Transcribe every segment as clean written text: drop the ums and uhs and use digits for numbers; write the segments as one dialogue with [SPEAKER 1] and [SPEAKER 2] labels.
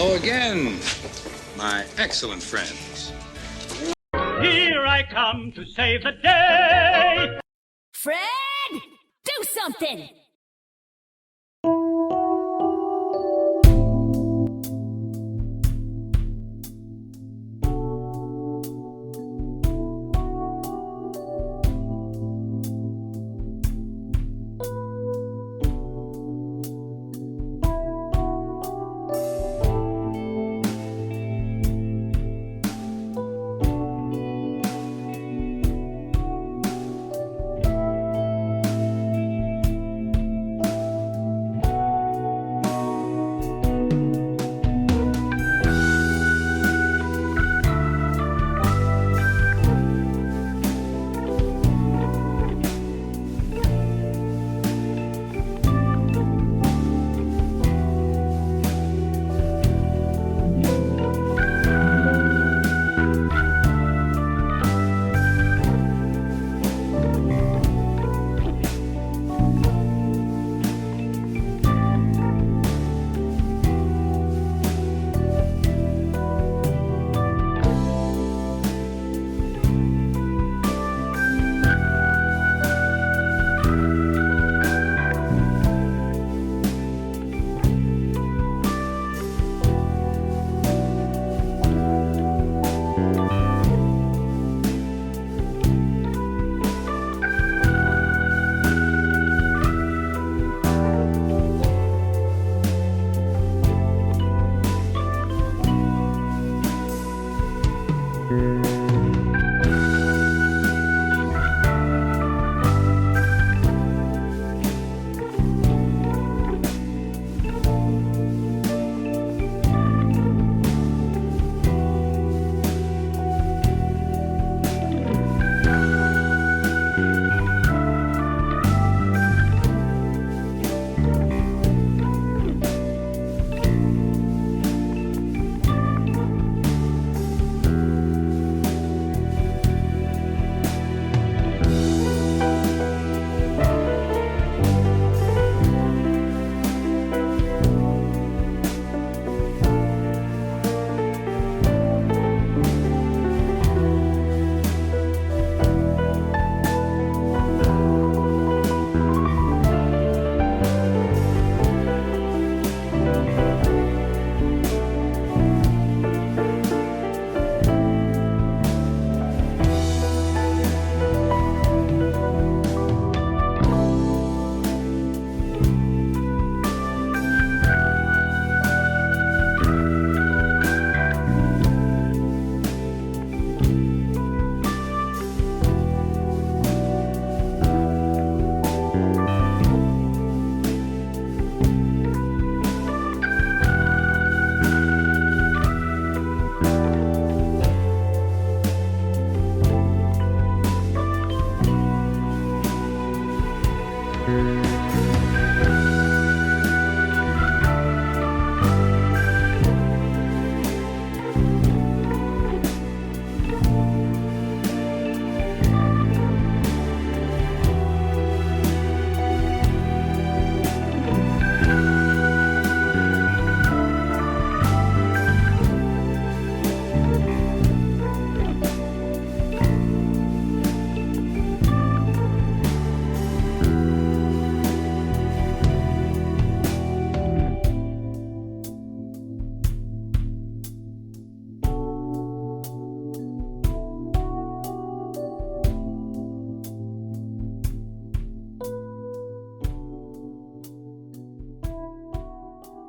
[SPEAKER 1] Hello again, my excellent friends.
[SPEAKER 2] Here I come to save the day.
[SPEAKER 3] Fred, do something!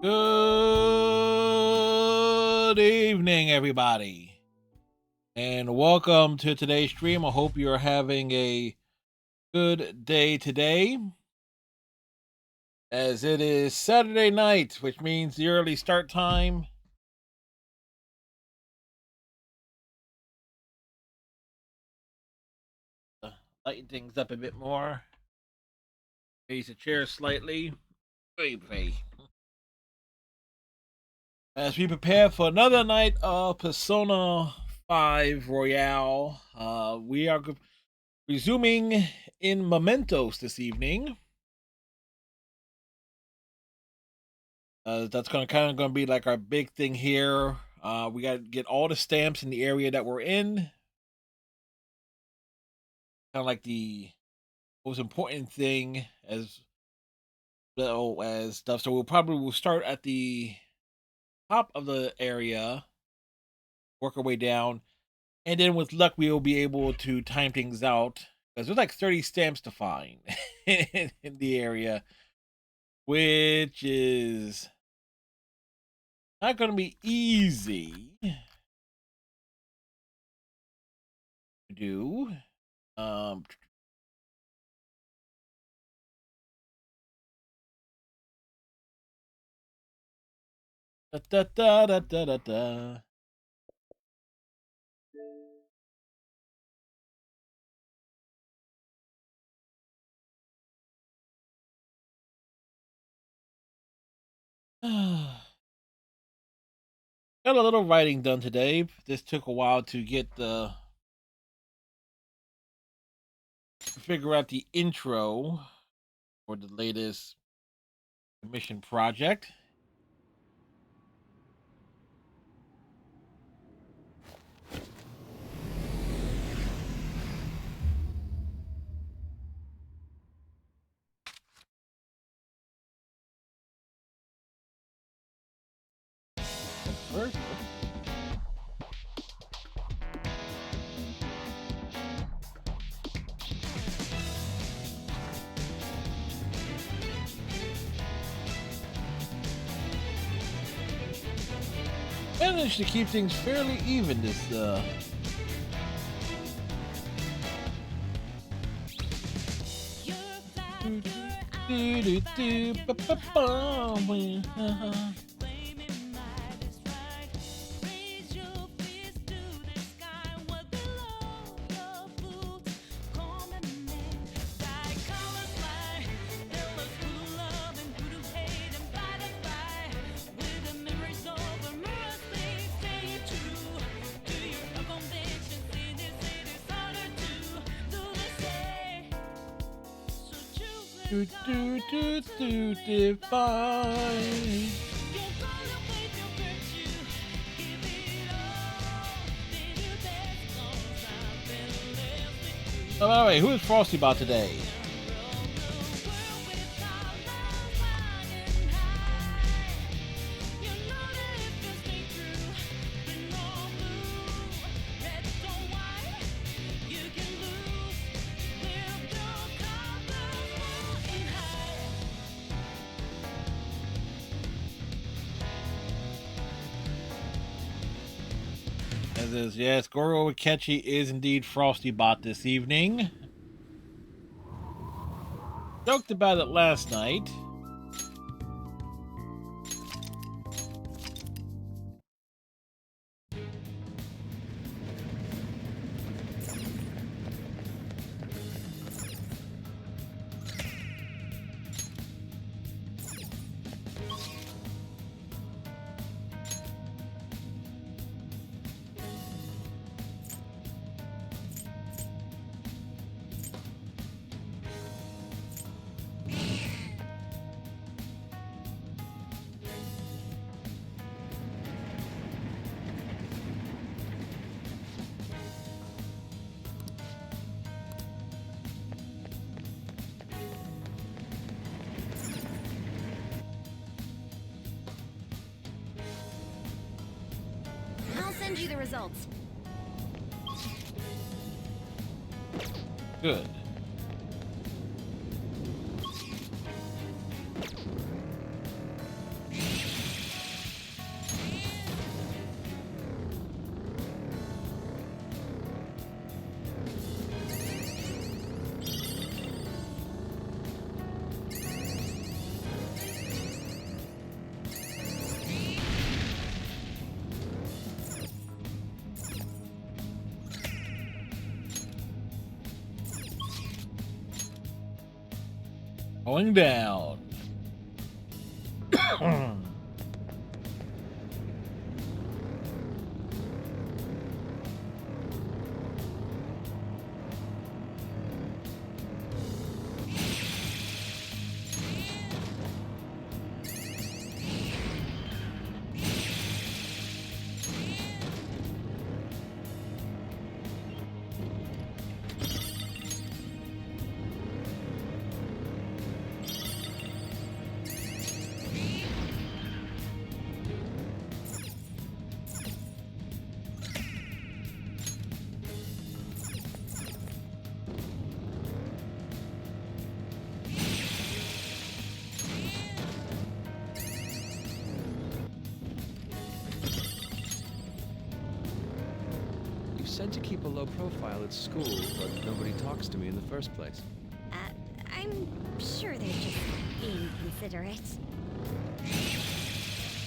[SPEAKER 4] Good evening, everybody, and welcome to today's stream. I hope you're having a good day today, as it is Saturday night, which means the early start time. Lighten things up a bit more. Raise the chair slightly. As we prepare for another night of Persona 5 Royale, we are resuming in Mementos this evening. That's gonna kind of gonna be like our big thing here. We got to get all the stamps in the area that we're in. Kind of like the most important thing as well as stuff. So we'll start at the top of the area, work our way down, and then with luck we'll be able to time things out because there's like 30 stamps to find in the area, which is not going to be easy to do. Um, da, da, da, da, da, da, da. Got a little writing done today. This took a while to get the figure out the intro for the latest commission project. First, managed to keep things fairly even this divine. Oh, by the way, who is Frosty Bot today? Yes, Goro Akechi is indeed Frosty Bot this evening. Joked about it last night.
[SPEAKER 3] I'll send you the results.
[SPEAKER 4] Good. Going down.
[SPEAKER 5] tend to keep a low profile at school, but nobody talks to me in the first place.
[SPEAKER 3] I'm sure they're just being considerate.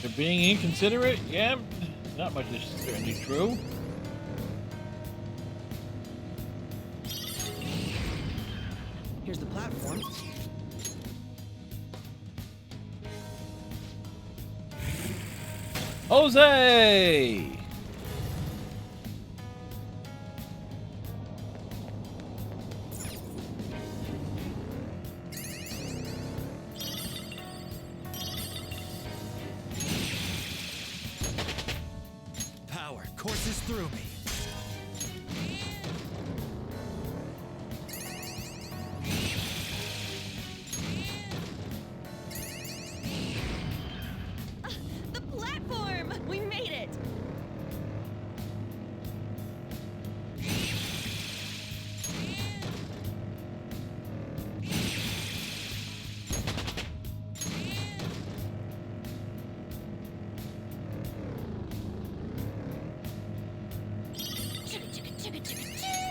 [SPEAKER 4] They're being inconsiderate? Yeah, not much is certainly true.
[SPEAKER 5] Here's the platform.
[SPEAKER 4] Jose!
[SPEAKER 6] Power courses through me.
[SPEAKER 3] The platform! We made it! Chugga, chugga, chugga, chugga, chugga.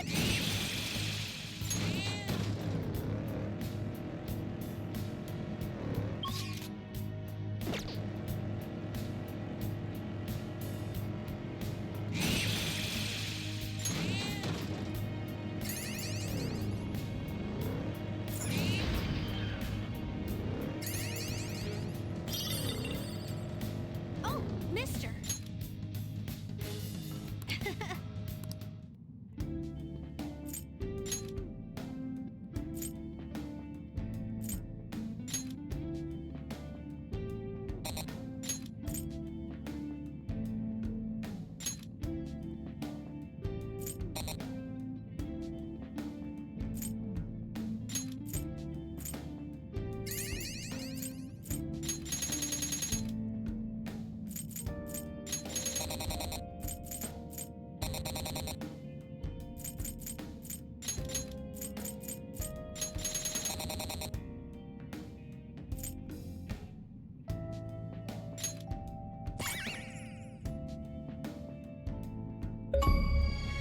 [SPEAKER 3] Oh, mister.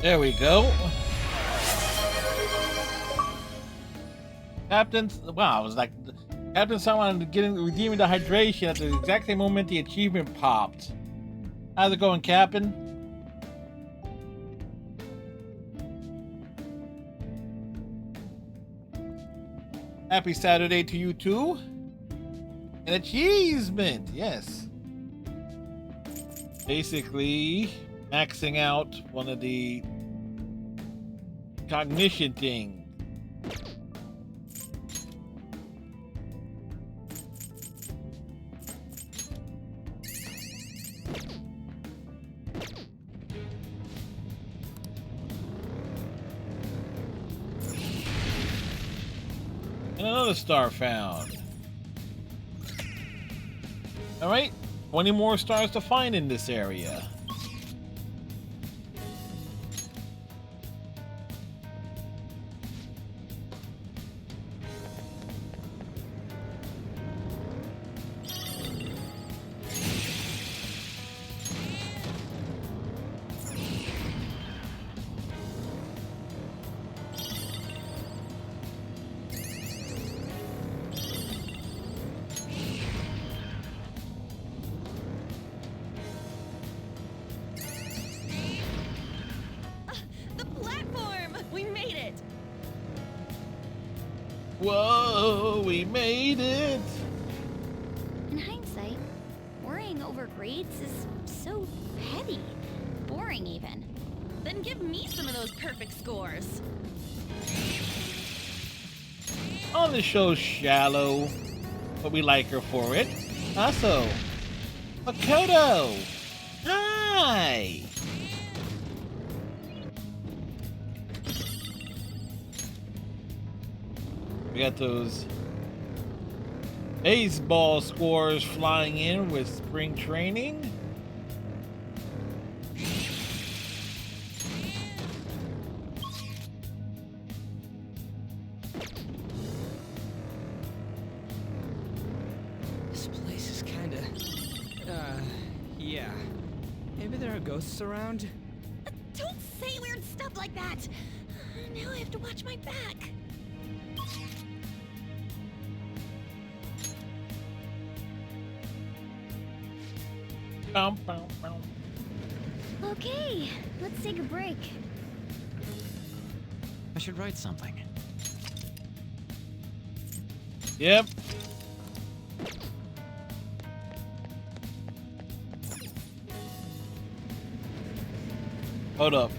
[SPEAKER 4] There we go. Captain, wow, it was like Captain someone getting redeeming the hydration at the exact same moment the achievement popped. How's it going, Captain? Happy Saturday to you too. An achievement, yes. Basically, maxing out one of the cognition things. And another star found. Alright, 20 more stars to find in this area. Whoa, we made it!
[SPEAKER 3] In hindsight, worrying over grades is so petty. Boring, even. Then give me some of those perfect scores.
[SPEAKER 4] On the show's shallow, but we like her for it. Also, Makoto! Hi! We got those baseball scores flying in with spring training.
[SPEAKER 5] This place is kinda... yeah. Maybe there are ghosts around?
[SPEAKER 3] Don't say weird stuff! like that. Now I have to watch my back.
[SPEAKER 4] Bow, bow, bow.
[SPEAKER 3] Okay, let's take a break.
[SPEAKER 6] I should write something.
[SPEAKER 4] Yep. Hold up.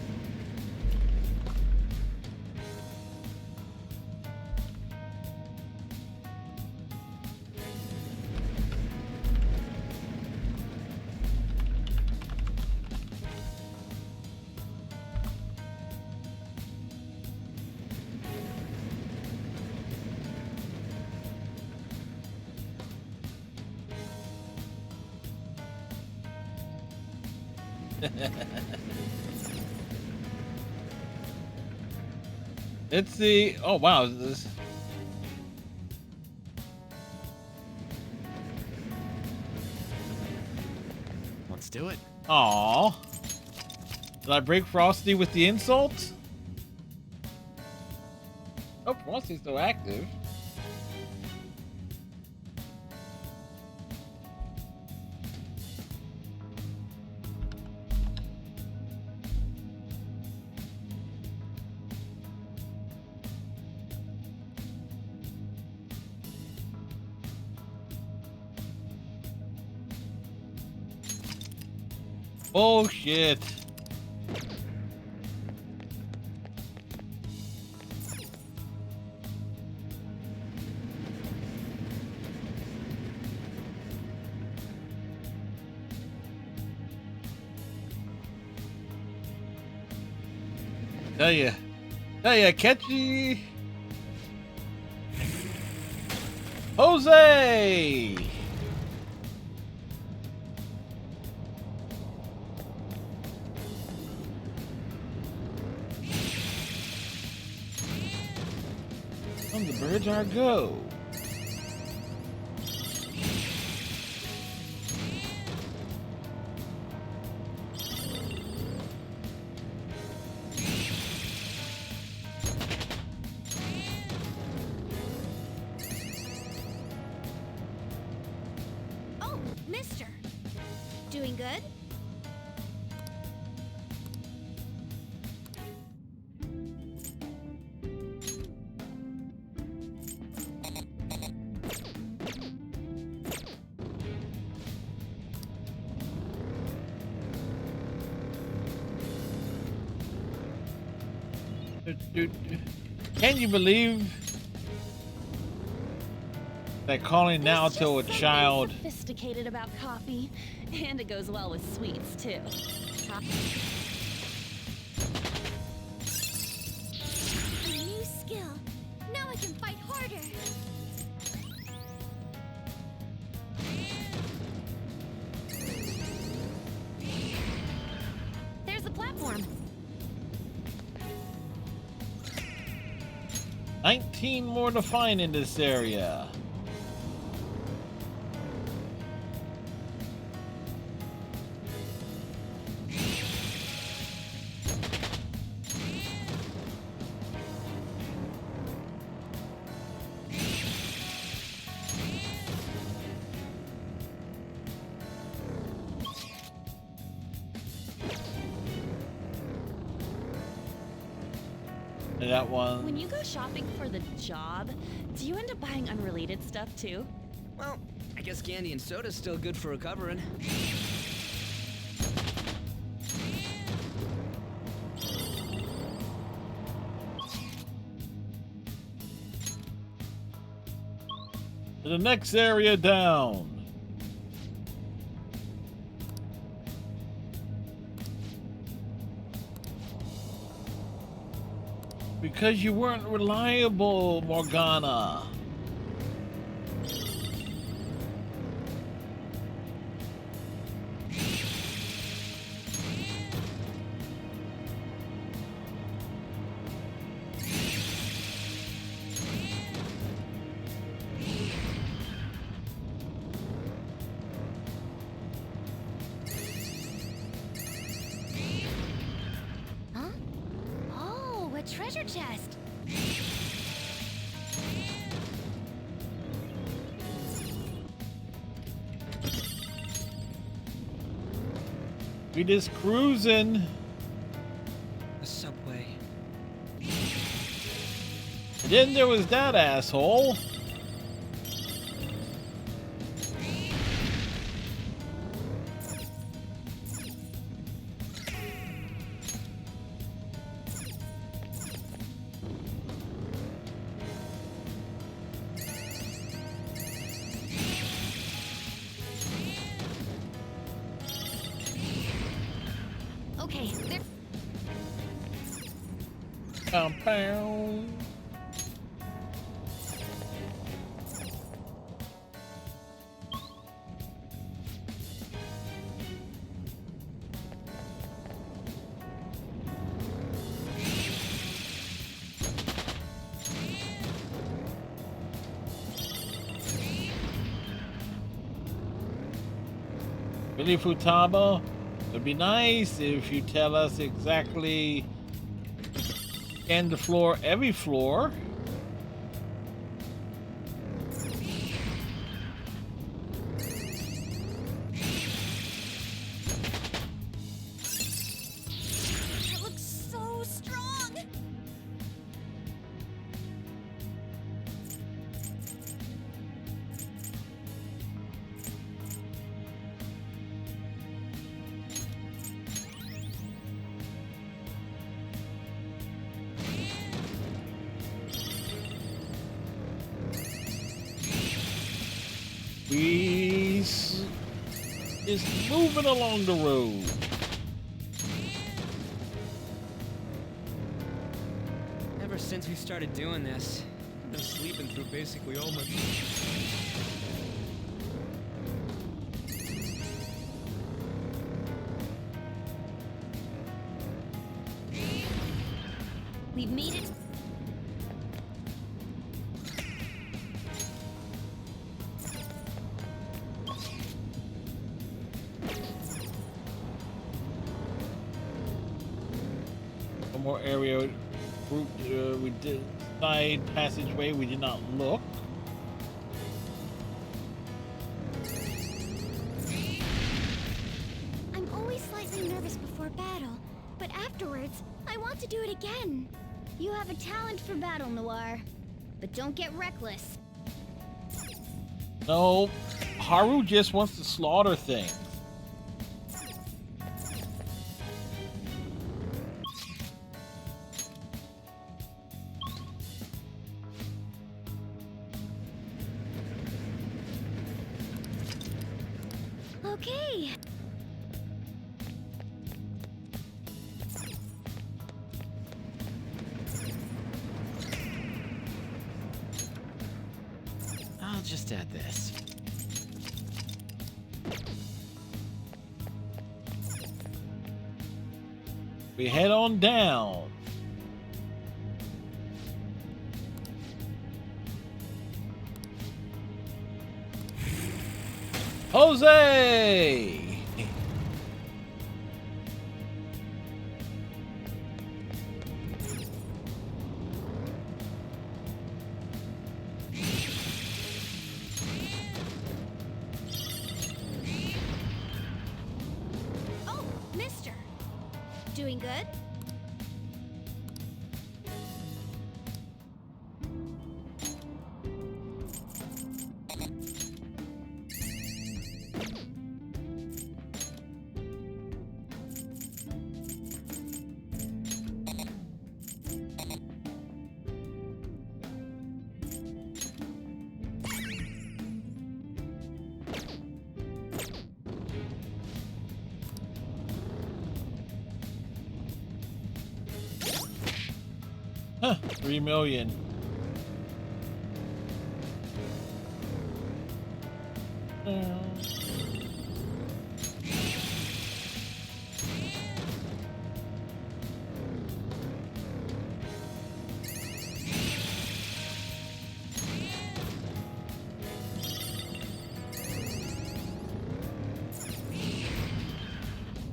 [SPEAKER 4] It's the oh wow this
[SPEAKER 6] Let's do it.
[SPEAKER 4] aw. Did I break Frosty with the insult? Oh, Frosty's still active. Bullshit. Tell ya, catchy. Jose. On the birds are go.
[SPEAKER 3] Oh, mister. Doing good?
[SPEAKER 4] Can you believe that calling now to a child?
[SPEAKER 3] Sophisticated about coffee, and it goes well with sweets too. A new skill. Now I can fight harder. There's the platform.
[SPEAKER 4] 19 more to find in this area. And that one.
[SPEAKER 3] When you go shopping for the job, do you end up buying unrelated stuff too?
[SPEAKER 5] Well, I guess candy and soda's still good for recovering.
[SPEAKER 4] To the next area down. Because you weren't reliable, Morgana.
[SPEAKER 3] Huh? treasure chest.
[SPEAKER 4] We just cruising.
[SPEAKER 5] The subway.
[SPEAKER 4] And then there was that asshole.
[SPEAKER 3] Okay, there.
[SPEAKER 4] Compound. Billy Futaba, it'd be nice if you tell us exactly scan the floor, every floor.
[SPEAKER 3] That looks so strong.
[SPEAKER 4] We is moving along the road.
[SPEAKER 5] Ever since we started doing this, I've been sleeping through basically all my...
[SPEAKER 3] We've made it.
[SPEAKER 4] One more area group. We did side passageway. We did not look.
[SPEAKER 3] I'm always slightly nervous before battle, but afterwards, I want to do it again. You have a talent for battle, Noir, but don't get reckless.
[SPEAKER 4] No, Haru just wants to slaughter things.
[SPEAKER 3] Okay.
[SPEAKER 6] I'll just add this.
[SPEAKER 4] We head on down. Jose!
[SPEAKER 3] Oh, mister. Doing good?
[SPEAKER 4] Huh, 3 million.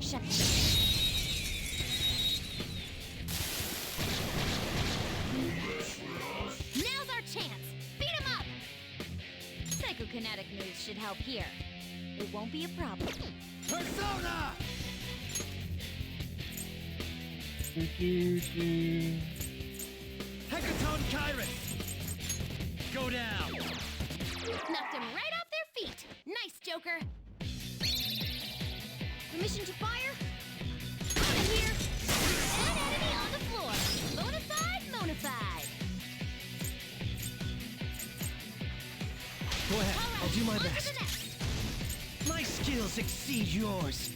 [SPEAKER 3] Shut. kinetic moves should help here. It won't be a problem.
[SPEAKER 5] Persona! Hecaton Kyrus! Go down!
[SPEAKER 3] Knocked him right off their feet. Nice, Joker. Permission to fire? Out of here. An enemy on the floor. Bonafide, bonafide.
[SPEAKER 5] Go ahead,
[SPEAKER 3] All right,
[SPEAKER 5] I'll do my
[SPEAKER 3] on to the
[SPEAKER 5] best.
[SPEAKER 3] next.
[SPEAKER 5] My skills exceed yours.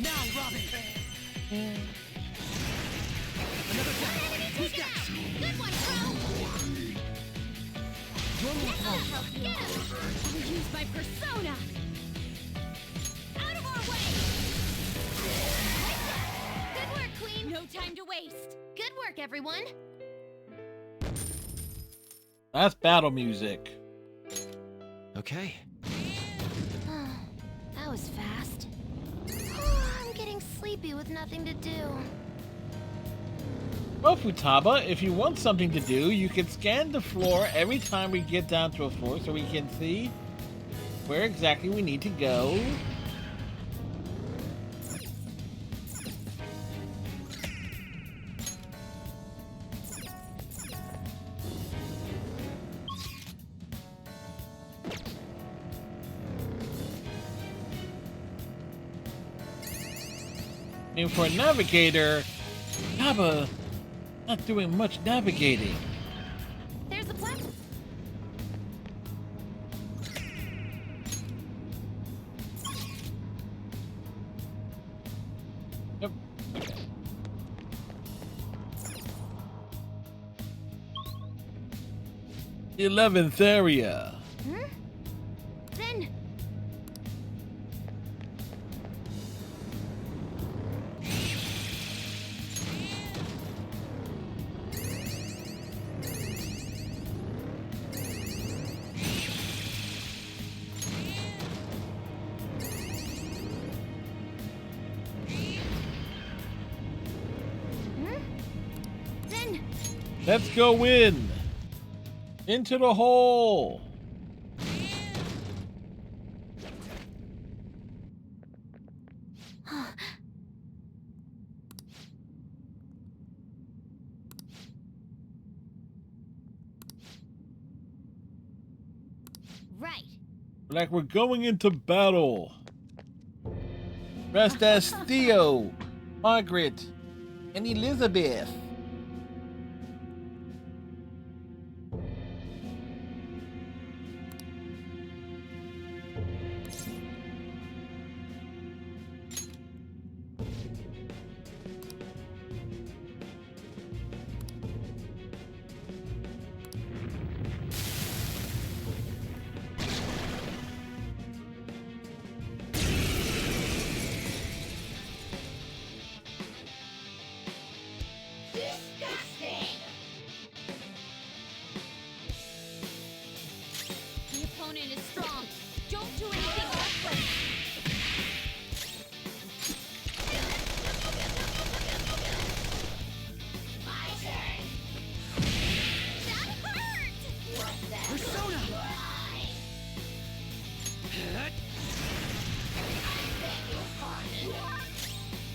[SPEAKER 5] Now, Robin! Another
[SPEAKER 3] One
[SPEAKER 5] down.
[SPEAKER 3] enemy
[SPEAKER 5] Who's
[SPEAKER 3] taken
[SPEAKER 5] next?
[SPEAKER 3] out. Good one, bro.
[SPEAKER 5] One more
[SPEAKER 3] I'll
[SPEAKER 5] throw.
[SPEAKER 3] help you. Get him. I'll use my persona. Out of our way. Good work, Queen. No time to waste. Good work, everyone.
[SPEAKER 4] That's battle music.
[SPEAKER 6] Okay.
[SPEAKER 3] That was fast. I'm getting sleepy with nothing to do.
[SPEAKER 4] Well, Futaba, if you want something to do, you can scan the floor every time we get down to a floor so we can see where exactly we need to go. And for a navigator, Futaba not doing much navigating.
[SPEAKER 3] There's the platform.
[SPEAKER 4] Yep. Okay. The 11th area.
[SPEAKER 3] Then
[SPEAKER 4] Let's go in. Into the hole.
[SPEAKER 3] right.
[SPEAKER 4] Like we're going into battle. Dressed as Theo, Margaret, and Elizabeth.
[SPEAKER 3] The opponent is strong. Don't do anything reckless. My turn. That hurt.
[SPEAKER 5] Persona!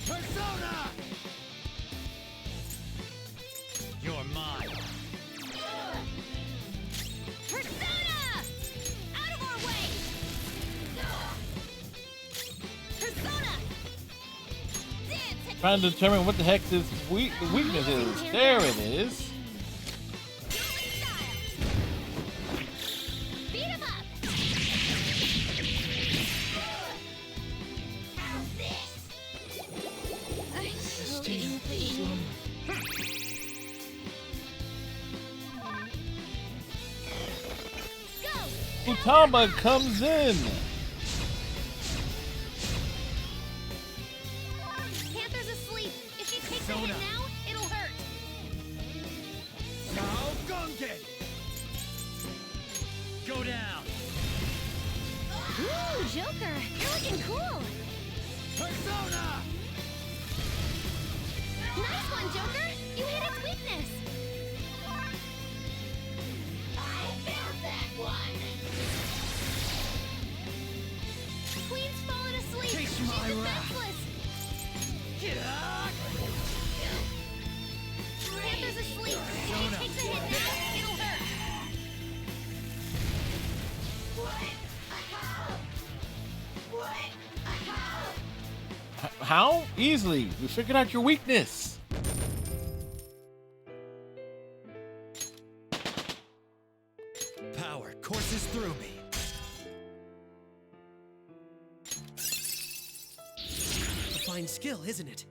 [SPEAKER 5] Persona! You're mine.
[SPEAKER 3] Persona! Out of our way! Persona! Dance!
[SPEAKER 4] Trying to determine what the heck this weakness is. There it is.
[SPEAKER 3] Human style! Beat him up! How's this? I'm so easy. Go!
[SPEAKER 4] Futaba comes in.
[SPEAKER 3] Panther's asleep. If you take the
[SPEAKER 5] Persona.
[SPEAKER 3] hit now, it'll hurt.
[SPEAKER 5] Now, Gongen! Go down!
[SPEAKER 3] Ooh, Joker, you're looking cool.
[SPEAKER 5] Persona!
[SPEAKER 3] Nice one, Joker. You hit its weakness. She's defenseless. Panther's asleep. If he takes a hit now, it'll hurt.
[SPEAKER 4] How? Easily. We figured out your weakness.
[SPEAKER 6] Power courses through me. A fine skill, isn't it?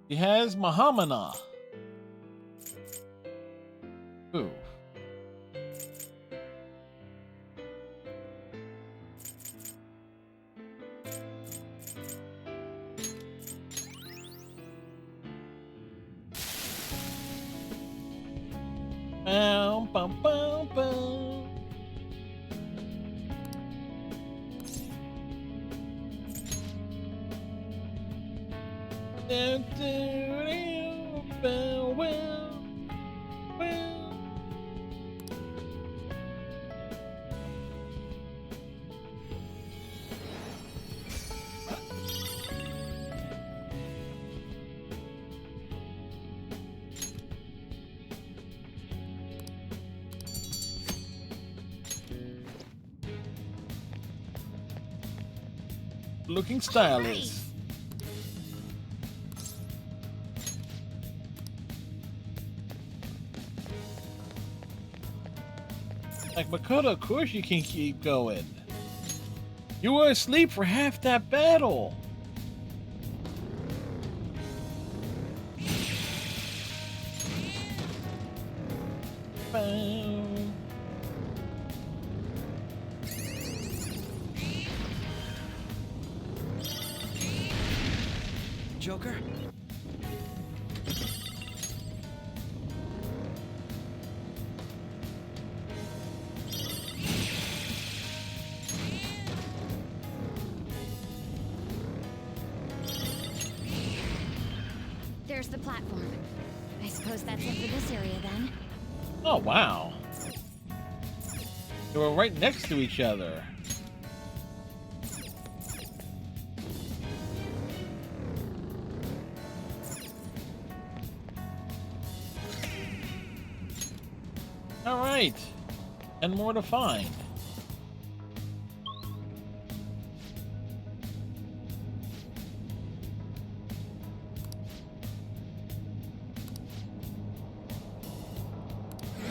[SPEAKER 4] He has Mahamana. Ooh. Bum, bum, bum, bum. Dun, dun, dun, bum, well, well. Looking stylish. Like Makoto, of course you can keep going. You were asleep for half that battle. Bow.
[SPEAKER 6] Joker?
[SPEAKER 3] There's the platform. I suppose that's it for this area then.
[SPEAKER 4] Oh, wow. They were right next to each other. All right. And more to find.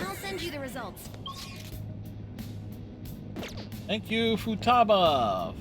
[SPEAKER 3] I'll send you the results.
[SPEAKER 4] Thank you, Futaba.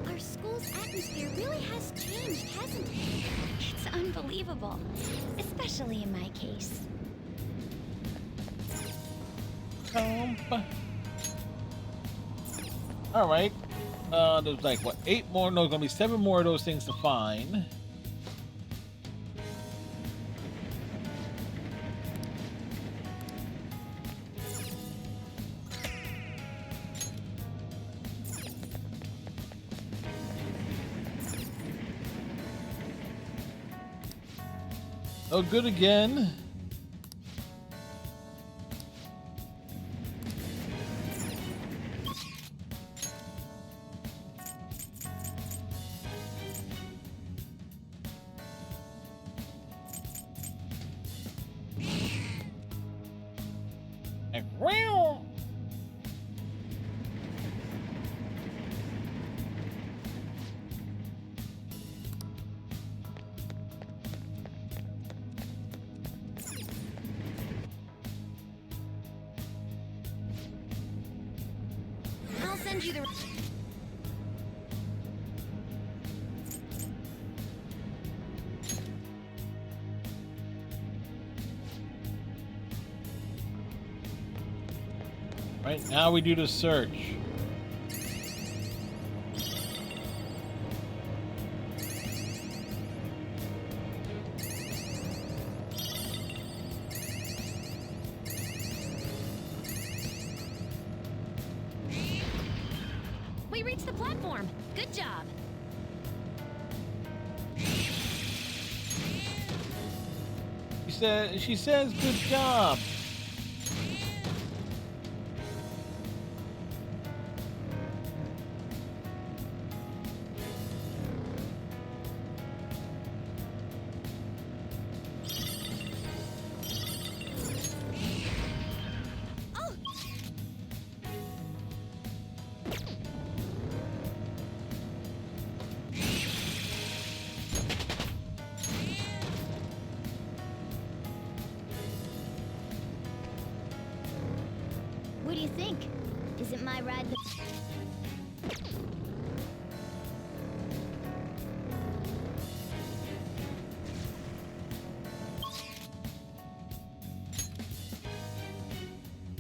[SPEAKER 3] Our school's atmosphere really has changed, hasn't it? It's unbelievable. Especially in my case.
[SPEAKER 4] All right. There's like what, 8 more? No, there's gonna be 7 more of those things to find. Oh, good again. And wow.
[SPEAKER 3] send you the...
[SPEAKER 4] Right now we do the search.
[SPEAKER 3] We reached the platform. Good job.
[SPEAKER 4] She says good job.
[SPEAKER 3] Oh! What do you think? Is it my ride?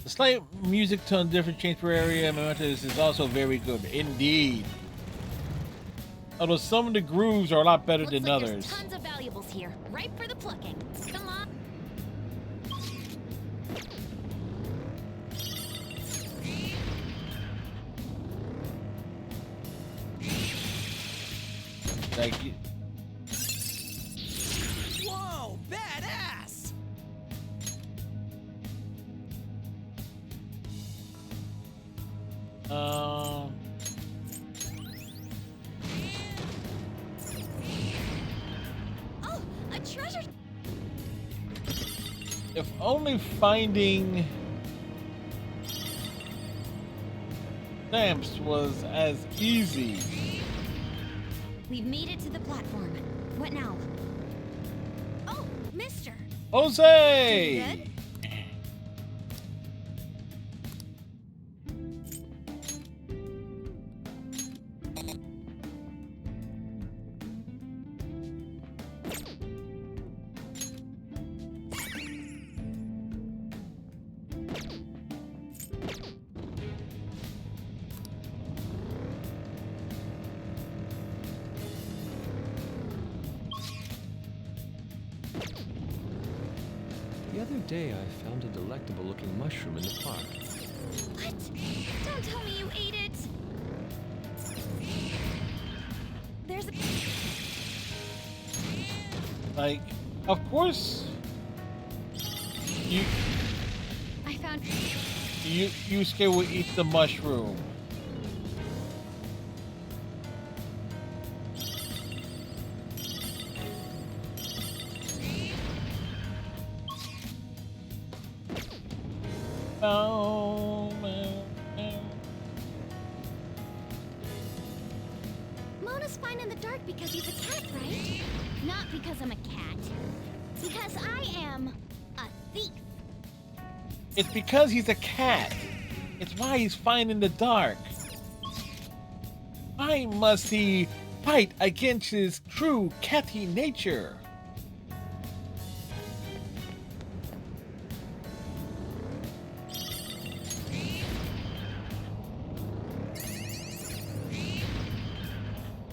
[SPEAKER 4] The slight music tone difference change per area Mementos is also very good indeed. Although some of the grooves are a lot better
[SPEAKER 3] Looks
[SPEAKER 4] than
[SPEAKER 3] like
[SPEAKER 4] others.
[SPEAKER 3] there's tons of valuables here, ripe for the plucking. Come on.
[SPEAKER 4] Like,
[SPEAKER 6] Whoa, badass!
[SPEAKER 4] um,
[SPEAKER 3] Oh, a treasure.
[SPEAKER 4] if only finding stamps was as easy.
[SPEAKER 3] We've made it to the platform. What now? Oh, mister.
[SPEAKER 4] Jose!
[SPEAKER 3] Good?
[SPEAKER 5] The other day, I found a delectable-looking mushroom in the park.
[SPEAKER 3] What? Don't tell me you ate it. There's a...
[SPEAKER 4] Like, of course,
[SPEAKER 3] I found...
[SPEAKER 4] Yusuke will eat the mushroom. Oh, man.
[SPEAKER 3] Mona's fine in the dark because he's a cat, right? Not because I'm a cat. Because I am a thief.
[SPEAKER 4] It's because he's a cat. It's why he's fine in the dark. Why must he fight against his true catty nature?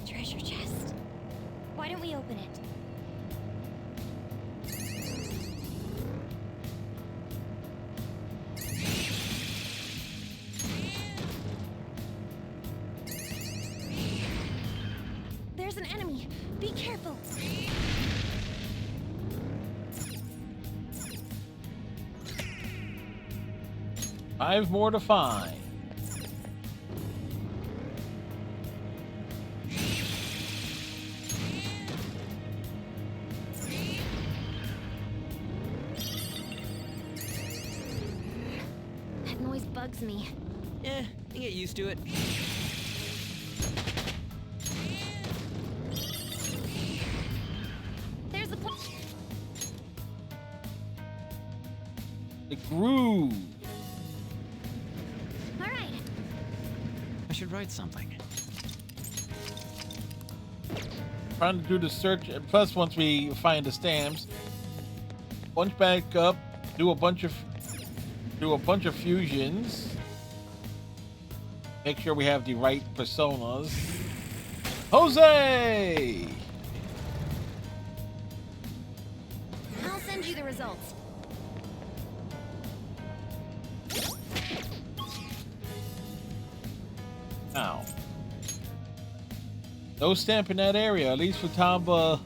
[SPEAKER 3] Treasure chest. Why don't we open it? There's an enemy. Be careful.
[SPEAKER 4] 5 more to find.
[SPEAKER 3] That noise bugs me.
[SPEAKER 5] Eh, I get used to it.
[SPEAKER 3] There's a...
[SPEAKER 4] The groove.
[SPEAKER 3] All right.
[SPEAKER 6] should write something.
[SPEAKER 4] Trying to do the search, and plus once we find the stamps, bunch back up, do a bunch of fusions, make sure we have the right personas. Jose!
[SPEAKER 3] I'll send you the results.
[SPEAKER 4] Now, no stamp in that area, at least for Tamba.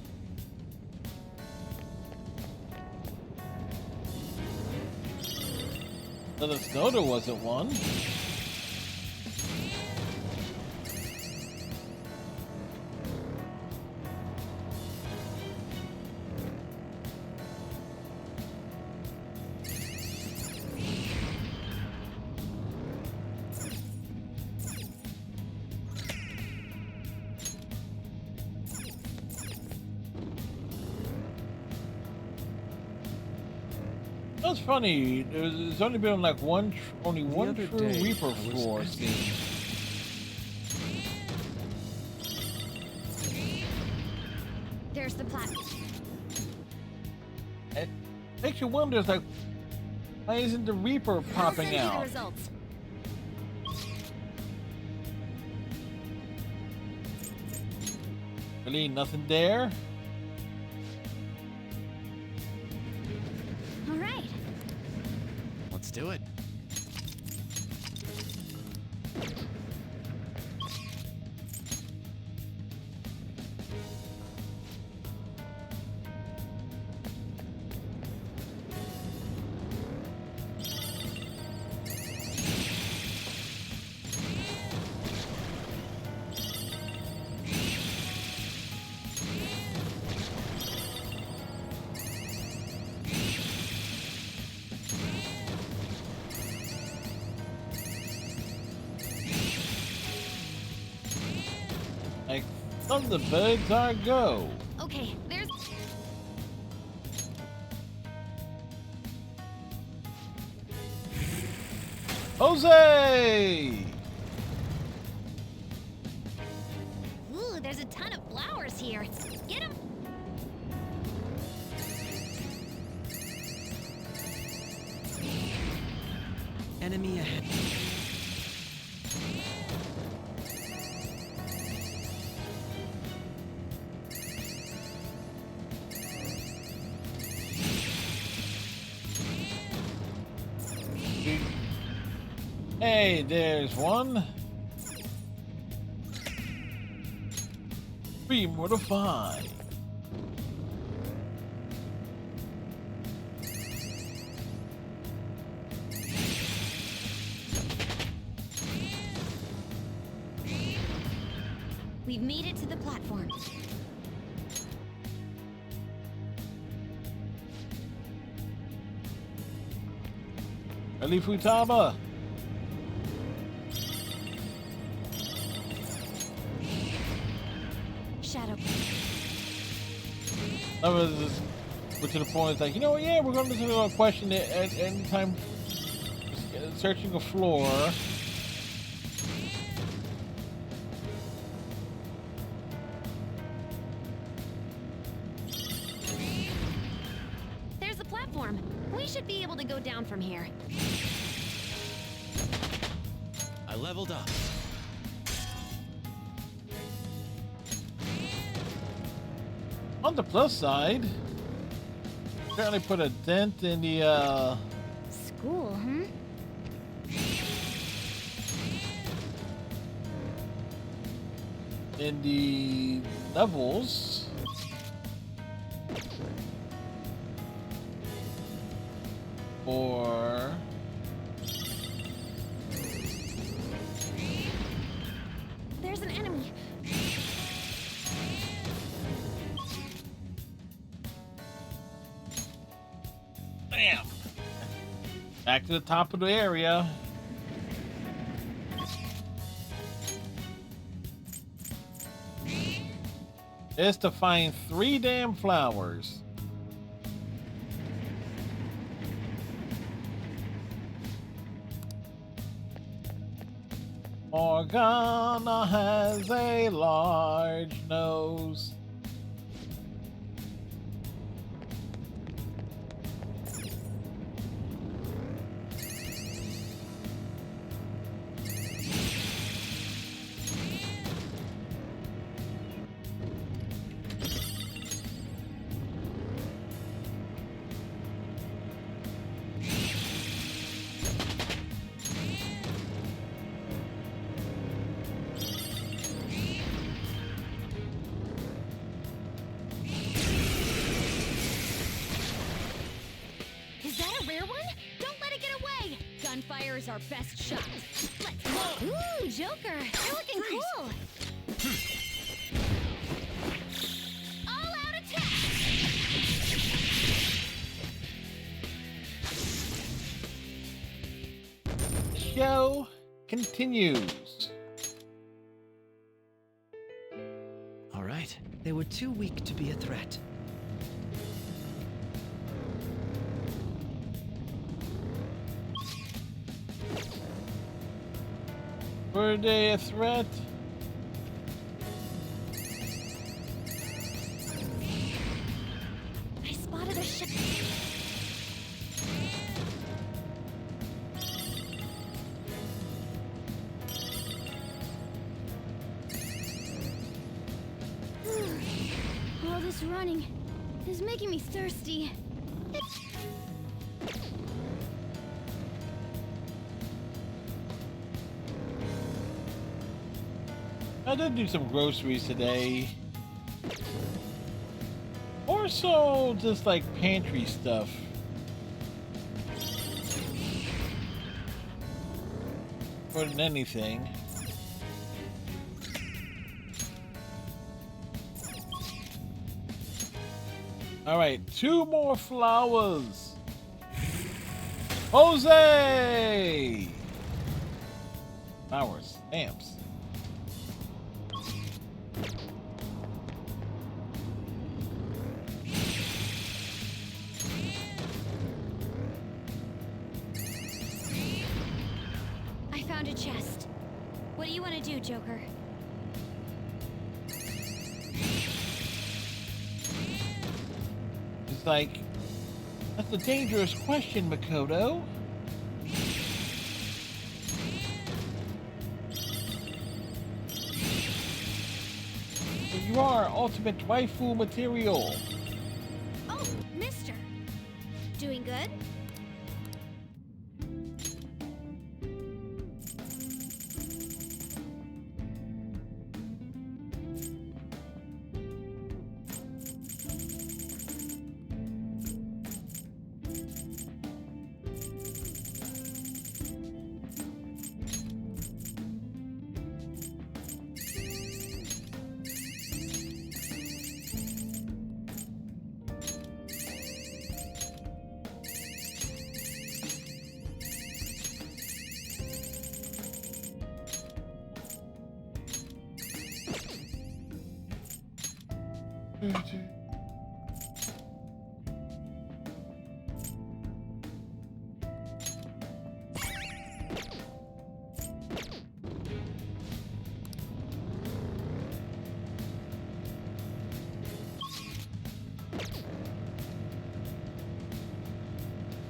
[SPEAKER 4] Let us know there wasn't one. That's funny. There's only been like only one
[SPEAKER 5] other
[SPEAKER 4] true
[SPEAKER 5] day,
[SPEAKER 4] Reaper
[SPEAKER 5] I was
[SPEAKER 4] floor
[SPEAKER 5] asking-
[SPEAKER 4] scene.
[SPEAKER 3] There's the plat.
[SPEAKER 4] It makes you wonder, it's like, why isn't the Reaper
[SPEAKER 3] I'll
[SPEAKER 4] popping
[SPEAKER 3] send you the
[SPEAKER 4] out?
[SPEAKER 3] results.
[SPEAKER 4] Really, nothing there?
[SPEAKER 3] All right.
[SPEAKER 6] Let's do it.
[SPEAKER 4] Like, some of the birds are go.
[SPEAKER 3] Okay, there's.
[SPEAKER 4] Jose!
[SPEAKER 3] Ooh, there's a ton of flowers here. Get them.
[SPEAKER 5] Enemy ahead.
[SPEAKER 4] Hey, there's one. 3 more to find.
[SPEAKER 3] We've made it to the platform.
[SPEAKER 4] Ali Futaba.
[SPEAKER 3] Shadow.
[SPEAKER 4] I was just, to the point, it's like, you know what, yeah, we're going to do a question at any time searching a floor.
[SPEAKER 3] There's the platform. We should be able to go down from here.
[SPEAKER 6] I leveled up.
[SPEAKER 4] On the plus side, apparently put a dent in the
[SPEAKER 3] School, hmm?
[SPEAKER 4] levels. Or
[SPEAKER 3] There's an enemy.
[SPEAKER 4] bam! Back to the top of the area. Is to find 3 damn flowers. Morgana has a large nose.
[SPEAKER 3] Is that a rare one? Don't let it get away! Gunfire is our best shot. Let's go! Ooh, Joker! You're looking cool! All-out attack!
[SPEAKER 4] Show continues.
[SPEAKER 5] All right. They were too weak to be a threat.
[SPEAKER 4] Were they a threat?
[SPEAKER 3] I spotted a ship. All this running is making me thirsty.
[SPEAKER 4] I did do some groceries today. More so just like pantry stuff. More than anything. Alright, 2 more flowers. Jose! Flowers, stamps.
[SPEAKER 3] I found a chest. What do you want to do, Joker?
[SPEAKER 4] It's like, that's a dangerous question, Makoto. You are ultimate waifu material.
[SPEAKER 3] Oh, mister. Doing good?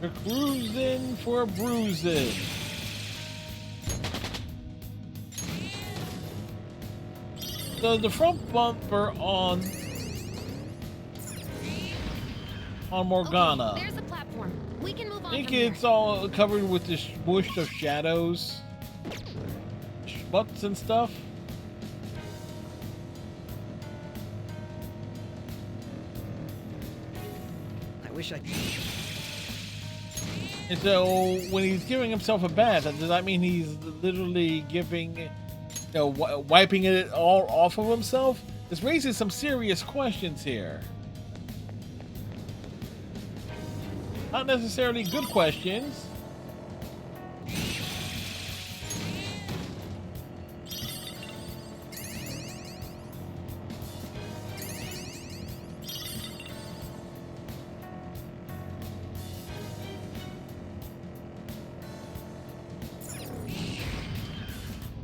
[SPEAKER 4] We're cruising for a bruising. So the front bumper on Morgana.
[SPEAKER 3] Okay, there's the platform. We can move on
[SPEAKER 4] I think
[SPEAKER 3] from here.
[SPEAKER 4] it's all covered with this bush of shadows, schmucks and stuff.
[SPEAKER 5] I wish I.
[SPEAKER 4] And so when he's giving himself a bath, does that mean he's literally giving, wiping it all off of himself? This raises some serious questions here. Not necessarily good questions.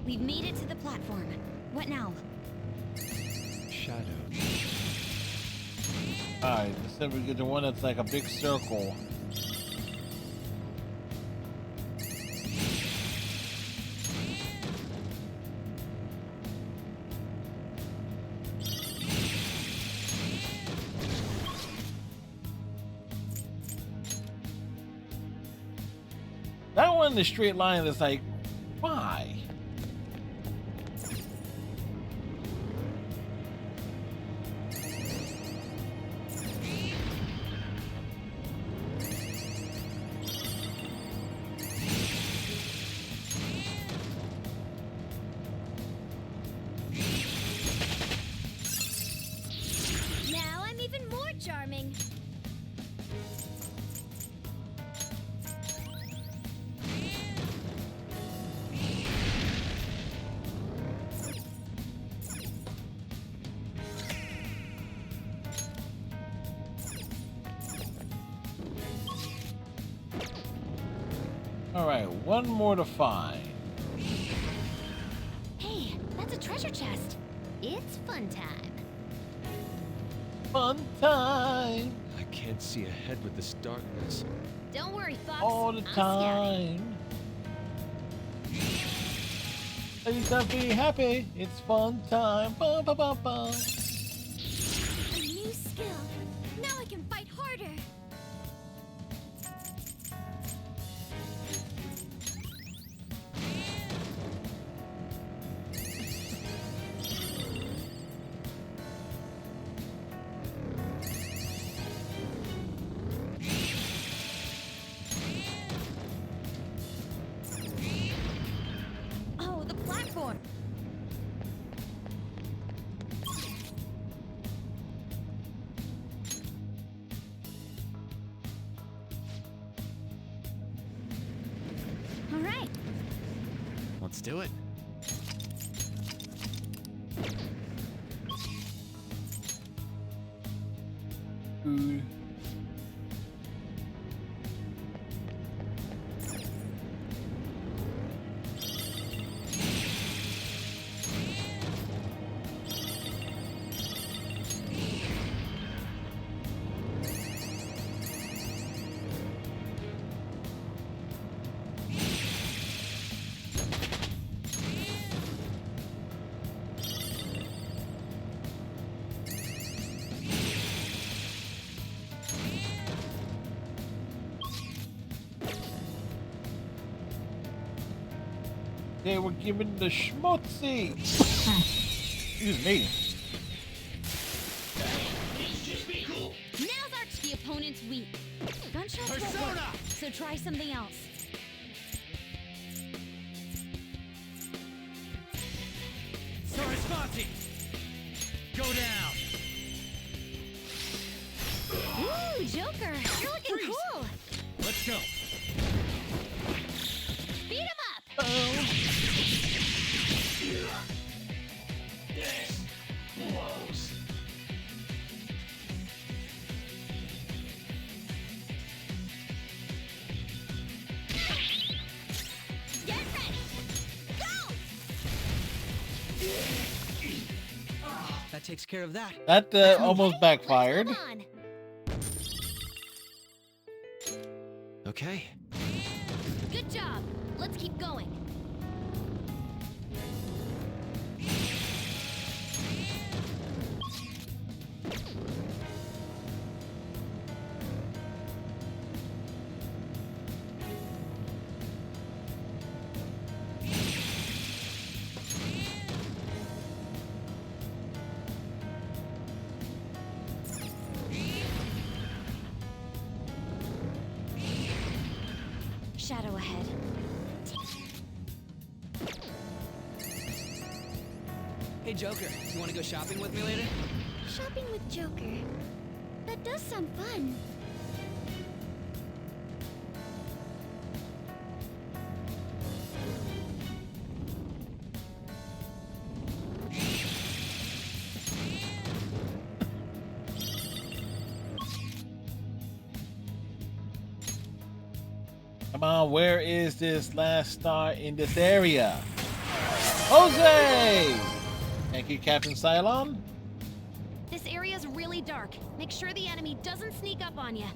[SPEAKER 3] We We've made it to the platform. What now?
[SPEAKER 5] Shadow.
[SPEAKER 4] Alright, let's see if we get the one that's like a big circle. That one in the straight line is like, why?
[SPEAKER 3] Now I'm even more charming.
[SPEAKER 4] Alright, one more to find.
[SPEAKER 3] Hey, that's a treasure chest. It's fun time.
[SPEAKER 4] Fun time!
[SPEAKER 5] I can't see ahead with this darkness.
[SPEAKER 3] Don't worry, Fox.
[SPEAKER 4] All the
[SPEAKER 3] I'm scouting.
[SPEAKER 4] time. Let yourself be happy. It's fun time. Ba, ba, ba, ba.
[SPEAKER 3] A new skill. Now I can fight harder. Oh, the platform. All right.
[SPEAKER 6] Let's do it.
[SPEAKER 4] Food. They were given the schmutzy. Excuse me.
[SPEAKER 3] Now's arch the opponent's weak. Gunshots won't work, so try something else.
[SPEAKER 6] Sarasvati! Go down!
[SPEAKER 3] Ooh, Joker, you're looking
[SPEAKER 6] Freeze.
[SPEAKER 3] cool.
[SPEAKER 6] Let's go!
[SPEAKER 3] Beat him up. Get ready. Go.
[SPEAKER 5] That takes care of that.
[SPEAKER 4] That almost backfired.
[SPEAKER 3] Let's move on.
[SPEAKER 6] Okay.
[SPEAKER 3] Good job. Let's keep going. Shadow ahead.
[SPEAKER 5] Hey, Joker, you want to go shopping with me later?
[SPEAKER 3] Shopping with Joker. That does sound fun.
[SPEAKER 4] Come on, where is this last star in this area? Jose! Thank you, Captain Cylon.
[SPEAKER 3] This area's really dark. Make sure the enemy doesn't sneak up on you.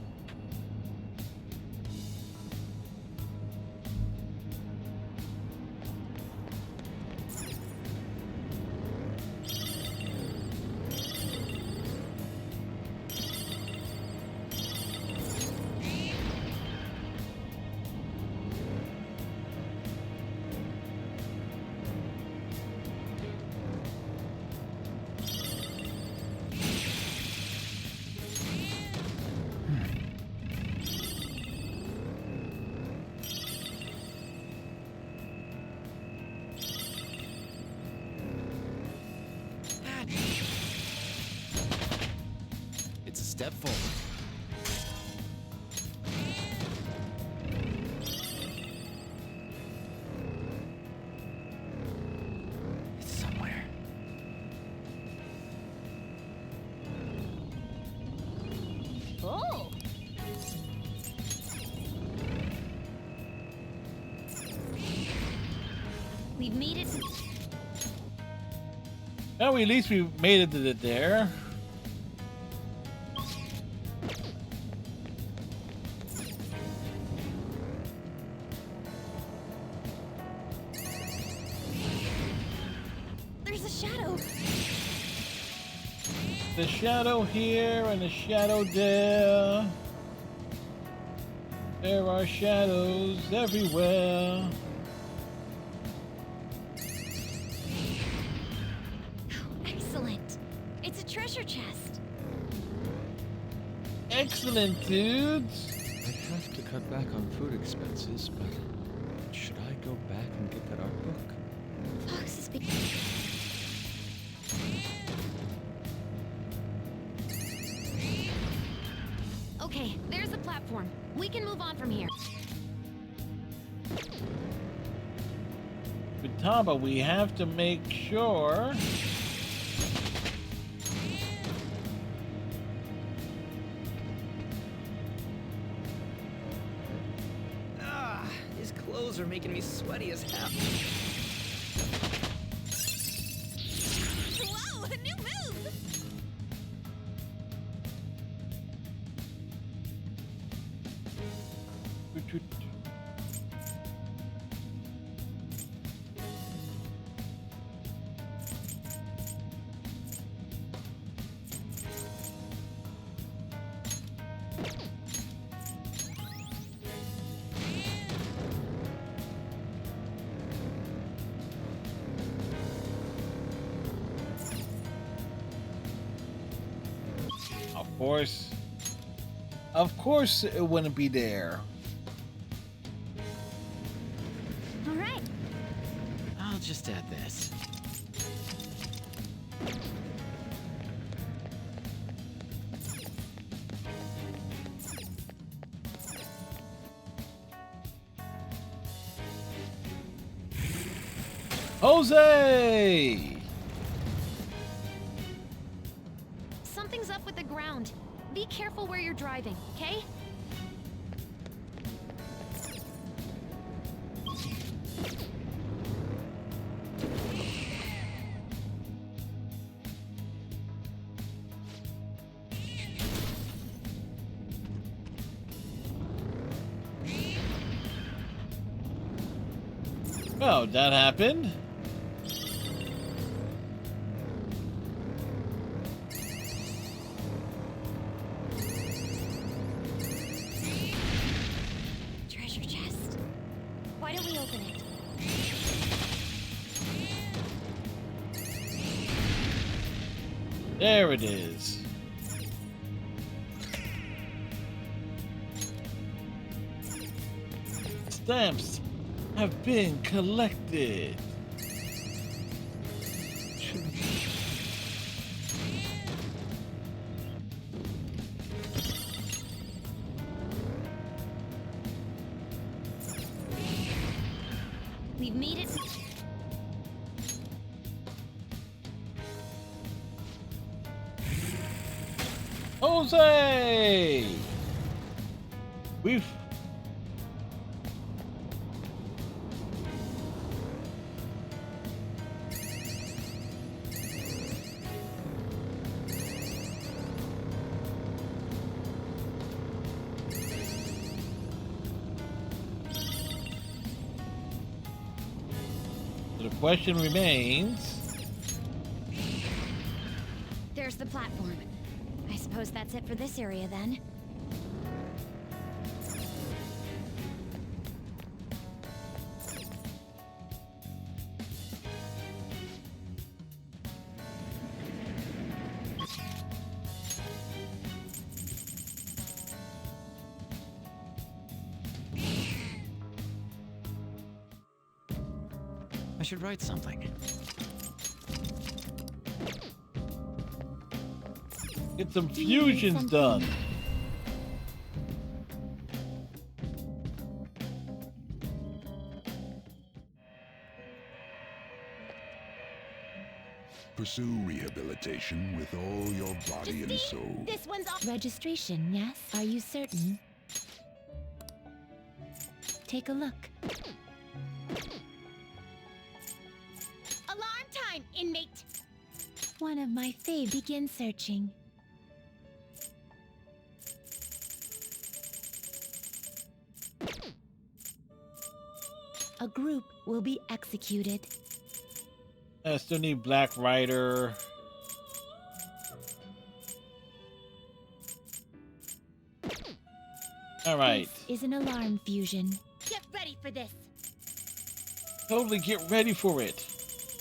[SPEAKER 5] It's a step forward. It's somewhere.
[SPEAKER 3] Oh! We've made it to...
[SPEAKER 4] Well, at least we made it there.
[SPEAKER 3] There's a shadow.
[SPEAKER 4] The shadow here and the shadow there. There are shadows everywhere.
[SPEAKER 3] Excellent. It's a treasure chest.
[SPEAKER 4] Excellent, dudes.
[SPEAKER 5] I'd have to cut back on food expenses, but should I go back and get that art book?
[SPEAKER 3] Fox is being... Okay, there's the platform. We can move on from here.
[SPEAKER 4] Futaba, we have to make sure.
[SPEAKER 5] Ah, his clothes are making me sweaty as hell.
[SPEAKER 3] Whoa, a new move!
[SPEAKER 4] Of course it wouldn't be there.
[SPEAKER 3] All right.
[SPEAKER 6] I'll just add this.
[SPEAKER 4] Jose!
[SPEAKER 3] Something's up with the ground. Be careful where you're driving, okay?
[SPEAKER 4] Oh, that happened.
[SPEAKER 3] Treasure chest. Why don't we open it?
[SPEAKER 4] There it is. Stamps have been collected.
[SPEAKER 3] We've made it.
[SPEAKER 4] Jose! We've... question remains.
[SPEAKER 3] There's the platform. I suppose that's it for this area then.
[SPEAKER 6] I should write something.
[SPEAKER 4] Get some
[SPEAKER 3] Do you need
[SPEAKER 4] fusions
[SPEAKER 3] something?
[SPEAKER 4] done.
[SPEAKER 7] Pursue rehabilitation with all your body and soul.
[SPEAKER 3] This one's off. Registration, yes? Are you certain? Take a look. Alarm time, inmate! One of my fae begin searching. A group will be executed.
[SPEAKER 4] I still need Black Rider. All right.
[SPEAKER 3] This is an alarm fusion. Get ready for this.
[SPEAKER 4] Totally get ready for it.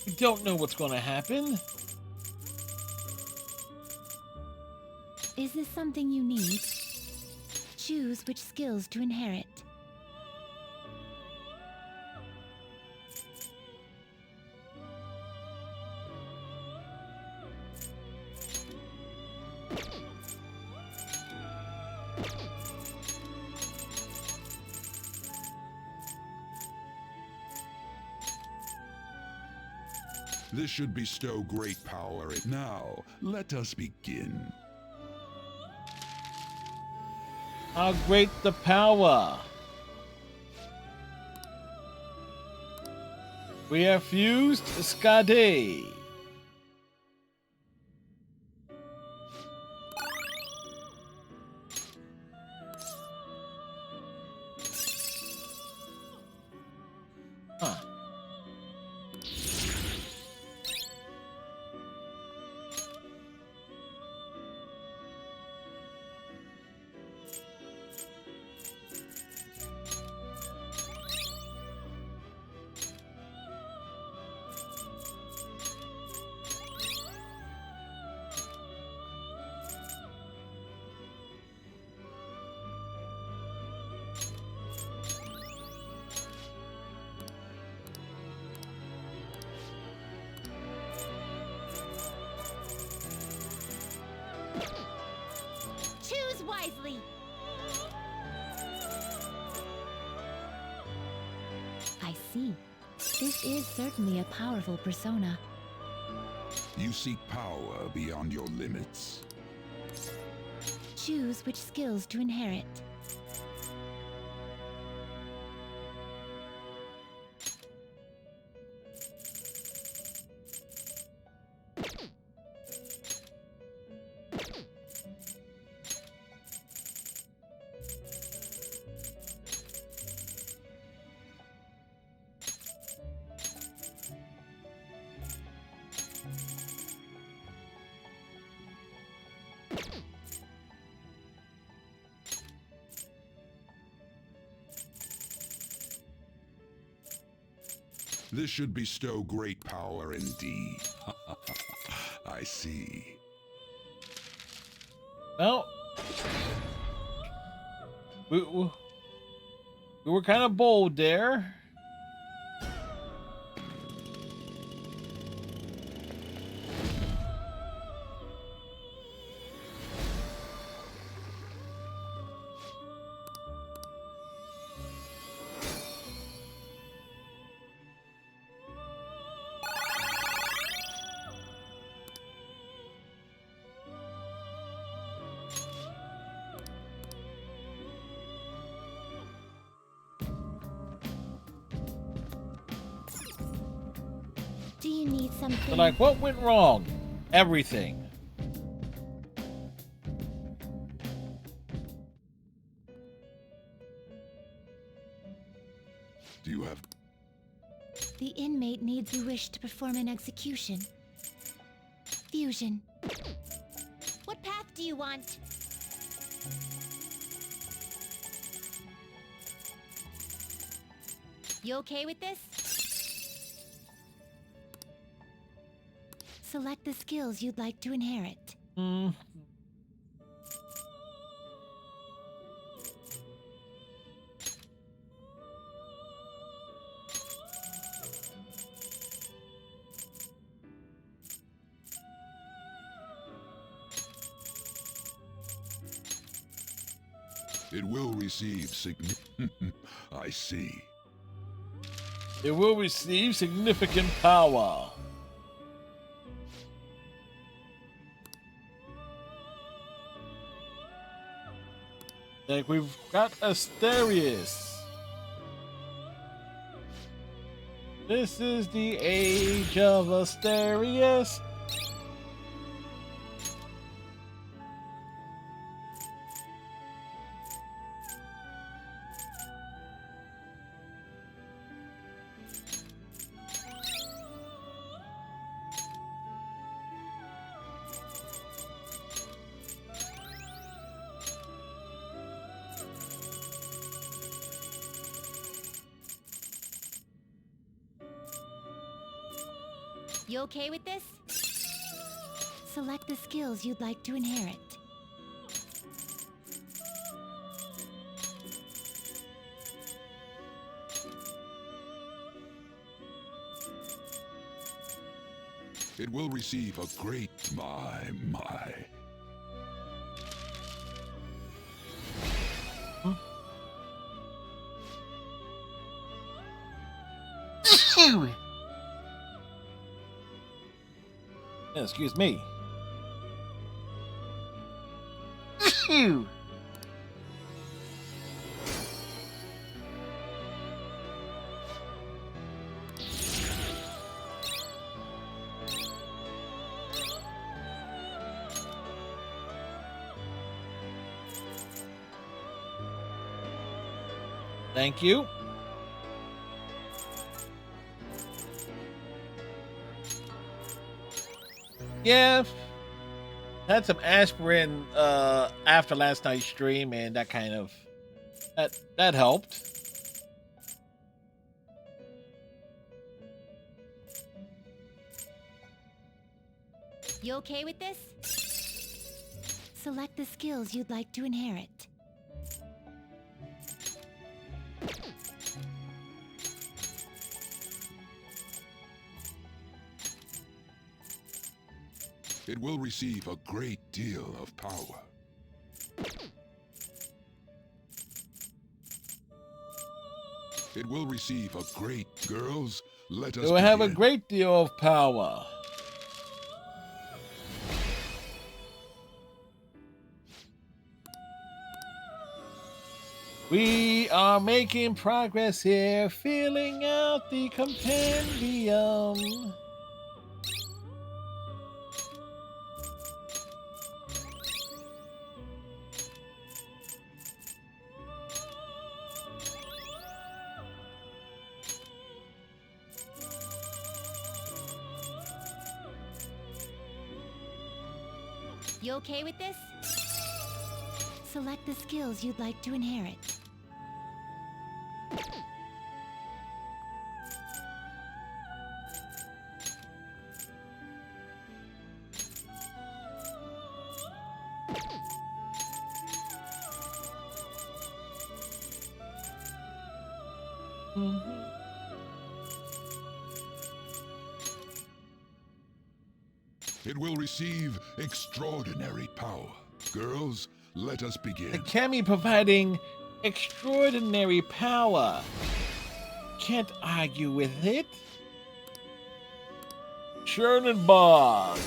[SPEAKER 4] You don't know what's going to happen.
[SPEAKER 3] Is this something you need? Choose which skills to inherit.
[SPEAKER 7] This should bestow great power. Now, let us begin.
[SPEAKER 4] How great the power. We have fused Skade. Huh.
[SPEAKER 3] Choose wisely. I see. This is certainly a powerful persona.
[SPEAKER 7] You seek power beyond your limits.
[SPEAKER 3] Choose which skills to inherit.
[SPEAKER 7] This should bestow great power indeed. I see.
[SPEAKER 4] Well, we were kind of bold there.
[SPEAKER 3] Do you need something?
[SPEAKER 4] So like, what went wrong? Everything.
[SPEAKER 7] Do you have...
[SPEAKER 8] The inmate needs you wish to perform an execution. Fusion.
[SPEAKER 3] What path do you want? You okay with this?
[SPEAKER 8] Select the skills you'd like to inherit.
[SPEAKER 7] It will receive I see.
[SPEAKER 4] It will receive significant power. Like we've got Asterius. This is the age of Asterius.
[SPEAKER 3] You okay with this?
[SPEAKER 8] Select the skills you'd like to inherit.
[SPEAKER 7] It will receive a great my.
[SPEAKER 4] Excuse me. Thank you. Yeah, had some aspirin after last night's stream, and that kind of that helped.
[SPEAKER 3] You okay with this?
[SPEAKER 8] Select the skills you'd like to inherit.
[SPEAKER 7] It will receive a great deal of power. It will receive a great... Girls, let us
[SPEAKER 4] It will have a
[SPEAKER 7] begin.
[SPEAKER 4] great deal of power. We are making progress here, filling out the compendium.
[SPEAKER 3] You okay with this?
[SPEAKER 8] Select the skills you'd like to inherit.
[SPEAKER 7] It will receive extraordinary power. Girls, let us begin.
[SPEAKER 4] The Kami providing extraordinary power. Can't argue with it. Chernenbog.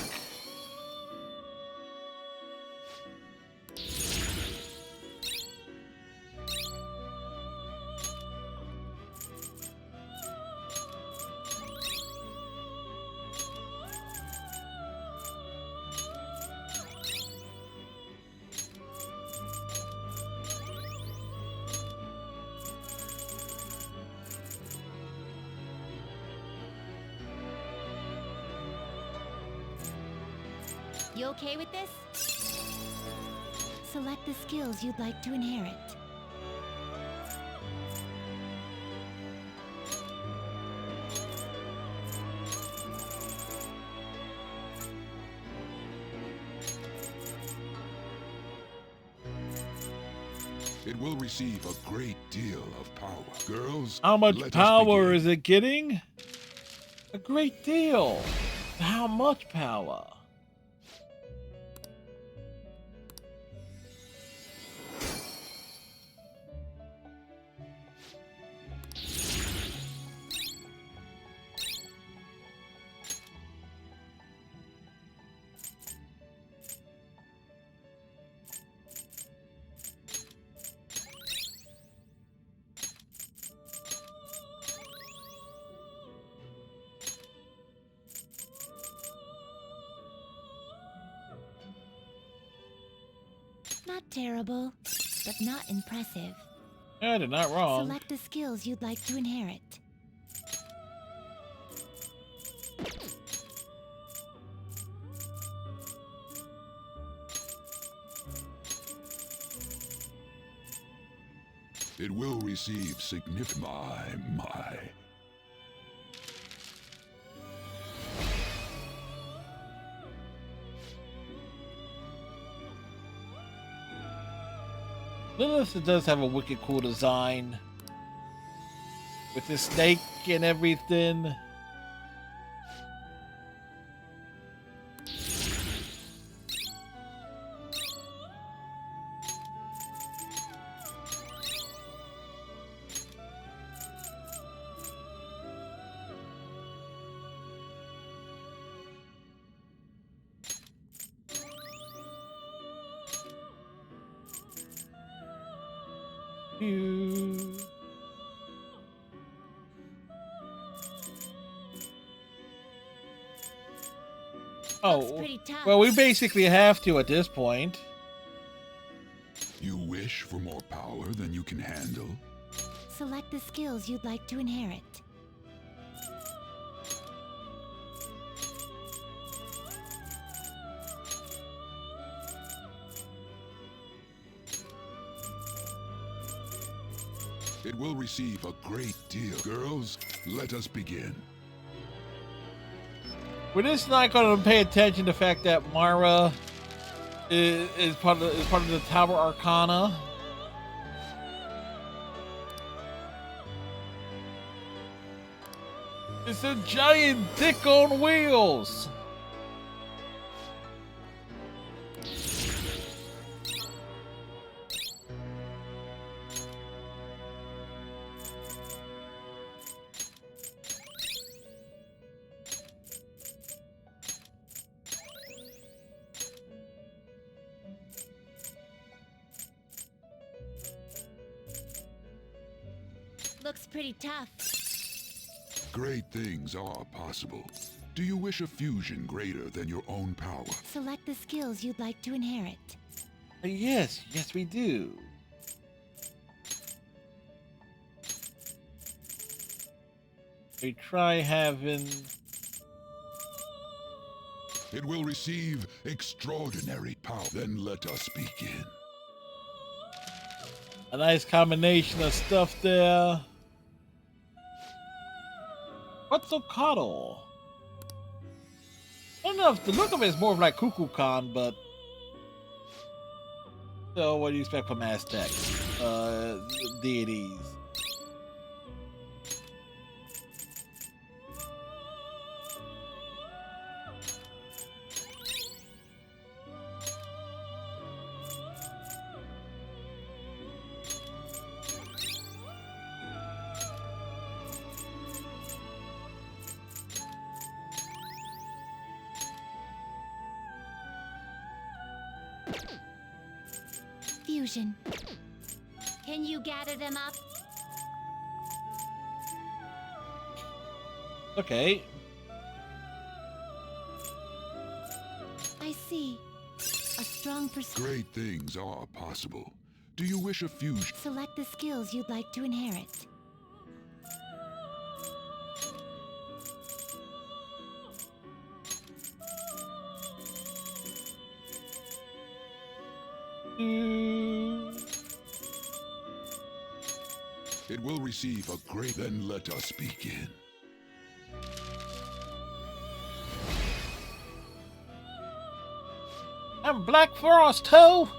[SPEAKER 8] You okay with this? Select the skills you'd like to inherit.
[SPEAKER 7] It will receive a great deal of power. Girls,
[SPEAKER 4] How much
[SPEAKER 7] let us
[SPEAKER 4] power
[SPEAKER 7] begin.
[SPEAKER 4] is it getting? A great deal. How much power?
[SPEAKER 8] Not terrible, but not impressive.
[SPEAKER 4] Yeah, they're not wrong.
[SPEAKER 8] Select the skills you'd like to inherit.
[SPEAKER 7] It will receive significant. My.
[SPEAKER 4] Lilith does have a wicked cool design. With the snake and everything. You.
[SPEAKER 8] Looks
[SPEAKER 4] Oh,
[SPEAKER 8] pretty tough.
[SPEAKER 4] well, we basically have to at this point.
[SPEAKER 7] You wish for more power than you can handle?
[SPEAKER 8] Select the skills you'd like to inherit.
[SPEAKER 7] It will receive a great deal. Girls, let us begin.
[SPEAKER 4] We're just not going to pay attention to the fact that Mara is part of the Tower Arcana. It's a giant dick on wheels.
[SPEAKER 8] Looks pretty tough.
[SPEAKER 7] Great things are possible. Do you wish a fusion greater than your own power?
[SPEAKER 8] Select the skills you'd like to inherit.
[SPEAKER 4] Yes, we do. We try having.
[SPEAKER 7] It will receive extraordinary power. Then let us begin.
[SPEAKER 4] A nice combination of stuff there. What's a cuddle? I don't know if the look of it is more of like Cuckoo Khan, but so what do you expect from Aztecs? Deities.
[SPEAKER 8] Fusion. Can you gather them up?
[SPEAKER 4] Okay.
[SPEAKER 8] I see. A strong
[SPEAKER 7] Great things are possible. Do you wish a fusion?
[SPEAKER 8] Select the skills you'd like to inherit.
[SPEAKER 7] It will receive a great... Then let us begin.
[SPEAKER 4] I'm Black Frost, ho!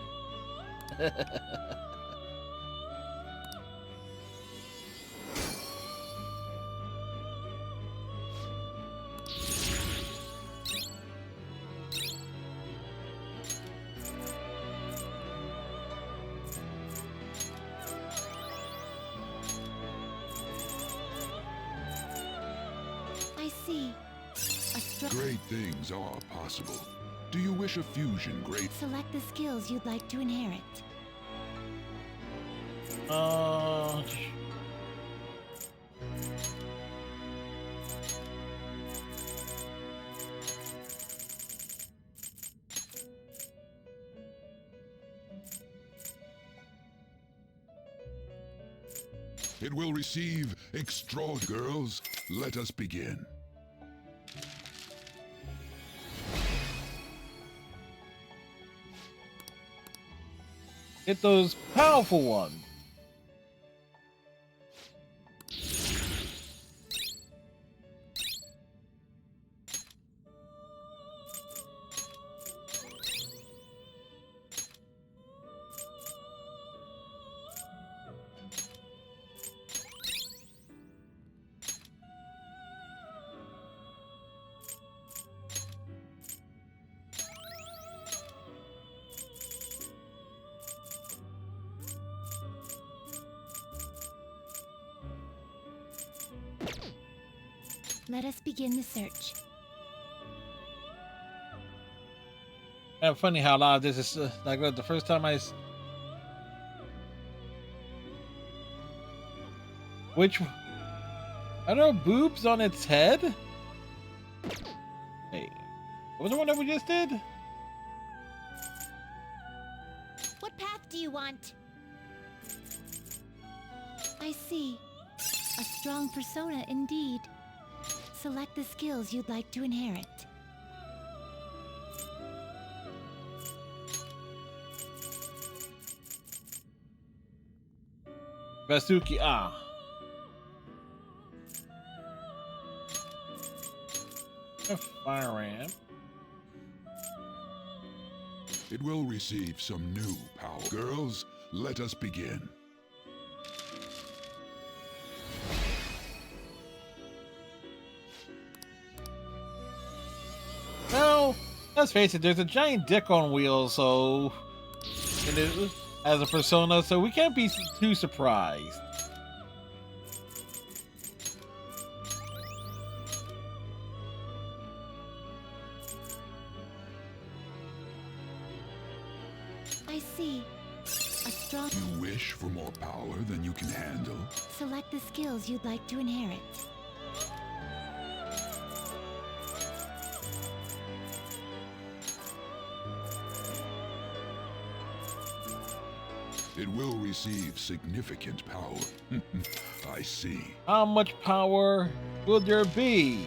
[SPEAKER 8] I see. A strong...
[SPEAKER 7] Great things are possible. Do you wish a fusion great...
[SPEAKER 8] Select the skills you'd like to inherit.
[SPEAKER 7] It will receive extraordinary... Girls, let us begin.
[SPEAKER 4] Get those powerful ones.
[SPEAKER 8] Let us begin the search.
[SPEAKER 4] Kind of funny how a lot of this is like the first time which are there boobs on its head? Hey, was the one that we just did?
[SPEAKER 8] What path do you want? I see. A strong persona indeed. Select the skills you'd like to inherit.
[SPEAKER 4] Vasuki, a fire ramp.
[SPEAKER 7] It will receive some new power. Girls, let us begin.
[SPEAKER 4] Well, let's face it, there's a giant dick on wheels, so... as a persona, so we can't be too surprised.
[SPEAKER 8] I see. A strong...
[SPEAKER 7] You wish for more power than you can handle?
[SPEAKER 8] Select the skills you'd like to inherit.
[SPEAKER 7] It will receive significant power. I see.
[SPEAKER 4] How much power will there be?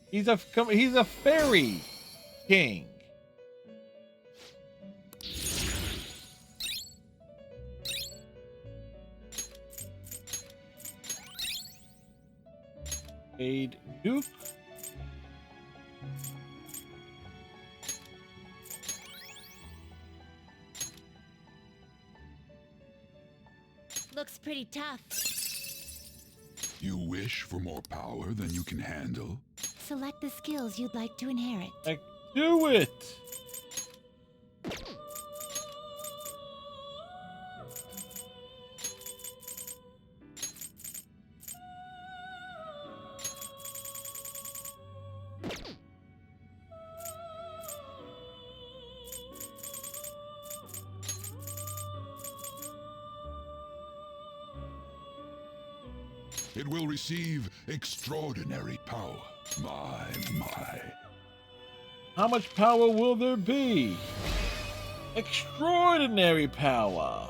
[SPEAKER 4] He's a fairy king. A duke.
[SPEAKER 8] Looks pretty tough.
[SPEAKER 7] You wish for more power than you can handle?
[SPEAKER 8] Select the skills you'd like to inherit.
[SPEAKER 4] Like, do it.
[SPEAKER 7] It will receive extraordinary power. My.
[SPEAKER 4] How much power will there be? Extraordinary power.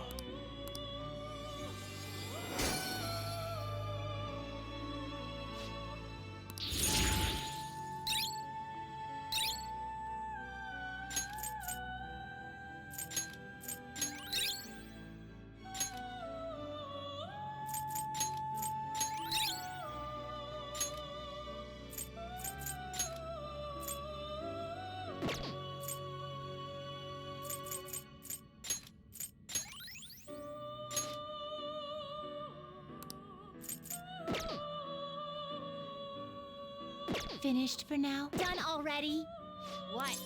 [SPEAKER 8] Finished for now? Done already? What?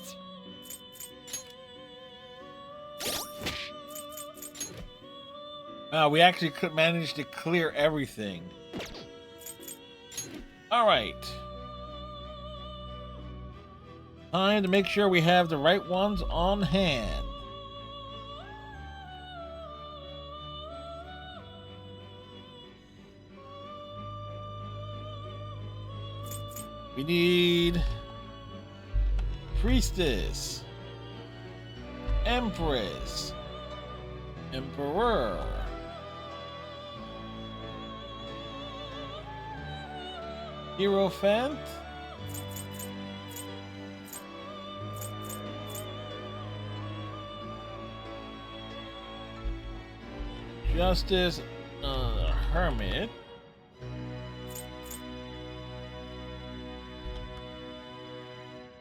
[SPEAKER 4] We actually could manage to clear everything. All right. Time to make sure we have the right ones on hand. We need Priestess, Empress, Emperor, Hierophant, Justice, Hermit,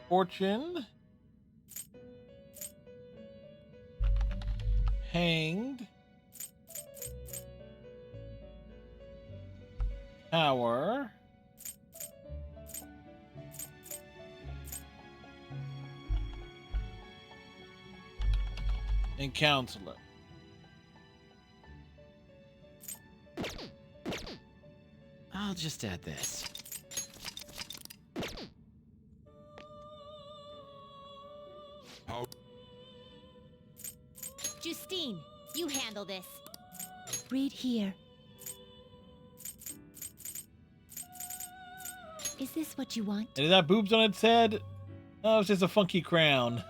[SPEAKER 4] Fortune, Hanged, Tower, and Counselor.
[SPEAKER 6] I'll just add this.
[SPEAKER 7] How
[SPEAKER 8] Justine, you handle this. Read here. Is this what you want?
[SPEAKER 4] And is that boobs on its head? Oh, it's just a funky crown.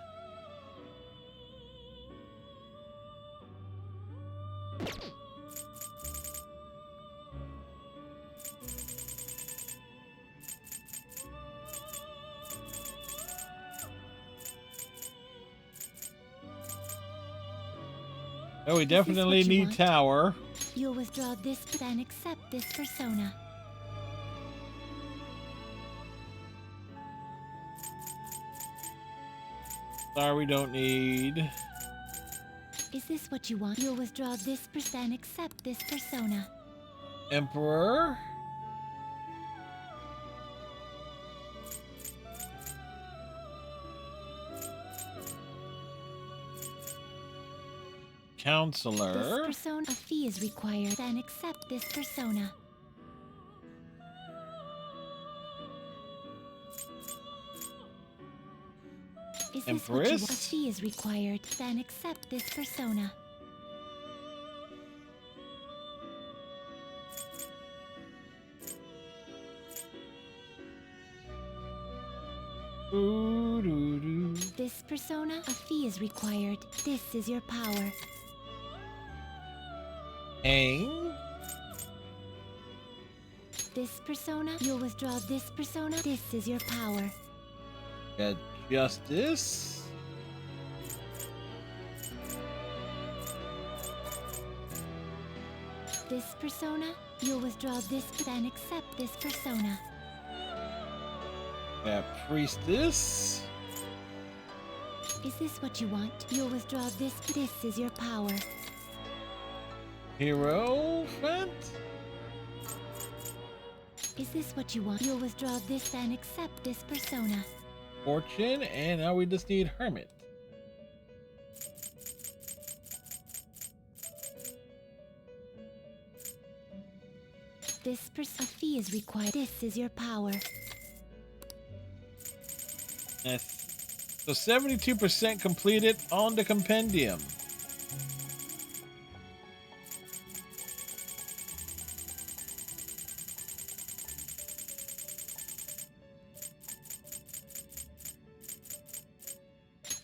[SPEAKER 4] Oh, we definitely
[SPEAKER 8] what you
[SPEAKER 4] need
[SPEAKER 8] want?
[SPEAKER 4] Tower.
[SPEAKER 8] You'll withdraw this and accept this persona.
[SPEAKER 4] Sorry, we don't need.
[SPEAKER 8] Is this what you want? You'll withdraw this and accept this persona.
[SPEAKER 4] Emperor.
[SPEAKER 8] This
[SPEAKER 4] Counselor.
[SPEAKER 8] persona, a fee is required and accept this persona. Is this what you want? A
[SPEAKER 4] Empress.
[SPEAKER 8] fee is required, then accept this persona.
[SPEAKER 4] Doo-doo-doo.
[SPEAKER 8] This persona, a fee is required. This is your power.
[SPEAKER 4] Hang.
[SPEAKER 8] This persona, you'll withdraw this persona. This is your power.
[SPEAKER 4] Got Justice.
[SPEAKER 8] This persona, you'll withdraw this and accept this persona.
[SPEAKER 4] Got Priestess.
[SPEAKER 8] Is this what you want? You'll withdraw this. This is your power.
[SPEAKER 4] Hierophant.
[SPEAKER 8] Is this what you want? You'll withdraw this and accept this persona.
[SPEAKER 4] Fortune. And now we just need Hermit.
[SPEAKER 8] This a fee is required. This is your power.
[SPEAKER 4] That's so 72% completed on the compendium.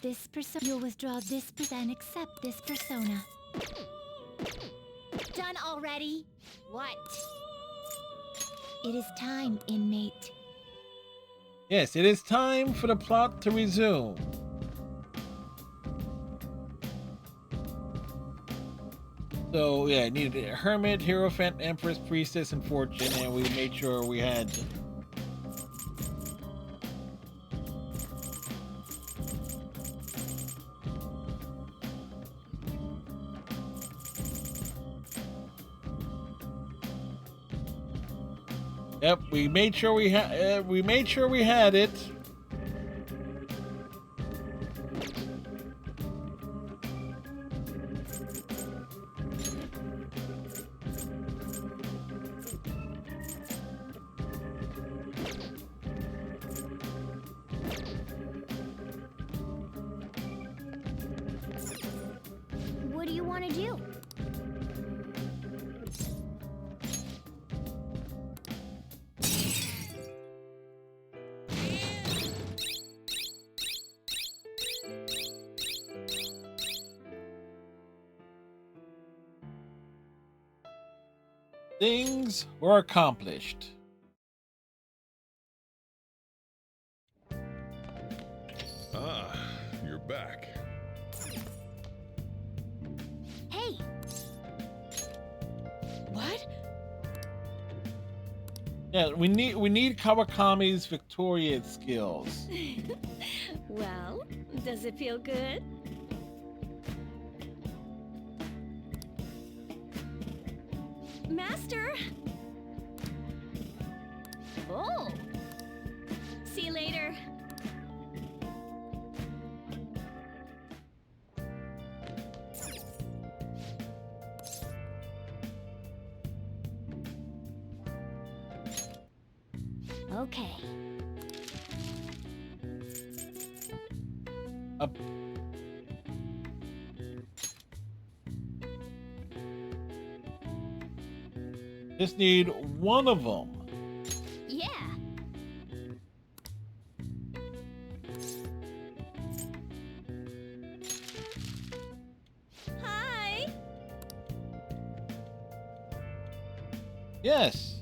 [SPEAKER 8] This persona, you'll withdraw this and accept this persona. Done already? What? It is time, inmate.
[SPEAKER 4] Yes, it is time for the plot to resume. So yeah, I needed a Hermit, Hierophant, Empress, Priestess, and Fortune, and we made sure we had. Yep, we made sure we had it.
[SPEAKER 3] What do you want to do?
[SPEAKER 4] Things were accomplished.
[SPEAKER 7] Ah, you're back.
[SPEAKER 3] Hey! What?
[SPEAKER 4] Yeah, we need Kawakami's Victoria skills.
[SPEAKER 3] Well, does it feel good? Master! Oh! See you later. Okay.
[SPEAKER 4] Up. Just need one of them.
[SPEAKER 3] Yeah. Hi.
[SPEAKER 4] Yes.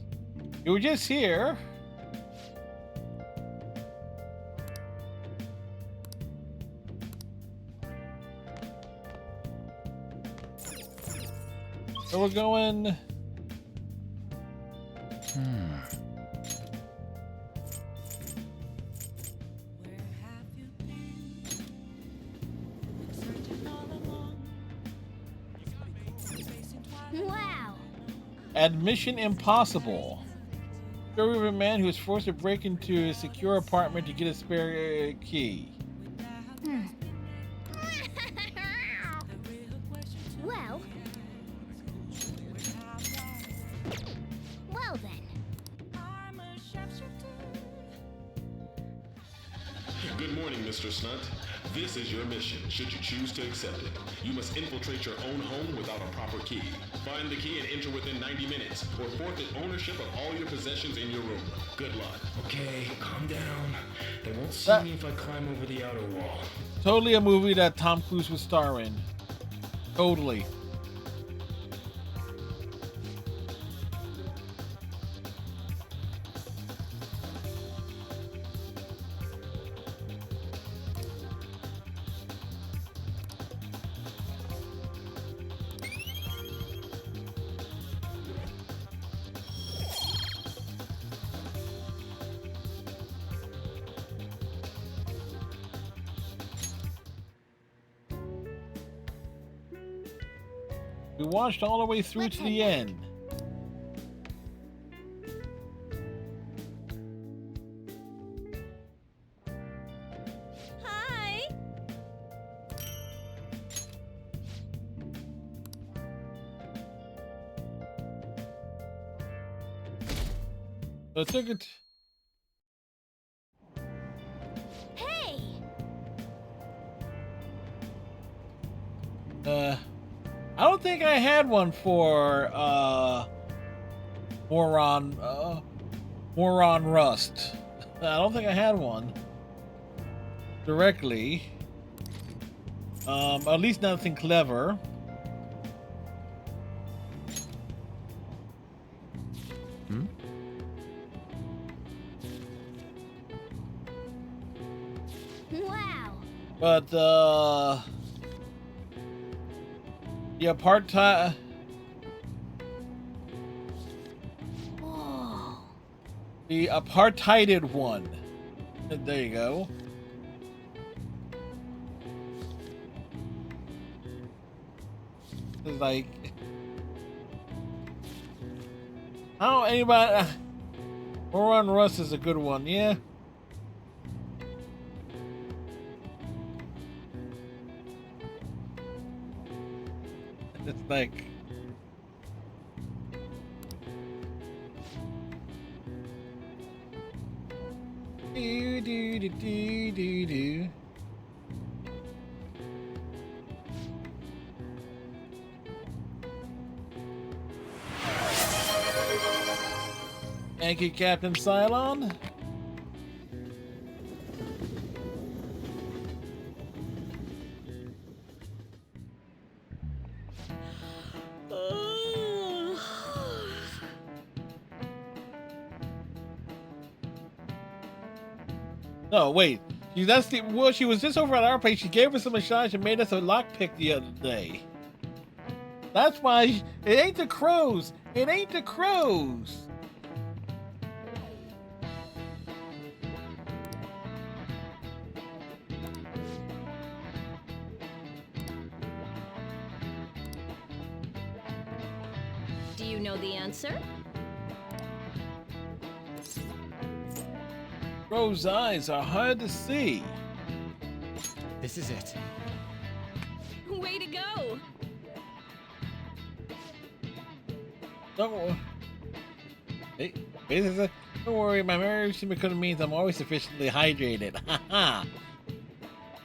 [SPEAKER 4] You were just here. So we're going.
[SPEAKER 3] Wow.
[SPEAKER 4] Admission impossible. Story of a man who is forced to break into a secure apartment to get a spare key.
[SPEAKER 3] Well. Well then.
[SPEAKER 9] Good morning, Mr. Snunt. This is your mission, should you choose to accept it. You must infiltrate your own home without a proper key. Find the key and enter within 90 minutes, or forfeit ownership of all your possessions in your room. Good luck.
[SPEAKER 10] Okay, calm down. They won't see
[SPEAKER 4] That-
[SPEAKER 10] me if I climb over the outer wall.
[SPEAKER 4] Totally a movie that Tom Cruise would star in. Totally. We watched all the way through
[SPEAKER 3] Let's
[SPEAKER 4] to
[SPEAKER 3] head
[SPEAKER 4] the
[SPEAKER 3] back.
[SPEAKER 4] end.
[SPEAKER 3] Hi.
[SPEAKER 4] So I took it.
[SPEAKER 3] Hey.
[SPEAKER 4] I don't think I had one for Moron Rust. I don't think I had one directly. At least nothing clever.
[SPEAKER 3] Wow.
[SPEAKER 4] But the apartheid.
[SPEAKER 3] Whoa.
[SPEAKER 4] The apartheided one. There you go. It's like, how anybody? Moron Russ is a good one, yeah. It's like do do do do do do. Thank you, Captain Cylon. No, wait. That's the well. She was just over at our place. She gave us a massage and made us a lockpick the other day. That's why it ain't the crows. It ain't the crows.
[SPEAKER 8] Do you know the answer?
[SPEAKER 4] Crow's eyes are hard to see.
[SPEAKER 6] This is it.
[SPEAKER 8] Way to go!
[SPEAKER 4] Don't worry, my marriage to Makoto means I'm always sufficiently hydrated. Haha.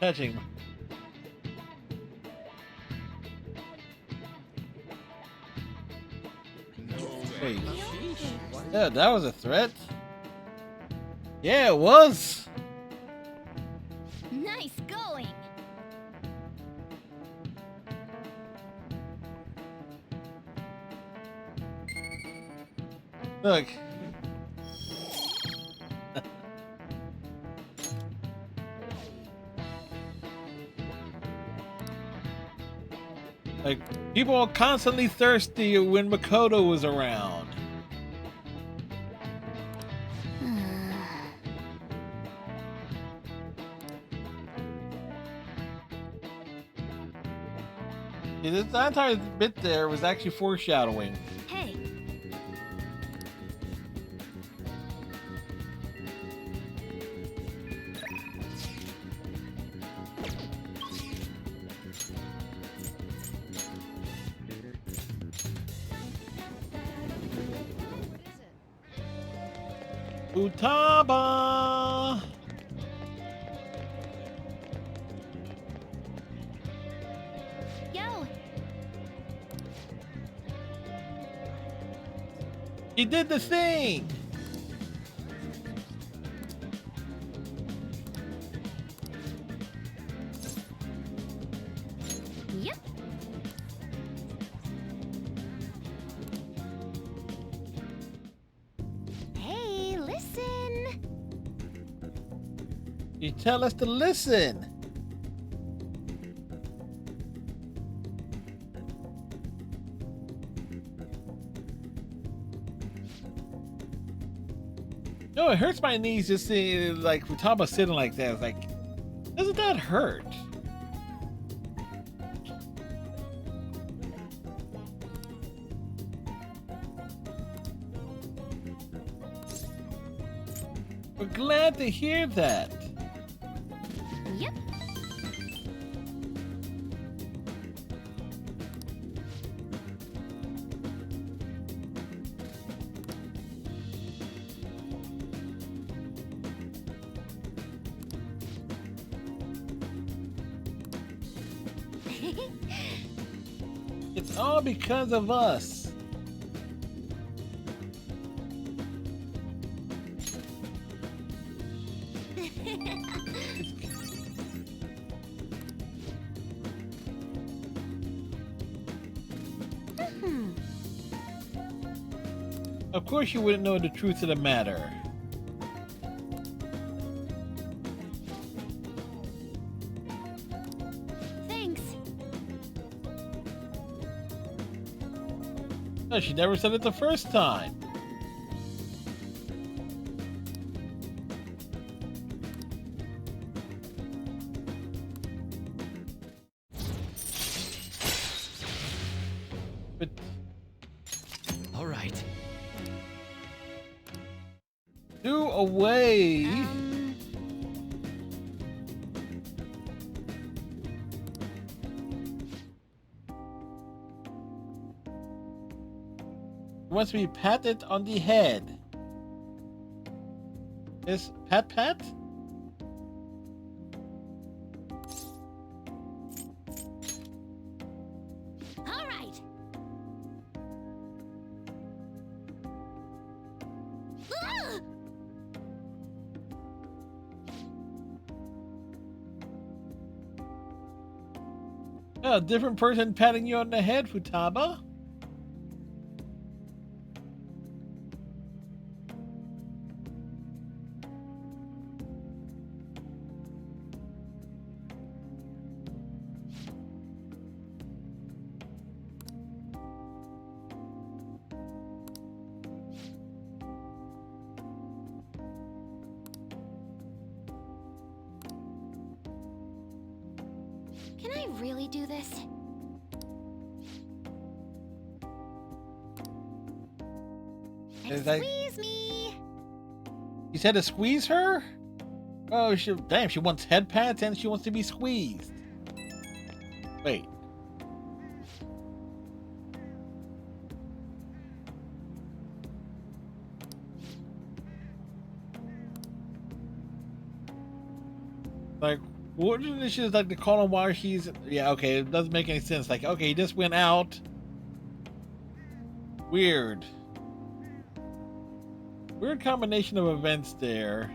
[SPEAKER 4] Touching. Wait. Yeah, that was a threat. Yeah, it was.
[SPEAKER 3] Nice going.
[SPEAKER 4] Look. Like, people are constantly thirsty when Makoto was around. Yeah, this entire bit there was actually foreshadowing.
[SPEAKER 3] Hey,
[SPEAKER 4] Utaba!
[SPEAKER 3] yo,
[SPEAKER 4] He did the thing!
[SPEAKER 3] yep. Hey, listen.
[SPEAKER 4] You tell us to listen. No, it hurts my knees just seeing like Futaba sitting like that. It's like, doesn't that hurt? We're glad to hear that.
[SPEAKER 3] Yep.
[SPEAKER 4] It's all because of us. Of course you wouldn't know the truth of the matter.
[SPEAKER 3] Thanks.
[SPEAKER 4] No, she never said it the first time. But
[SPEAKER 6] All right.
[SPEAKER 4] Do away. Wants to be patted on the head. Is pat?
[SPEAKER 8] All right. Ah!
[SPEAKER 4] A different person patting you on the head, Futaba.
[SPEAKER 8] Can I really do this? Squeeze me!
[SPEAKER 4] You said to squeeze her? Oh, damn, she wants head pats and she wants to be squeezed. Wait. Like, wouldn't she just like to call him while he's... Yeah, okay, it doesn't make any sense. Like, okay, he just went out. Weird. Weird combination of events there.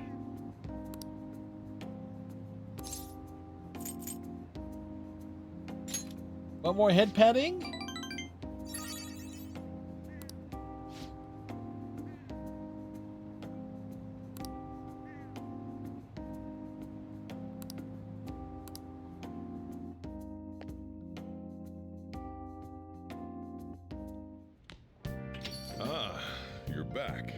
[SPEAKER 4] One more head patting?
[SPEAKER 7] Ah, you're back.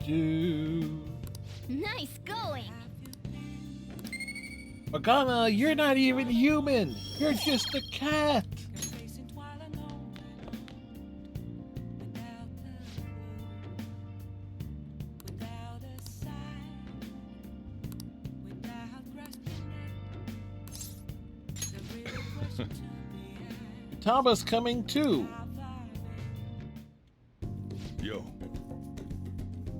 [SPEAKER 4] Do.
[SPEAKER 8] Nice going!
[SPEAKER 4] Morgana, you're not even human. You're just a cat. Tama's coming too.
[SPEAKER 7] Yo.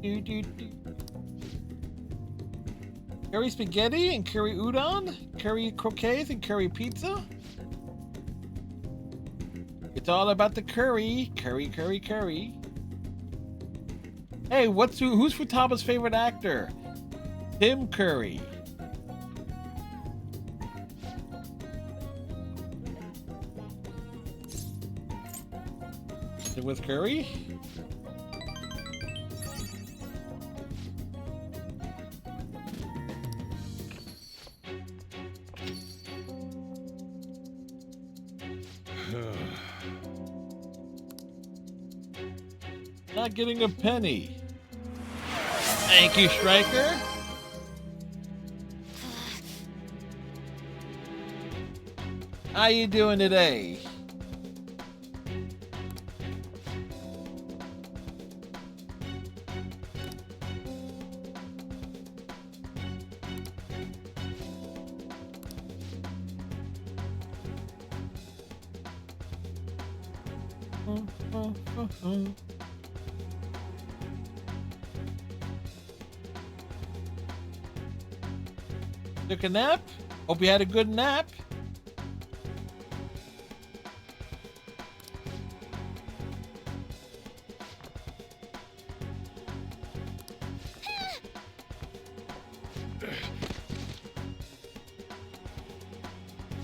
[SPEAKER 4] Do. Curry spaghetti and curry udon, curry croquettes and curry pizza. It's all about the curry. Curry. Hey, who's Futaba's favorite actor? Tim Curry. With curry? Not getting a penny. Thank you, Striker. How you doing today? Took a nap? Hope you had a good nap.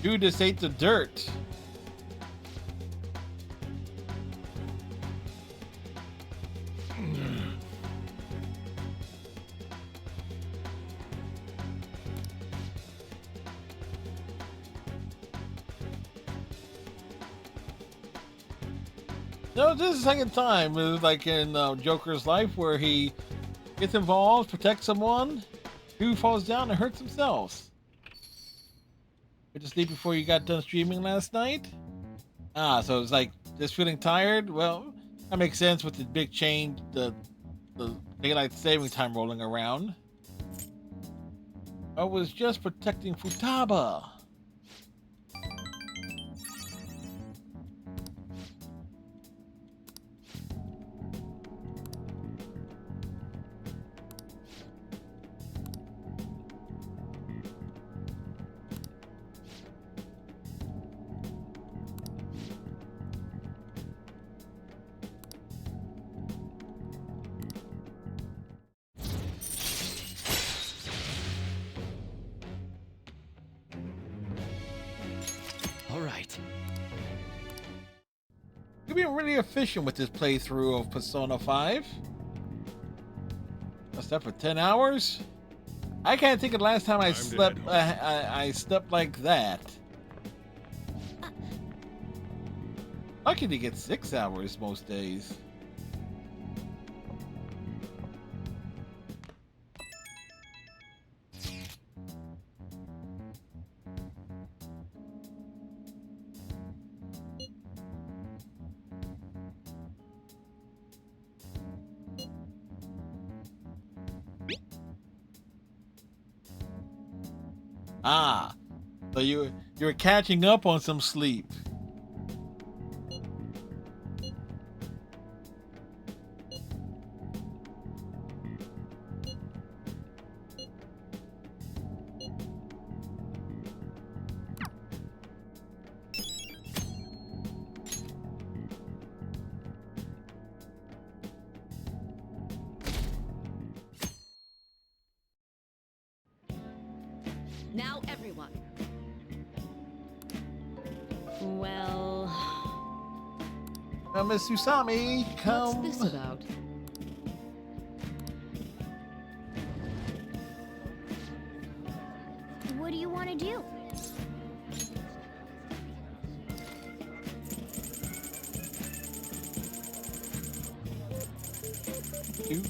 [SPEAKER 4] You just ate the dirt. No, this is the second time. It was like in Joker's life where he gets involved, protects someone, who falls down and hurts themselves. Went to sleep before you got done streaming last night? Ah, so it's like just feeling tired? Well, that makes sense with the big change, the daylight saving time rolling around. I was just protecting Futaba.
[SPEAKER 5] All right.
[SPEAKER 4] You've been really efficient with this playthrough of Persona 5. I slept for 10 hours? I can't think of the last time I slept. I slept like that. Lucky to get 6 hours most days. Ah, so you're catching up on some sleep.
[SPEAKER 11] Now, everyone. Well,
[SPEAKER 4] Miss Usami, come.
[SPEAKER 11] what's this about?
[SPEAKER 3] What do you want to do?
[SPEAKER 4] You.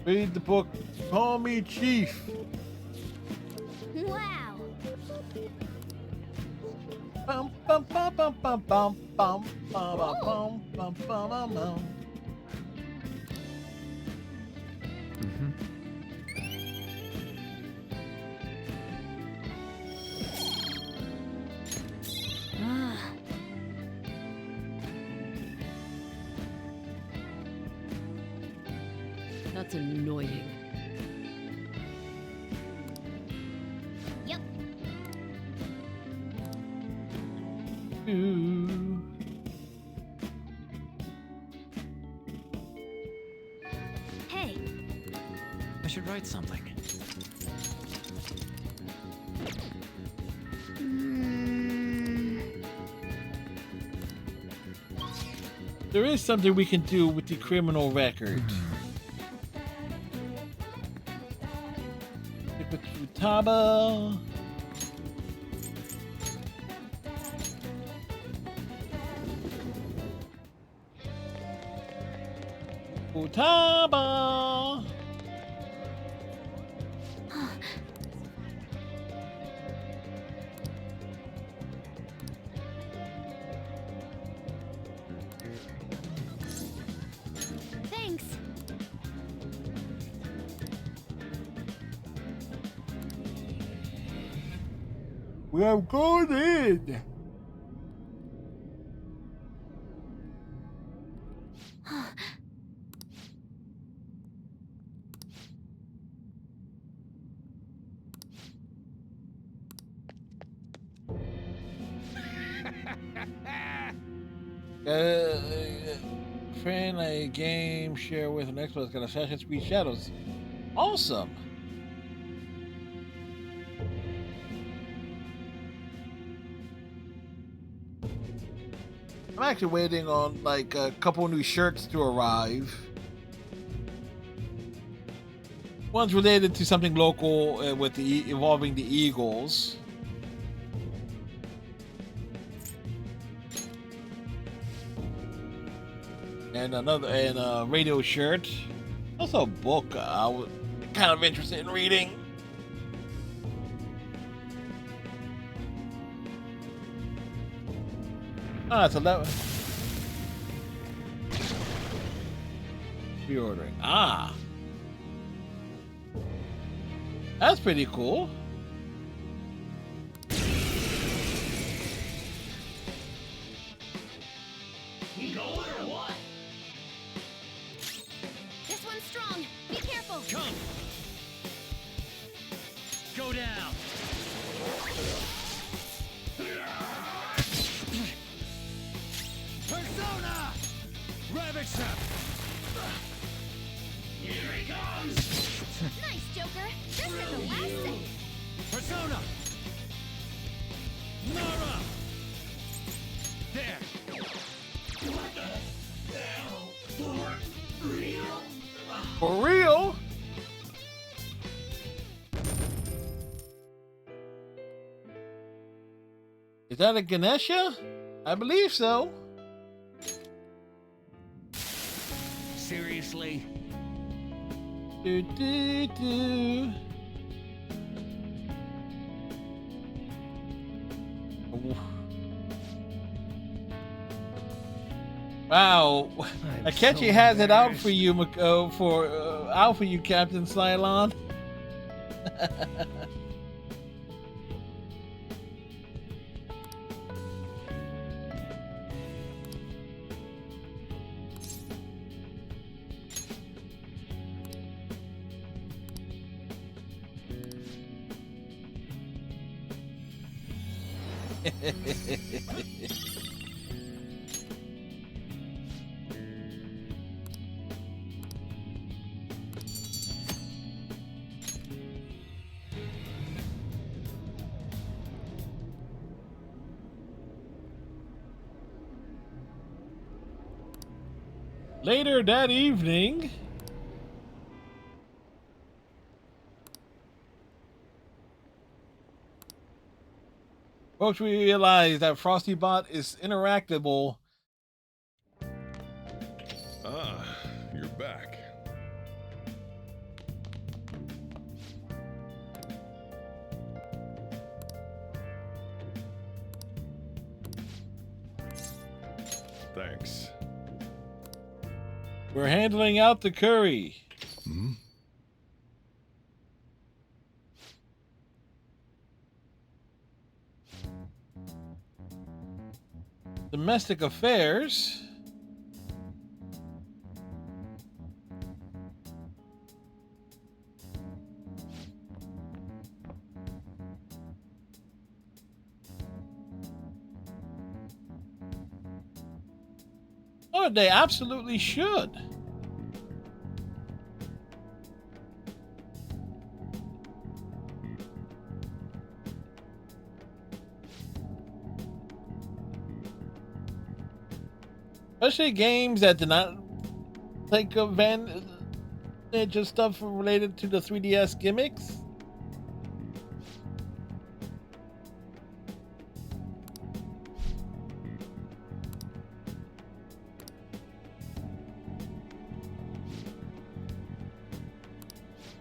[SPEAKER 4] Read the book. Call me Chief.
[SPEAKER 3] Wow.
[SPEAKER 4] Bum bum bum bum bum bum bum bum bum bum bum bum.
[SPEAKER 3] Ah.
[SPEAKER 11] That's annoying.
[SPEAKER 3] Yep.
[SPEAKER 4] Ooh.
[SPEAKER 3] Hey.
[SPEAKER 5] I should write something.
[SPEAKER 4] There is something we can do with the criminal record. Futaba. Futaba.
[SPEAKER 3] Thanks.
[SPEAKER 4] We have gone in. Friend, a game share with an Xbox got Assassin's Creed Shadows. Awesome. I'm actually waiting on like a couple new shirts to arrive. One's related to something local with the involving the Eagles. And a radio shirt. Also a book I was kind of interested in reading. Ah, it's 11. Pre-ordering. Ah. That's pretty cool.
[SPEAKER 2] You going or what?
[SPEAKER 3] This one's strong. Be careful.
[SPEAKER 6] Come! Go down! Persona! Ravage them!
[SPEAKER 2] Here he comes!
[SPEAKER 3] Nice, Joker. This is the last set.
[SPEAKER 6] Persona! Nara! There!
[SPEAKER 2] What the hell? For real?
[SPEAKER 4] For real? Is that a Ganesha? I believe so.
[SPEAKER 6] Seriously?
[SPEAKER 4] Do, do, do. Wow, Akechi has it out for you, out for you, Captain Cylon. Later that evening, folks, we realize that FrostyBot is interactable.
[SPEAKER 9] Ah, you're back. Thanks.
[SPEAKER 4] We're handling out the curry.
[SPEAKER 7] Hmm?
[SPEAKER 4] Domestic affairs. Oh, they absolutely should. Especially games that do not take advantage of stuff related to the 3DS gimmicks.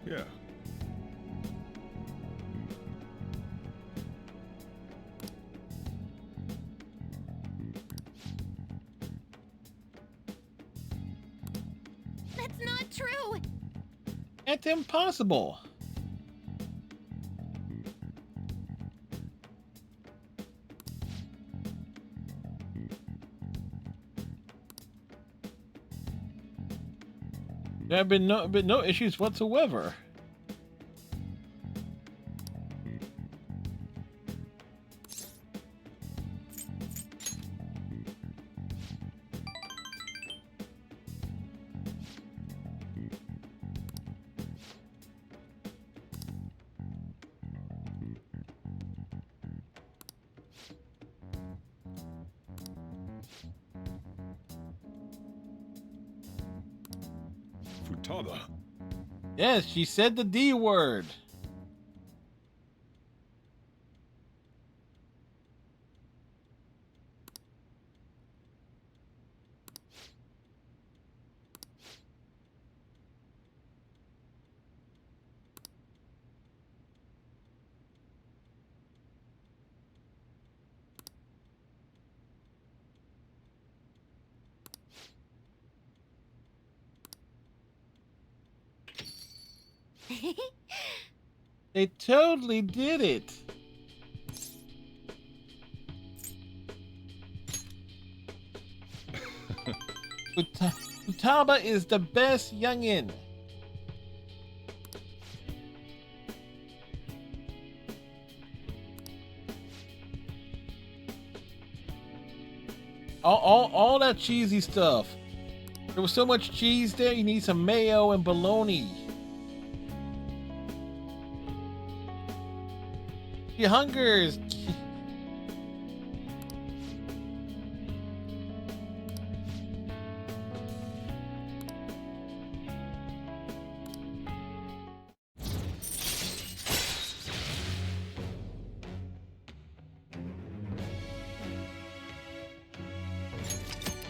[SPEAKER 9] Yeah.
[SPEAKER 3] That's not true.
[SPEAKER 4] It's impossible. There have been no issues whatsoever.
[SPEAKER 9] Futada.
[SPEAKER 4] Yes, she said the D word. They totally did it. Futaba is the best youngin. All that cheesy stuff. There was so much cheese there, you need some mayo and bologna. She hungers.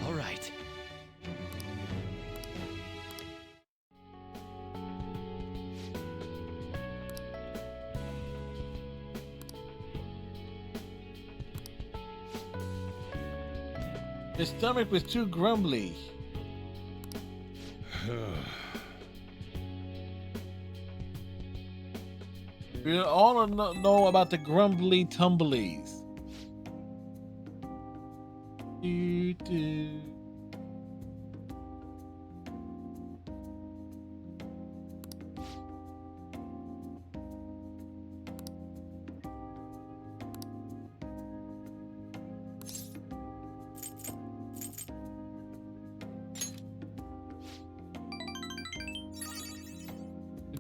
[SPEAKER 5] All right.
[SPEAKER 4] His stomach was too grumbly. We all know about the grumbly tumblies.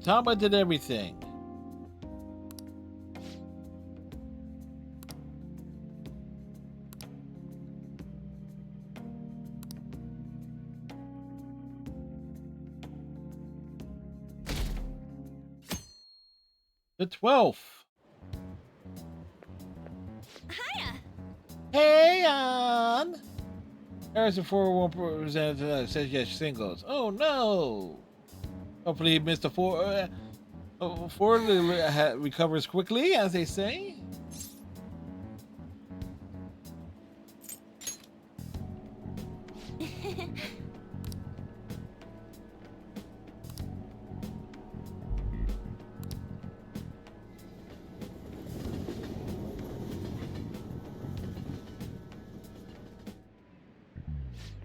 [SPEAKER 4] Tama did everything. The 12th.
[SPEAKER 3] Hiya.
[SPEAKER 4] Hey, on. Harrison 401% says yes, singles. Oh no. Hopefully, Mr. Ford recovers quickly, as they say.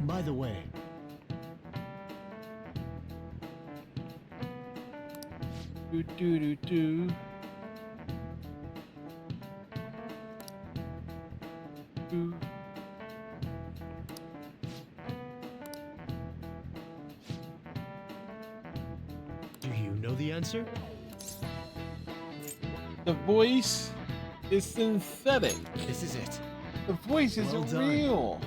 [SPEAKER 6] By the way,
[SPEAKER 4] Do do do do. Do.
[SPEAKER 6] do you know the answer?
[SPEAKER 4] The voice is synthetic.
[SPEAKER 6] This is it.
[SPEAKER 4] The voice isn't
[SPEAKER 6] Well done.
[SPEAKER 4] real.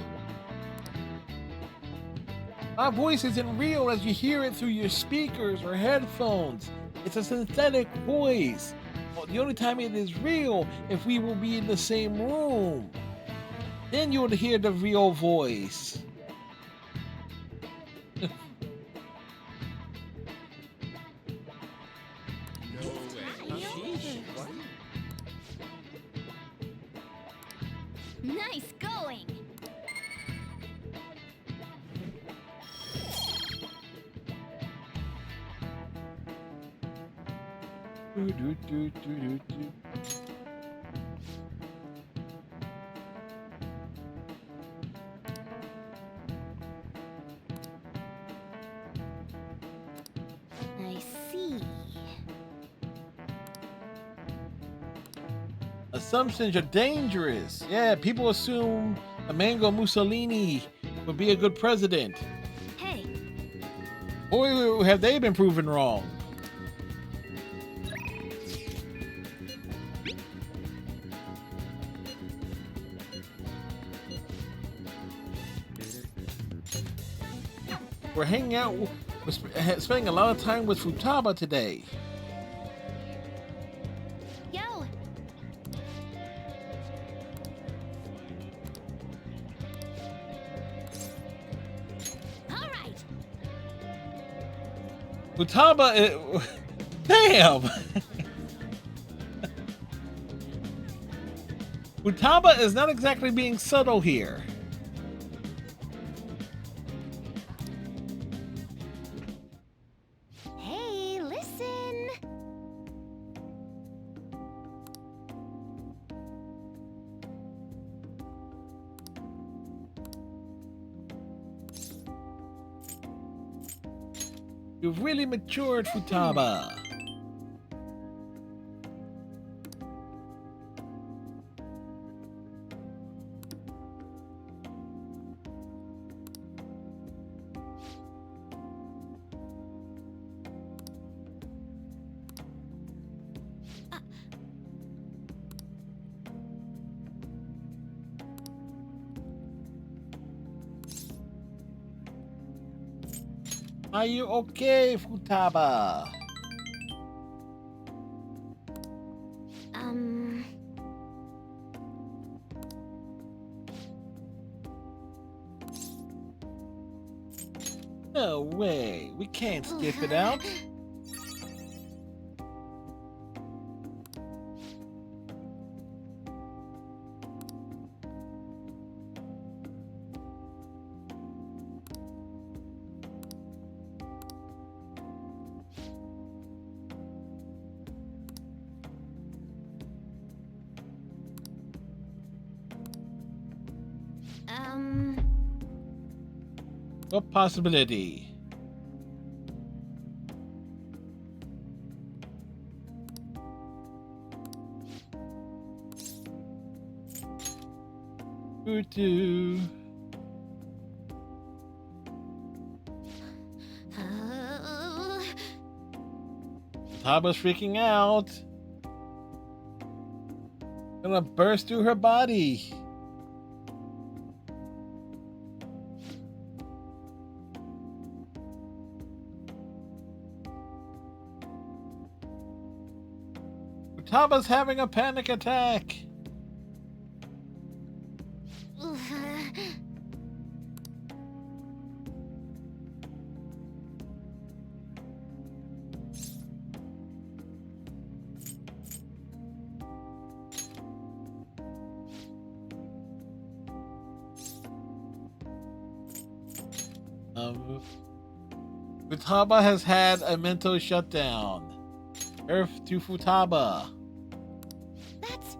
[SPEAKER 4] My voice isn't real as you hear it through your speakers or headphones. It's a synthetic voice. Well, the only time it is real if we will be in the same room. Then you'll hear the real voice.
[SPEAKER 3] Nice going.
[SPEAKER 4] Do, do, do, do, do, do.
[SPEAKER 3] I see.
[SPEAKER 4] Assumptions are dangerous. Yeah, people assume a Mango Mussolini would be a good president.
[SPEAKER 3] Hey,
[SPEAKER 4] Boy, have they been proven wrong. We're hanging out We're spending a lot of time with Futaba today.
[SPEAKER 8] Yo! Alright!
[SPEAKER 4] Futaba, damn! Futaba is not exactly being subtle here.
[SPEAKER 8] Hey, listen!
[SPEAKER 4] You've really matured, Futaba. Are you okay, Futaba? No way. We can't skip it out. What possibility? Doo-doo. Taba's freaking out. Gonna burst through her body. Taba's having a panic attack. Futaba has had a mental shutdown. Earth to Futaba.
[SPEAKER 8] That's...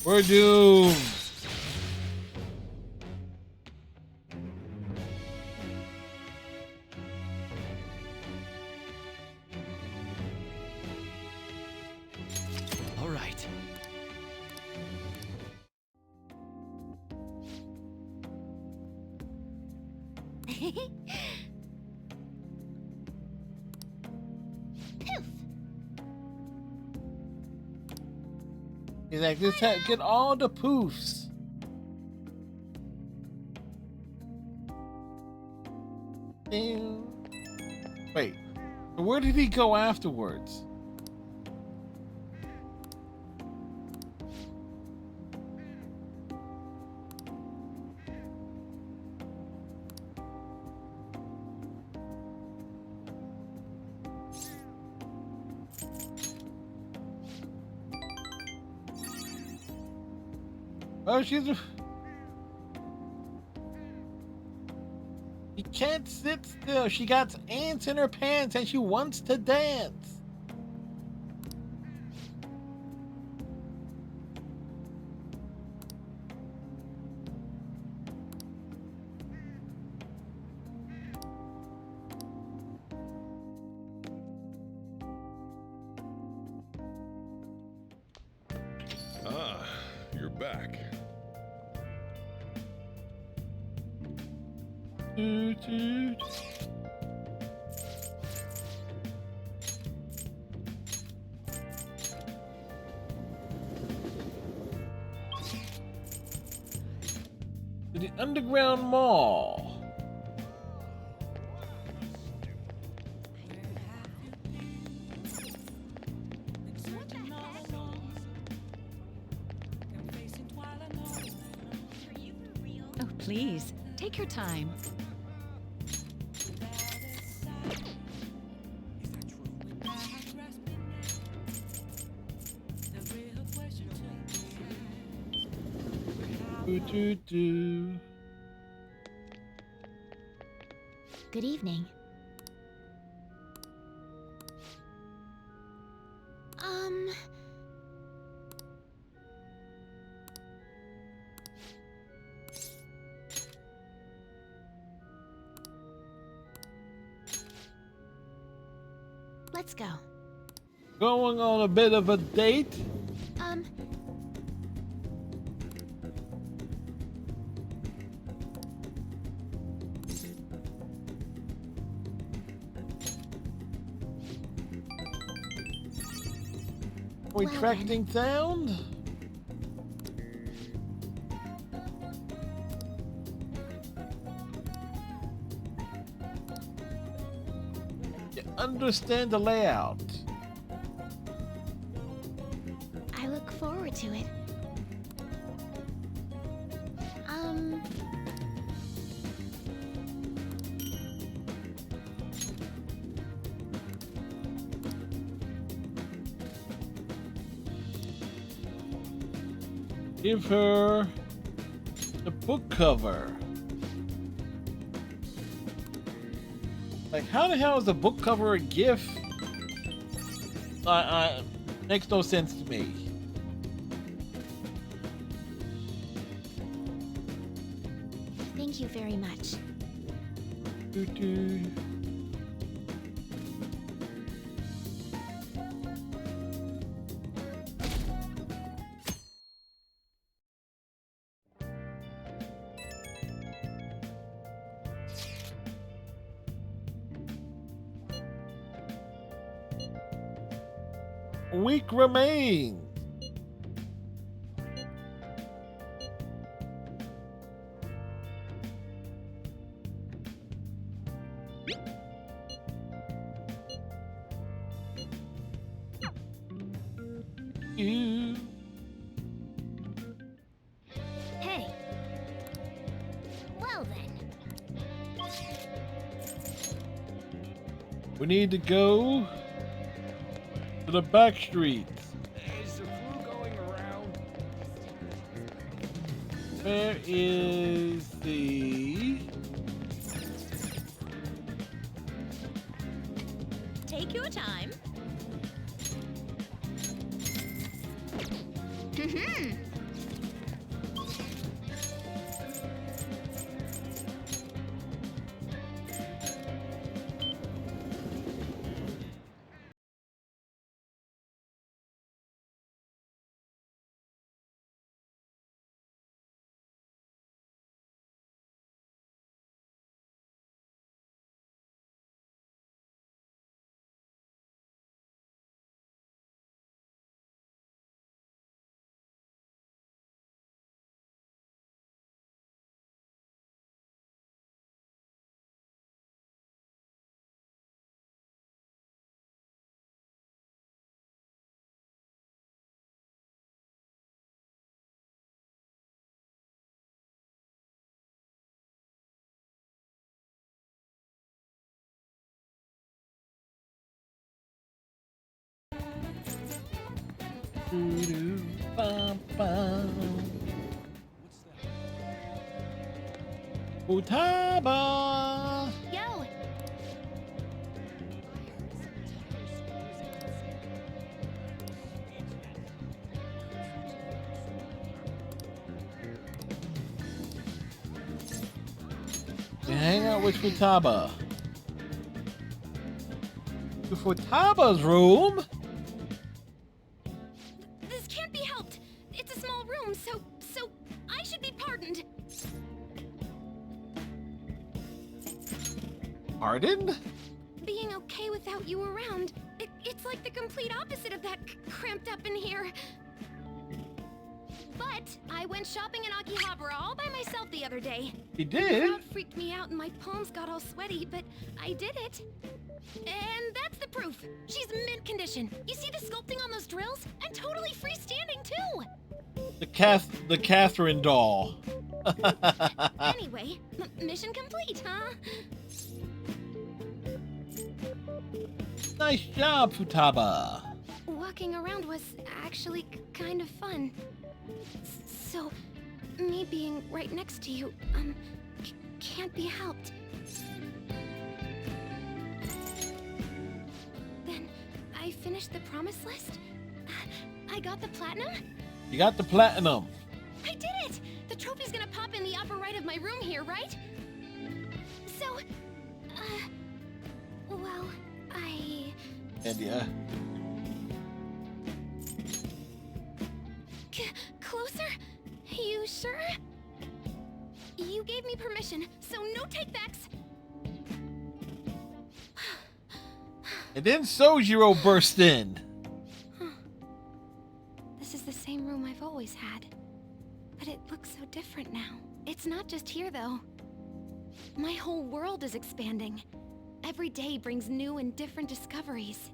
[SPEAKER 4] We're doomed.
[SPEAKER 6] All right.
[SPEAKER 4] He's like, just get all the poofs. Wait, where did he go afterwards? Oh, she can't sit still. She got ants in her pants and she wants to dance.
[SPEAKER 9] Ah, you're back.
[SPEAKER 4] To the underground mall.
[SPEAKER 11] Oh, please, take your time.
[SPEAKER 4] Do.
[SPEAKER 8] Good evening. Let's go.
[SPEAKER 4] Going on a bit of a date? Retracting sound? You understand the layout.
[SPEAKER 8] I look forward to it.
[SPEAKER 4] Give her the book cover. Like, how the hell is a book cover a gift? Makes no sense to me.
[SPEAKER 8] Thank you very much.
[SPEAKER 4] Doo-doo. Week remains. You.
[SPEAKER 3] Hey. Well then.
[SPEAKER 4] We need to go to the back streets.
[SPEAKER 5] Is the flu going around?
[SPEAKER 4] Where is the...
[SPEAKER 3] Take your time.
[SPEAKER 4] Futaba!
[SPEAKER 3] Yo.
[SPEAKER 4] You hang out with Futaba. To Futaba's room?
[SPEAKER 3] This can't be helped. It's a small room, so I should be pardoned.
[SPEAKER 4] Pardon?
[SPEAKER 3] Being okay without you around, it's like the complete opposite of that cramped up in here. But I went shopping in Akihabara all by myself the the other day.
[SPEAKER 4] He
[SPEAKER 3] The
[SPEAKER 4] did?
[SPEAKER 3] crowd freaked me out and my palms got all sweaty, but I did it. And that's the proof. She's mint condition. You see the sculpting on those drills? And totally freestanding too.
[SPEAKER 4] The Catherine doll.
[SPEAKER 3] Anyway, mission complete, huh?
[SPEAKER 4] Nice job, Futaba.
[SPEAKER 3] Walking around was actually kind of fun. So, me being right next to you, can't be helped. Then, I finished the promise list. I got the platinum.
[SPEAKER 4] You got the platinum.
[SPEAKER 3] I did it! The trophy's gonna pop in the upper right of my room here, right? So, well,
[SPEAKER 4] And yeah.
[SPEAKER 3] Closer? You sure? You gave me permission, so no takebacks.
[SPEAKER 4] And then Sojiro burst in.
[SPEAKER 3] This is the same room I've always had. But it looks so different now. It's not just here, though. My whole world is expanding. Every day brings new and different discoveries.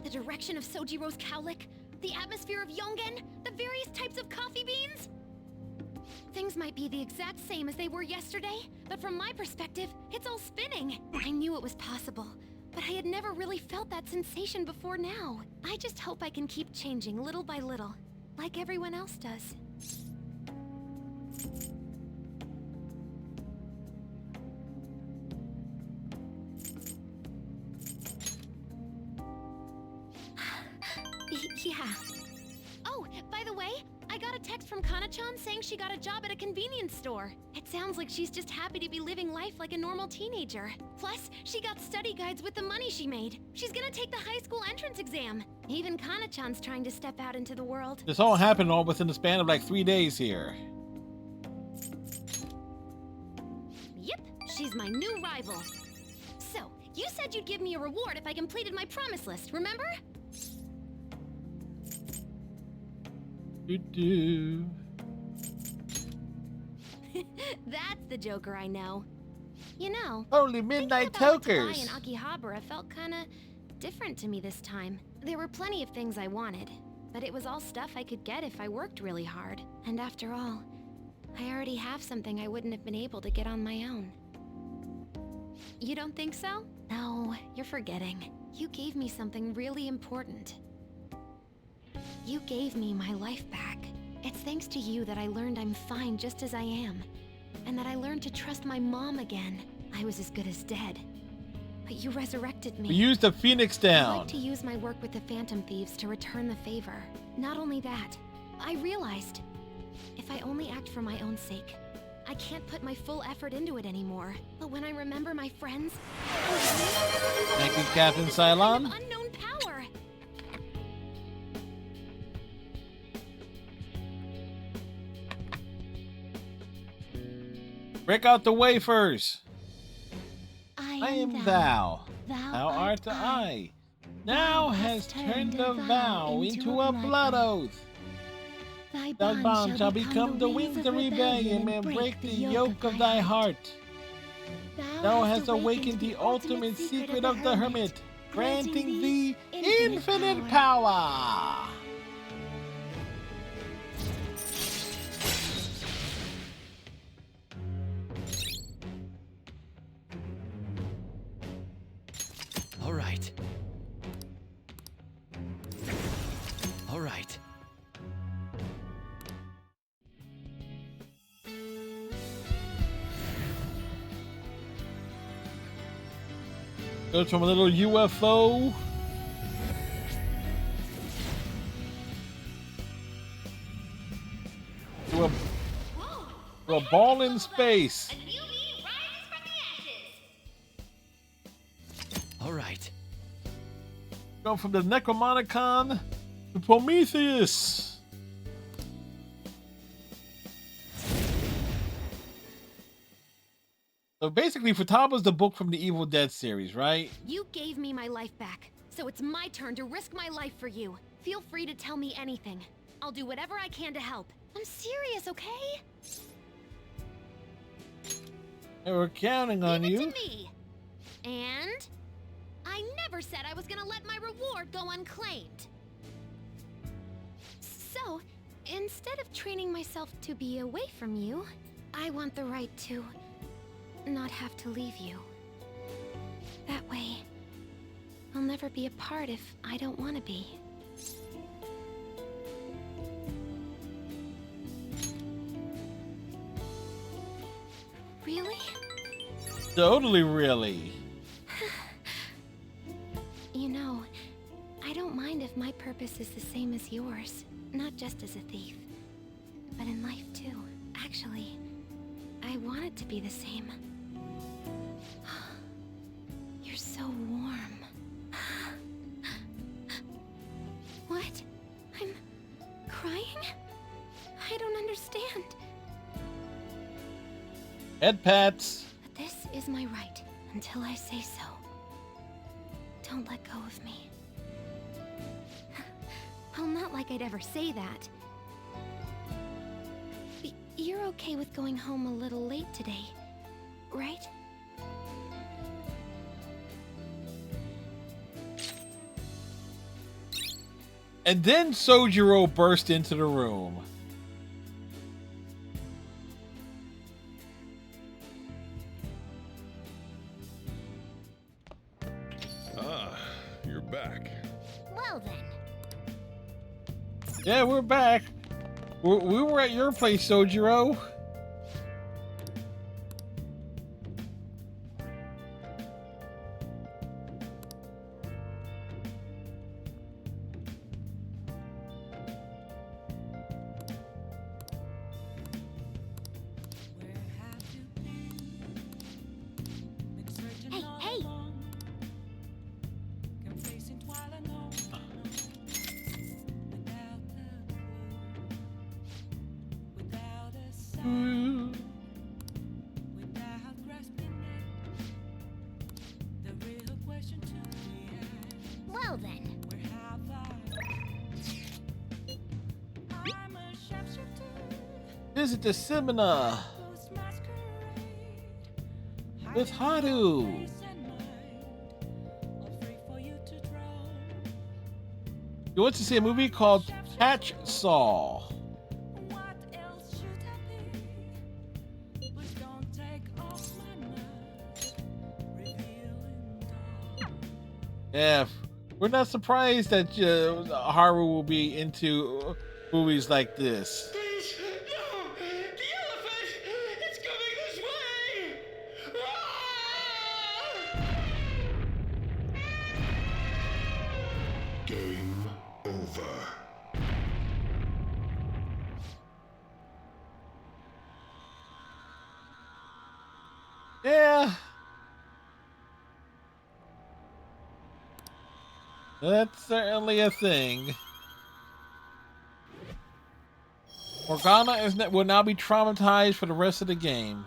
[SPEAKER 3] The direction of Sojiro's cowlick, the atmosphere of Yongen, the various types of coffee beans. Things might be the exact same as they were yesterday, but from my perspective, it's all spinning. I knew it was possible, but I had never really felt that sensation before now. I just hope I can keep changing little by little, like everyone else does. Yeah. Oh, by the way, I got a text from Kana-chan saying she got a job at a convenience store. It sounds like she's just happy to be living life like a normal teenager. Plus, she got study guides with the money she made. She's gonna take the high school entrance exam. Even Kana-chan's trying to step out into the world.
[SPEAKER 4] This all happened all within the span of like 3 days here.
[SPEAKER 3] Yep, she's my new rival. So, you said you'd give me a reward if I completed my promise list, remember? That's the Joker I know. You know,
[SPEAKER 4] Holy midnight
[SPEAKER 3] tokers.
[SPEAKER 4] tokers.
[SPEAKER 3] And Akihabara felt kinda different to me this time. There were plenty of things I wanted, but it was all stuff I could get if I worked really hard. And after all, I already have something I wouldn't have been able to get on my own. You don't think so? No, you're forgetting. You gave me something really important. You gave me my life back. It's thanks to you that I learned I'm fine just as I am. And that I learned to trust my mom again. I was as good as dead. But you resurrected me.
[SPEAKER 4] We used the Phoenix
[SPEAKER 3] I'd
[SPEAKER 4] down.
[SPEAKER 3] like to use my work with the Phantom Thieves to return the favor. Not only that, I realized if I only act for my own sake, I can't put my full effort into it anymore. But when I remember my friends,
[SPEAKER 4] Thank you, Captain Cylon.
[SPEAKER 3] kind of unknown power.
[SPEAKER 4] Break out the wafers.
[SPEAKER 8] I
[SPEAKER 4] am thou.
[SPEAKER 8] Thou
[SPEAKER 4] Thou art
[SPEAKER 8] art
[SPEAKER 4] I. Thou hast turned a vow into a blood oath.
[SPEAKER 8] Thy
[SPEAKER 4] Thy bond shall become the wings of rebellion and break the yoke of thy heart. Thou hast awakened the ultimate secret of the hermit, granting thee infinite power.
[SPEAKER 5] All right. All right.
[SPEAKER 4] Goes from a little UFO to a ball in space.
[SPEAKER 5] All right.
[SPEAKER 4] Go from the Necromonicon to Prometheus. So basically, Futaba's the book from the Evil Dead series, right?
[SPEAKER 3] You gave me my life back, so it's my turn to risk my life for you. Feel free to tell me anything. I'll do whatever I can to help. I'm serious, okay?
[SPEAKER 4] Hey, we're counting on
[SPEAKER 3] Give it
[SPEAKER 4] you.
[SPEAKER 3] to me. And I never said I was gonna let my reward go unclaimed. So, instead of training myself to be away from you, I want the right to not have to leave you. That way, I'll never be apart if I don't want to be. Really?
[SPEAKER 4] Totally, really.
[SPEAKER 3] You know, I don't mind if my purpose is the same as yours. Not just as a thief, but in life too. Actually, I want it to be the same. You're so warm. What? I'm crying? I don't understand.
[SPEAKER 4] Head pats.
[SPEAKER 3] But this is my right until I say so. Don't let go of me. Well, not like I'd ever say that. You're okay with going home a little late today, right?
[SPEAKER 4] And then Sojiro burst into the room.
[SPEAKER 9] Ah, you're back.
[SPEAKER 8] Well then.
[SPEAKER 4] Yeah, we're back. We were at your place, Sojiro.
[SPEAKER 8] Hey, hey! Well then.
[SPEAKER 4] Visit the seminar with Haru. You want to see a movie called Catch Saw? Yeah, we're not surprised that Haru will be into movies like this.
[SPEAKER 10] Please, no! The elephant! It's coming this way!
[SPEAKER 9] Game over.
[SPEAKER 4] Yeah. That's certainly a thing. Morgana will now be traumatized for the rest of the game.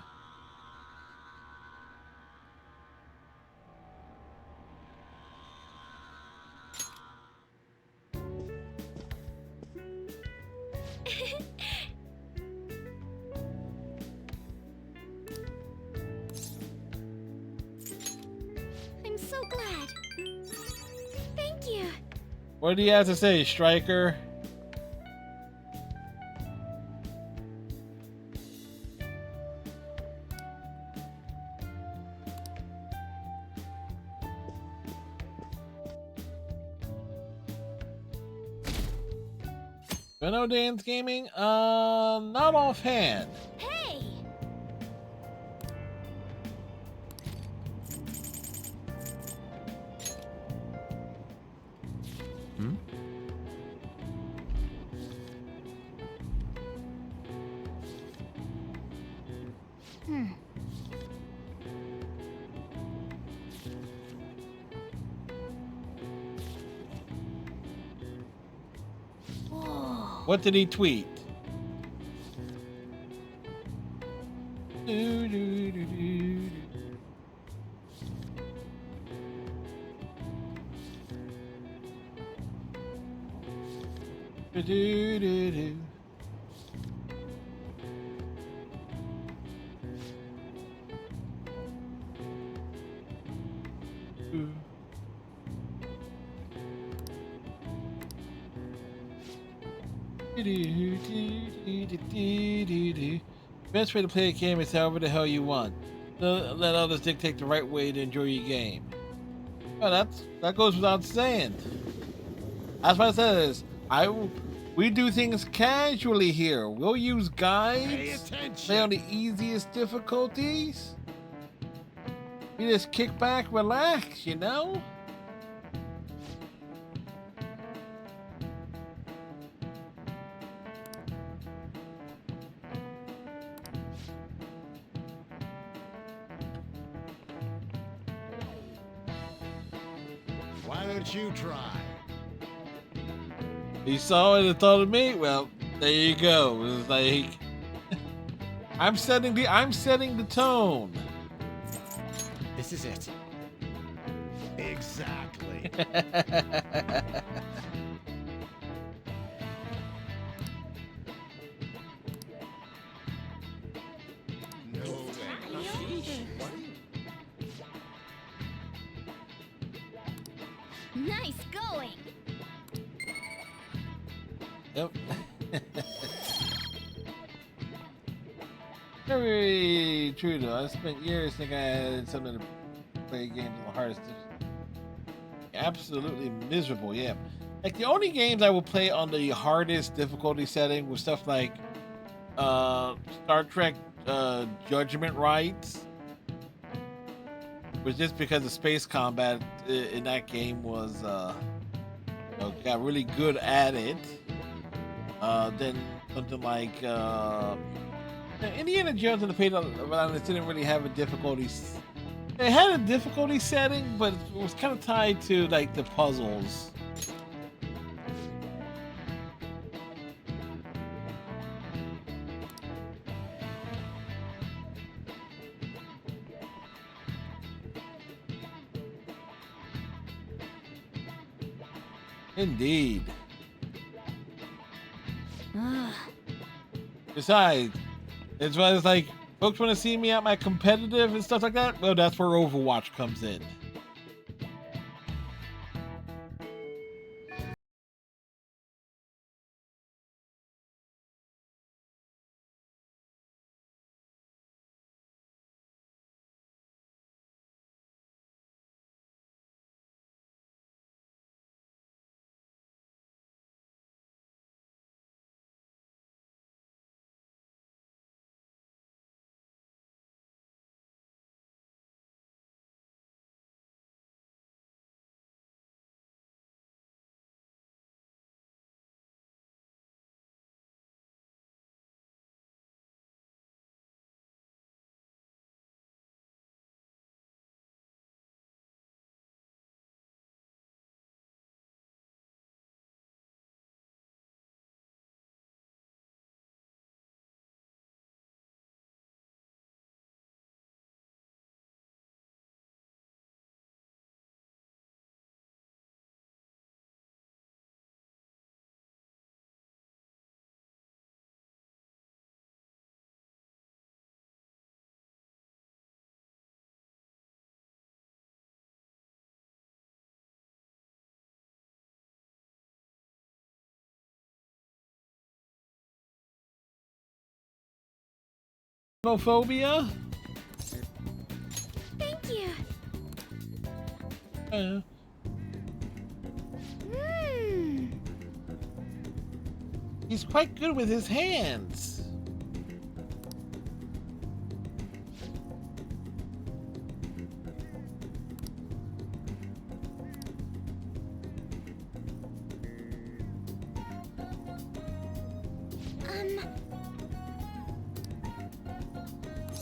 [SPEAKER 3] I'm so glad. Thank you.
[SPEAKER 4] What do you have to say, Striker? Benno Dance Gaming? Not offhand.
[SPEAKER 3] Hey!
[SPEAKER 5] Hmm?
[SPEAKER 3] Whoa.
[SPEAKER 4] What did he tweet? Do, do, do, do, do. Do, do, do, do. Best way to play a game is however the hell you want. Don't let others dictate the right way to enjoy your game. Well, that goes without saying. That's what I said is we do things casually here. We'll use guides, play on the easiest difficulties. You just kick back, relax, you know?
[SPEAKER 6] Why don't you try?
[SPEAKER 4] You saw it and thought of me? Well, there you go. It's like I'm setting the tone.
[SPEAKER 6] This is it. Exactly.
[SPEAKER 8] Nice going.
[SPEAKER 4] Yep. Very true though. I spent years thinking I had something to play games on the hardest. Absolutely miserable, yeah. Like the only games I would play on the hardest difficulty setting was stuff like Star Trek Judgment Rights. Was just because the space combat in that game was got really good at it. Then something like Indiana Jones and the Fate of Atlantis didn't really have a difficulty. It had a difficulty setting, but it was kind of tied to like the puzzles. Indeed. Besides, it's why it's like folks want to see me at my competitive and stuff like that. Well, that's where Overwatch comes in. Homophobia?
[SPEAKER 8] Thank you.
[SPEAKER 4] He's quite good with his hands.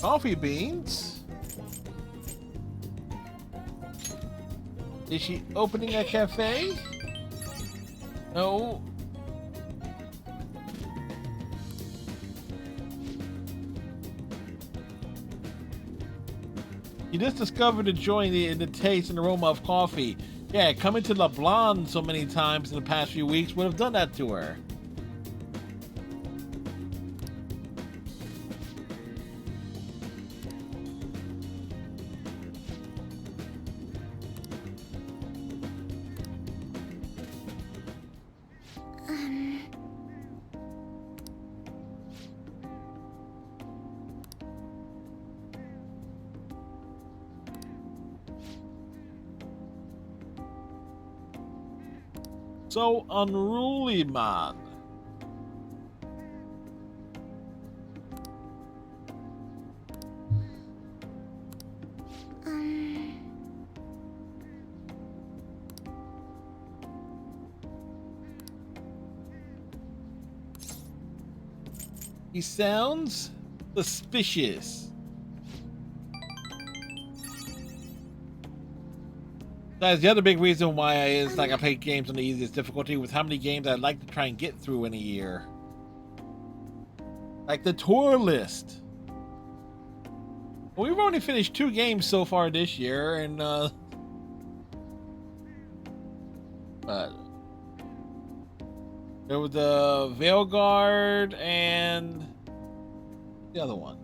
[SPEAKER 4] Coffee beans? Is she opening a cafe? No. You just discovered the joy in the taste and aroma of coffee. Yeah, coming to La Blonde so many times in the past few weeks would have done that to her. So unruly, man. He sounds suspicious. That's the other big reason why is like I play games on the easiest difficulty with how many games I'd like to try and get through in a year. Like the tour list. We've only finished 2 games so far this year, and but there was the Veilguard and the other one.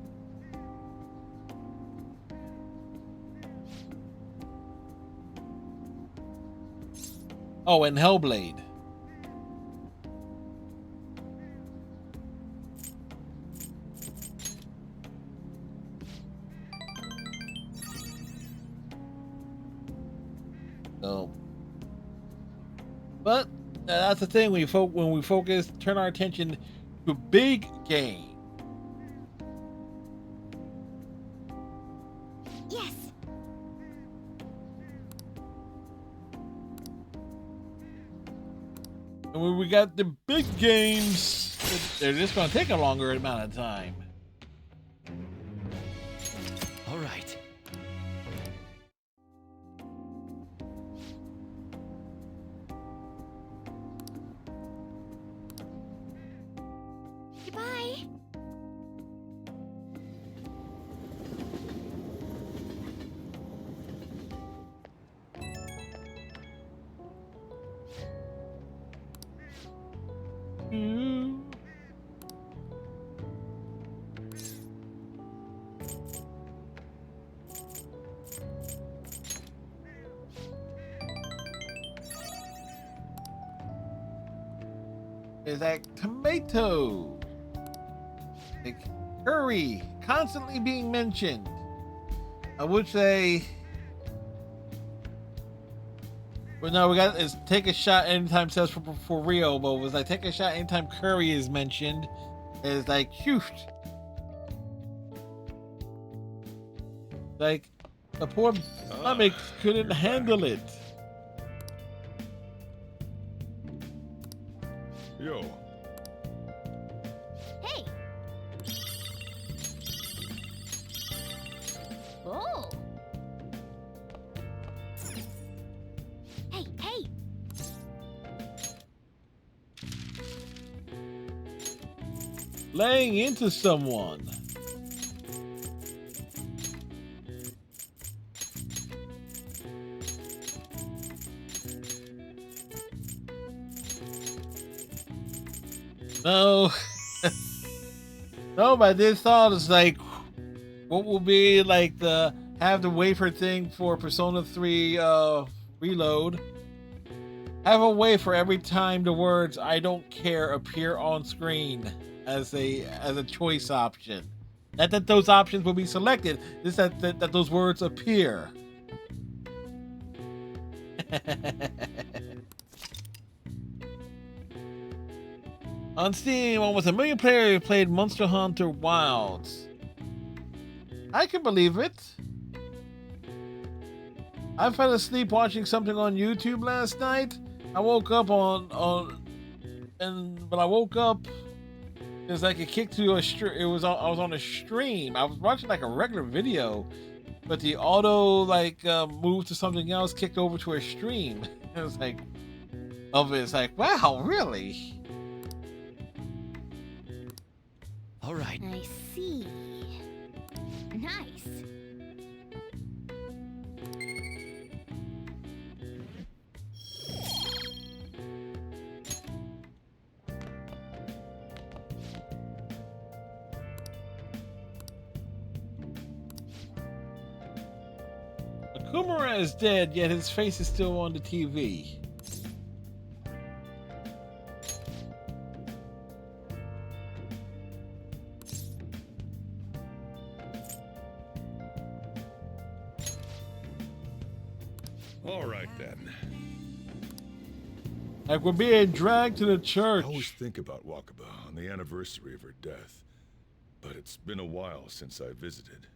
[SPEAKER 4] Oh, and Hellblade. So, but that's the thing when we focus, turn our attention to big game.
[SPEAKER 8] Yes.
[SPEAKER 4] And when we got the big games, they're just going to take a longer amount of time.
[SPEAKER 6] All right.
[SPEAKER 3] Goodbye.
[SPEAKER 4] Is that tomato? Like curry, constantly being mentioned. I would say, well, no, we got is take a shot anytime says for Rio, but it was like take a shot anytime curry is mentioned. It's like shoot, like the poor stomach couldn't handle it.
[SPEAKER 9] Yo.
[SPEAKER 8] Hey. Oh. Hey, hey.
[SPEAKER 4] Laying into someone. No. No, my this thought is like, what will be like the have the wafer thing for Persona 3 Reload? Have a wafer every time the words "I don't care" appear on screen as a choice option. Not that those options will be selected, just that those words appear. On Steam, almost 1 million players played Monster Hunter Wilds. I can believe it. I fell asleep watching something on YouTube last night. I woke up and when I woke up, it was like it kicked to a stream. I was on a stream. I was watching like a regular video, but the auto moved to something else, kicked over to a stream. It was like, it's like, wow, really?
[SPEAKER 6] All right.
[SPEAKER 8] I see. Nice.
[SPEAKER 4] Akumura is dead, yet his face is still on the TV.
[SPEAKER 7] All right then.
[SPEAKER 4] Like we're being dragged to the church.
[SPEAKER 12] I always think about Wakaba on the anniversary of her death, but it's been a while since I visited.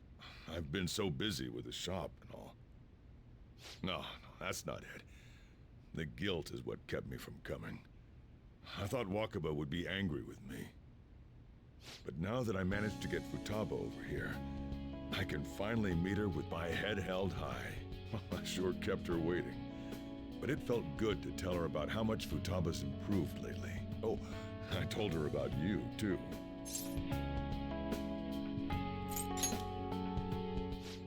[SPEAKER 12] I've been so busy with the shop and all. No, that's not it. The guilt is what kept me from coming. I thought Wakaba would be angry with me. But now that I managed to get Futaba over here, I can finally meet her with my head held high. I sure kept her waiting. But it felt good to tell her about how much Futaba's improved lately. Oh, I told her about you, too.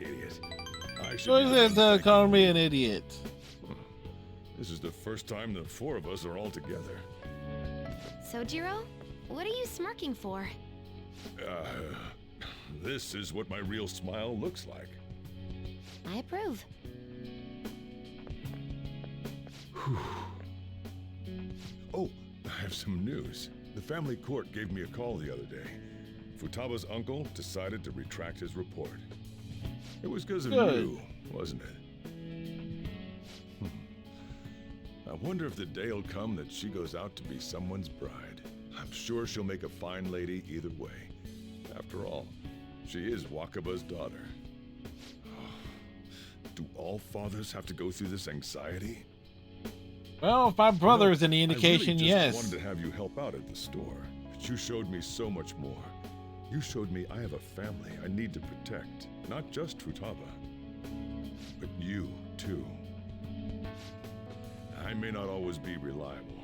[SPEAKER 12] Idiot. I should
[SPEAKER 4] call me an idiot.
[SPEAKER 12] This is the first time the four of us are all together.
[SPEAKER 3] Sojiro, what are you smirking for?
[SPEAKER 12] This is what my real smile looks like.
[SPEAKER 3] I approve.
[SPEAKER 12] Oh, I have some news. The family court gave me a call the other day. Futaba's uncle decided to retract his report. It was because of you, wasn't it? I wonder if the day will come that she goes out to be someone's bride. I'm sure she'll make a fine lady either way. After all, she is Wakaba's daughter. Do all fathers have to go through this anxiety?
[SPEAKER 4] Well, if my brother is any indication,
[SPEAKER 12] I really
[SPEAKER 4] yes.
[SPEAKER 12] wanted to have you help out at the store, but you showed me so much more. You showed me I have a family I need to protect, not just Futaba, but you, too. I may not always be reliable,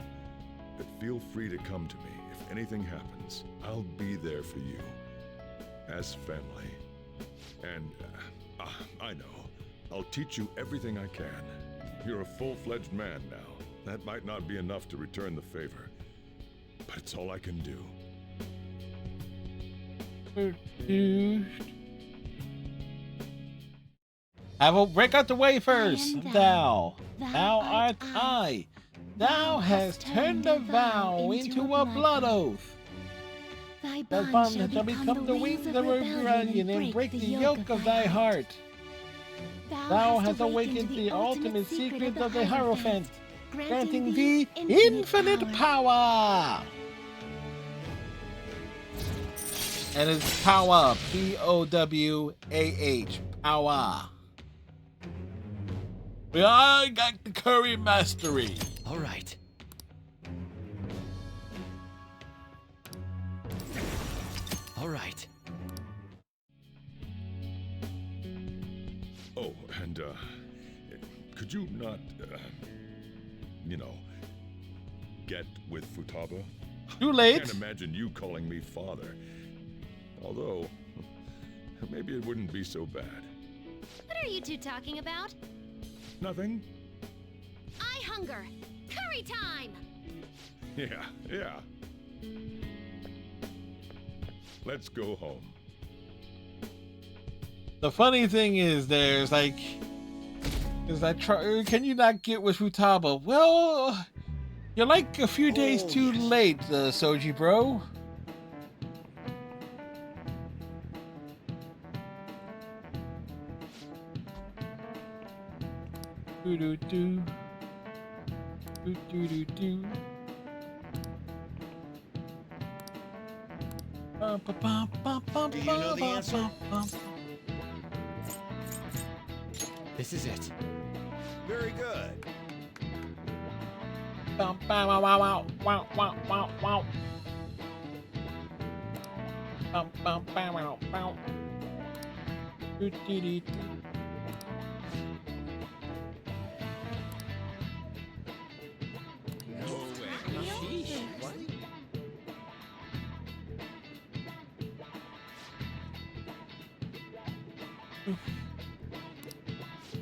[SPEAKER 12] but feel free to come to me if anything happens. I'll be there for you, as family. And, I know, I'll teach you everything I can. You're a full-fledged man now. That might not be enough to return the favor, but it's all I can do.
[SPEAKER 4] I will break out the wafers. Thou art I. Thou hast turned a vow into a blood oath.
[SPEAKER 8] Thy
[SPEAKER 4] Thy
[SPEAKER 8] bond
[SPEAKER 4] bond
[SPEAKER 8] shall become the wings of rebellion
[SPEAKER 4] and break the yoke of thy heart. Thou hast awakened the ultimate secret of the Hierophant, granting thee infinite power. And it's power, P-O-W-A-H, power. I got the curry mastery.
[SPEAKER 6] All right. All right.
[SPEAKER 12] Oh, and, could you not, get with Futaba?
[SPEAKER 4] Too late.
[SPEAKER 12] I can't imagine you calling me father. Although, maybe it wouldn't be so bad.
[SPEAKER 3] What are you two talking about?
[SPEAKER 12] Nothing?
[SPEAKER 3] I hunger. Curry time!
[SPEAKER 12] Yeah. Let's go home.
[SPEAKER 4] The funny thing is, can you not get with Futaba? Well, you're like a few days too late, Soji bro. Do do do. Do do do do.
[SPEAKER 6] Do you know the answer? This is it.
[SPEAKER 10] Very good.
[SPEAKER 4] Wow, wow, wow, wow, wow, wow, wow. Wow, wow. Do do do do.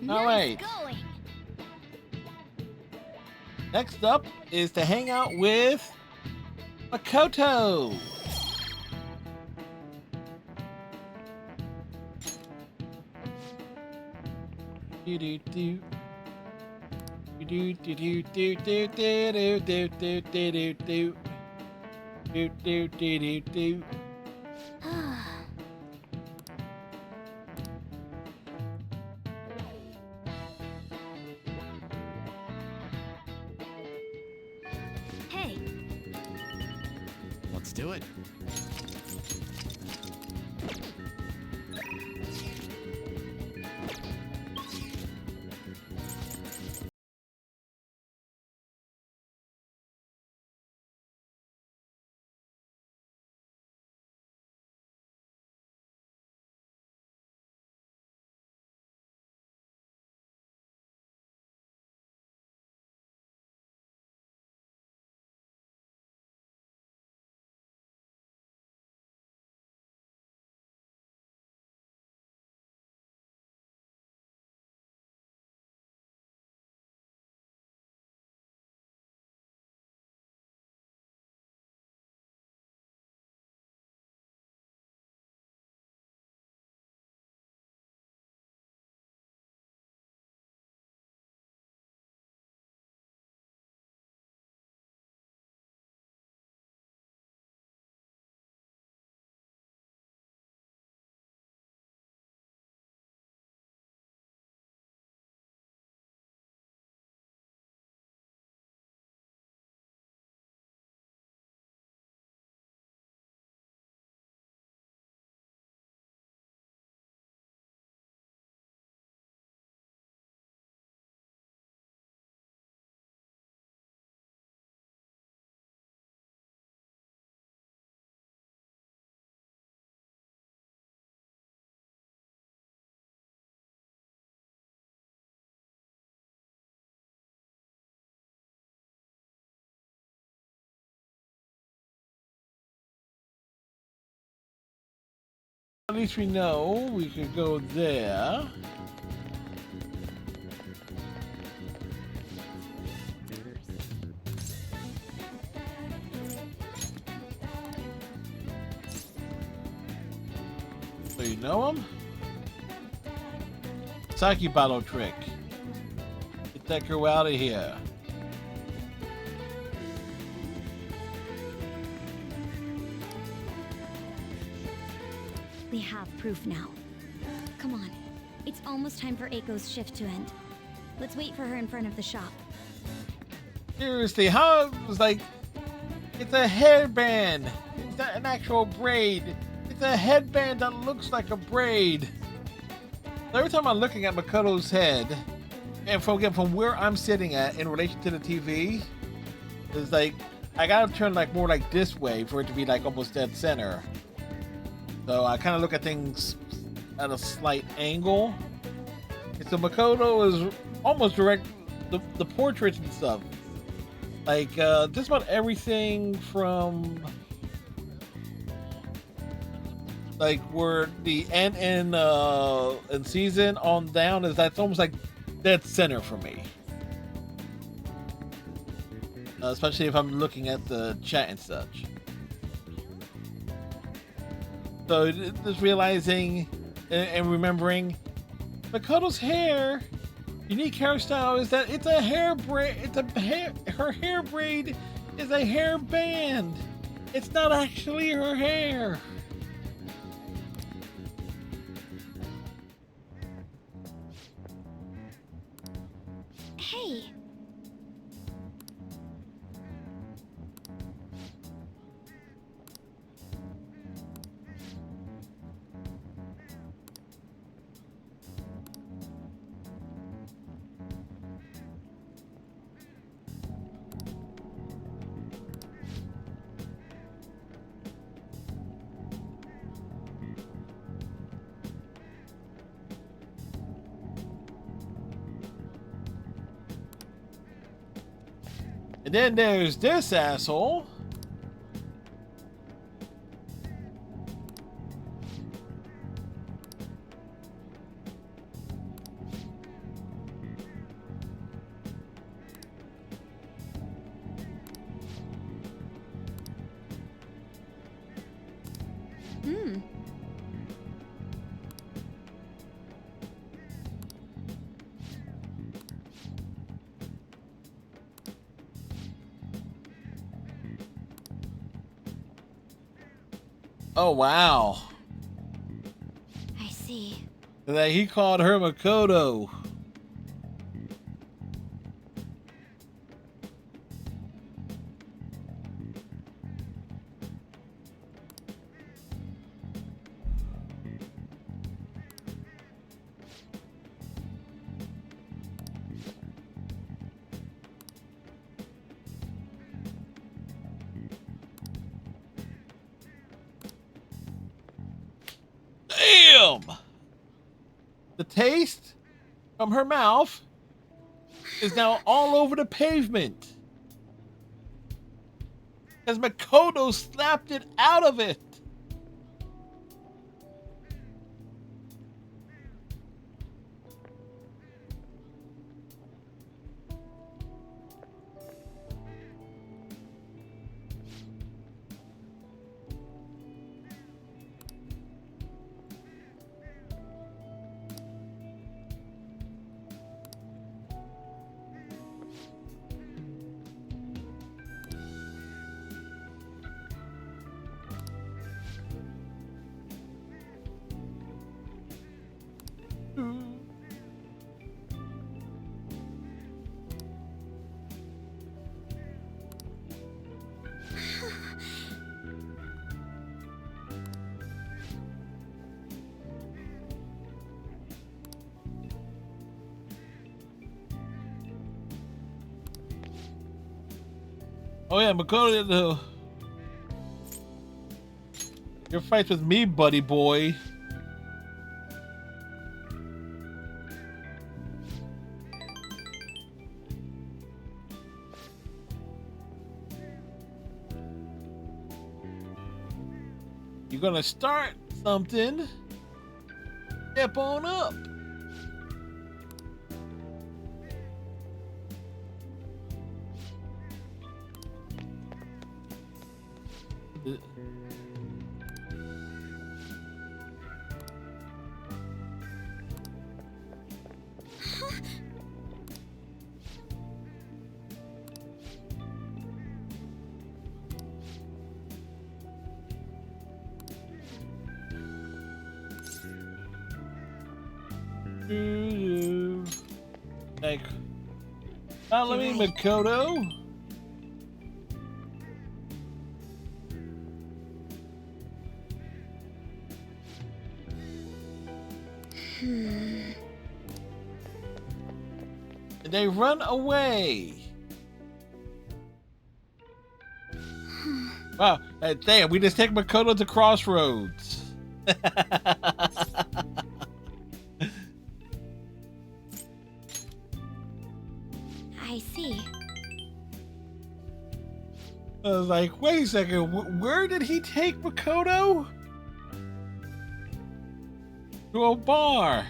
[SPEAKER 4] All right. Next up is to hang out with Makoto. Do do do. Do do do do do do do do do do do. Do do do do do.
[SPEAKER 6] Let's do it.
[SPEAKER 4] At least we know we could go there. So you know him? Sake bottle trick. Get that girl out of here.
[SPEAKER 8] We have proof now. Come on. It's almost time for Aiko's shift to end. Let's wait for her in front of the shop.
[SPEAKER 4] Seriously, how it was like, it's a headband. It's not an actual braid. It's a headband that looks like a braid. Every time I'm looking at Makoto's head, and from where I'm sitting at in relation to the TV, it's like, I gotta turn like more like this way for it to be like almost dead center. So I kind of look at things at a slight angle. And so Makoto is almost direct, the portraits and stuff. Like just about everything from like where the end in season on down is that's almost like dead center for me. Especially if I'm looking at the chat and such. So just realizing and remembering Makoto's hair, unique hairstyle is that it's a hair braid. Her hair braid is a hair band. It's not actually her hair.
[SPEAKER 8] Hey.
[SPEAKER 4] And then there's this asshole. Oh, wow.
[SPEAKER 8] I see.
[SPEAKER 4] That he called her Makoto. The taste from her mouth is now all over the pavement. As Makoto slapped it out of it. Oh yeah, Makoto, your fights with me, buddy boy. You're gonna start something. Step on up. Like, follow me, Makoto. And they run away. Wow, damn, we just take Makoto to Crossroads.
[SPEAKER 8] I see.
[SPEAKER 4] I was like, wait a second, where did he take Makoto? To a bar.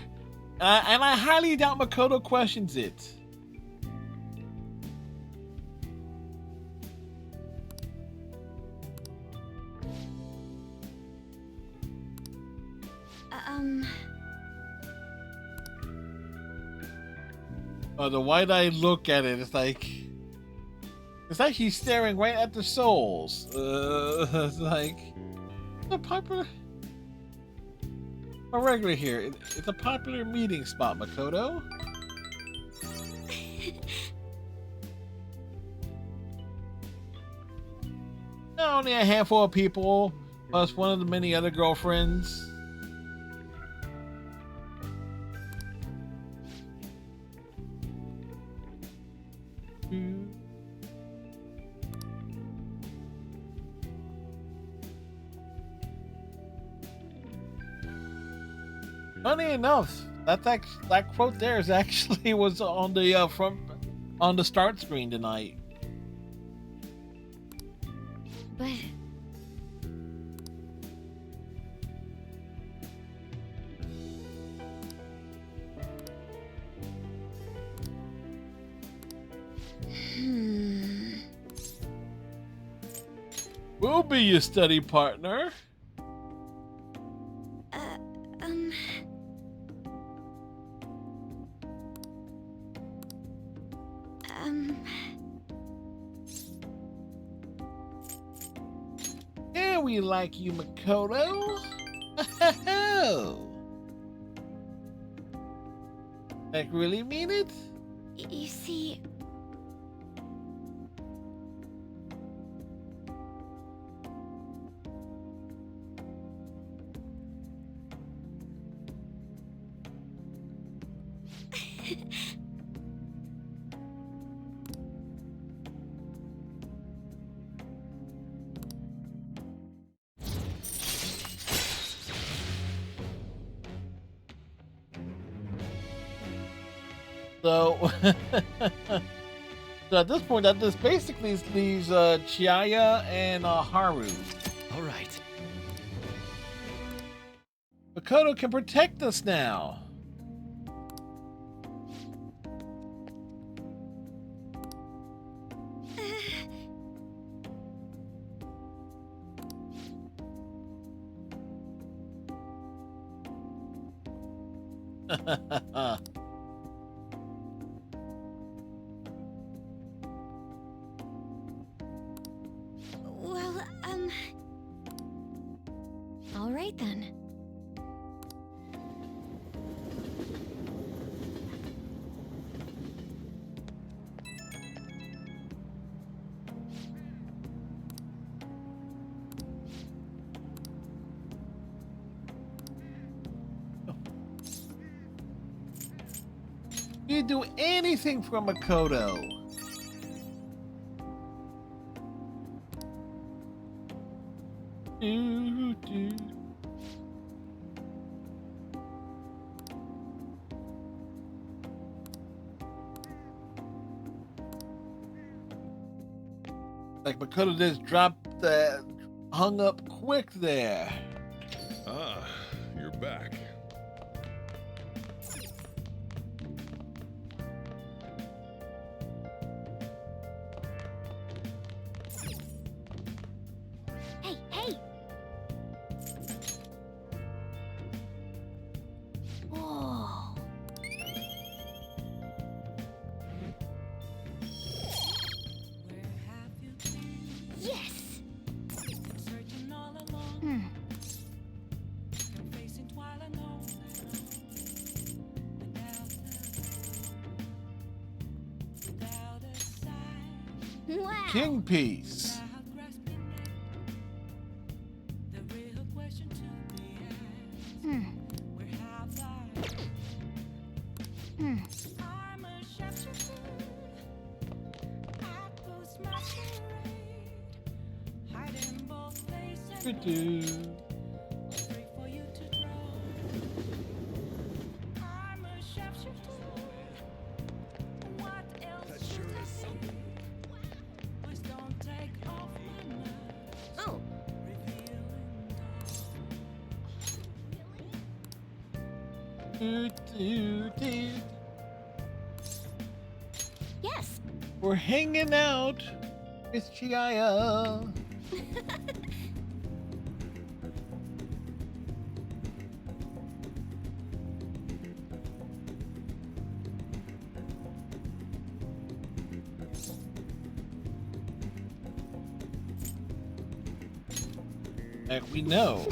[SPEAKER 4] And I highly doubt Makoto questions it. Oh, the wide-eyed look at it, it's like he's staring right at the souls. It's like, the popular, a regular here. It's a popular meeting spot, Makoto. Only a handful of people, plus one of the many other girlfriends. Funny enough, that quote there is actually was on the front on the start screen tonight.
[SPEAKER 8] But
[SPEAKER 4] We'll be your study partner. Yeah, we like you, Makoto. Like, really mean it?
[SPEAKER 8] You see,
[SPEAKER 4] So, so at this point, that this basically leaves Chiaya and Haru.
[SPEAKER 6] All right.
[SPEAKER 4] Makoto can protect us now.
[SPEAKER 8] Well, all right then.
[SPEAKER 4] You do anything for Makoto. Like Makoto just dropped that, hung up quick there.
[SPEAKER 12] Ah, you're back.
[SPEAKER 8] Hey, hey! Whoa. Yes! Hmm. Wow.
[SPEAKER 4] King piece.
[SPEAKER 8] Hmm. Hmm. Oh. Yes.
[SPEAKER 4] We're hanging out with Chiaya. Like we know.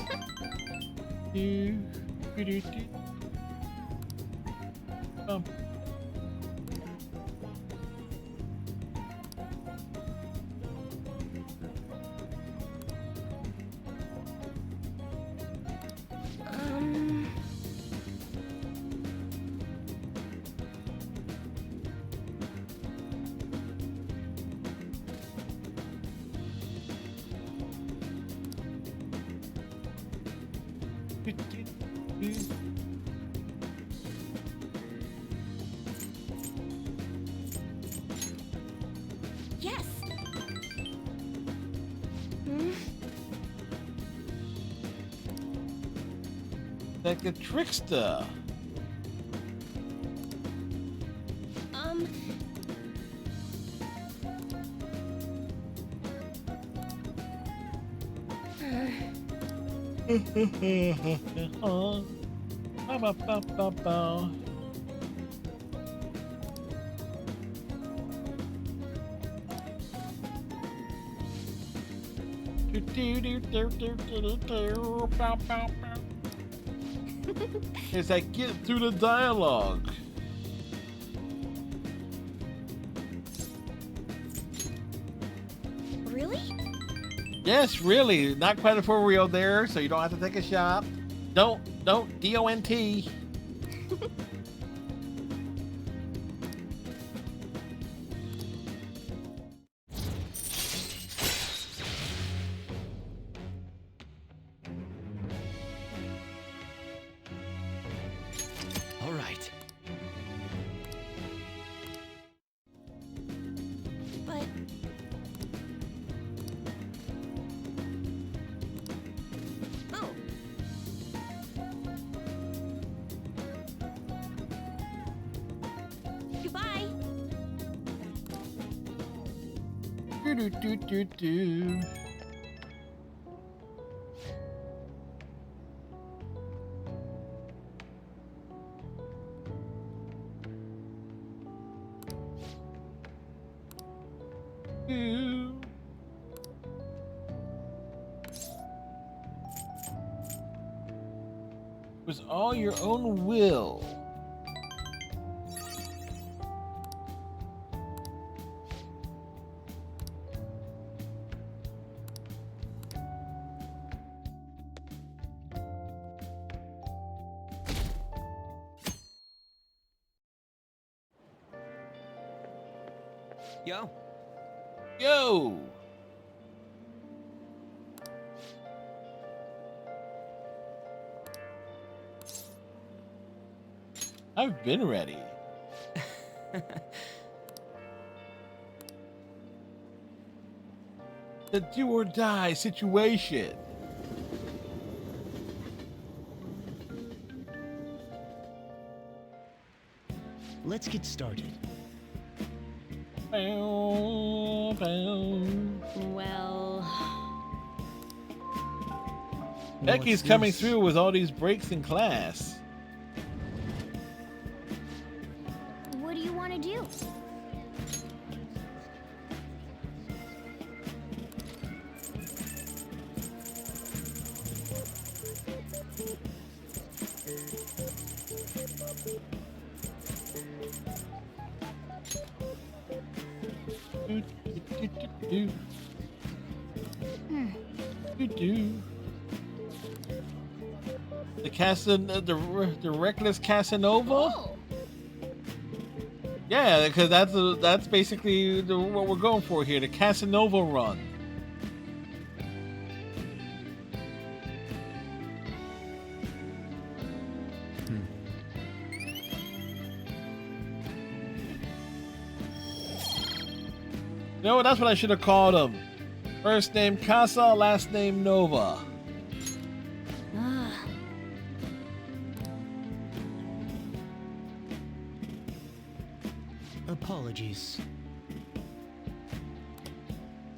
[SPEAKER 8] Yes. Hmm?
[SPEAKER 4] Like a trickster. It's like get through the dialogue.
[SPEAKER 8] Really?
[SPEAKER 4] Yes, really. Not quite a for real there, so you don't have to take a shot. Don't D-O-N-T.
[SPEAKER 6] All right.
[SPEAKER 4] Do. Was all your own will.
[SPEAKER 6] Yo.
[SPEAKER 4] Yo. I've been ready. The do or die situation.
[SPEAKER 6] Let's get started.
[SPEAKER 4] Bow, bow.
[SPEAKER 8] Well...
[SPEAKER 4] Becky's
[SPEAKER 6] What's
[SPEAKER 4] coming
[SPEAKER 6] this?
[SPEAKER 4] through with all these breaks in class.
[SPEAKER 8] What do you want to do?
[SPEAKER 4] The reckless Casanova.
[SPEAKER 8] Oh.
[SPEAKER 4] Yeah, because that's basically what we're going for here, the Casanova run. You know what? That's what I should have called him. First name Casa, last name Nova.
[SPEAKER 6] Apologies.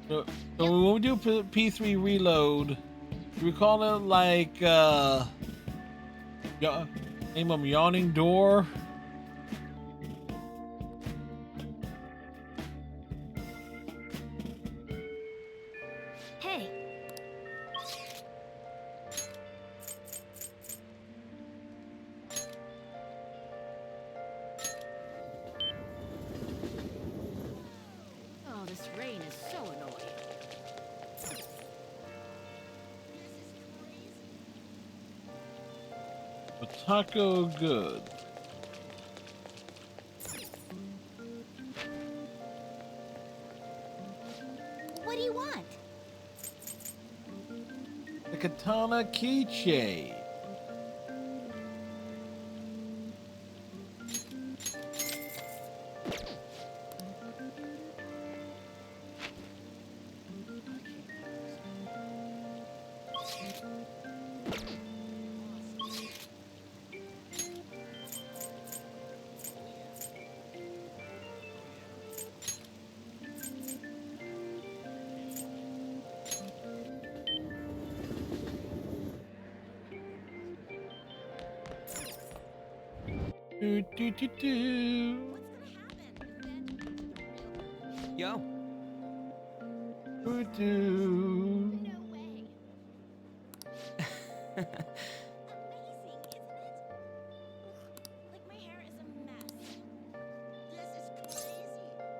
[SPEAKER 4] So when we do P3 reload, do we call it like name him Yawning Door?
[SPEAKER 8] Hey.
[SPEAKER 11] Oh, this rain is so annoying.
[SPEAKER 4] A taco good.
[SPEAKER 8] What do you want?
[SPEAKER 4] The katana keychain. Do.
[SPEAKER 6] Yo.
[SPEAKER 4] Do.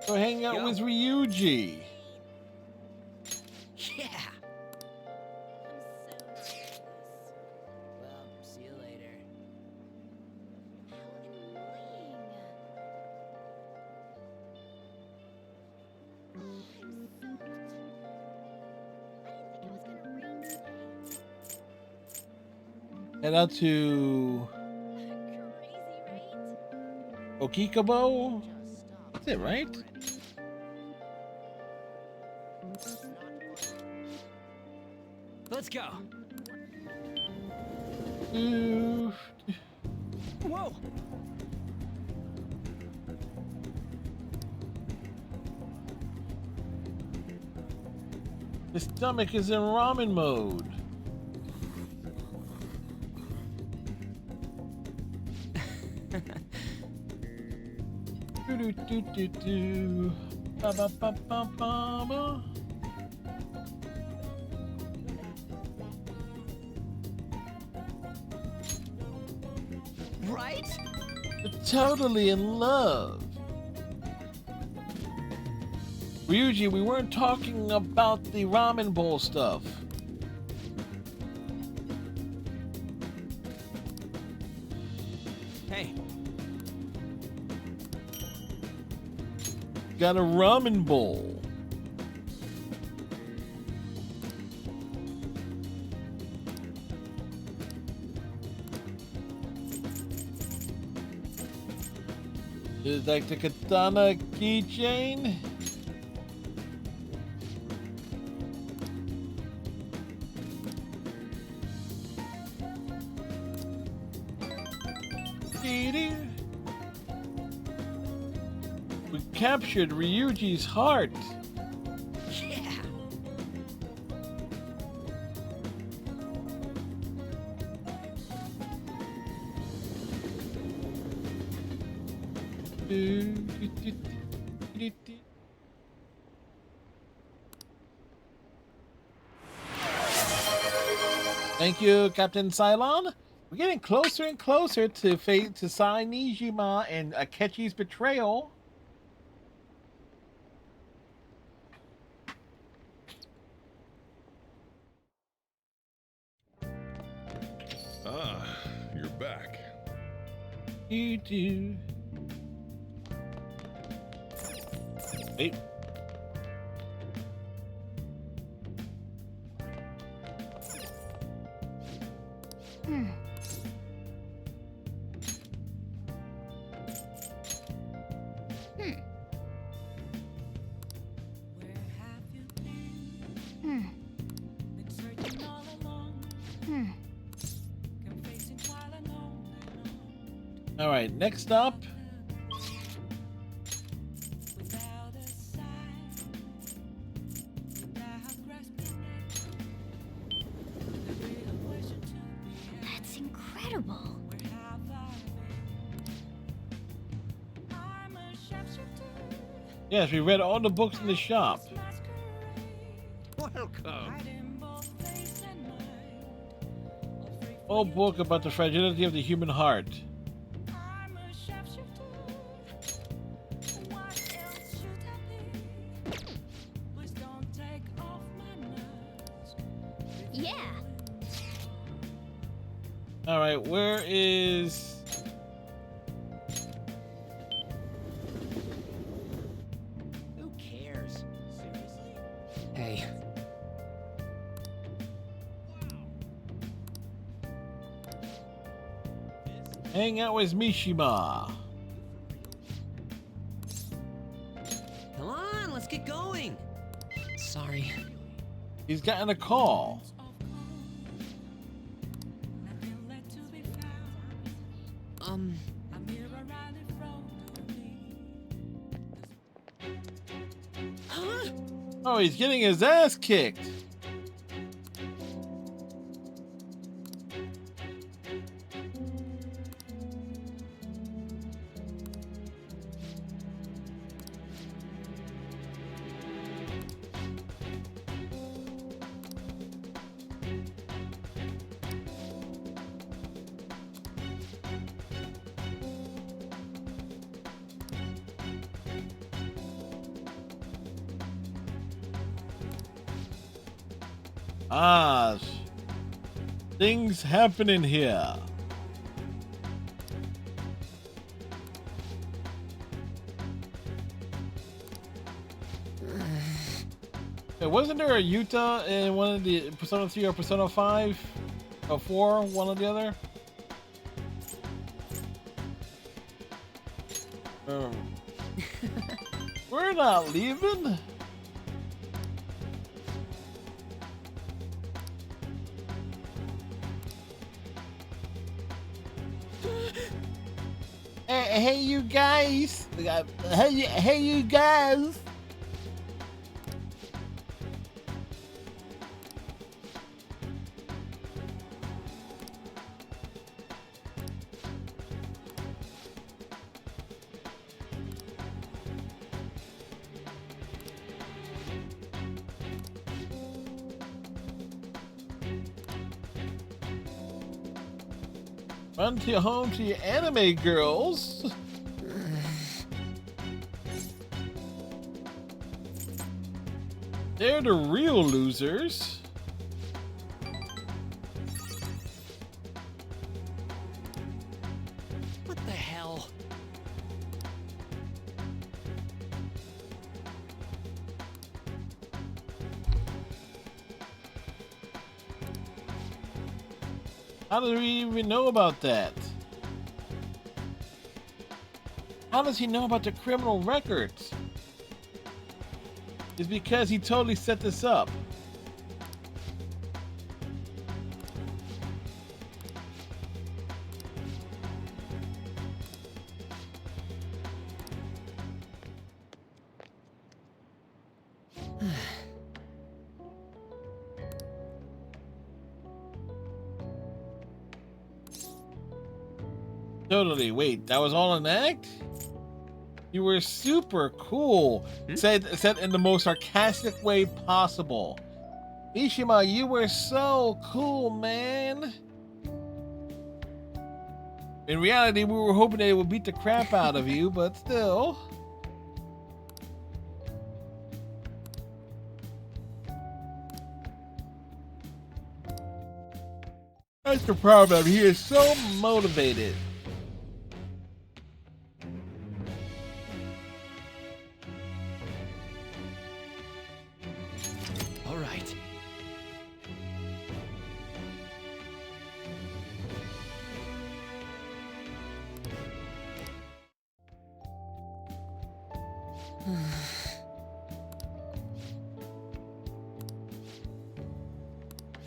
[SPEAKER 4] Go hang out with Ryuji.
[SPEAKER 6] Yeah. Well, see you later.
[SPEAKER 4] Head out to Okikabo. That's it, right?
[SPEAKER 6] Let's go. Whoa.
[SPEAKER 4] His stomach is in ramen mode. Do do do do do. Ba ba ba ba ba ba.
[SPEAKER 6] Right?
[SPEAKER 4] They're totally in love. Ryuji, we weren't talking about the ramen bowl stuff.
[SPEAKER 6] Hey.
[SPEAKER 4] Got a ramen bowl. Is like the katana keychain? We captured Ryuji's heart.
[SPEAKER 6] Yeah.
[SPEAKER 4] Thank you, Captain Cylon. We're getting closer and closer to fate to Sai Nijima and Akechi's betrayal.
[SPEAKER 12] Ah, you're back.
[SPEAKER 4] You do. Hey. All right, next up.
[SPEAKER 8] That's incredible.
[SPEAKER 4] Yes, we read all the books in the shop.
[SPEAKER 6] Welcome.
[SPEAKER 4] Whole book about the fragility of the human heart.
[SPEAKER 8] Yeah.
[SPEAKER 4] All right, where is?
[SPEAKER 6] Who cares? Seriously? Hey.
[SPEAKER 4] Hang out with Mishima.
[SPEAKER 6] Come on, let's get going. Sorry.
[SPEAKER 4] He's gotten a call.
[SPEAKER 6] Huh?
[SPEAKER 4] Oh, he's getting his ass kicked. Ah, things happening here. Hey, wasn't there a Yuta in one of the Persona 3 or Persona 5 or 4, one or the other? We're not leaving. Hey, you guys! Hey, you guys! Run to your home to your anime girls. They're the real losers.
[SPEAKER 6] What the hell?
[SPEAKER 4] How do we even know about that? How does he know about the criminal records? It's because he totally set this up. Totally. Wait, that was all an act? You were super cool. Said in the most sarcastic way possible. Mishima, you were so cool, man. In reality, we were hoping they would beat the crap out of you, but still. That's the problem. He is so motivated.
[SPEAKER 6] All right.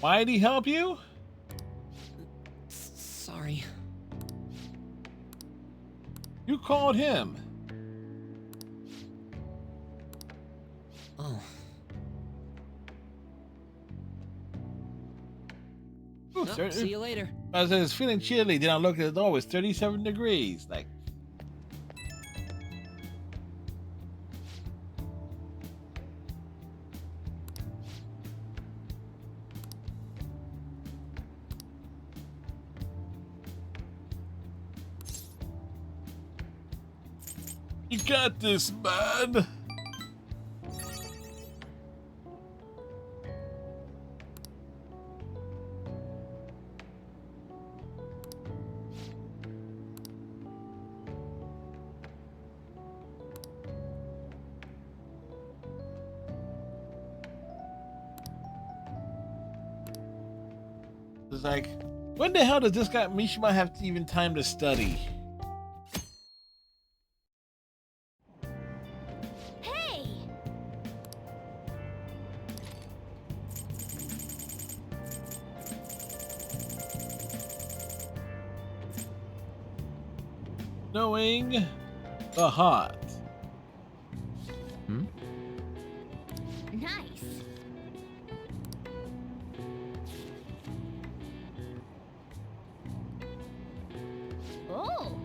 [SPEAKER 4] Why did he help you?
[SPEAKER 6] Sorry.
[SPEAKER 4] You called him.
[SPEAKER 6] Oh.
[SPEAKER 4] Ooh,
[SPEAKER 6] Well, see you later.
[SPEAKER 4] I said it's feeling chilly. Then I looked at the door. It's 37 degrees. Like. You got this, man. It's like, when the hell does this guy Mishima have even time to study?
[SPEAKER 8] Hey!
[SPEAKER 4] Knowing the heart.
[SPEAKER 8] Nice. Oh.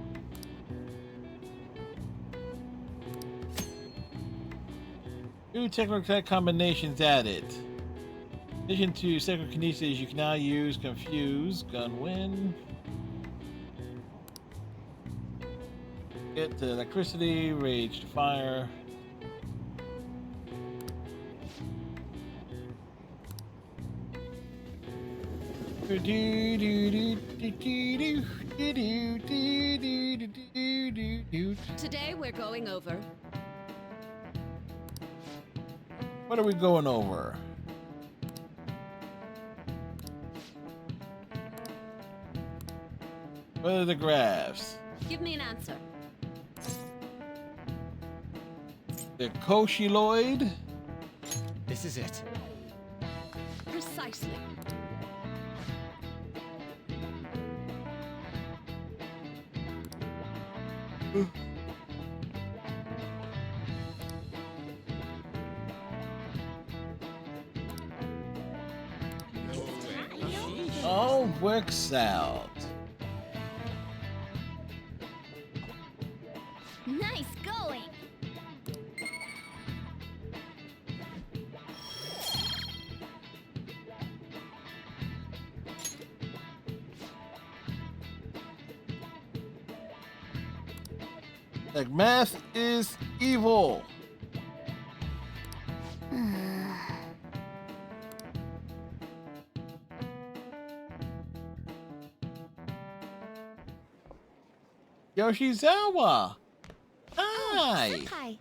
[SPEAKER 4] New technical combinations added. In addition to psychokinesis, you can now use confuse, gun win. Get to electricity, rage to fire.
[SPEAKER 11] Today we're going over.
[SPEAKER 4] What are we going over? What are the graphs?
[SPEAKER 11] Give me an answer.
[SPEAKER 4] The Coshiloid?
[SPEAKER 6] This is it.
[SPEAKER 11] Precisely.
[SPEAKER 4] All works out.
[SPEAKER 8] Nice going.
[SPEAKER 4] Like math is evil. Yoshizawa. Hi.
[SPEAKER 8] Senpai,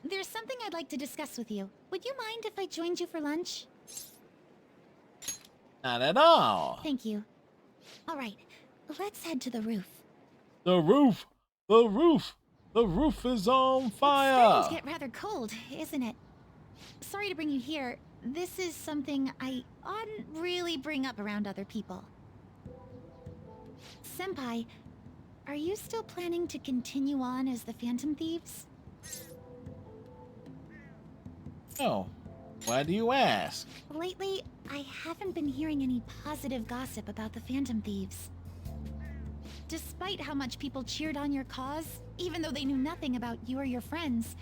[SPEAKER 8] there's something I'd like to discuss with you. Would you mind if I joined you for lunch?
[SPEAKER 4] Not at all.
[SPEAKER 8] Thank you. All right, let's head to the roof.
[SPEAKER 4] The roof. The roof. The roof is on fire.
[SPEAKER 8] It's starting to get rather cold, isn't it? Sorry to bring you here. This is something I oughtn't really bring up around other people. Senpai, are you still planning to continue on as the Phantom Thieves?
[SPEAKER 4] Oh, why do you ask?
[SPEAKER 8] Lately, I haven't been hearing any positive gossip about the Phantom Thieves. Despite how much people cheered on your cause, even though they knew nothing about you or your friends,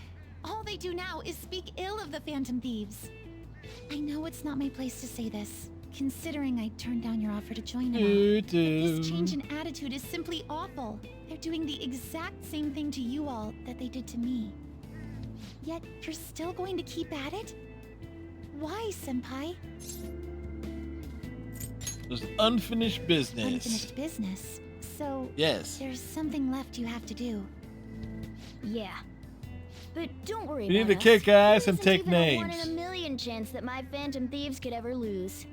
[SPEAKER 8] all they do now is speak ill of the Phantom Thieves. I know it's not my place to say this, considering I turned down your offer to join them all. But this change in attitude is simply awful. They're doing the exact same thing to you all that they did to me. Yet, you're still going to keep at it? Why, Senpai?
[SPEAKER 4] There's unfinished business.
[SPEAKER 8] Unfinished business? So,
[SPEAKER 4] yes.
[SPEAKER 8] There's something left you have to do.
[SPEAKER 11] Yeah. But don't worry
[SPEAKER 4] We
[SPEAKER 11] about
[SPEAKER 4] need to kick ass and
[SPEAKER 11] There
[SPEAKER 4] take
[SPEAKER 11] isn't even a
[SPEAKER 4] names.
[SPEAKER 11] 1 in a million chance that my Phantom Thieves could ever lose.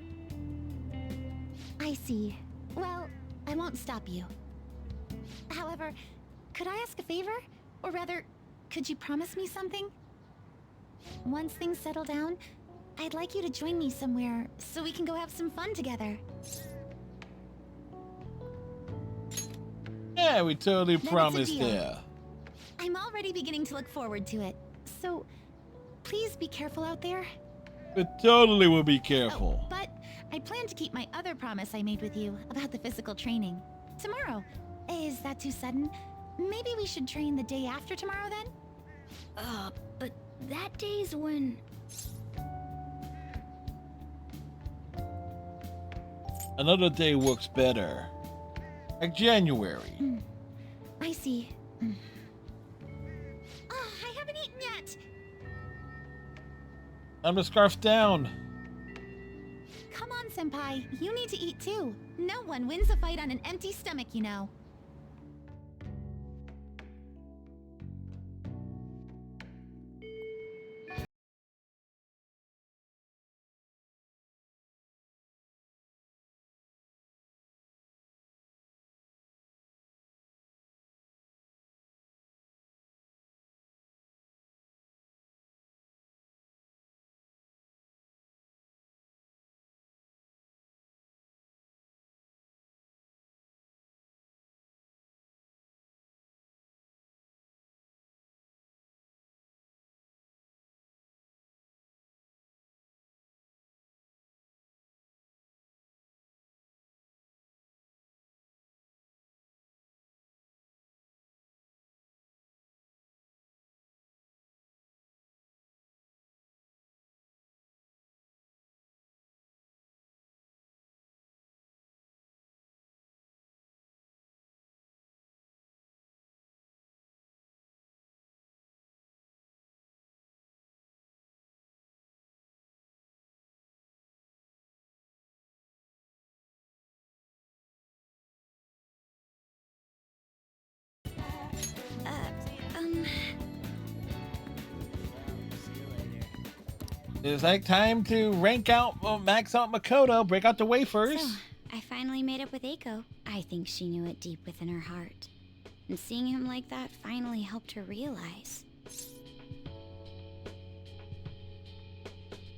[SPEAKER 8] I see. Well, I won't stop you. However, could I ask a favor? Or rather, could you promise me something? Once things settle down, I'd like you to join me somewhere so we can go have some fun together.
[SPEAKER 4] Yeah, we totally
[SPEAKER 8] Then it's a
[SPEAKER 4] promised
[SPEAKER 8] deal.
[SPEAKER 4] there.
[SPEAKER 8] I'm already beginning to look forward to it. So, please be careful out there.
[SPEAKER 4] We totally will be careful.
[SPEAKER 8] Oh, but I plan to keep my other promise I made with you about the physical training. Tomorrow. Is that too sudden? Maybe we should train the day after tomorrow then?
[SPEAKER 11] But that day's when...
[SPEAKER 4] Another day works better. Like January.
[SPEAKER 8] I see. Oh, I haven't eaten yet!
[SPEAKER 4] I'm the scarf down.
[SPEAKER 8] Come on, Senpai. You need to eat too. No one wins a fight on an empty stomach, you know.
[SPEAKER 4] It's like time to rank out, max out Makoto, break out the wafers.
[SPEAKER 8] So, I finally made up with Eiko. I think she knew it deep within her heart. And seeing him like that finally helped her realize.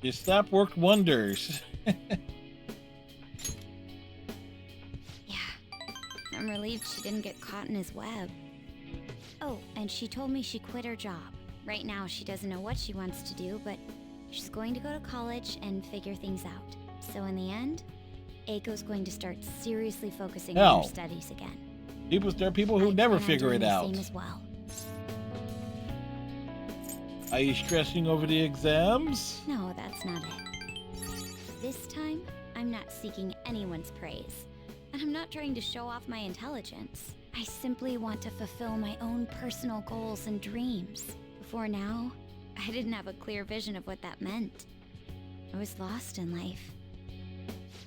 [SPEAKER 4] Your stop worked wonders.
[SPEAKER 8] Yeah, I'm relieved she didn't get caught in his web. Oh, and she told me she quit her job. Right now she doesn't know what she wants to do, but she's going to go to college and figure things out. So in the end, Eiko's going to start seriously focusing on her studies again.
[SPEAKER 4] There are people who never figure it out.
[SPEAKER 8] Same as well.
[SPEAKER 4] Are you stressing over the exams?
[SPEAKER 8] No, that's not it. This time, I'm not seeking anyone's praise. And I'm not trying to show off my intelligence.
[SPEAKER 3] I simply want to fulfill my own personal goals and dreams. Before now, I didn't have a clear vision of what that meant. I was lost in life.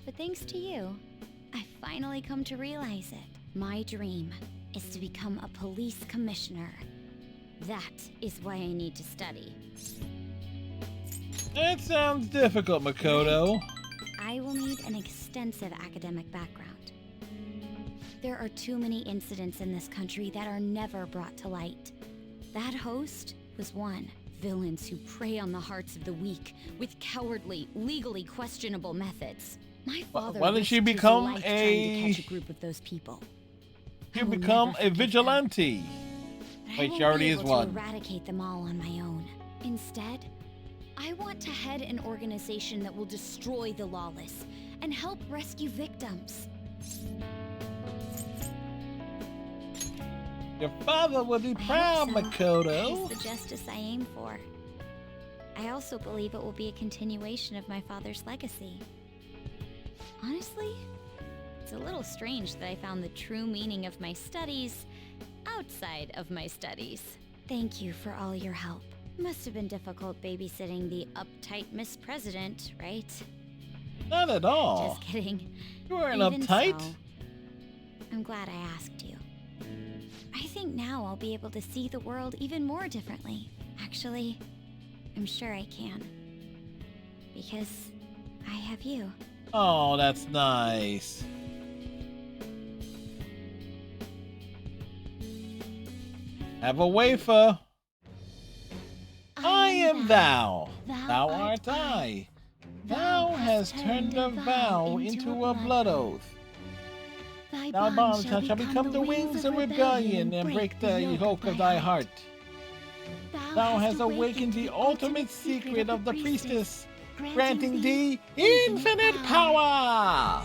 [SPEAKER 3] But thanks to you, I finally come to realize it. My dream is to become a police commissioner. That is why I need to study.
[SPEAKER 4] That sounds difficult, Makoto.
[SPEAKER 3] I will need an extensive academic background. There are too many incidents in this country that are never brought to light. That host was one. Villains who prey on the hearts of the weak with cowardly, legally questionable methods. My father
[SPEAKER 4] Why didn't she
[SPEAKER 3] risked his
[SPEAKER 4] become
[SPEAKER 3] life trying to catch a group of those people.
[SPEAKER 4] You become a vigilante. Wait, she already is one.
[SPEAKER 3] To eradicate them all on my own. Instead, I want to head an organization that will destroy the lawless and help rescue victims.
[SPEAKER 4] Your father will be proud, Makoto.
[SPEAKER 3] It's the justice I aim for. I also believe it will be a continuation of my father's legacy. Honestly, it's a little strange that I found the true meaning of my studies outside of my studies. Thank you for all your help. Must have been difficult babysitting the uptight Miss President, right?
[SPEAKER 4] Not at all.
[SPEAKER 3] Just kidding.
[SPEAKER 4] You weren't
[SPEAKER 3] Even
[SPEAKER 4] uptight.
[SPEAKER 3] so, I'm glad I asked you. I think now I'll be able to see the world even more differently. Actually, I'm sure I can. Because I have you.
[SPEAKER 4] Oh, that's nice. Have a wafer. I am thou. Thou art I. Thou hast turned a vow into a blood oath. Thy bonds shall become the wings of rebellion and break the yoke of thy heart. Thou hast awakened the ultimate secret of the priestess, granting thee infinite power.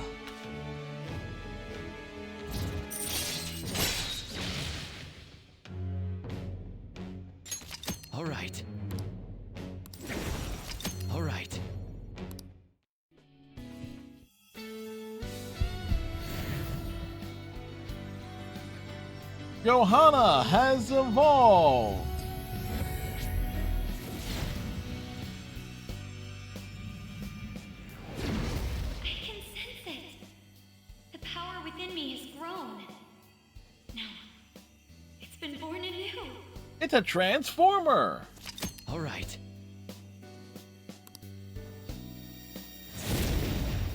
[SPEAKER 6] All right. All right.
[SPEAKER 4] Johanna has evolved.
[SPEAKER 3] I can sense it. The power within me has grown. No, it's been born anew.
[SPEAKER 4] It's a transformer.
[SPEAKER 6] All right.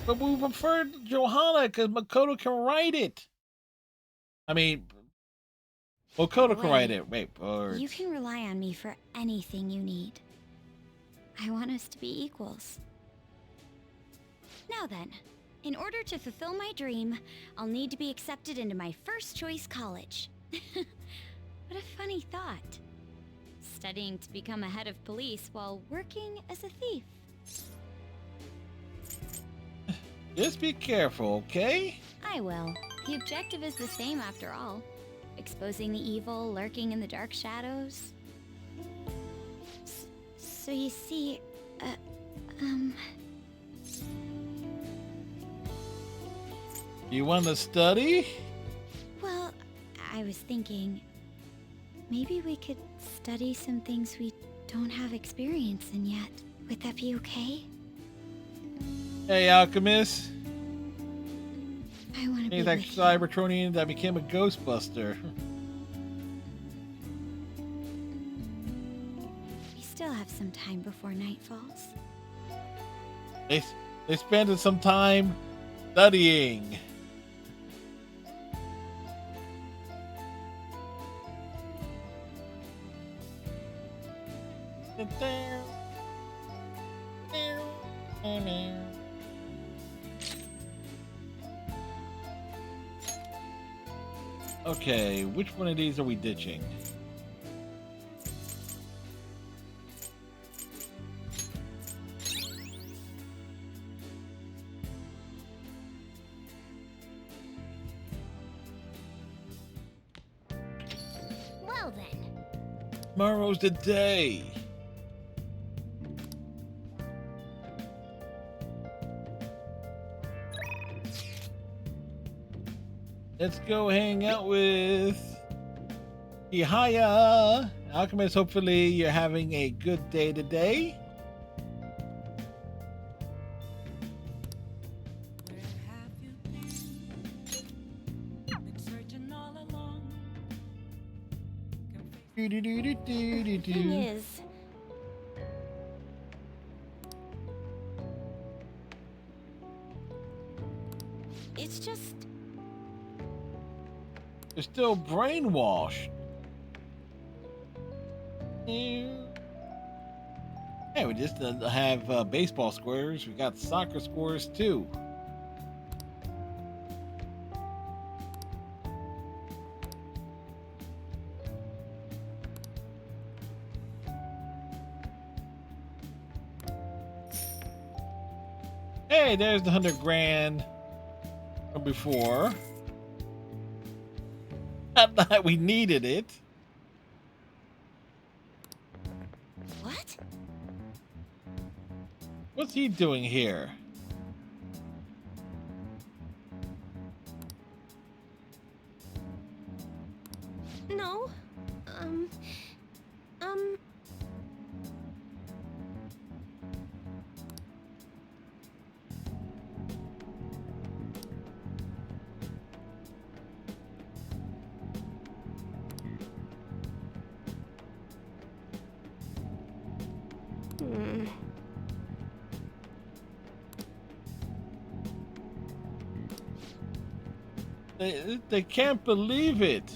[SPEAKER 4] But we prefer Johanna because Makoto can write it. I mean, Makoto can write it. Wait, or...
[SPEAKER 3] You can rely on me for anything you need. I want us to be equals. Now then, in order to fulfill my dream, I'll need to be accepted into my first choice college. What a funny thought. Studying to become a head of police while working as a thief.
[SPEAKER 4] Just be careful, okay?
[SPEAKER 3] I will. The objective is the same after all. Exposing the evil lurking in the dark shadows. So you see,
[SPEAKER 4] You want to study?
[SPEAKER 3] Well, I was thinking, maybe we could study some things we don't have experience in yet. Would that be okay?
[SPEAKER 4] Hey, Alchemist.
[SPEAKER 3] I want to be
[SPEAKER 4] He's that
[SPEAKER 3] with you.
[SPEAKER 4] Cybertronian that became a Ghostbuster.
[SPEAKER 3] We still have some time before night falls.
[SPEAKER 4] They spent some time studying. Okay, which one of these are we ditching?
[SPEAKER 3] Well then.
[SPEAKER 4] Tomorrow's the day. Let's go hang out with Ihaya. Alchemist, hopefully you're having a good day today.
[SPEAKER 3] The thing is, it's just...
[SPEAKER 4] They're still brainwashed. Hey, we just have baseball squares. We got soccer squares too. Hey, there's the 100 grand from before. Not that we needed it.
[SPEAKER 3] What?
[SPEAKER 4] What's he doing here?
[SPEAKER 3] No.
[SPEAKER 4] They can't believe it.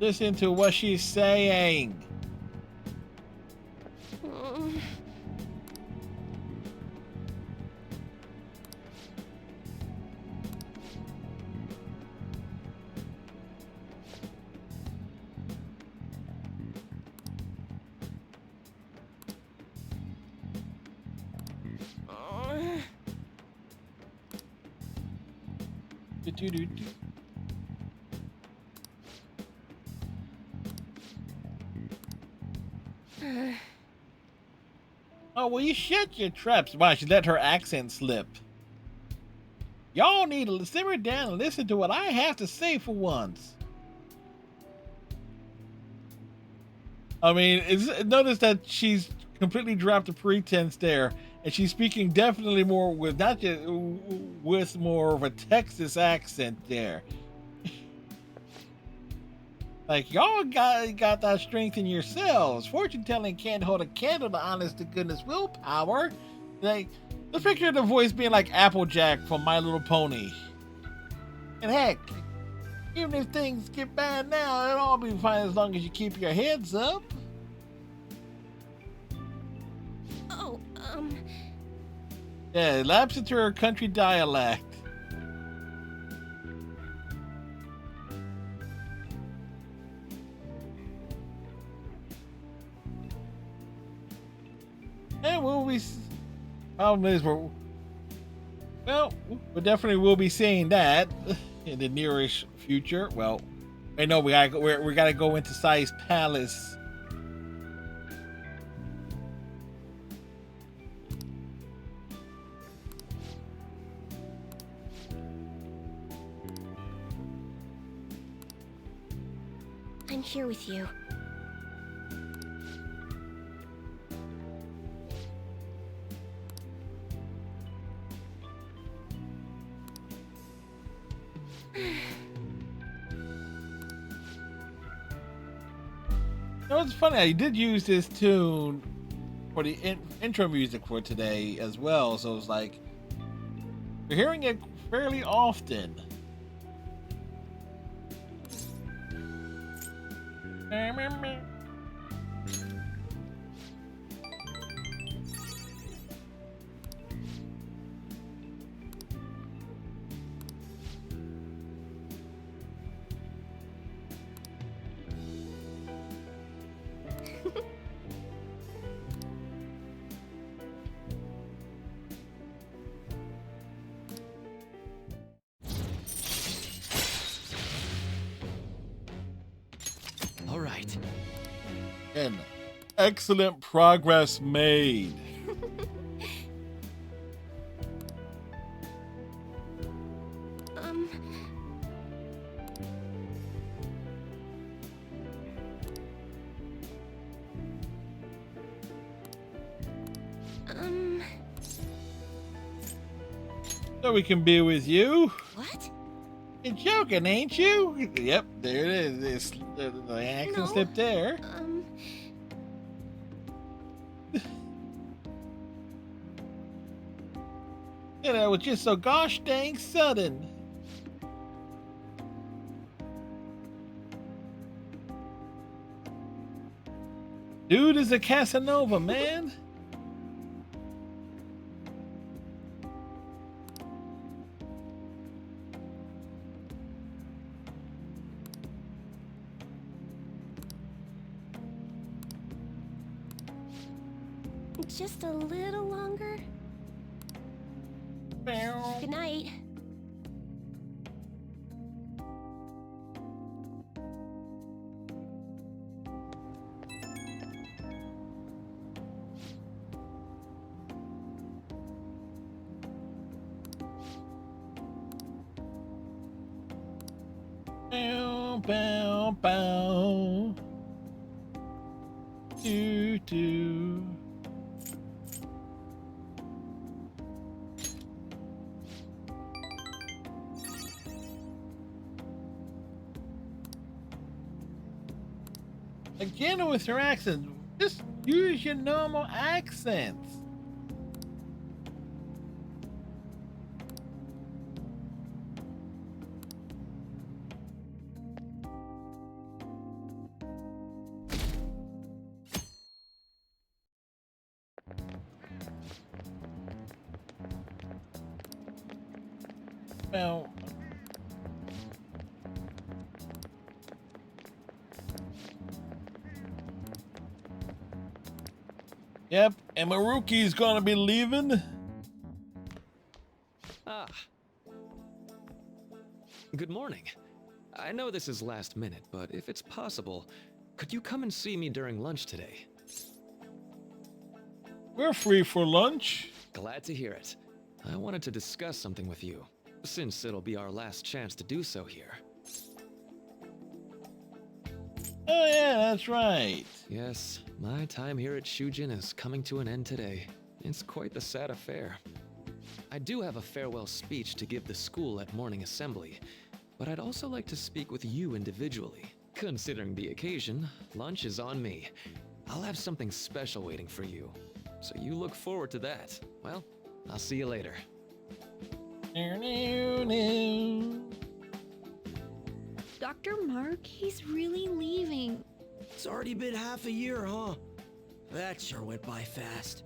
[SPEAKER 4] Listen to what she's saying. Oh, well, you shut your traps. Wow, she let her accent slip. Y'all need to simmer down and listen to what I have to say for once. I mean, notice that she's completely dropped the pretense there, and she's speaking definitely more with not just with more of a Texas accent there. Like, y'all got that strength in yourselves. Fortune telling can't hold a candle to honest to goodness willpower. Like, let's picture the voice being like Applejack from My Little Pony. And heck, even if things get bad now, it'll all be fine as long as you keep your heads up.
[SPEAKER 3] Oh,
[SPEAKER 4] Yeah, lapse into her country dialect. And problem is we definitely will be seeing that in the nearest future. Well, I know we gotta go into Sai's palace.
[SPEAKER 3] I'm here with you.
[SPEAKER 4] You know, it's funny, I did use this tune for the intro music for today as well, so it's like you're hearing it fairly often.
[SPEAKER 6] All right.
[SPEAKER 4] And excellent progress made. So we can be with you.
[SPEAKER 3] What?
[SPEAKER 4] You're joking, ain't you? Yep, there it is. The accent
[SPEAKER 3] No.
[SPEAKER 4] slipped there. You know, it was just so gosh dang sudden. Dude is a Casanova, man.
[SPEAKER 3] Just a little longer. Good night.
[SPEAKER 4] Bow, bow, bow. Do, do. Again with your accent. Just use your normal accents. Well, yep, and Maruki's gonna be leaving.
[SPEAKER 6] Ah. Good morning. I know this is last minute, but if it's possible, could you come and see me during lunch today?
[SPEAKER 4] We're free for lunch.
[SPEAKER 6] Glad to hear it. I wanted to discuss something with you, since it'll be our last chance to do so here.
[SPEAKER 4] Oh yeah, that's right.
[SPEAKER 6] Yes, my time here at Shujin is coming to an end today. It's quite the sad affair. I do have a farewell speech to give the school at morning assembly, but I'd also like to speak with you individually. Considering the occasion, lunch is on me. I'll have something special waiting for you, so you look forward to that. Well, I'll see you later.
[SPEAKER 3] Dr. Mark, he's really leaving.
[SPEAKER 10] It's already been half a year, huh? That sure went by fast.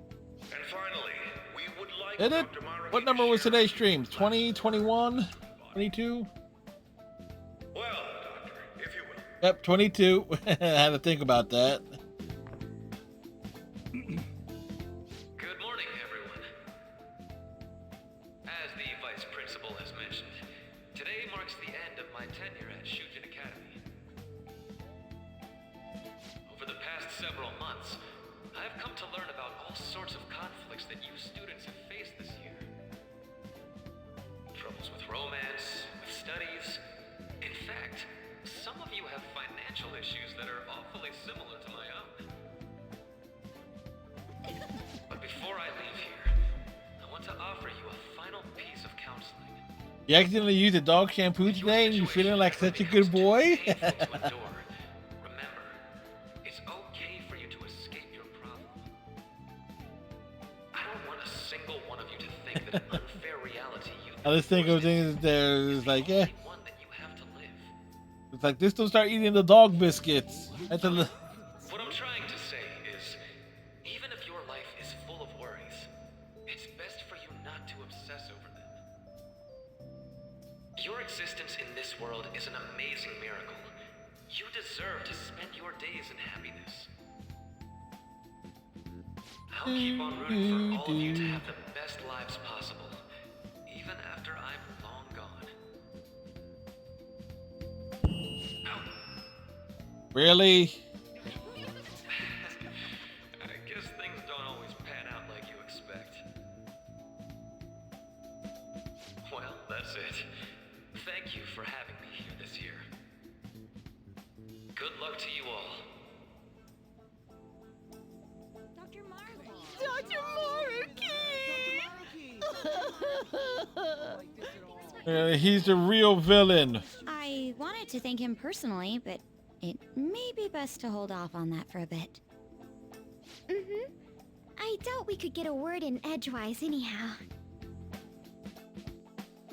[SPEAKER 9] And finally, we would like
[SPEAKER 4] Did it? What number was today's stream? 20, 21, 22?
[SPEAKER 9] Well, Doctor, if you will.
[SPEAKER 4] Yep, 22. I had to think about that.
[SPEAKER 6] Good morning, everyone. As the Vice Principal has mentioned, today marks the end of my tenure at Shujin Academy. Over the past several months, I've come to learn about all sorts of conflicts that you students have faced this year. Troubles with romance, with studies. In fact, some of you have financial issues that are awfully similar to my own. But before I leave here, I want to offer you a final piece of counseling.
[SPEAKER 4] You accidentally used a dog shampoo today and you feeling like such a good boy?
[SPEAKER 6] Remember, it's okay for you to escape your problem. I don't want a single one of you to think that an unfair reality you
[SPEAKER 4] I just think of things there is like, yeah. It's like, just don't start eating the dog biscuits. That's a
[SPEAKER 6] What I'm trying to say is, even if your life is full of worries, it's best for you not to obsess over them. Your existence in this world is an amazing miracle. You deserve to spend your days in happiness. I'll keep on rooting for all of you to have the best lives possible, even after I'm long gone.
[SPEAKER 4] Really?
[SPEAKER 6] I guess things don't always pan out like you expect. Well, that's it. Thank you for having me here this year. Good luck to you all.
[SPEAKER 3] Dr. Mark!
[SPEAKER 10] Dr. Mark!
[SPEAKER 4] He's the real villain.
[SPEAKER 13] I wanted to thank him personally, but it may be best to hold off on that for a bit.
[SPEAKER 3] Mm-hmm. I doubt we could get a word in edgewise anyhow.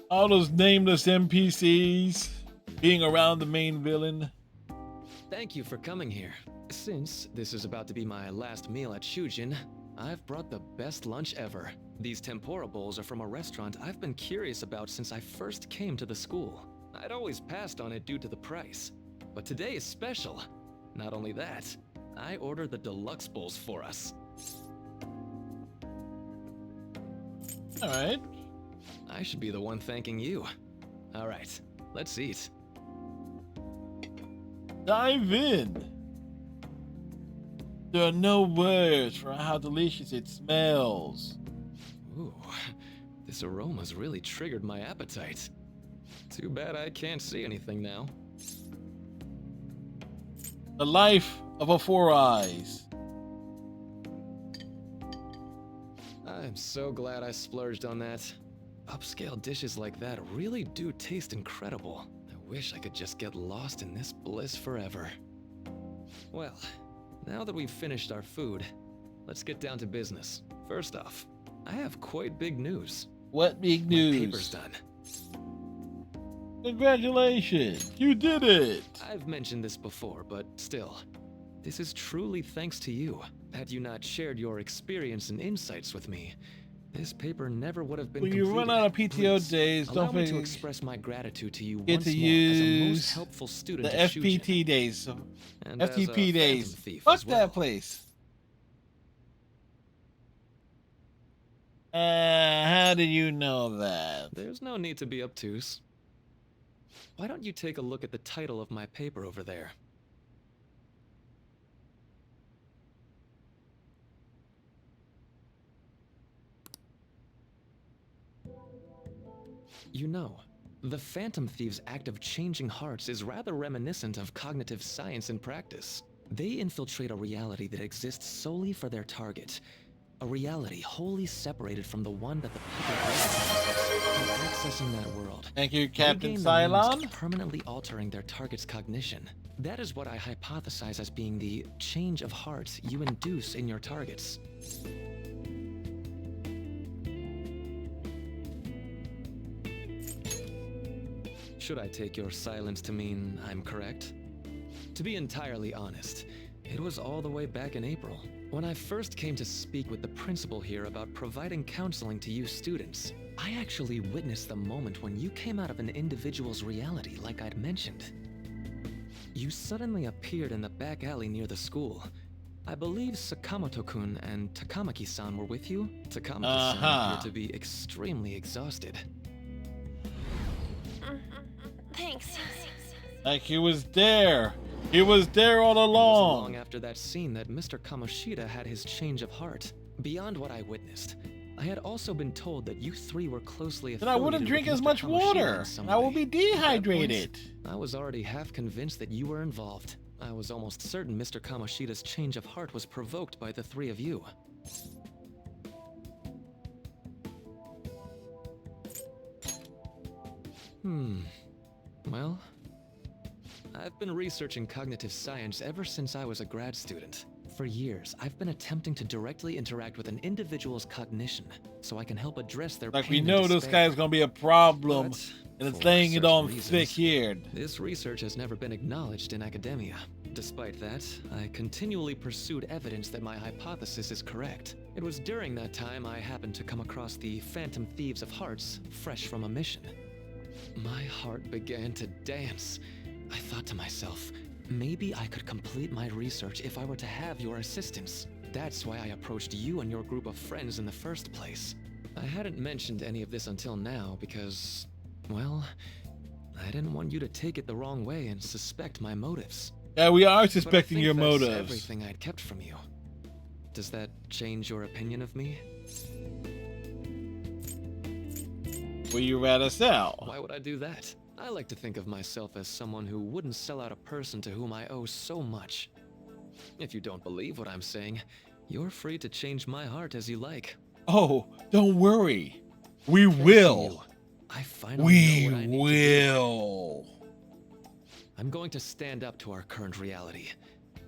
[SPEAKER 4] All those nameless NPCs being around the main villain.
[SPEAKER 6] Thank you for coming here. Since this is about to be my last meal at Shujin, I've brought the best lunch ever. These tempura bowls are from a restaurant I've been curious about since I first came to the school. I'd always passed on it due to the price, but today is special. Not only that, I ordered the deluxe bowls for us.
[SPEAKER 4] All right.
[SPEAKER 6] I should be the one thanking you. All right, let's eat.
[SPEAKER 4] Dive in. There are no words for how delicious it smells.
[SPEAKER 6] Ooh, this aroma's really triggered my appetite. Too bad I can't see anything now.
[SPEAKER 4] The life of a Four Eyes.
[SPEAKER 6] I'm so glad I splurged on that. Upscale dishes like that really do taste incredible. I wish I could just get lost in this bliss forever. Well, now that we've finished our food, let's get down to business. First off, I have quite big news.
[SPEAKER 4] What big news?
[SPEAKER 6] My paper's done.
[SPEAKER 4] Congratulations, you did it!
[SPEAKER 6] I've mentioned this before, but still, this is truly thanks to you. Had you not shared your experience and insights with me, this paper never would have been
[SPEAKER 4] when
[SPEAKER 6] completed.
[SPEAKER 4] you run out of PTO
[SPEAKER 6] Please,
[SPEAKER 4] days,
[SPEAKER 6] allow
[SPEAKER 4] don't
[SPEAKER 6] me
[SPEAKER 4] forget
[SPEAKER 6] to express my gratitude to you
[SPEAKER 4] get
[SPEAKER 6] once
[SPEAKER 4] to
[SPEAKER 6] more as a
[SPEAKER 4] use
[SPEAKER 6] most helpful student
[SPEAKER 4] the
[SPEAKER 6] at
[SPEAKER 4] FPT
[SPEAKER 6] Shujin.
[SPEAKER 4] days.
[SPEAKER 6] And as a
[SPEAKER 4] FTP
[SPEAKER 6] phantom
[SPEAKER 4] days.
[SPEAKER 6] thief
[SPEAKER 4] Fuck
[SPEAKER 6] as well.
[SPEAKER 4] that place. How do you know that?
[SPEAKER 6] There's no need to be obtuse. Why don't you take a look at the title of my paper over there? You know, the Phantom Thieves' act of changing hearts is rather reminiscent of cognitive science in practice. They infiltrate a reality that exists solely for their target. A reality wholly separated from the one that the public recognizes. By accessing that world,
[SPEAKER 4] Thank you,
[SPEAKER 6] they
[SPEAKER 4] Captain
[SPEAKER 6] gain the means
[SPEAKER 4] Cylon.
[SPEAKER 6] of permanently altering their target's cognition. That is what I hypothesize as being the change of heart you induce in your targets. Should I take your silence to mean I'm correct? To be entirely honest, it was all the way back in April, when I first came to speak with the principal here about providing counseling to you students. I actually witnessed the moment when you came out of an individual's reality like I'd mentioned. You suddenly appeared in the back alley near the school. I believe Sakamoto-kun and Takamaki-san were with you. Takamaki-san appeared to be extremely exhausted.
[SPEAKER 3] Thanks.
[SPEAKER 4] Like he was there. He was there all
[SPEAKER 6] It was
[SPEAKER 4] along.
[SPEAKER 6] long after that scene that Mr. Kamoshida had his change of heart. Beyond what I witnessed, I had also been told that you three were closely
[SPEAKER 4] Then I wouldn't drink
[SPEAKER 6] with
[SPEAKER 4] as
[SPEAKER 6] Mr.
[SPEAKER 4] much
[SPEAKER 6] Kamoshida
[SPEAKER 4] water.
[SPEAKER 6] in some
[SPEAKER 4] I will
[SPEAKER 6] way.
[SPEAKER 4] be dehydrated.
[SPEAKER 6] At that point, I was already half convinced that you were involved. I was almost certain Mr. Kamoshida's change of heart was provoked by the three of you. Well, I've been researching cognitive science ever since I was a grad student. For years, I've been attempting to directly interact with an individual's cognition, so I can help address their
[SPEAKER 4] Like
[SPEAKER 6] pain
[SPEAKER 4] we
[SPEAKER 6] and
[SPEAKER 4] know this
[SPEAKER 6] despair.
[SPEAKER 4] guy's gonna be a problem,
[SPEAKER 6] But
[SPEAKER 4] and it's
[SPEAKER 6] for
[SPEAKER 4] laying it
[SPEAKER 6] certain
[SPEAKER 4] on
[SPEAKER 6] reasons,
[SPEAKER 4] thick here.
[SPEAKER 6] This research has never been acknowledged in academia. Despite that, I continually pursued evidence that my hypothesis is correct. It was during that time I happened to come across the Phantom Thieves of Hearts, fresh from a mission. My heart began to dance. I thought to myself, maybe I could complete my research if I were to have your assistance. That's why I approached you and your group of friends in the first place. I hadn't mentioned any of this until now because, well, I didn't want you to take it the wrong way and suspect my motives.
[SPEAKER 4] Yeah, we are
[SPEAKER 6] But I
[SPEAKER 4] suspecting
[SPEAKER 6] think
[SPEAKER 4] your
[SPEAKER 6] that's
[SPEAKER 4] motives.
[SPEAKER 6] everything I'd kept from you. Does that change your opinion of me?
[SPEAKER 4] Will you rat us out?
[SPEAKER 6] Why would I do that? I like to think of myself as someone who wouldn't sell out a person to whom I owe so much. If you don't believe what I'm saying, you're free to change my heart as you like.
[SPEAKER 4] Oh, don't worry. We
[SPEAKER 6] Thanks to
[SPEAKER 4] will.
[SPEAKER 6] you, I finally know what I need to do.
[SPEAKER 4] will.
[SPEAKER 6] I'm going to stand up to our current reality.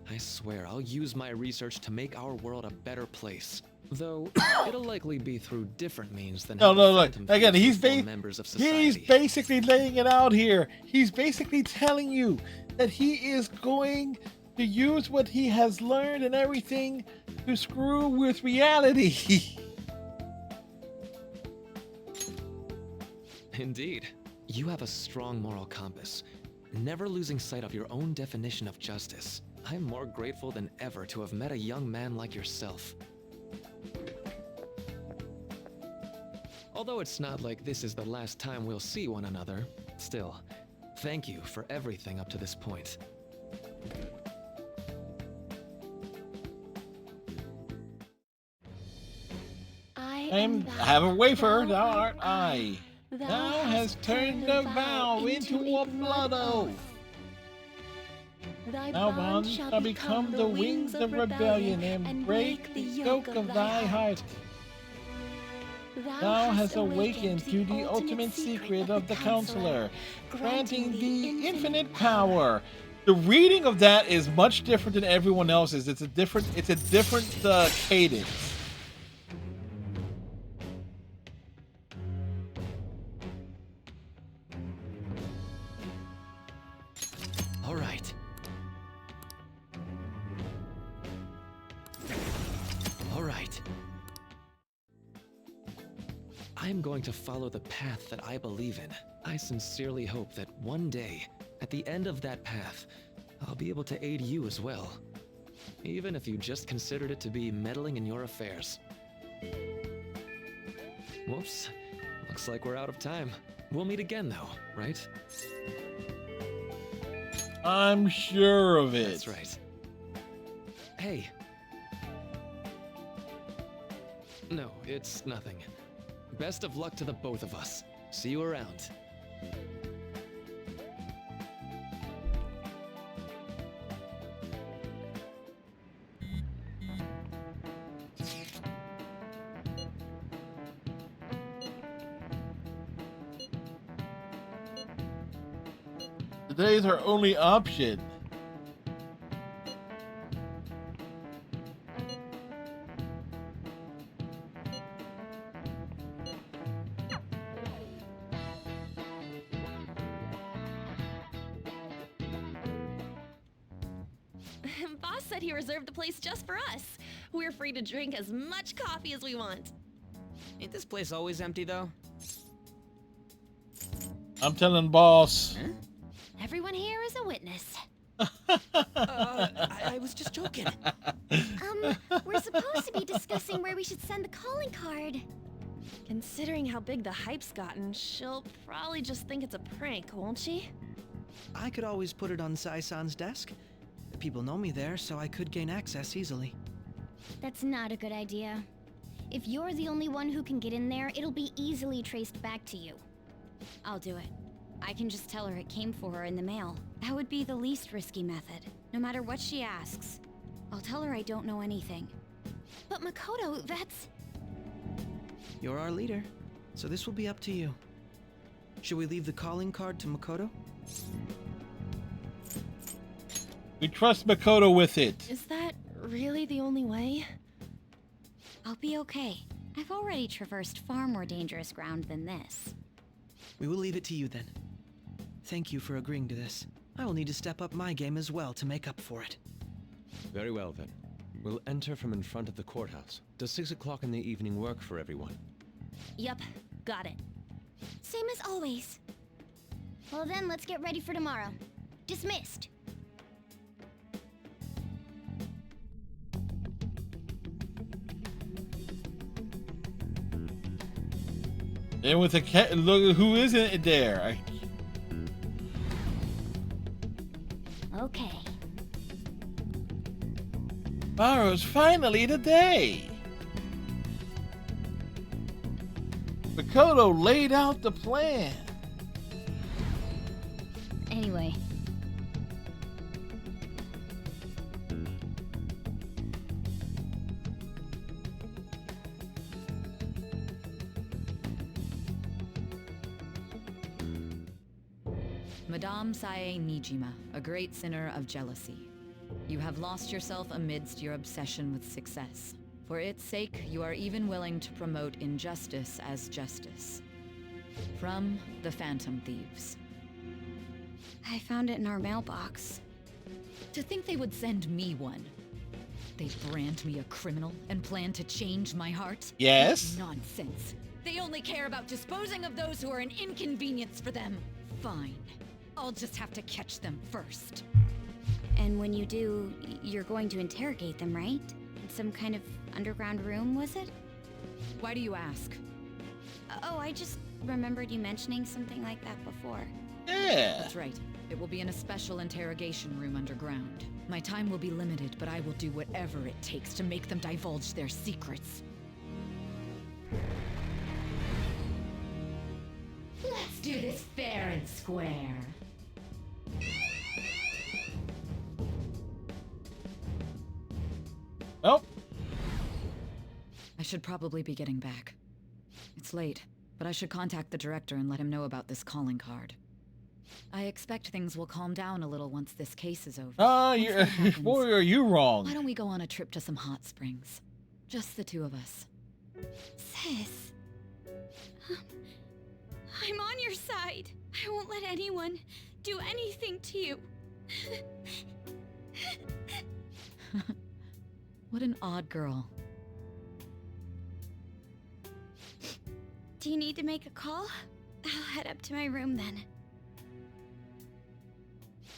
[SPEAKER 6] I swear I'll use my research to make our world a better place. Though it'll likely be through different means than
[SPEAKER 4] No,
[SPEAKER 6] how the
[SPEAKER 4] look.
[SPEAKER 6] Phantom
[SPEAKER 4] Again,
[SPEAKER 6] Thieves
[SPEAKER 4] he's
[SPEAKER 6] inform members of society.
[SPEAKER 4] he's basically laying it out here. He's basically telling you that he is going to use what he has learned and everything to screw with reality.
[SPEAKER 6] Indeed. You have a strong moral compass, never losing sight of your own definition of justice. I'm more grateful than ever to have met a young man like yourself. Although it's not like this is the last time we'll see one another, still, thank you for everything up to this point.
[SPEAKER 4] I have a wafer, thou art I. Thou hast turned a vow into a blood oath. Thou bond shall become the wings of rebellion and break the yoke of thy heart. Thou hast awakened to the ultimate secret of the counselor, granting thee infinite power. The reading of that is much different than everyone else's. It's a different cadence.
[SPEAKER 6] All right. All right. I'm going to follow the path that I believe in. I sincerely hope that one day, at the end of that path, I'll be able to aid you as well. Even if you just considered it to be meddling in your affairs. Whoops. Looks like we're out of time. We'll meet again though, right?
[SPEAKER 4] I'm sure of it.
[SPEAKER 6] That's right. Hey. No, it's nothing. Best of luck to the both of us. See you around.
[SPEAKER 4] Today's our only option.
[SPEAKER 14] Boss said he reserved the place just for us. We're free to drink as much coffee as we want.
[SPEAKER 15] Ain't this place always empty, though?
[SPEAKER 4] I'm telling boss.
[SPEAKER 15] Huh?
[SPEAKER 3] Everyone here is a witness.
[SPEAKER 15] I was just joking.
[SPEAKER 8] We're supposed to be discussing where we should send the calling card.
[SPEAKER 14] Considering how big the hype's gotten, she'll probably just think it's a prank, won't she?
[SPEAKER 15] I could always put it on Sai-san's desk. People know me there, so I could gain access easily.
[SPEAKER 13] That's not a good idea. If you're the only one who can get in there, it'll be easily traced back to you. I'll do it. I can just tell her it came for her in the mail. That would be the least risky method, no matter what she asks. I'll tell her I don't know anything.
[SPEAKER 3] But Makoto, that's...
[SPEAKER 15] You're our leader, so this will be up to you. Should we leave the calling card to Makoto?
[SPEAKER 4] We trust Makoto with it.
[SPEAKER 14] Is that really the only way?
[SPEAKER 13] I'll be okay. I've already traversed far more dangerous ground than this.
[SPEAKER 15] We will leave it to you then. Thank you for agreeing to this. I will need to step up my game as well to make up for it.
[SPEAKER 5] Very well then. We'll enter from in front of the courthouse. Does 6 o'clock in the evening work for everyone?
[SPEAKER 14] Yup, got it.
[SPEAKER 13] Same as always. Well then, let's get ready for tomorrow. Dismissed.
[SPEAKER 4] And with the cat, look who isn't there.
[SPEAKER 13] Okay.
[SPEAKER 4] Tomorrow's finally the day. Makoto laid out the plan.
[SPEAKER 13] Anyway.
[SPEAKER 11] Madame Sae Nijima, a great sinner of jealousy. You have lost yourself amidst your obsession with success. For its sake, you are even willing to promote injustice as justice. From the Phantom Thieves.
[SPEAKER 13] I found it in our mailbox.
[SPEAKER 11] To think they would send me one. They brand me a criminal and plan to change my heart?
[SPEAKER 4] Yes.
[SPEAKER 11] Nonsense. They only care about disposing of those who are an inconvenience for them. Fine. I'll just have to catch them first.
[SPEAKER 13] And when you do, you're going to interrogate them, right? In some kind of underground room, was it?
[SPEAKER 11] Why do you ask?
[SPEAKER 13] Oh, I just remembered you mentioning something like that before.
[SPEAKER 4] Yeah.
[SPEAKER 11] That's right. It will be in a special interrogation room underground. My time will be limited, but I will do whatever it takes to make them divulge their secrets.
[SPEAKER 16] Let's do this fair and square.
[SPEAKER 4] Oh.
[SPEAKER 11] I should probably be getting back. It's late, but I should contact the director and let him know about this calling card. I expect things will calm down a little once this case is over.
[SPEAKER 4] Boy, are you wrong.
[SPEAKER 11] Why don't we go on a trip to some hot springs? Just the two of us.
[SPEAKER 13] Sis. I'm on your side. I won't let anyone do anything to you.
[SPEAKER 11] What an odd girl.
[SPEAKER 13] Do you need to make a call? I'll head up to my room then.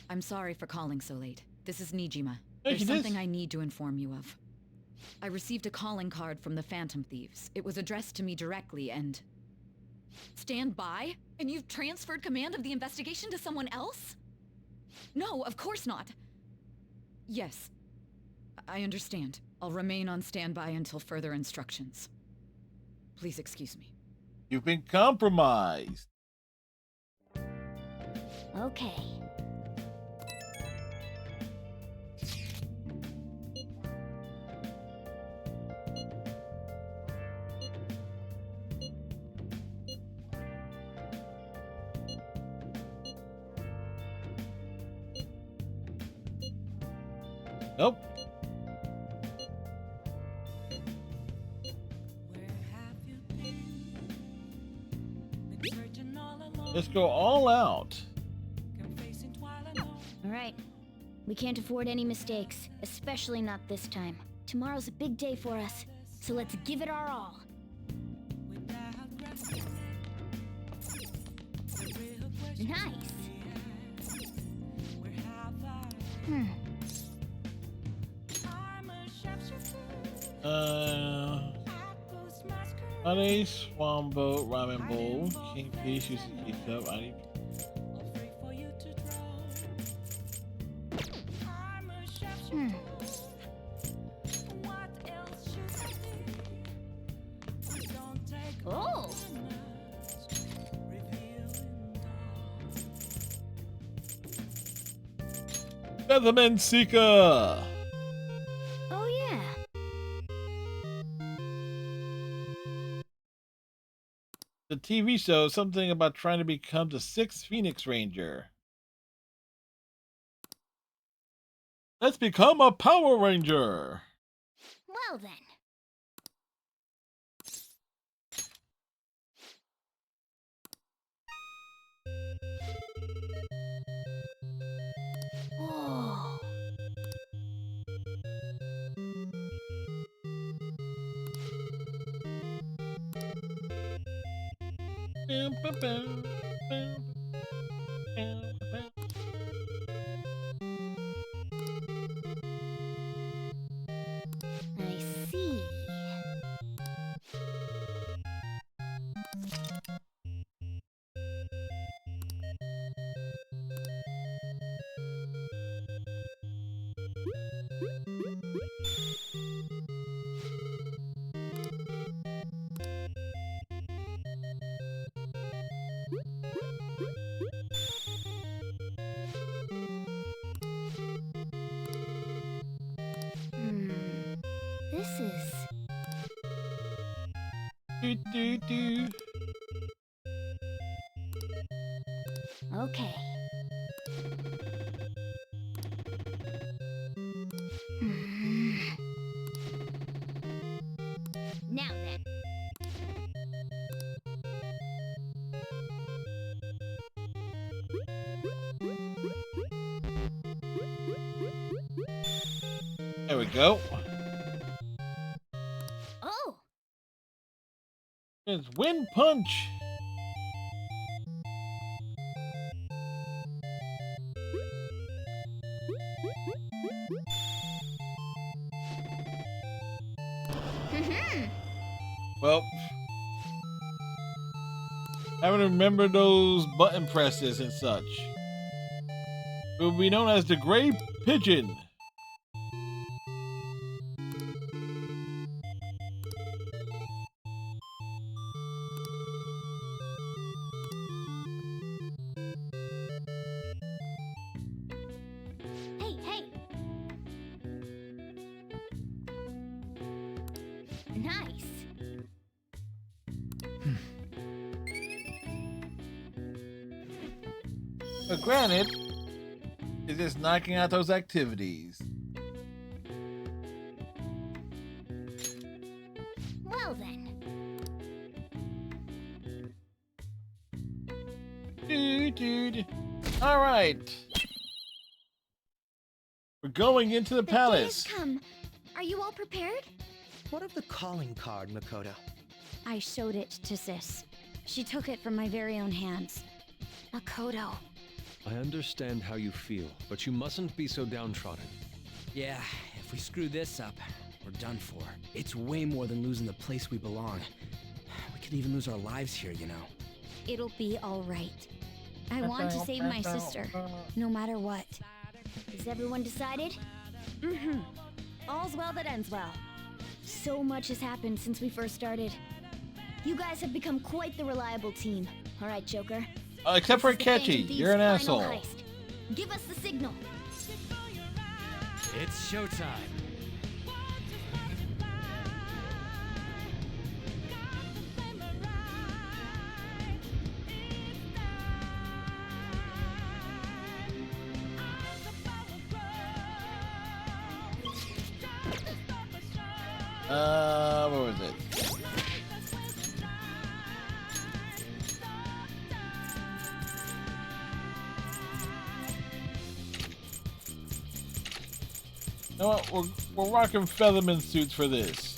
[SPEAKER 11] I'm sorry for calling so late. This is Nijima.
[SPEAKER 4] Hey,
[SPEAKER 11] There's something I need to inform you of. I received a calling card from the Phantom Thieves. It was addressed to me directly and... Stand by? And you've transferred command of the investigation to someone else? No, of course not. Yes. I understand. I'll remain on standby until further instructions. Please excuse me.
[SPEAKER 4] You've been compromised.
[SPEAKER 13] Okay.
[SPEAKER 4] Nope. Let's go all out.
[SPEAKER 13] All right. We can't afford any mistakes, especially not this time. Tomorrow's a big day for us, so let's give it our all. Nice.
[SPEAKER 4] Honey, Swan Boat, Ramen Bowl, Kingfish, Yuzuki Cup, I need...
[SPEAKER 13] Oh!
[SPEAKER 4] Featherman Seeker!
[SPEAKER 13] Oh yeah.
[SPEAKER 4] The TV show, something about trying to become the 6th Phoenix Ranger. Let's become a Power Ranger!
[SPEAKER 13] Well then. Whoa. I see. This is...
[SPEAKER 4] Do.
[SPEAKER 13] Okay.
[SPEAKER 4] There we go.
[SPEAKER 13] Oh!
[SPEAKER 4] It's Wind Punch. Well, having to remember those button presses and such. It will be known as the Gray Pigeon.
[SPEAKER 13] Hey, hey! Nice!
[SPEAKER 4] But granted, it's just knocking out those activities.
[SPEAKER 13] Well then.
[SPEAKER 4] Dude. All right. We're going into the palace.
[SPEAKER 3] Day has come. Are you all prepared?
[SPEAKER 15] What of the calling card, Makoto?
[SPEAKER 13] I showed it to Sis. She took it from my very own hands.
[SPEAKER 3] Makoto.
[SPEAKER 5] I understand how you feel, but you mustn't be so downtrodden.
[SPEAKER 17] Yeah, if we screw this up, we're done for. It's way more than losing the place we belong. We could even lose our lives here, you know.
[SPEAKER 13] It'll be all right. I want to save my sister, no matter what. Is everyone decided? Mm-hmm. All's well that ends well. So much has happened since we first started. You guys have become quite the reliable team. All right, Joker.
[SPEAKER 4] Except for Catchy, you're an asshole.
[SPEAKER 13] Heist. Give us the signal.
[SPEAKER 17] It's showtime.
[SPEAKER 4] What was it? You know what? We're rocking Featherman suits for this.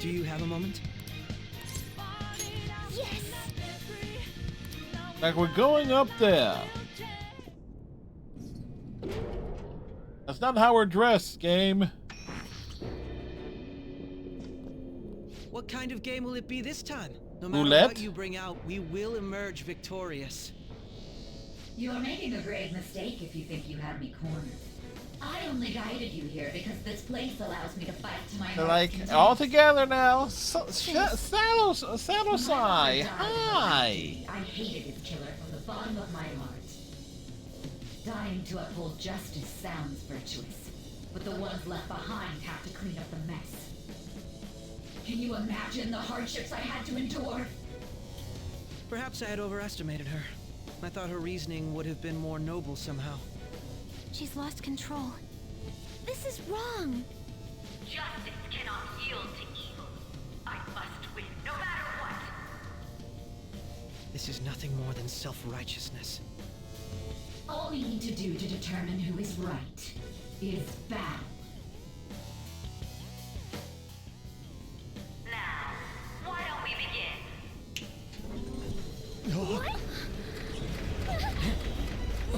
[SPEAKER 15] Do you have a moment?
[SPEAKER 13] Yes!
[SPEAKER 4] Like we're going up there. That's not how we're dressed, game.
[SPEAKER 15] What kind of game will it be this time? No matter
[SPEAKER 4] Roulette?
[SPEAKER 15] what you bring out, we will emerge victorious.
[SPEAKER 16] You're making a grave mistake if you think you have me cornered. I only guided you here because this place allows me to fight to my
[SPEAKER 4] They're
[SPEAKER 16] heart's
[SPEAKER 4] like
[SPEAKER 16] content.
[SPEAKER 4] all together now. Saddle-sai. Hi.
[SPEAKER 16] I hated his killer from the bottom of my heart. Dying to uphold justice sounds virtuous, but the ones left behind have to clean up the mess. Can you imagine the hardships I had to endure?
[SPEAKER 15] Perhaps I had overestimated her. I thought her reasoning would have been more noble somehow.
[SPEAKER 3] She's lost control. This is wrong.
[SPEAKER 16] Justice cannot yield to evil. I must win, no matter what.
[SPEAKER 15] This is nothing more than self-righteousness.
[SPEAKER 16] All we need to do to determine who is right is battle. Now, why don't we begin?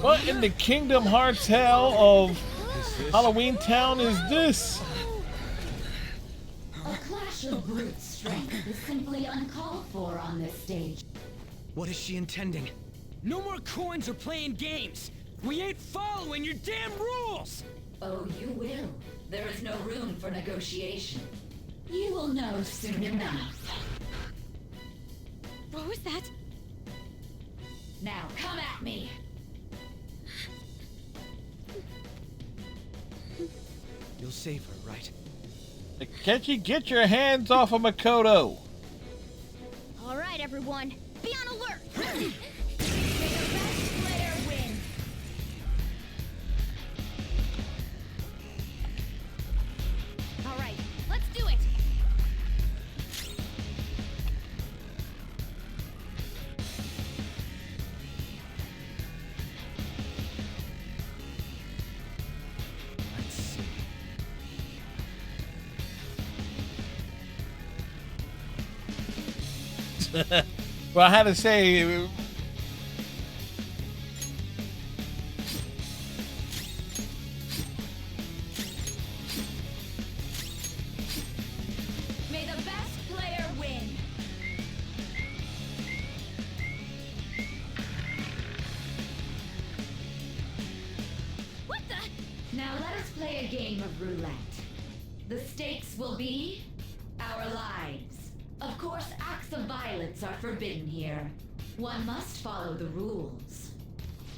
[SPEAKER 4] What in the Kingdom Hearts hell of Halloween Town is this?
[SPEAKER 16] A clash of brute strength is simply uncalled for on this stage.
[SPEAKER 15] What is she intending?
[SPEAKER 17] No more coins or playing games! We ain't following your damn rules!
[SPEAKER 16] Oh, you will. There is no room for negotiation. You will know soon enough.
[SPEAKER 3] What was that?
[SPEAKER 16] Now come at me!
[SPEAKER 15] You'll save her, right?
[SPEAKER 4] Can't you get your hands off of Makoto?
[SPEAKER 13] All right, everyone, be on alert.
[SPEAKER 16] May the best player win.
[SPEAKER 3] All right, let's do it.
[SPEAKER 15] Let's see.
[SPEAKER 4] Well, I had to say,
[SPEAKER 16] May the best player win.
[SPEAKER 3] What the?
[SPEAKER 16] Now let us play a game of roulette. The stakes will be our lives. Of course, acts of violence are forbidden here. One must follow the rules.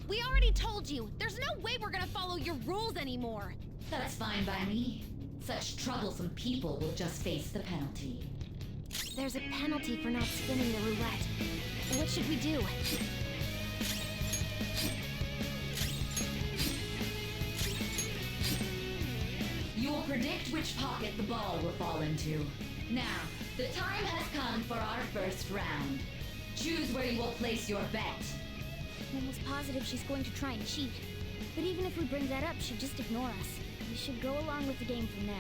[SPEAKER 3] We already told you. There's no way we're gonna follow your rules anymore.
[SPEAKER 16] That's fine by me. Such troublesome people will just face the penalty.
[SPEAKER 3] There's a penalty for not spinning the roulette. What should we do?
[SPEAKER 16] You will predict which pocket the ball will fall into. Now, the time has come for our first round. Choose where you will place your bet.
[SPEAKER 13] I'm almost positive she's going to try and cheat. But even if we bring that up, she'd just ignore us. We should go along with the game for now,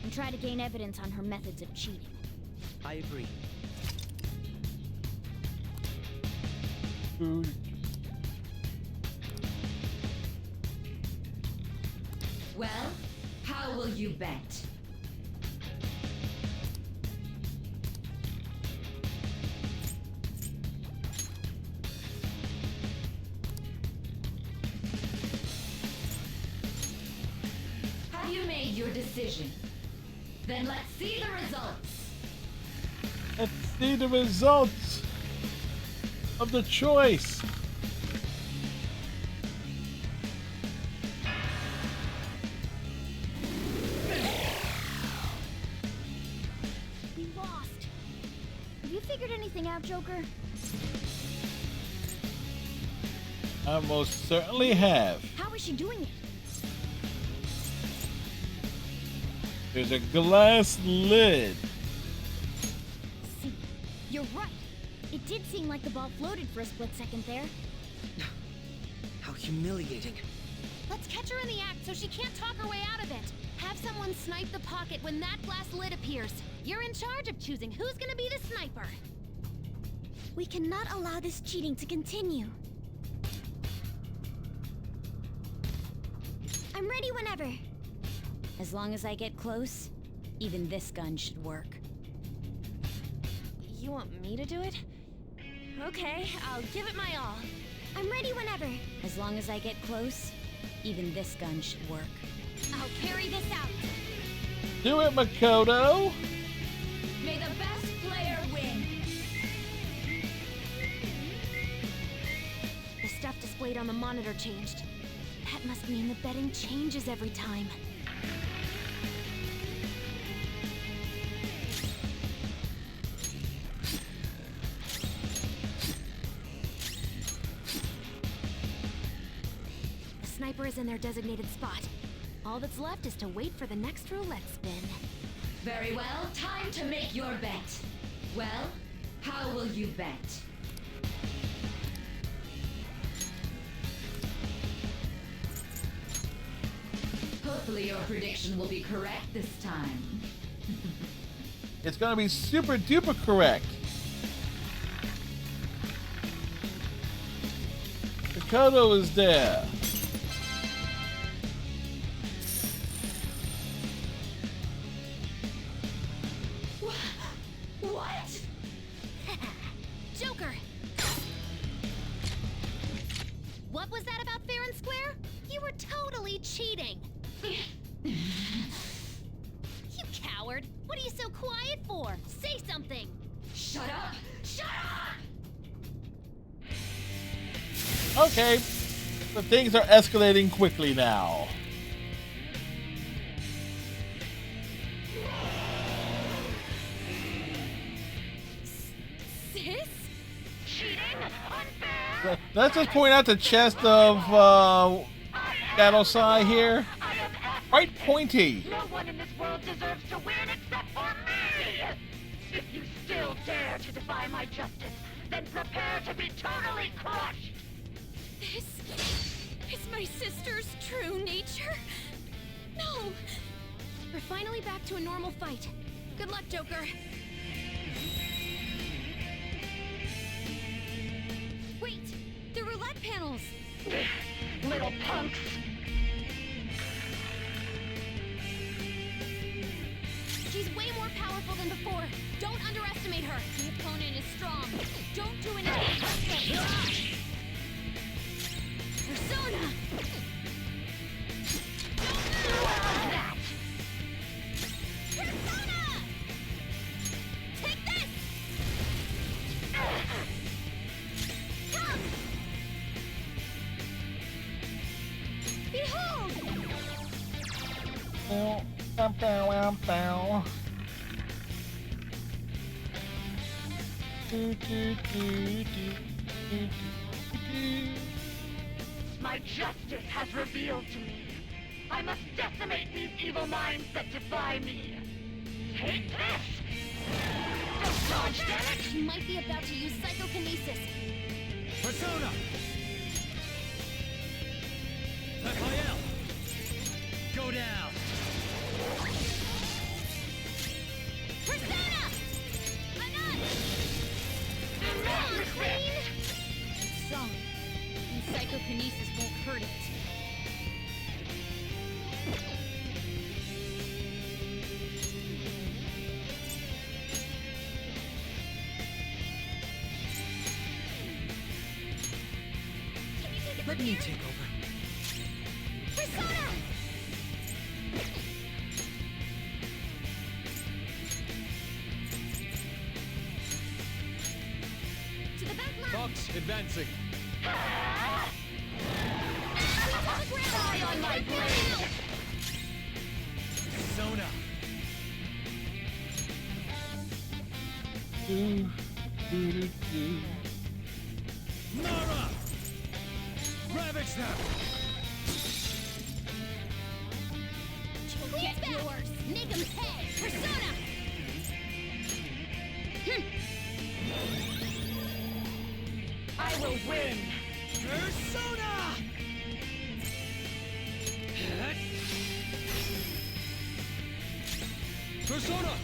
[SPEAKER 13] and try to gain evidence on her methods of cheating.
[SPEAKER 15] I agree.
[SPEAKER 16] Well, how will you bet? Have you made your decision? Then let's see the results.
[SPEAKER 4] let's see the results of the choice.
[SPEAKER 13] We lost. Have you figured anything out, Joker?
[SPEAKER 4] I most certainly have.
[SPEAKER 13] How is she doing it?
[SPEAKER 4] There's a glass lid.
[SPEAKER 13] See, you're right. It did seem like the ball floated for a split second there.
[SPEAKER 15] How humiliating.
[SPEAKER 3] Let's catch her in the act so she can't talk her way out of it. Have someone snipe the pocket when that glass lid appears. You're in charge of choosing who's gonna be the sniper.
[SPEAKER 13] We cannot allow this cheating to continue. I'm ready whenever.
[SPEAKER 14] As long as I get close, even this gun should work.
[SPEAKER 3] You want me to do it?
[SPEAKER 14] Okay, I'll give it my all.
[SPEAKER 13] I'm ready whenever.
[SPEAKER 14] As long as I get close, even this gun should work.
[SPEAKER 13] I'll carry this out.
[SPEAKER 4] Do it, Makoto!
[SPEAKER 16] May the best player win.
[SPEAKER 3] The stuff displayed on the monitor changed. That must mean the betting changes every time. The sniper is in their designated spot. All that's left is to wait for the next roulette spin.
[SPEAKER 16] Very well, time to make your bet. Well, how will you bet? Hopefully your prediction will be correct this time.
[SPEAKER 4] It's gonna be super duper correct. Makoto is there.
[SPEAKER 16] What?
[SPEAKER 3] Joker! What was that about fair and square? You were totally cheating. You coward! What are you so quiet for? Say something!
[SPEAKER 16] Shut up! Shut up!
[SPEAKER 4] Okay, but things are escalating quickly now.
[SPEAKER 3] Sis?
[SPEAKER 10] Cheating? Unfair?
[SPEAKER 4] Let's just point out the chest of Battlesai here. Quite pointy.
[SPEAKER 10] No one in this world deserves to win except for me! If you still dare to defy my justice, then prepare to be totally crushed!
[SPEAKER 3] This is my sister's true nature? No! We're finally back to a normal fight. Good luck, Joker. Wait! The roulette panels!
[SPEAKER 10] Little punks!
[SPEAKER 3] She's way more powerful than before. Don't underestimate her. The opponent is strong. Don't do anything reckless. Persona!
[SPEAKER 10] That!
[SPEAKER 3] Persona! Take this! Come! Behold!
[SPEAKER 10] My justice has revealed to me. I must decimate these evil minds that defy me. Take this! Don't dodge, damn it!
[SPEAKER 3] She might be about to use psychokinesis.
[SPEAKER 17] Persona! Raphael! Go down!
[SPEAKER 3] Persona! Enough! Queen! It's strong. And psychokinesis won't hurt it.
[SPEAKER 15] Let me take over.
[SPEAKER 3] Persona! To the back line!
[SPEAKER 6] Fox advancing.
[SPEAKER 10] Die on my blade!
[SPEAKER 17] Sona! Nara! Ravage them!
[SPEAKER 3] Get yours! Make him pay! Persona!
[SPEAKER 10] I will win!
[SPEAKER 17] Persona! Persona!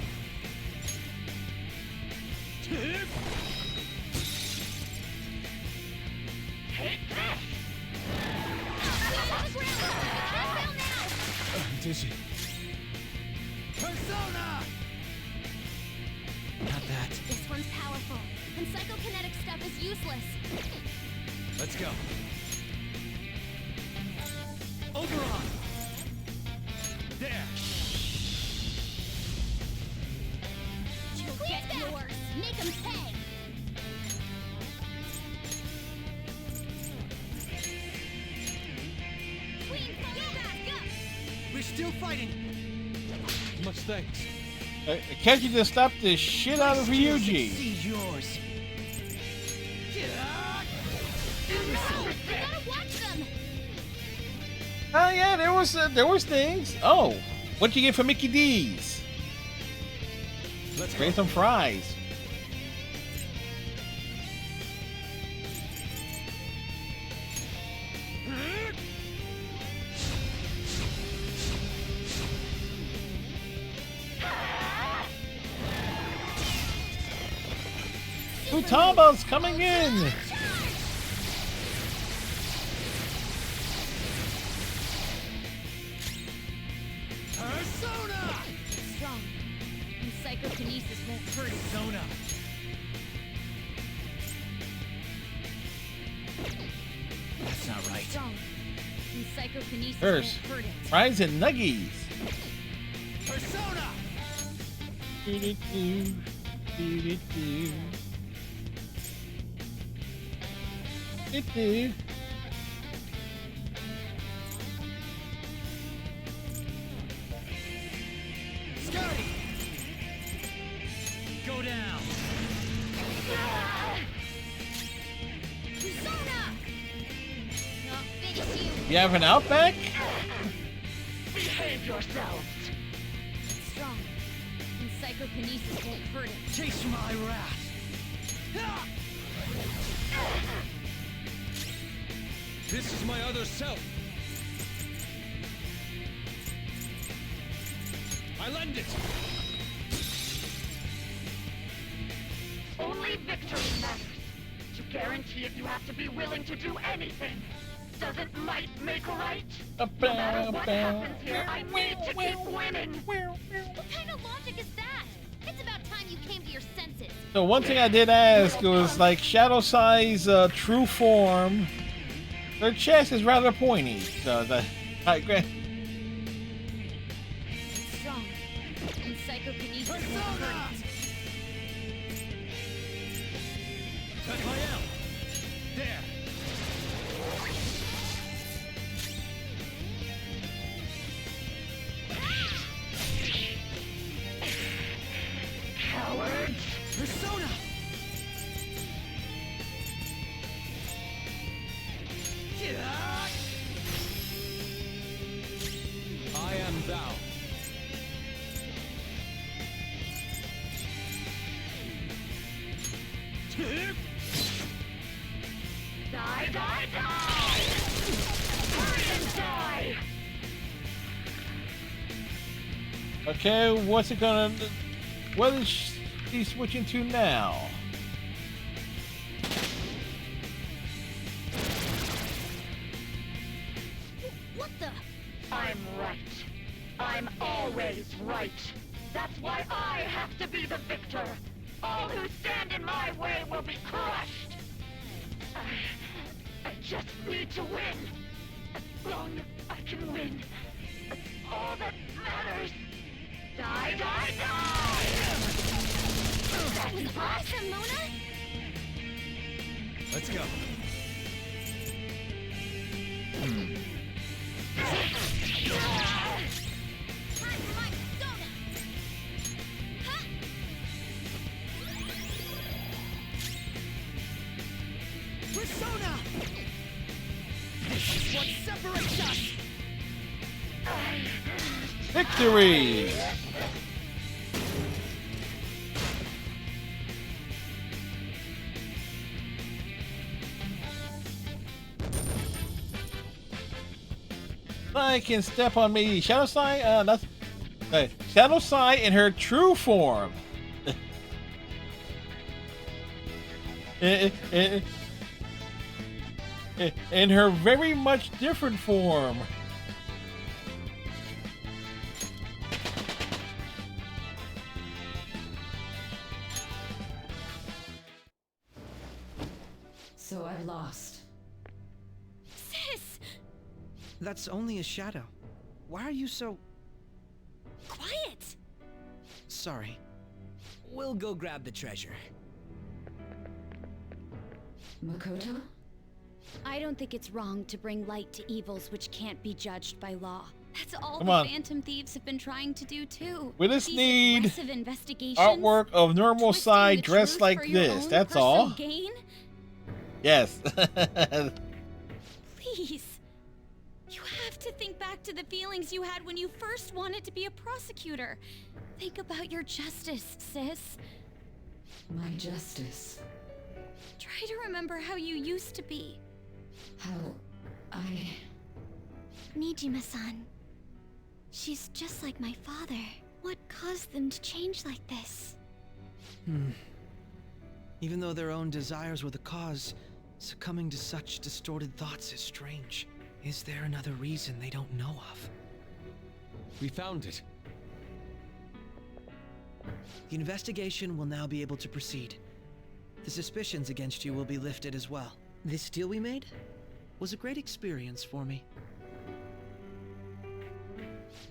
[SPEAKER 17] is he?
[SPEAKER 15] Persona! Not that.
[SPEAKER 3] This one's powerful, and psychokinetic stuff is useless.
[SPEAKER 17] Let's go.
[SPEAKER 15] Oberon!
[SPEAKER 17] There!
[SPEAKER 3] You'll get yours. Make him pay. Queen, go back up.
[SPEAKER 15] We're still fighting.
[SPEAKER 17] Much thanks.
[SPEAKER 4] Can't you just stop the shit out of Ryuji?
[SPEAKER 15] Seize yours.
[SPEAKER 3] You gotta watch them.
[SPEAKER 4] Oh yeah, there was things. Oh, what'd you get for Mickey D's?
[SPEAKER 17] Let's
[SPEAKER 4] Bring some fries. Futaba's coming in.
[SPEAKER 15] Persona!
[SPEAKER 3] Strong. And psychokinesis won't hurt it.
[SPEAKER 15] Persona! That's not right.
[SPEAKER 3] Strong. And psychokinesis
[SPEAKER 4] First,
[SPEAKER 3] won't hurt it.
[SPEAKER 4] fries and nuggies.
[SPEAKER 15] Persona!
[SPEAKER 4] Do-do-do, do-do-do. Do-do.
[SPEAKER 15] Scotty! Go down!
[SPEAKER 3] Persona! I'll finish you.
[SPEAKER 4] You have an Outback?
[SPEAKER 10] Behave yourselves.
[SPEAKER 3] Strong. And psychokinesis won't hurt it.
[SPEAKER 15] Chase my wrath!
[SPEAKER 17] This is my other self. I lend it.
[SPEAKER 10] Only victory matters. To guarantee it, you have to be willing to do anything. Doesn't might make right? No matter what happens here, I need to keep winning.
[SPEAKER 3] What kind of logic is that? It's about time you came to your senses.
[SPEAKER 4] So one thing I did ask was like Shadow Sai's true form. Their chest is rather pointy, so I grant.
[SPEAKER 3] Strong. And psychokinesis won't hurt it.
[SPEAKER 17] Cut my L. There.
[SPEAKER 10] Cowards!
[SPEAKER 15] Persona!
[SPEAKER 17] I am thou.
[SPEAKER 10] Die, die, die! Hurry and die!
[SPEAKER 4] Okay, what's it gonna? What is she switching to now?
[SPEAKER 3] What the?
[SPEAKER 10] I'm right. I'm always right. That's why I have to be the victor. All who stand in my way will be crushed. I just need to win. As long as I can win, that's all that matters. Die, die, die!
[SPEAKER 3] That was awesome, Mona!
[SPEAKER 17] Let's go.
[SPEAKER 3] Time for my persona! Huh?
[SPEAKER 15] Persona! This is what separates us!
[SPEAKER 4] Victory! I can step on me. Shadow Sai, that's Shadow Sai in her true form. in her very much different form.
[SPEAKER 16] So I've lost.
[SPEAKER 3] Sis!
[SPEAKER 15] That's only a shadow. Why are you so...
[SPEAKER 3] Quiet!
[SPEAKER 15] Sorry.
[SPEAKER 17] We'll go grab the treasure.
[SPEAKER 16] Makoto?
[SPEAKER 3] I don't think it's wrong to bring light to evils which can't be judged by law. That's all
[SPEAKER 4] Come
[SPEAKER 3] the
[SPEAKER 4] on.
[SPEAKER 3] Phantom Thieves have been trying to do too.
[SPEAKER 4] We just
[SPEAKER 3] These
[SPEAKER 4] need
[SPEAKER 3] aggressive investigations,
[SPEAKER 4] artwork of normal
[SPEAKER 3] twisting
[SPEAKER 4] side
[SPEAKER 3] the
[SPEAKER 4] dressed
[SPEAKER 3] truth
[SPEAKER 4] like
[SPEAKER 3] for your
[SPEAKER 4] this.
[SPEAKER 3] own
[SPEAKER 4] That's
[SPEAKER 3] personal
[SPEAKER 4] all.
[SPEAKER 3] Gain?
[SPEAKER 4] Yes.
[SPEAKER 3] Please. You have to think back to the feelings you had when you first wanted to be a prosecutor. Think about your justice, sis.
[SPEAKER 16] My justice.
[SPEAKER 3] Try to remember how you used to be.
[SPEAKER 16] How I...
[SPEAKER 3] Nijima-san. She's just like my father. What caused them to change like this?
[SPEAKER 15] Even though their own desires were the cause, succumbing to such distorted thoughts is strange. Is there another reason they don't know of?
[SPEAKER 5] We found it.
[SPEAKER 15] The investigation will now be able to proceed. The suspicions against you will be lifted as well. This deal we made was a great experience for me.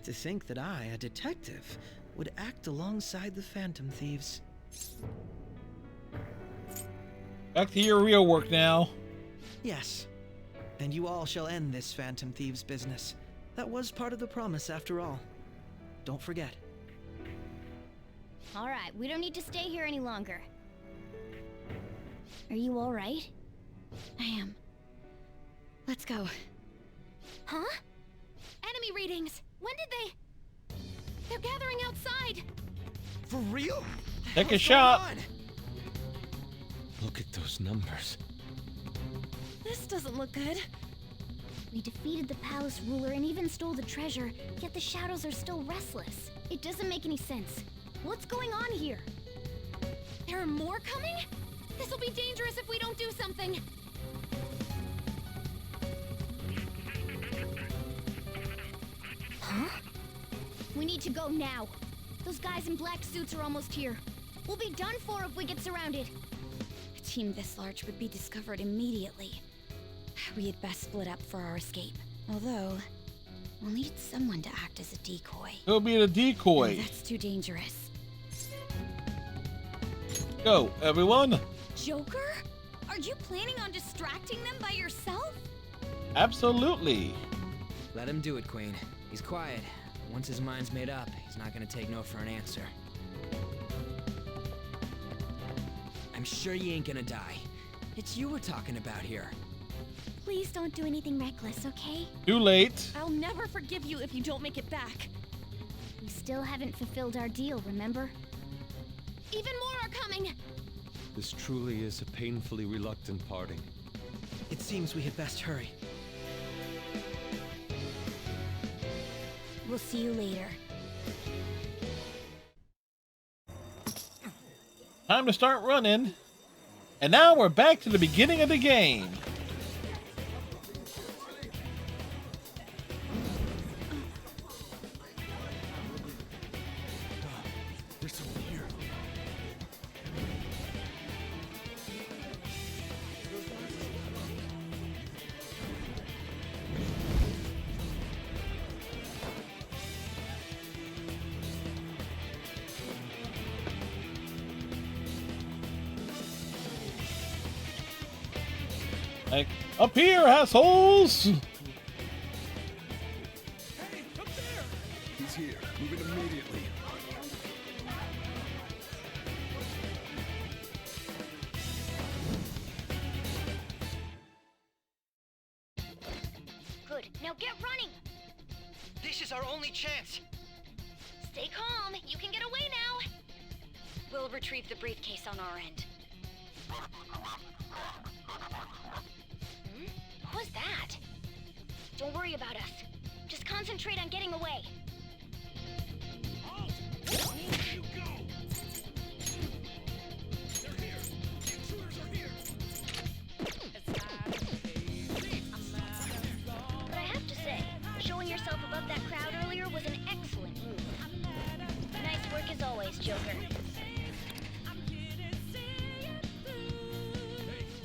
[SPEAKER 15] To think that I, a detective, would act alongside the Phantom Thieves.
[SPEAKER 4] Back to your real work now.
[SPEAKER 15] Yes. And you all shall end this Phantom Thieves business. That was part of the promise after all. Don't forget.
[SPEAKER 13] All right, we don't need to stay here any longer. Are you all right?
[SPEAKER 3] I am. Let's go. Huh? Enemy readings! When did they... They're gathering outside!
[SPEAKER 17] For real?
[SPEAKER 4] Take a shot.
[SPEAKER 5] Look at those numbers.
[SPEAKER 3] This doesn't look good.
[SPEAKER 13] We defeated the palace ruler and even stole the treasure, yet the shadows are still restless. It doesn't make any sense. What's going on here?
[SPEAKER 3] There are more coming? This'll be dangerous if we don't do something.
[SPEAKER 13] Huh? We need to go now. Those guys in black suits are almost here. We'll be done for if we get surrounded.
[SPEAKER 3] A team this large would be discovered immediately. We had best split up for our escape. Although, we'll need someone to act as a decoy.
[SPEAKER 4] He'll be the decoy.
[SPEAKER 3] No, that's too dangerous.
[SPEAKER 4] Go, everyone.
[SPEAKER 3] Joker? Are you planning on distracting them by yourself?
[SPEAKER 4] Absolutely.
[SPEAKER 17] Let him do it, Queen. He's quiet. Once his mind's made up, he's not gonna take no for an answer. I'm sure you ain't gonna die. It's you we're talking about here.
[SPEAKER 13] Please don't do anything reckless, okay?
[SPEAKER 4] Too late.
[SPEAKER 3] I'll never forgive you if you don't make it back.
[SPEAKER 13] We still haven't fulfilled our deal, remember?
[SPEAKER 3] Even more are coming!
[SPEAKER 5] This truly is a painfully reluctant parting.
[SPEAKER 15] It seems we had best hurry.
[SPEAKER 3] We'll see you later.
[SPEAKER 4] Time to start running. And now we're back to the beginning of the game.
[SPEAKER 12] There's someone here.
[SPEAKER 4] Like, up here, assholes!
[SPEAKER 12] Hey, up there! He's here. Moving immediately.
[SPEAKER 13] Good. Now get running!
[SPEAKER 15] This is our only chance.
[SPEAKER 13] Stay calm. You can get away now. We'll retrieve the briefcase on our end. What was that? Don't worry about us. Just concentrate on getting away.
[SPEAKER 12] Halt! Where you go? They're here. The intruders are here.
[SPEAKER 13] But I have to say, showing yourself above that crowd earlier was an excellent move. Nice work as always, Joker.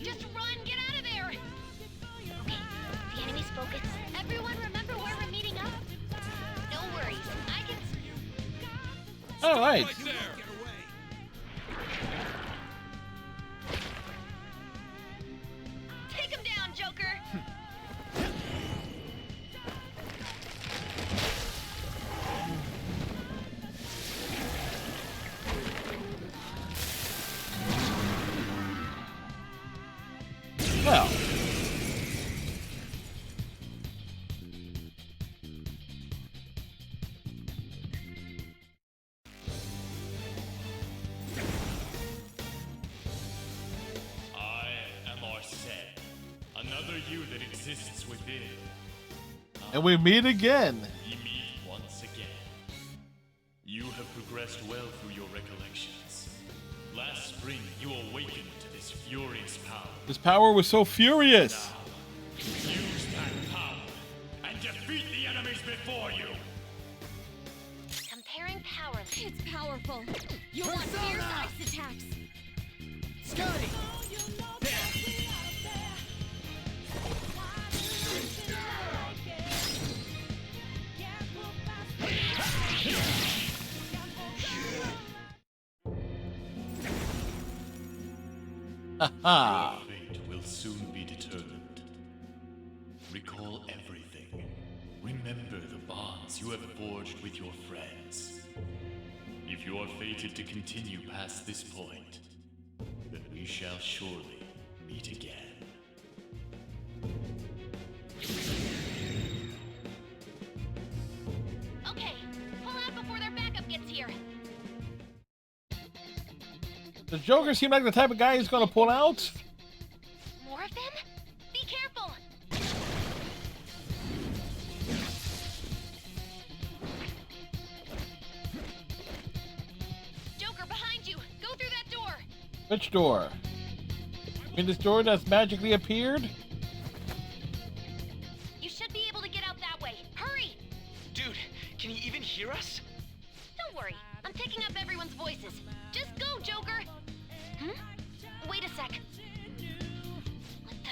[SPEAKER 13] Just run, get
[SPEAKER 4] All right.
[SPEAKER 14] Take him down, Joker.
[SPEAKER 4] Well.
[SPEAKER 18] Another you that exists within.
[SPEAKER 4] And we meet again.
[SPEAKER 18] We meet once again. You have progressed well through your recollections. Last spring, you awakened to this furious power.
[SPEAKER 4] This power was so furious.
[SPEAKER 18] Now, use that power and defeat the enemies before you.
[SPEAKER 14] Comparing power.
[SPEAKER 3] It's powerful. You want fierce ice attacks.
[SPEAKER 15] Scotty!
[SPEAKER 4] Ha!
[SPEAKER 18] Your fate will soon be determined. Recall everything. Remember the bonds you have forged with your friends. If you are fated to continue past this point, then we shall surely meet again.
[SPEAKER 14] Okay, pull out before their backup gets here.
[SPEAKER 4] Does Joker seem like the type of guy who's gonna pull out?
[SPEAKER 14] More of them? Be careful! Joker, behind you! Go through that door!
[SPEAKER 4] Which door? In this door that's magically appeared?
[SPEAKER 14] You should be able to get out that way. Hurry!
[SPEAKER 17] Dude, can you even hear us?
[SPEAKER 14] Don't worry, I'm picking up everyone's voices. Just go, Joker! Wait a sec. What the?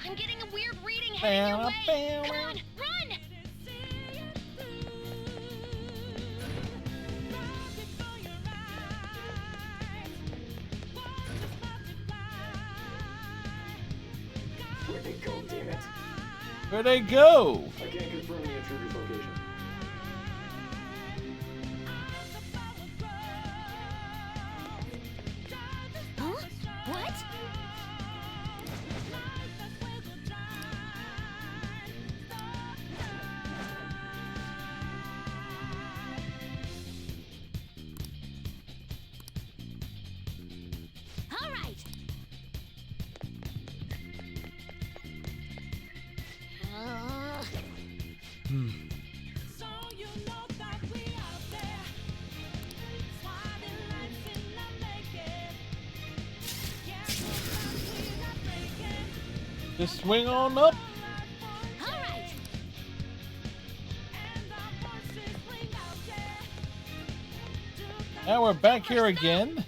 [SPEAKER 14] I'm getting a weird reading heading your way. Come on, run!
[SPEAKER 19] Where'd they go, damn it?
[SPEAKER 4] Where'd they go?
[SPEAKER 19] I can't confirm the intruder's location.
[SPEAKER 3] Huh? What? All right.
[SPEAKER 4] Just swing on up.
[SPEAKER 3] All right.
[SPEAKER 4] Now we're back here again.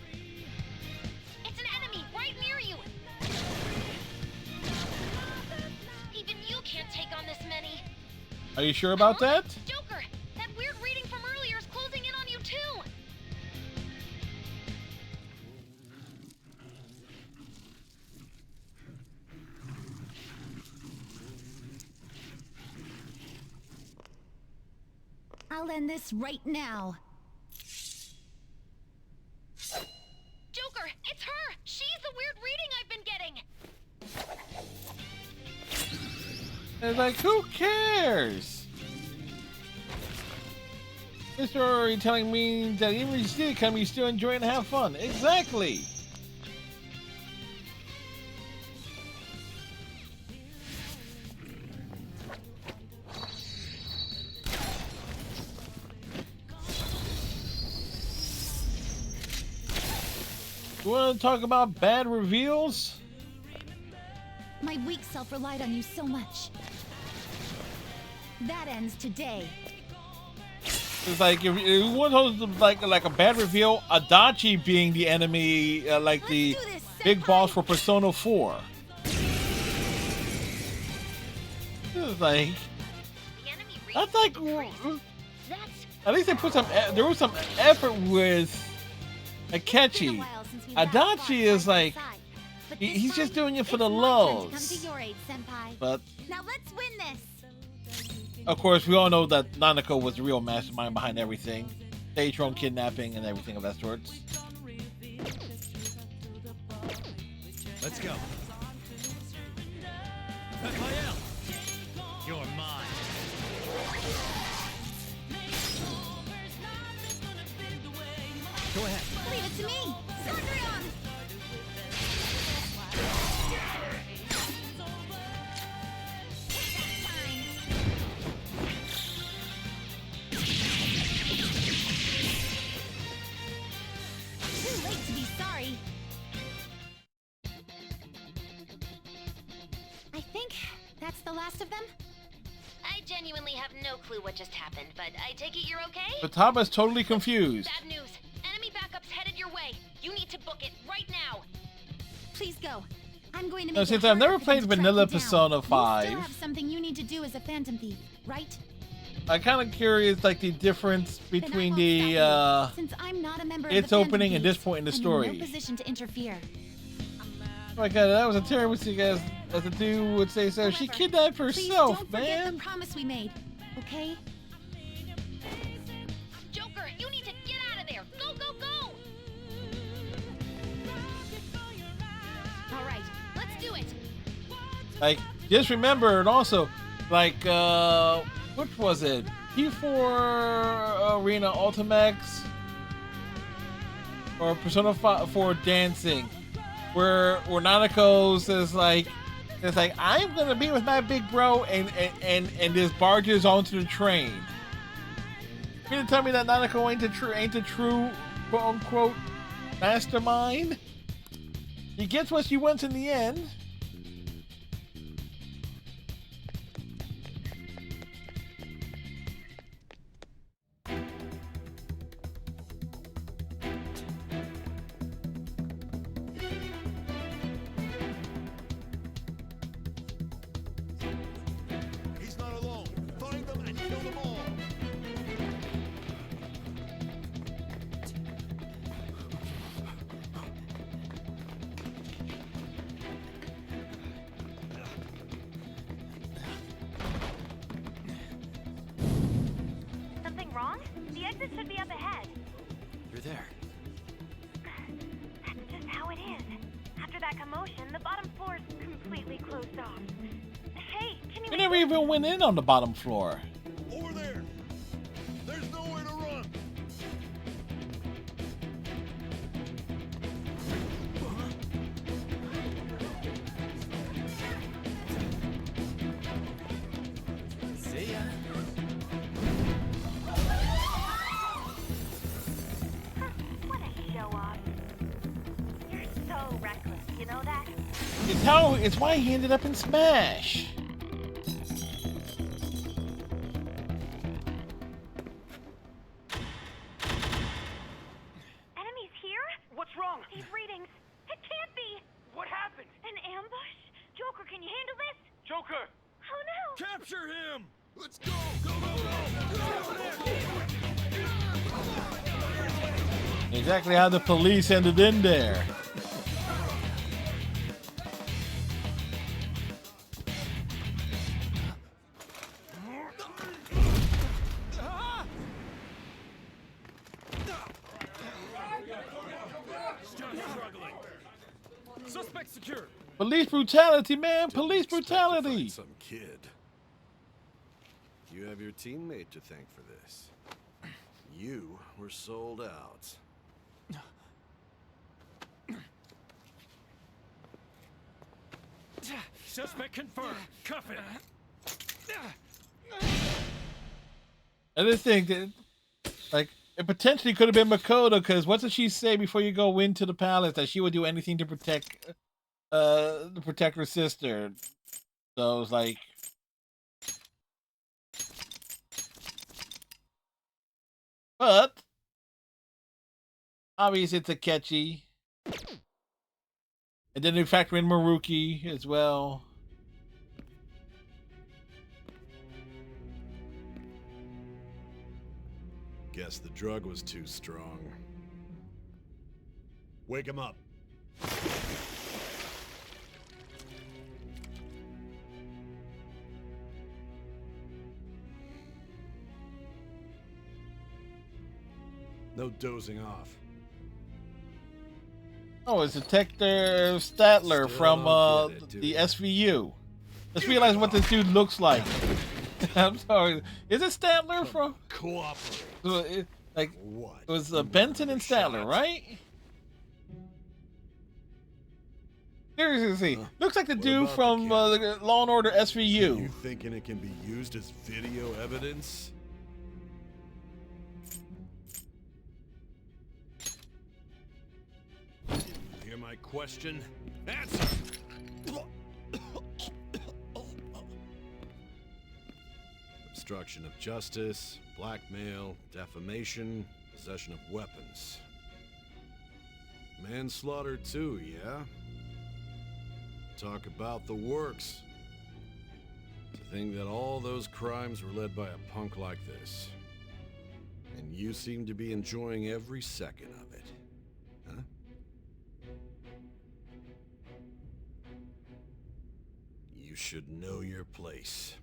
[SPEAKER 14] It's an enemy right near you! Even you can't take on this many.
[SPEAKER 4] Are you sure about that?
[SPEAKER 14] Joker, that weird reading from earlier is closing in on you too!
[SPEAKER 8] I'll end this right now.
[SPEAKER 14] Joker, it's her! She's the weird reading I've been getting!
[SPEAKER 4] It's like, who cares? This story telling me that even if you see it come, you still enjoy and have fun. Exactly. You want to talk about bad reveals?
[SPEAKER 8] My weak self relied on you so much. That ends today.
[SPEAKER 4] It's like if you want to like a bad reveal, Adachi being the enemy, like the big boss for Persona 4. It's like that's like
[SPEAKER 14] That's
[SPEAKER 4] At least they put some. There was some effort with Akechi. Adachi is like he's just doing it for the lulz. But
[SPEAKER 8] now let's win this.
[SPEAKER 4] Of course, we all know that Nanako was the real mastermind behind everything, stage drone kidnapping and everything of that sort.
[SPEAKER 20] Let's go. Raphael, you're mine. Go ahead.
[SPEAKER 8] Leave it to me, Cendrillon. Too late to be sorry. I think that's the last of them.
[SPEAKER 14] I genuinely have no clue what just happened, but I take it you're okay?
[SPEAKER 4] Futaba is totally confused.
[SPEAKER 14] Bad news. Enemy backup's headed your way. You need to book it right now.
[SPEAKER 8] Please go. I'm going to
[SPEAKER 4] Now,
[SPEAKER 8] make
[SPEAKER 4] since
[SPEAKER 8] it
[SPEAKER 4] I've never
[SPEAKER 8] harder for
[SPEAKER 4] played
[SPEAKER 8] them to track
[SPEAKER 4] Vanilla
[SPEAKER 8] you down.
[SPEAKER 4] Persona
[SPEAKER 8] You
[SPEAKER 4] 5,
[SPEAKER 8] still have something you need to do as a Phantom Thief, right?
[SPEAKER 4] I'm kind of curious, like the difference between the
[SPEAKER 8] Since I'm not a member of
[SPEAKER 4] its
[SPEAKER 8] the Phantom
[SPEAKER 4] opening and this
[SPEAKER 8] Thieves,
[SPEAKER 4] point in the
[SPEAKER 8] I'm
[SPEAKER 4] story.
[SPEAKER 8] in no position to interfere.
[SPEAKER 4] Oh my god, that was a terrible thing, as the dude would say. So she kidnapped herself,
[SPEAKER 8] Please don't forget
[SPEAKER 4] man.
[SPEAKER 8] the promise we made, okay?
[SPEAKER 14] Joker, you need to get out of there. Go, go, go!
[SPEAKER 8] All right, let's do it.
[SPEAKER 4] Like, just remember, and also, like, which was it? P4 Arena Ultimax or Persona 4 Dancing, where Nanako says like, I'm gonna be with my big bro, and this barges onto the train. You gonna tell me that Nanako ain't the true quote unquote mastermind? He gets what she wants in the end.
[SPEAKER 12] He's not alone. Find them and kill them all.
[SPEAKER 10] Something wrong? The exit should be up ahead.
[SPEAKER 20] You're there.
[SPEAKER 10] That's just how it is. After that commotion, the bottom floor is completely closed off. Hey, can you...
[SPEAKER 4] We never even went in on the bottom floor.
[SPEAKER 12] Over there. There's nowhere to run.
[SPEAKER 20] See ya.
[SPEAKER 10] What a show-off. You're so reckless, you know that?
[SPEAKER 4] It's why he ended up in Smash.
[SPEAKER 10] Enemies here?
[SPEAKER 19] What's wrong?
[SPEAKER 10] These readings. It can't be.
[SPEAKER 19] What happened?
[SPEAKER 10] An ambush? Joker, can you handle this?
[SPEAKER 19] Joker!
[SPEAKER 10] Oh no!
[SPEAKER 12] Capture him! Let's go! Go, go, go! Get over there!
[SPEAKER 4] Exactly how the police ended in there.
[SPEAKER 20] Still struggling. Suspect secure.
[SPEAKER 4] Police brutality, man. Police brutality.
[SPEAKER 21] Some kid. You have your teammate to thank for this. You were sold out.
[SPEAKER 20] Suspect confirmed. Cuff it.
[SPEAKER 4] I just think that, like, it potentially could have been Makoto, because what did she say before you go into the palace? That she would do anything to protect her sister. So it was like, but obviously it's a catchy. And then they factor in Maruki as well.
[SPEAKER 21] Guess the drug was too strong. Wake him up. No dozing off.
[SPEAKER 4] Oh, it's Detective Statler
[SPEAKER 21] Still
[SPEAKER 4] from
[SPEAKER 21] don't get it, do
[SPEAKER 4] the
[SPEAKER 21] ya?
[SPEAKER 4] SVU. Let's realize what this dude looks like. I'm sorry. Is it Statler from?
[SPEAKER 21] Cooperate.
[SPEAKER 4] So like
[SPEAKER 21] What?
[SPEAKER 4] it was Benson and Statler,
[SPEAKER 21] shot?
[SPEAKER 4] right? Seriously, looks like the dude
[SPEAKER 21] about
[SPEAKER 4] from the Law and Order
[SPEAKER 21] You
[SPEAKER 4] SVU.
[SPEAKER 21] thinking it can be used as video evidence? Didn't you hear my question? Answer! Obstruction of justice, blackmail, defamation, possession of weapons. Manslaughter too, yeah? Talk about the works. To think that all those crimes were led by a punk like this. And you seem to be enjoying every second of it. Huh? You should know your place.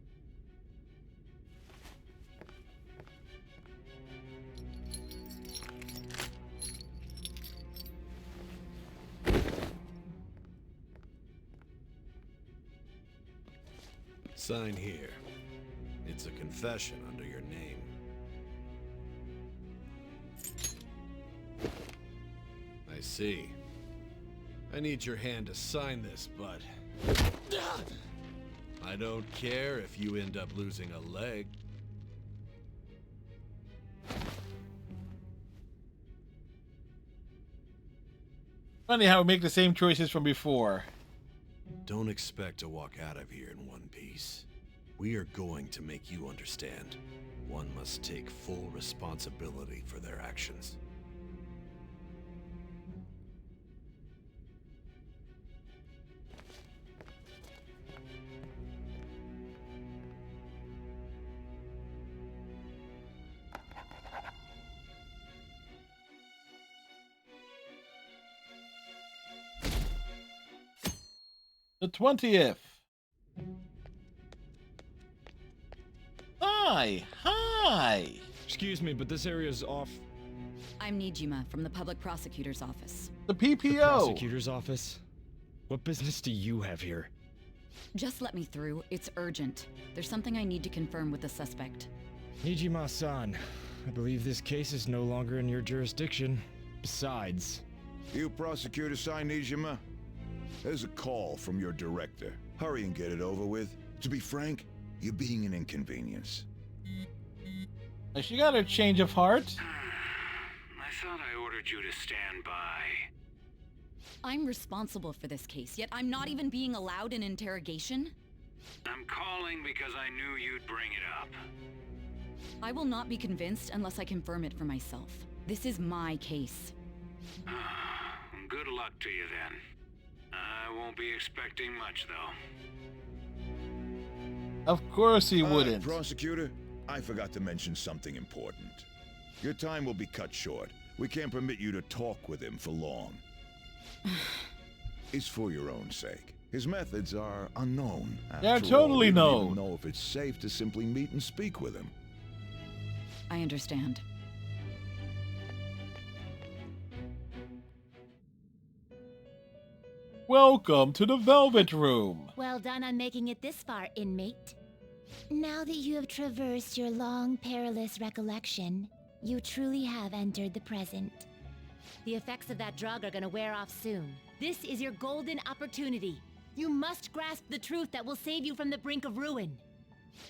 [SPEAKER 21] Sign here. It's a confession under your name. I see. I need your hand to sign this, but I don't care if you end up losing a leg.
[SPEAKER 4] Funny how we make the same choices from before.
[SPEAKER 21] Don't expect to walk out of here in one piece. We are going to make you understand. One must take full responsibility for their actions.
[SPEAKER 4] The 20th. Hi.
[SPEAKER 20] Excuse me, but this area's off.
[SPEAKER 11] I'm Nijima from the public prosecutor's office.
[SPEAKER 4] The PPO.
[SPEAKER 20] The prosecutor's office? What business do you have here?
[SPEAKER 11] Just let me through. It's urgent. There's something I need to confirm with the suspect.
[SPEAKER 20] Nijima-san, I believe this case is no longer in your jurisdiction. Besides...
[SPEAKER 1] You prosecutor signed Nijima? There's a call from your director. Hurry and get it over with. To be frank, you're being an inconvenience.
[SPEAKER 4] She got a change of heart.
[SPEAKER 22] I thought I ordered you to stand by.
[SPEAKER 11] I'm responsible for this case, yet I'm not even being allowed an interrogation?
[SPEAKER 22] I'm calling because I knew you'd bring it up.
[SPEAKER 11] I will not be convinced unless I confirm it for myself. This is my case.
[SPEAKER 22] Good luck to you then. I won't be expecting much, though.
[SPEAKER 4] Of course he wouldn't.
[SPEAKER 1] Prosecutor, I forgot to mention something important. Your time will be cut short. We can't permit you to talk with him for long. It's for your own sake. His methods are unknown.
[SPEAKER 4] They're
[SPEAKER 1] After all,
[SPEAKER 4] totally
[SPEAKER 1] we don't
[SPEAKER 4] known.
[SPEAKER 1] even know if it's safe to simply meet and speak with him.
[SPEAKER 11] I understand.
[SPEAKER 4] Welcome to the Velvet Room.
[SPEAKER 8] Well done on making it this far, inmate. Now that you have traversed your long, perilous recollection, you truly have entered the present. The effects of that drug are gonna wear off soon. This is your golden opportunity. You must grasp the truth that will save you from the brink of ruin.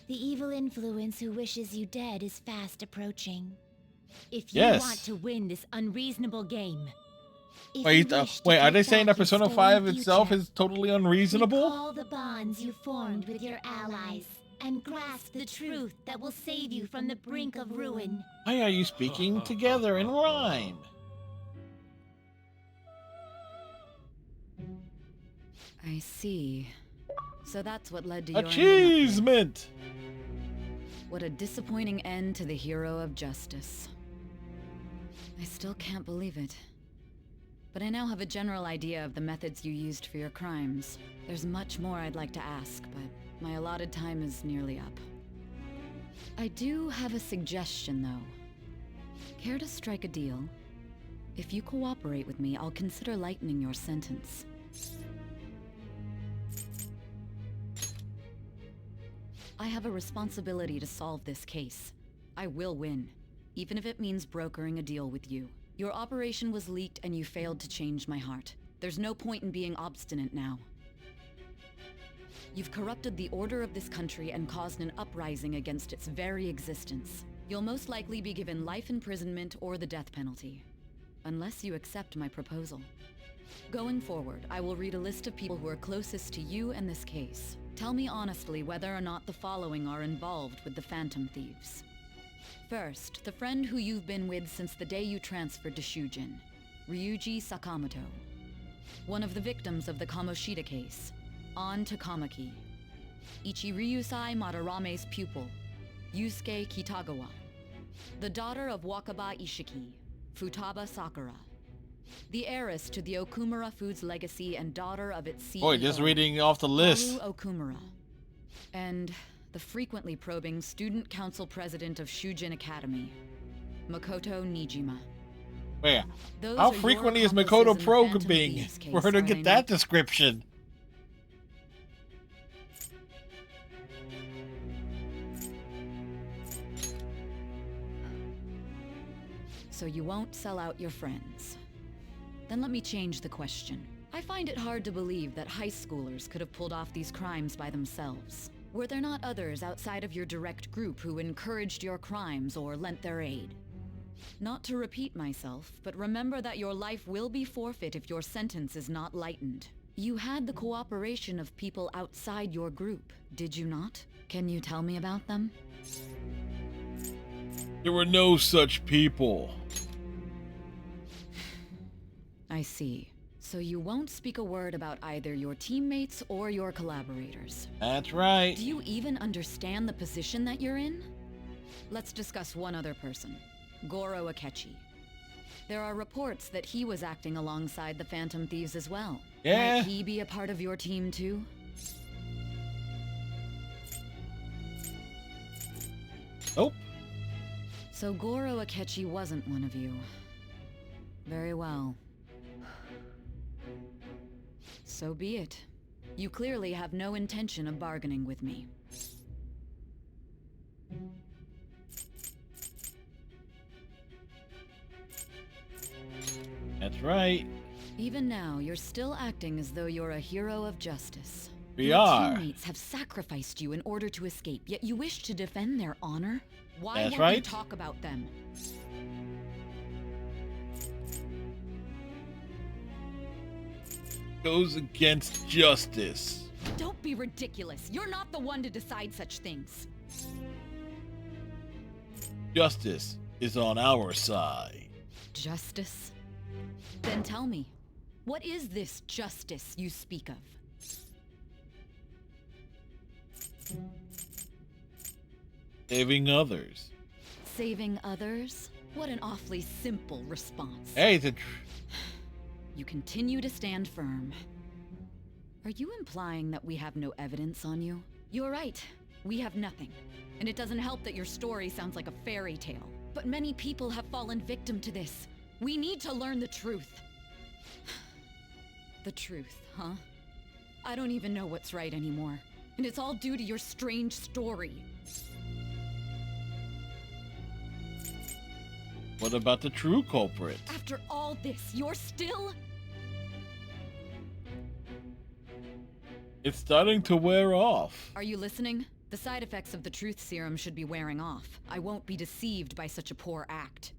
[SPEAKER 8] The evil influence who wishes you dead is fast approaching. If you
[SPEAKER 4] Yes.
[SPEAKER 8] want to win this unreasonable game, if
[SPEAKER 4] Wait,
[SPEAKER 8] you wish to
[SPEAKER 4] wait, are
[SPEAKER 8] get
[SPEAKER 4] they saying
[SPEAKER 8] back
[SPEAKER 4] that Persona
[SPEAKER 8] your
[SPEAKER 4] 5
[SPEAKER 8] stolen
[SPEAKER 4] itself
[SPEAKER 8] future,
[SPEAKER 4] is totally unreasonable?
[SPEAKER 8] recall the bonds you formed with your allies and grasp the truth that will save you from the brink of ruin.
[SPEAKER 4] Why are you speaking together in rhyme?
[SPEAKER 11] I see. So that's what led to your
[SPEAKER 4] Achievement!
[SPEAKER 11] What a disappointing end to the hero of justice. I still can't believe it. But I now have a general idea of the methods you used for your crimes. There's much more I'd like to ask, but my allotted time is nearly up. I do have a suggestion, though. Care to strike a deal? If you cooperate with me, I'll consider lightening your sentence. I have a responsibility to solve this case. I will win, even if it means brokering a deal with you. Your operation was leaked and you failed to change my heart. There's no point in being obstinate now. You've corrupted the order of this country and caused an uprising against its very existence. You'll most likely be given life imprisonment or the death penalty. Unless you accept my proposal. Going forward, I will read a list of people who are closest to you and this case. Tell me honestly whether or not the following are involved with the Phantom Thieves. First, the friend who you've been with since the day you transferred to Shujin, Ryuji Sakamoto. One of the victims of the Kamoshida case, An Takamaki. Ichiryusai Madarame's pupil, Yusuke Kitagawa. The daughter of Wakaba Ishiki, Futaba Sakura. The heiress to the Okumura Foods legacy and daughter of its CEO.
[SPEAKER 4] Boy, just reading off the list.
[SPEAKER 11] Haru Okumura. And the frequently probing student council president of Shujin Academy, Makoto Nijima.
[SPEAKER 4] Wait,
[SPEAKER 11] Those
[SPEAKER 4] how
[SPEAKER 11] are your
[SPEAKER 4] frequently is
[SPEAKER 11] accomplices
[SPEAKER 4] Makoto
[SPEAKER 11] in the
[SPEAKER 4] probing
[SPEAKER 11] Phantom Thieves
[SPEAKER 4] for her
[SPEAKER 11] case,
[SPEAKER 4] to
[SPEAKER 11] are
[SPEAKER 4] get
[SPEAKER 11] they
[SPEAKER 4] that
[SPEAKER 11] not?
[SPEAKER 4] description?
[SPEAKER 11] So you won't sell out your friends. Then let me change the question. I find it hard to believe that high schoolers could have pulled off these crimes by themselves. Were there not others outside of your direct group who encouraged your crimes or lent their aid? Not to repeat myself, but remember that your life will be forfeit if your sentence is not lightened. You had the cooperation of people outside your group, did you not? Can you tell me about them?
[SPEAKER 4] There were no such people.
[SPEAKER 11] I see. So you won't speak a word about either your teammates or your collaborators.
[SPEAKER 4] That's right.
[SPEAKER 11] Do you even understand the position that you're in? Let's discuss one other person, Goro Akechi. There are reports that he was acting alongside the Phantom Thieves as well.
[SPEAKER 4] Yeah.
[SPEAKER 11] Might he be a part of your team too?
[SPEAKER 4] Nope.
[SPEAKER 11] So Goro Akechi wasn't one of you. Very well. So be it. You clearly have no intention of bargaining with me.
[SPEAKER 4] That's right.
[SPEAKER 11] Even now, you're still acting as though you're a hero of justice.
[SPEAKER 4] We
[SPEAKER 11] Your
[SPEAKER 4] are.
[SPEAKER 11] teammates have sacrificed you in order to escape, yet you wish to defend their honor? Why
[SPEAKER 4] That's
[SPEAKER 11] won't you
[SPEAKER 4] right.
[SPEAKER 11] talk about them?
[SPEAKER 4] Goes against justice.
[SPEAKER 11] Don't be ridiculous. You're not the one to decide such things.
[SPEAKER 4] Justice is on our side.
[SPEAKER 11] Justice? Then tell me, what is this justice you speak of?
[SPEAKER 4] Saving others.
[SPEAKER 11] Saving others? What an awfully simple response.
[SPEAKER 4] Hey,
[SPEAKER 11] You continue to stand firm. Are you implying that we have no evidence on you? You're right. We have nothing. And it doesn't help that your story sounds like a fairy tale. But many people have fallen victim to this. We need to learn the truth. The truth, huh? I don't even know what's right anymore. And it's all due to your strange story.
[SPEAKER 4] What about the true culprit?
[SPEAKER 11] After all this, you're still...
[SPEAKER 4] It's starting to wear off.
[SPEAKER 11] Are you listening? The side effects of the truth serum should be wearing off. I won't be deceived by such a poor act.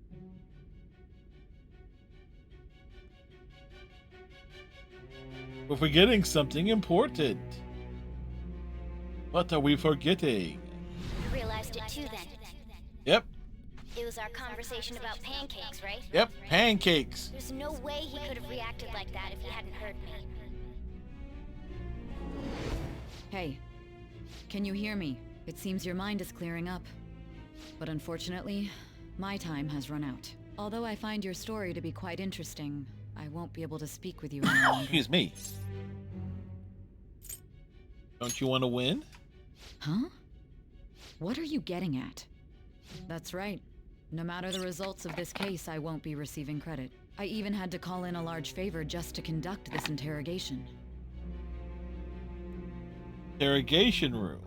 [SPEAKER 4] We're forgetting something important. What are we forgetting?
[SPEAKER 13] You realized it too then.
[SPEAKER 4] Yep,
[SPEAKER 13] It was our conversation about pancakes, right?
[SPEAKER 4] yep, pancakes.
[SPEAKER 13] There's no way he could have reacted like that if he hadn't heard me.
[SPEAKER 11] Hey, can you hear me? It seems your mind is clearing up. But unfortunately, my time has run out. Although I find your story to be quite interesting, I won't be able to speak with you any longer.
[SPEAKER 4] Excuse me. Don't you want to win?
[SPEAKER 11] Huh? What are you getting at? That's right. No matter the results of this case, I won't be receiving credit. I even had to call in a large favor just to conduct this interrogation.
[SPEAKER 4] Interrogation room.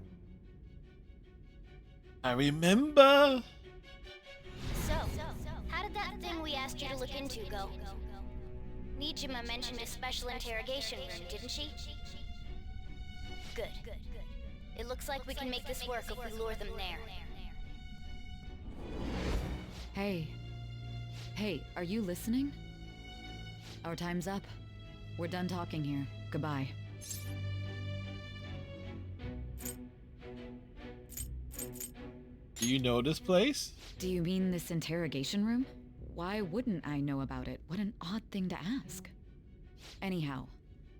[SPEAKER 4] I remember.
[SPEAKER 13] So, how did that thing we asked you to look into go? Nijima mentioned a special interrogation room, didn't she? Good. It looks like we can make this work if we lure them there.
[SPEAKER 11] Hey. Hey, are you listening? Our time's up. We're done talking here. Goodbye.
[SPEAKER 4] Do you know this place?
[SPEAKER 11] Do you mean this interrogation room? Why wouldn't I know about it? What an odd thing to ask. Anyhow,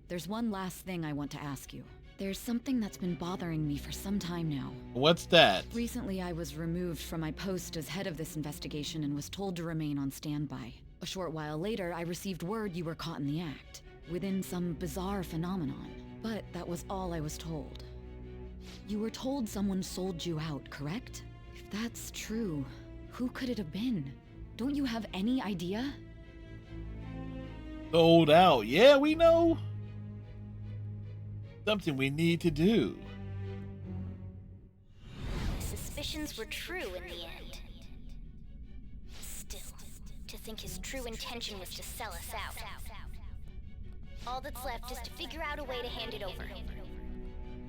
[SPEAKER 11] there's one last thing I want to ask you. There's something that's been bothering me for some time now.
[SPEAKER 4] What's that?
[SPEAKER 11] Recently, I was removed from my post as head of this investigation and was told to remain on standby. A short while later, I received word you were caught in the act, within some bizarre phenomenon. But that was all I was told. You were told someone sold you out, correct? If that's true, who could it have been? Don't you have any idea?
[SPEAKER 4] Sold out. Yeah, we know. Something we need to do.
[SPEAKER 13] My suspicions were true in the end. Still, to think his true intention was to sell us out. All that's left is to figure out a way to hand it over.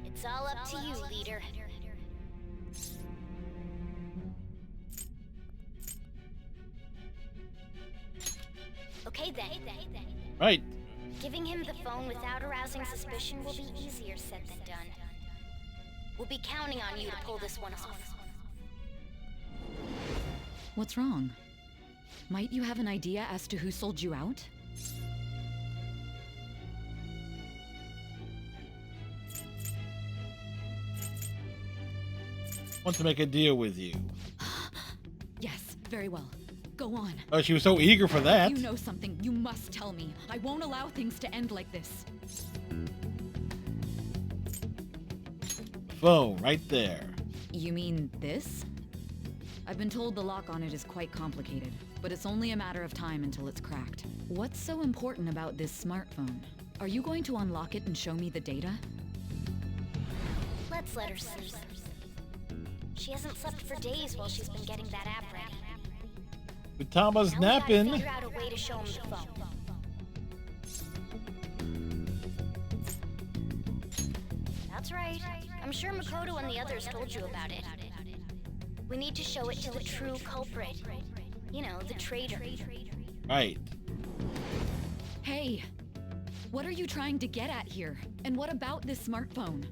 [SPEAKER 13] It's all up to you, leader. Okay then.
[SPEAKER 4] Right.
[SPEAKER 13] Giving him the phone without arousing suspicion will be easier said than done. We'll be counting on you to pull this one off.
[SPEAKER 11] What's wrong? Might you have an idea as to who sold you out?
[SPEAKER 4] Want to make a deal with you.
[SPEAKER 11] Yes, very well. Go on.
[SPEAKER 4] Oh, she was so eager for that.
[SPEAKER 11] You know something, you must tell me. I won't allow things to end like this.
[SPEAKER 4] Phone, right there.
[SPEAKER 11] You mean this? I've been told the lock on it is quite complicated, but it's only a matter of time until it's cracked. What's so important about this smartphone? Are you going to unlock it and show me the data?
[SPEAKER 13] Let's let her sleep. She hasn't slept for days while she's been getting that app ready.
[SPEAKER 4] Utama's
[SPEAKER 13] Now
[SPEAKER 4] napping.
[SPEAKER 13] We gotta figure out a way to show him the phone. That's right. I'm sure Makoto and the others told you about it. We need to show it to the true culprit. You know, the traitor.
[SPEAKER 4] Right.
[SPEAKER 11] Hey! What are you trying to get at here? And what about this smartphone?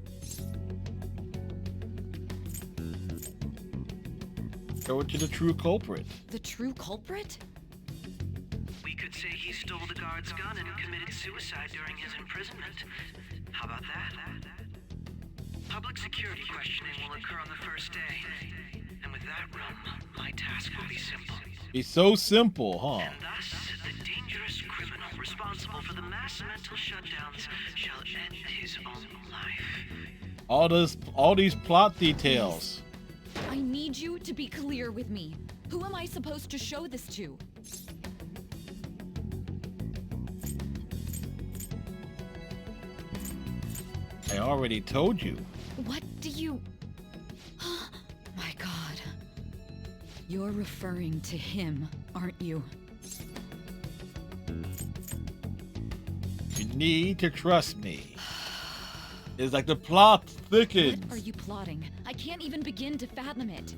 [SPEAKER 4] Show it to the true culprit.
[SPEAKER 11] The true culprit?
[SPEAKER 15] We could say he stole the guard's gun and committed suicide during his imprisonment. How about that? Public security questioning will occur on the first day. And with that room, my task will be simple.
[SPEAKER 4] He's so simple, huh?
[SPEAKER 15] And thus, the dangerous criminal responsible for the mass mental shutdowns shall end his own life.
[SPEAKER 4] All these plot details.
[SPEAKER 11] I need you to be clear with me. Who am I supposed to show this to?
[SPEAKER 4] I already told you.
[SPEAKER 11] What do you... My God. You're referring to him, aren't you?
[SPEAKER 4] You need to trust me. It's like the plot thickens.
[SPEAKER 11] What are you plotting? I can't even begin to fathom it.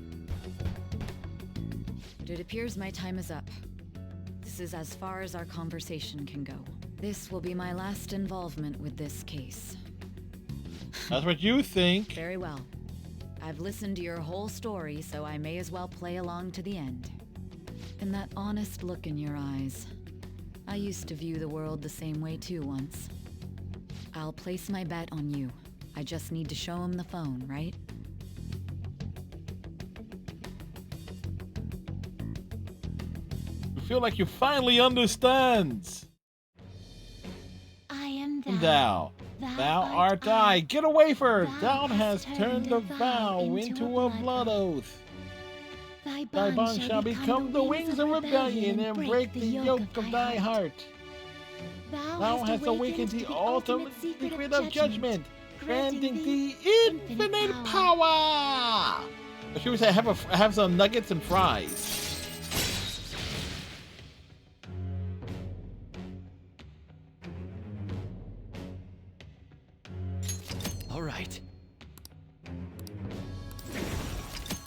[SPEAKER 11] But it appears my time is up. This is as far as our conversation can go. This will be my last involvement with this case.
[SPEAKER 4] That's what you think.
[SPEAKER 11] Very well. I've listened to your whole story, so I may as well play along to the end. And that honest look in your eyes. I used to view the world the same way too once. I'll place my bet on you. I just need to show him the phone, right?
[SPEAKER 4] feel like you finally understands.
[SPEAKER 8] I am
[SPEAKER 4] Thou. Thou art I. Get away from her. Thou hast turned the vow into a blood oath. Thy bond shall become the wings of rebellion and break the yoke of thy heart. Thou hast awakened the ultimate secret of judgment, granting the infinite power. Or should we say, have some nuggets and fries?
[SPEAKER 6] All right.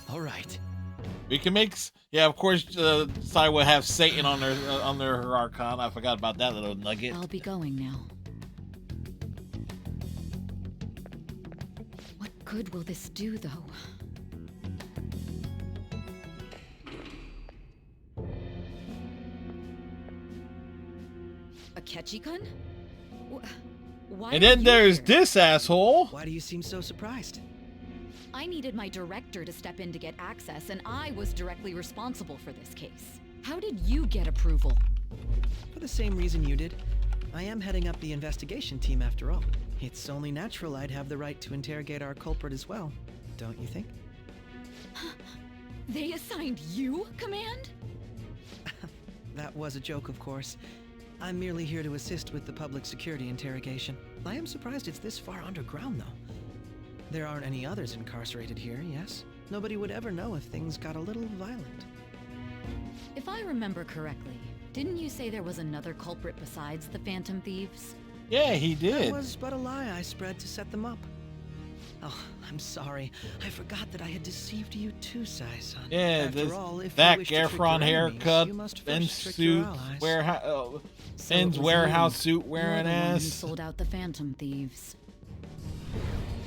[SPEAKER 6] All right.
[SPEAKER 4] We can make, yeah, of course. Sai will have Satan on her archon. I forgot about that little nugget.
[SPEAKER 11] I'll be going now. What good will this do, though? A Ketchikun? Why?
[SPEAKER 4] And then there's this asshole.
[SPEAKER 17] Why do you seem so surprised?
[SPEAKER 11] I needed my director to step in to get access, and I was directly responsible for this case. How did you get approval?
[SPEAKER 2] For the same reason you did. I am heading up the investigation team after all. It's only natural I'd have the right to interrogate our culprit as well, don't you think?
[SPEAKER 11] They assigned you command?
[SPEAKER 2] That was a joke, of course. I'm merely here to assist with the public security interrogation. I am surprised it's this far underground, though. There aren't any others incarcerated here, yes? Nobody would ever know if things got a little violent.
[SPEAKER 11] If I remember correctly, didn't you say there was another culprit besides the Phantom Thieves?
[SPEAKER 4] Yeah, he did.
[SPEAKER 2] That was but a lie I spread to set them up. Oh, I'm sorry. I forgot that I had deceived you too, Sai-san.
[SPEAKER 4] Yeah,
[SPEAKER 2] After all, if
[SPEAKER 4] Zac
[SPEAKER 2] you wish to trick
[SPEAKER 4] Efron
[SPEAKER 2] your
[SPEAKER 4] haircut,
[SPEAKER 2] enemies, you must
[SPEAKER 4] Ben
[SPEAKER 2] first trick your
[SPEAKER 4] suit,
[SPEAKER 2] allies.
[SPEAKER 4] warehouse,
[SPEAKER 11] So
[SPEAKER 4] Ben's
[SPEAKER 11] it was
[SPEAKER 4] warehouse
[SPEAKER 11] you.
[SPEAKER 4] suit wearing
[SPEAKER 11] You're the one who
[SPEAKER 4] ass.
[SPEAKER 11] sold out the Phantom Thieves.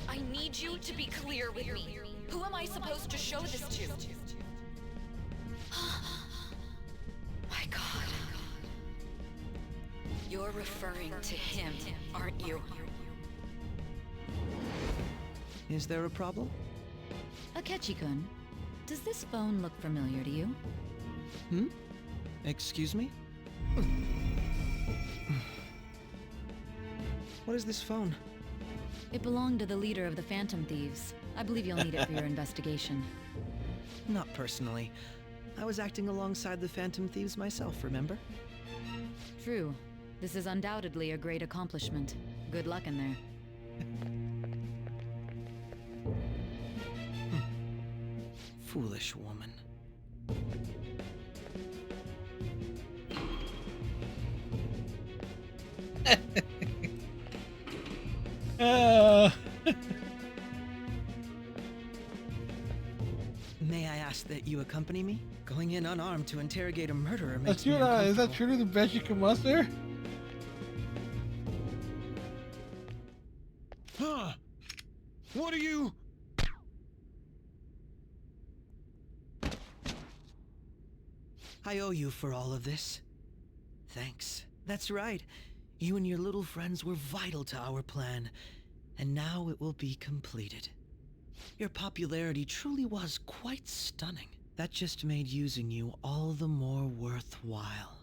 [SPEAKER 11] I need you to be clear with me. Who am I supposed to show this to? My God. You're referring to him, aren't you?
[SPEAKER 2] Is there a problem?
[SPEAKER 11] Akechi-kun, does this phone look familiar to you?
[SPEAKER 2] Hmm? Excuse me? What is this phone?
[SPEAKER 11] It belonged to the leader of the Phantom Thieves. I believe you'll need it for your investigation.
[SPEAKER 2] Not personally. I was acting alongside the Phantom Thieves myself, remember?
[SPEAKER 11] True. This is undoubtedly a great accomplishment. Good luck in there.
[SPEAKER 2] Foolish woman. May I ask that you accompany me? Going in unarmed to interrogate a murderer makes me uncomfortable.
[SPEAKER 4] Is that truly the best you can muster?
[SPEAKER 12] Huh? What are you?
[SPEAKER 2] I owe you for all of this. Thanks. That's right. You and your little friends were vital to our plan, and now it will be completed. Your popularity truly was quite stunning. That just made using you all the more worthwhile.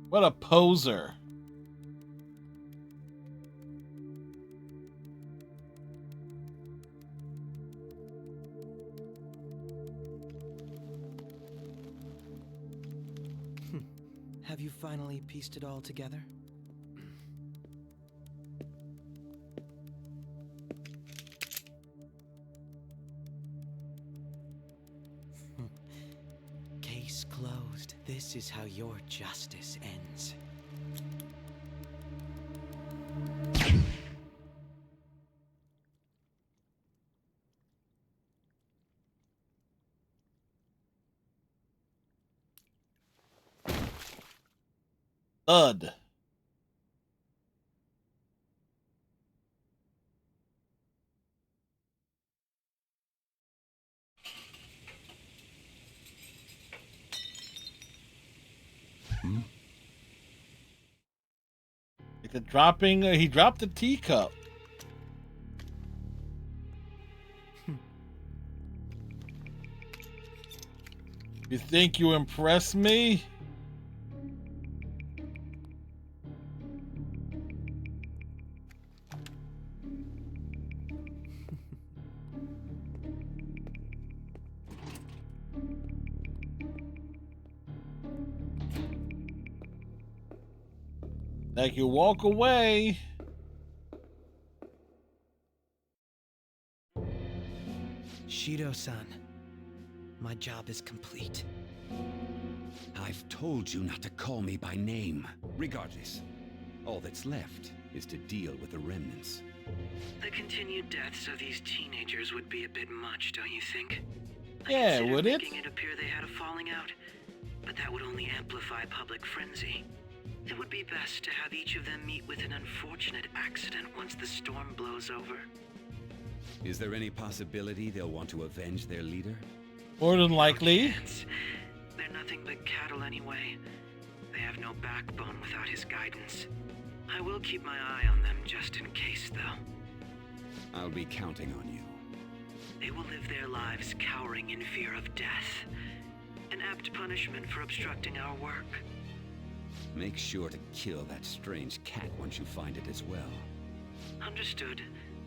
[SPEAKER 4] What a poser.
[SPEAKER 2] Have you finally pieced it all together? Case closed. This is how your justice ends.
[SPEAKER 4] Thud. Like the dropping, he dropped the teacup. You think you impress me? Like you walk away.
[SPEAKER 2] Shido-san, my job is complete.
[SPEAKER 7] I've told you not to call me by name. Regardless, all that's left is to deal with the remnants.
[SPEAKER 15] The continued deaths of these teenagers would be a bit much, don't you think?
[SPEAKER 4] Yeah, would it?
[SPEAKER 15] Making it appear they had a falling out, but that would only amplify public frenzy. It would be best to have each of them meet with an unfortunate accident once the storm blows over.
[SPEAKER 7] Is there any possibility they'll want to avenge their leader?
[SPEAKER 4] More than likely.
[SPEAKER 15] They're nothing but cattle anyway. They have no backbone without his guidance. I will keep my eye on them just in case, though.
[SPEAKER 7] I'll be counting on you.
[SPEAKER 15] They will live their lives cowering in fear of death. An apt punishment for obstructing our work.
[SPEAKER 7] Make sure to kill that strange cat once you find it as well.
[SPEAKER 15] Understood.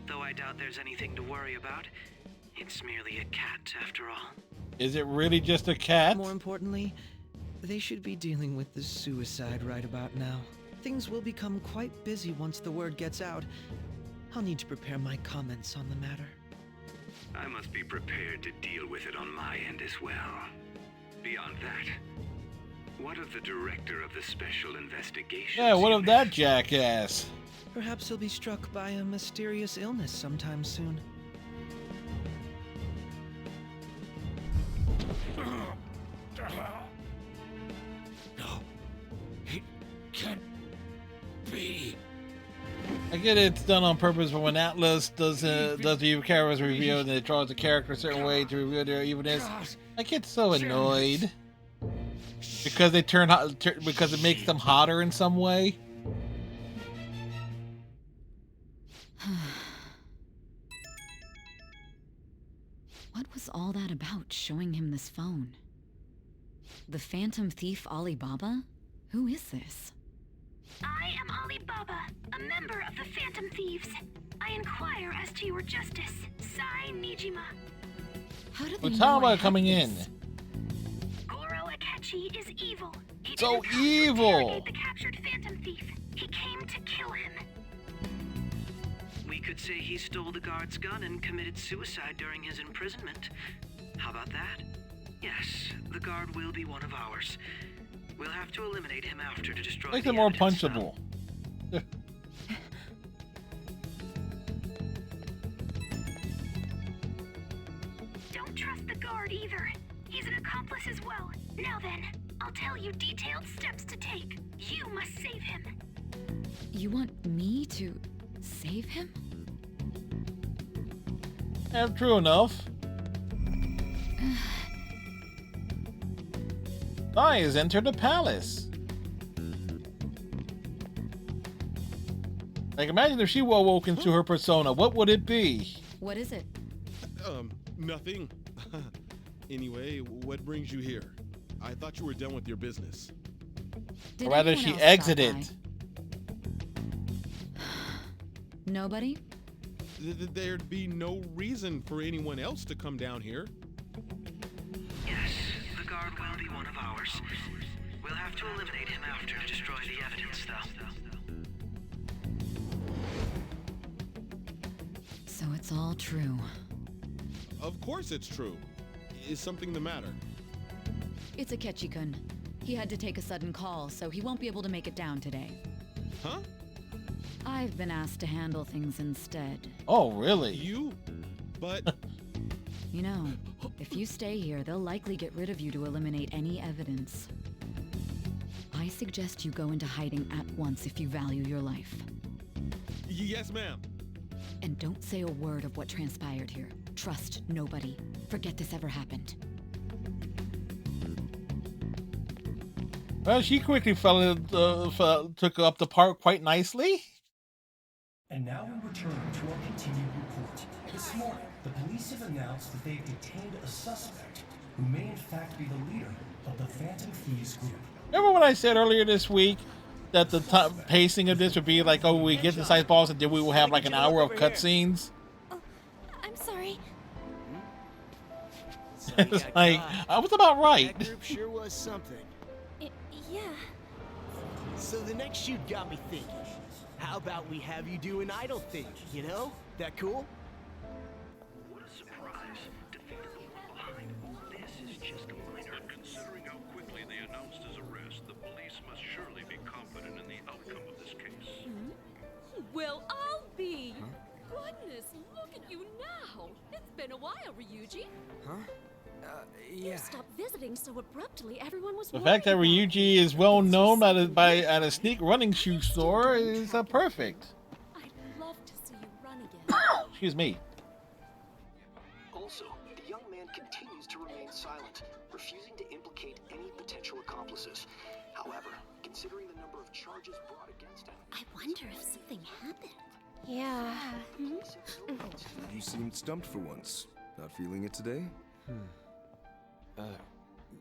[SPEAKER 15] Though I doubt there's anything to worry about. It's merely a cat, after all.
[SPEAKER 4] Is it really just a cat?
[SPEAKER 2] More importantly, they should be dealing with the suicide right about now. Things will become quite busy once the word gets out. I'll need to prepare my comments on the matter.
[SPEAKER 22] I must be prepared to deal with it on my end as well. Beyond that, what of the director of the special investigation?
[SPEAKER 4] Yeah, what of that jackass?
[SPEAKER 2] Perhaps he'll be struck by a mysterious illness sometime soon.
[SPEAKER 7] No, it can't be.
[SPEAKER 4] I get it's done on purpose, but when Atlas does the character's reveal and it draws the character a certain way to reveal their evenness, I get so annoyed because they turn hot, because it makes them hotter in some way.
[SPEAKER 11] What was all that about, showing him this phone? The Phantom Thief Alibaba? Who is this?
[SPEAKER 10] I am Alibaba, a member of the Phantom Thieves. I inquire as to your justice, Sai Nijima.
[SPEAKER 11] How did
[SPEAKER 4] Well, how about coming in?
[SPEAKER 10] Goro Akechi is evil. He
[SPEAKER 4] So
[SPEAKER 10] didn't come to
[SPEAKER 4] evil.
[SPEAKER 10] interrogate the captured Phantom Thief. He came to kill him.
[SPEAKER 15] We could say he stole the guard's gun and committed suicide during his imprisonment. How about that? Yes, the guard will be one of ours. We'll have to eliminate him after to destroy
[SPEAKER 4] Make
[SPEAKER 15] the
[SPEAKER 4] them more
[SPEAKER 15] evidence,
[SPEAKER 4] punchable.
[SPEAKER 10] Don't trust the guard either. He's an accomplice as well. Now then, I'll tell you detailed steps to take. You must save him.
[SPEAKER 11] You want me to save him?
[SPEAKER 4] Yeah, true enough. Sai has entered the palace. Like, imagine if she were awoken to her persona. What would it be?
[SPEAKER 11] What is it?
[SPEAKER 9] Nothing. Anyway, what brings you here? I thought you were done with your business.
[SPEAKER 11] Did
[SPEAKER 4] Or rather,
[SPEAKER 11] anyone
[SPEAKER 4] she
[SPEAKER 11] else stop
[SPEAKER 4] exited.
[SPEAKER 11] by? Nobody?
[SPEAKER 9] There'd be no reason for anyone else to come down here.
[SPEAKER 15] Yes, the guard will be one of ours. We'll have to eliminate him after to destroy the evidence, though.
[SPEAKER 11] So it's all true.
[SPEAKER 9] Of course it's true. Is something the matter?
[SPEAKER 11] It's Akechi-kun. He had to take a sudden call, so he won't be able to make it down today.
[SPEAKER 9] Huh?
[SPEAKER 11] I've been asked to handle things instead.
[SPEAKER 4] Oh, really?
[SPEAKER 9] You? But...
[SPEAKER 11] You know, if you stay here, they'll likely get rid of you to eliminate any evidence. I suggest you go into hiding at once if you value your life.
[SPEAKER 9] Yes, ma'am.
[SPEAKER 11] And don't say a word of what transpired here. Trust nobody. Forget this ever happened.
[SPEAKER 4] Well, she quickly took up the part quite nicely.
[SPEAKER 23] And now we return to our continued report. This morning, the police have announced that they've detained a suspect who may in fact be the leader of the Phantom Thieves group.
[SPEAKER 4] Remember when I said earlier this week that the pacing of this would be like, oh, we get the side boss and then we will have like an hour of cutscenes?
[SPEAKER 3] I'm sorry.
[SPEAKER 4] It's like, I was about right.
[SPEAKER 5] That group sure was something.
[SPEAKER 3] Yeah.
[SPEAKER 5] So the next shoot got me thinking. How about we have you do an idle thing, you know? That cool?
[SPEAKER 22] What a surprise. Defeating the one behind all this is just a minor. But considering how quickly they announced his arrest, the police must surely be confident in the outcome of this case.
[SPEAKER 16] Well, I'll be. Goodness, look at you now. It's been a while, Ryuji.
[SPEAKER 17] Huh?
[SPEAKER 16] You stopped visiting so abruptly. Everyone was
[SPEAKER 4] The fact that Ryuji is well known at a sneak running shoe store is perfect.
[SPEAKER 16] I'd love to see you run again.
[SPEAKER 4] Excuse me.
[SPEAKER 5] Also, the young man continues to remain silent, refusing to implicate any potential accomplices. However, considering the number of charges brought against him,
[SPEAKER 3] I wonder if something happened.
[SPEAKER 13] Yeah.
[SPEAKER 18] You seemed stumped for once. Not feeling it today?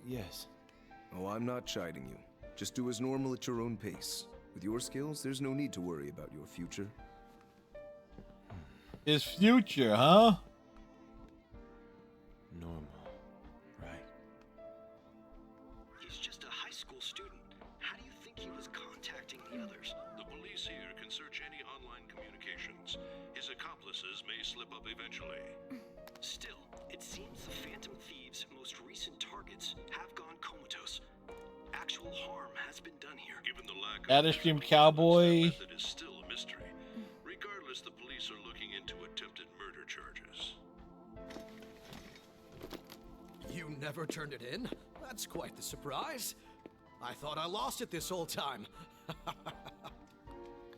[SPEAKER 18] Yes. Oh, I'm not chiding you. Just do as normal at your own pace. With your skills, there's no need to worry about your future.
[SPEAKER 4] His future, huh?
[SPEAKER 18] Normal.
[SPEAKER 5] right? He's just a high school student. How do you think he was contacting the others?
[SPEAKER 12] The police here can search any online communications. His accomplices may slip up eventually.
[SPEAKER 5] Still, it seems the Phantom Thieves' most recent targets have gone comatose. Actual harm has been done here.
[SPEAKER 12] Given the lack of
[SPEAKER 4] Data Stream Cowboy.
[SPEAKER 12] method is still a mystery. Regardless, the police are looking into attempted murder charges.
[SPEAKER 24] You never turned it in? That's quite the surprise. I thought I lost it this whole time.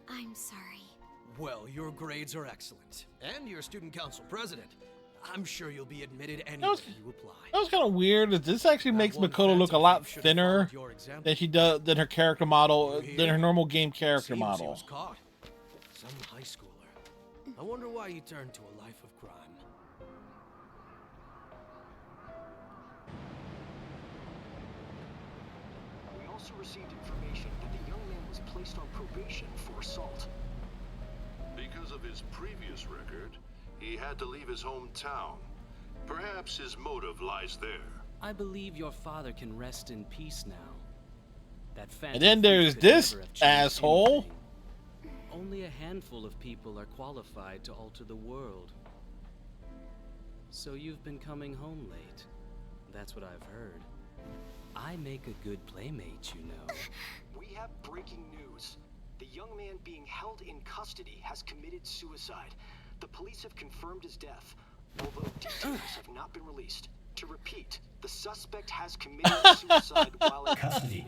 [SPEAKER 3] I'm sorry.
[SPEAKER 24] Well, your grades are excellent. And you're student council president. I'm sure you'll be admitted anywhere you apply.
[SPEAKER 4] That was kind of weird. This actually makes Makoto look a lot thinner than she does than her character model, than her normal game character
[SPEAKER 24] Seems
[SPEAKER 4] model.
[SPEAKER 24] He was caught. Some high schooler. I wonder why he turned to a life of crime.
[SPEAKER 5] We also received information that the young man was placed on probation for assault.
[SPEAKER 12] Because of his previous record, he had to leave his hometown. Perhaps his motive lies there.
[SPEAKER 25] I believe your father can rest in peace now. That
[SPEAKER 4] And then there's this asshole.
[SPEAKER 25] Only a handful of people are qualified to alter the world. So you've been coming home late. That's what I've heard. I make a good playmate, you know.
[SPEAKER 5] We have breaking news. The young man being held in custody has committed suicide. The police have confirmed his death, although details have not been released. To repeat, the suspect has committed suicide while in custody.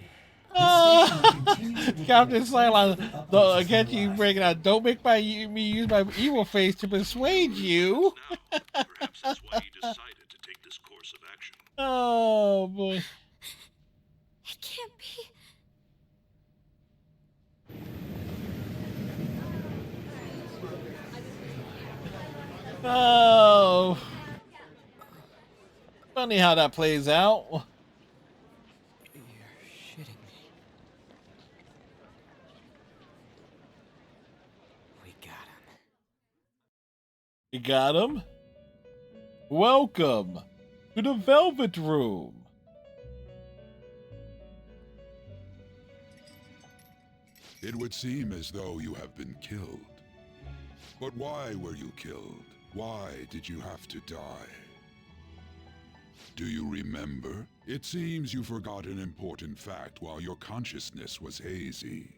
[SPEAKER 4] Captain Silence, I get you breaking out. Don't make me use my evil face to persuade you.
[SPEAKER 12] Perhaps that's why he decided to take this course of action.
[SPEAKER 4] Oh boy.
[SPEAKER 3] It can't be.
[SPEAKER 4] Oh. Funny how that plays out.
[SPEAKER 17] You're shitting me. We got him.
[SPEAKER 4] You got him? Welcome to the Velvet Room.
[SPEAKER 1] It would seem as though you have been killed. But why were you killed? Why did you have to die? Do you remember? It seems you forgot an important fact while your consciousness was hazy.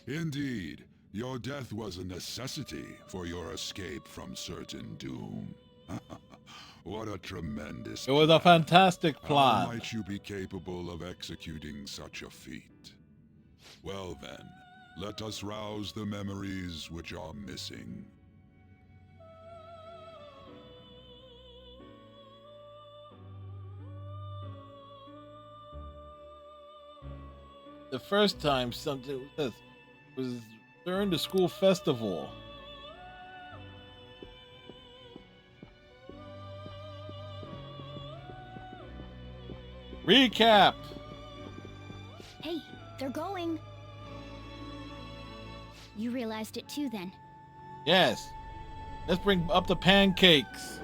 [SPEAKER 1] Indeed, your death was a necessity for your escape from certain doom. What a tremendous
[SPEAKER 4] It was a fantastic plot.
[SPEAKER 1] How might you be capable of executing such a feat? Well then, let us rouse the memories which are missing.
[SPEAKER 4] The first time something was during the school festival. Recap.
[SPEAKER 13] Hey, they're going. You realized it too then.
[SPEAKER 4] Yes. Let's bring up the pancakes.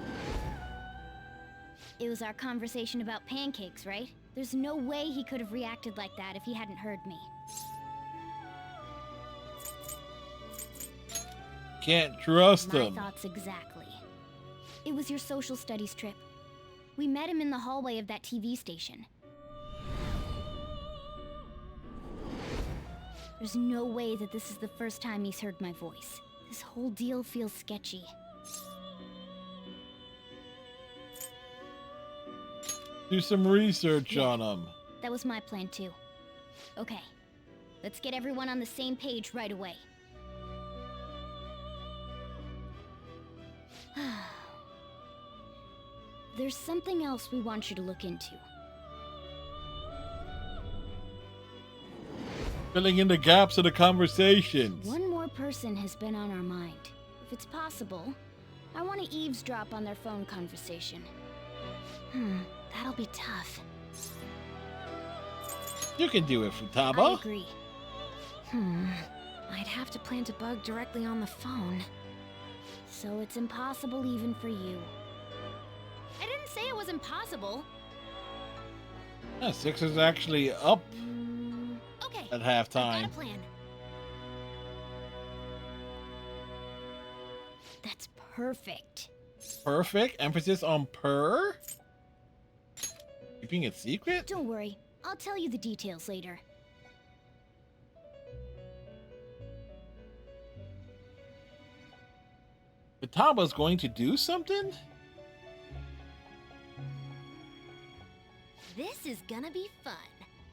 [SPEAKER 13] It was our conversation about pancakes, right? There's no way he could have reacted like that if he hadn't heard me.
[SPEAKER 4] Can't trust
[SPEAKER 13] My
[SPEAKER 4] him.
[SPEAKER 13] thoughts exactly. It was your social studies trip. We met him in the hallway of that TV station. There's no way that this is the first time he's heard my voice. This whole deal feels sketchy.
[SPEAKER 4] Do some research on him.
[SPEAKER 13] That was my plan too. Okay, let's get everyone on the same page right away. There's something else we want you to look into.
[SPEAKER 4] Filling in the gaps of the conversations.
[SPEAKER 13] One more person has been on our mind. If it's possible, I want to eavesdrop on their phone conversation. That'll be tough.
[SPEAKER 4] You can do it, Futaba.
[SPEAKER 13] I agree. I'd have to plant a bug directly on the phone. So it's impossible even for you. I didn't say it was impossible.
[SPEAKER 4] Yeah, 6 is actually up
[SPEAKER 13] Okay,
[SPEAKER 4] at halftime.
[SPEAKER 13] I've got a plan. That's perfect.
[SPEAKER 4] Perfect. Emphasis on per. Keeping it secret?
[SPEAKER 13] Don't worry, I'll tell you the details later.
[SPEAKER 4] Futaba's going to do something?
[SPEAKER 3] This is gonna be fun.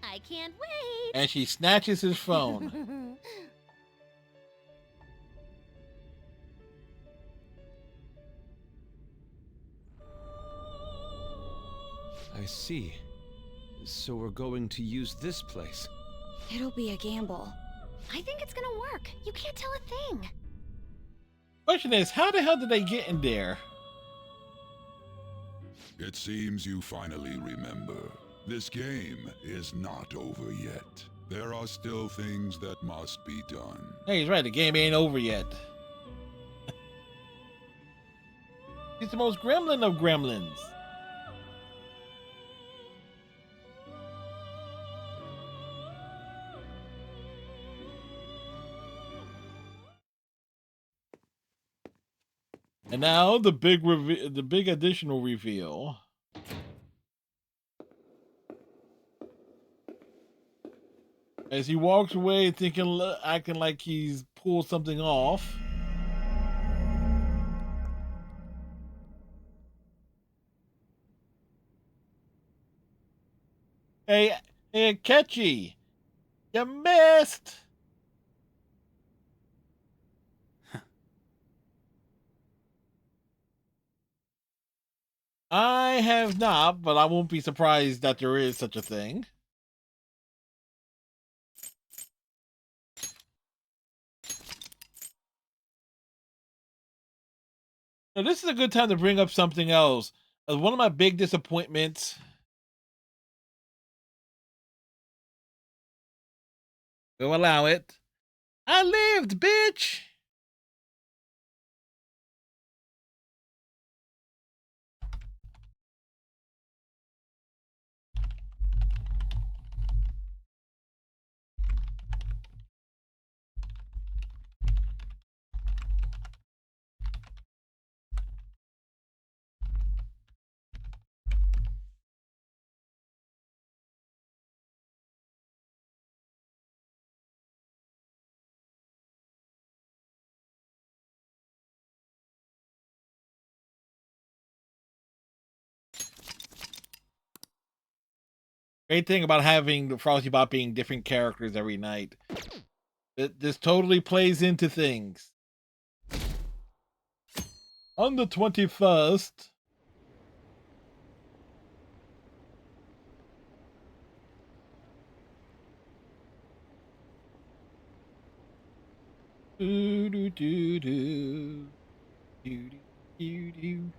[SPEAKER 3] I can't wait.
[SPEAKER 4] And she snatches his phone.
[SPEAKER 7] I see. So we're going to use this place.
[SPEAKER 13] It'll be a gamble. I think it's gonna work. You can't tell a thing.
[SPEAKER 4] Question is, how the hell did they get in there?
[SPEAKER 1] It seems you finally remember. This game is not over yet. There are still things that must be done.
[SPEAKER 4] Hey, he's right, the game ain't over yet. He's the most gremlin of gremlins. And now the big additional reveal. As he walks away thinking, acting like he's pulled something off. Hey, Ketchy, you missed. I have not, but I won't be surprised that there is such a thing. Now, this is a good time to bring up something else. One of my big disappointments. We'll allow it. I lived, bitch! Great thing about having the Frosty Bot being different characters every night. This totally plays into things. On the 21st. Do do do do. Do do do do.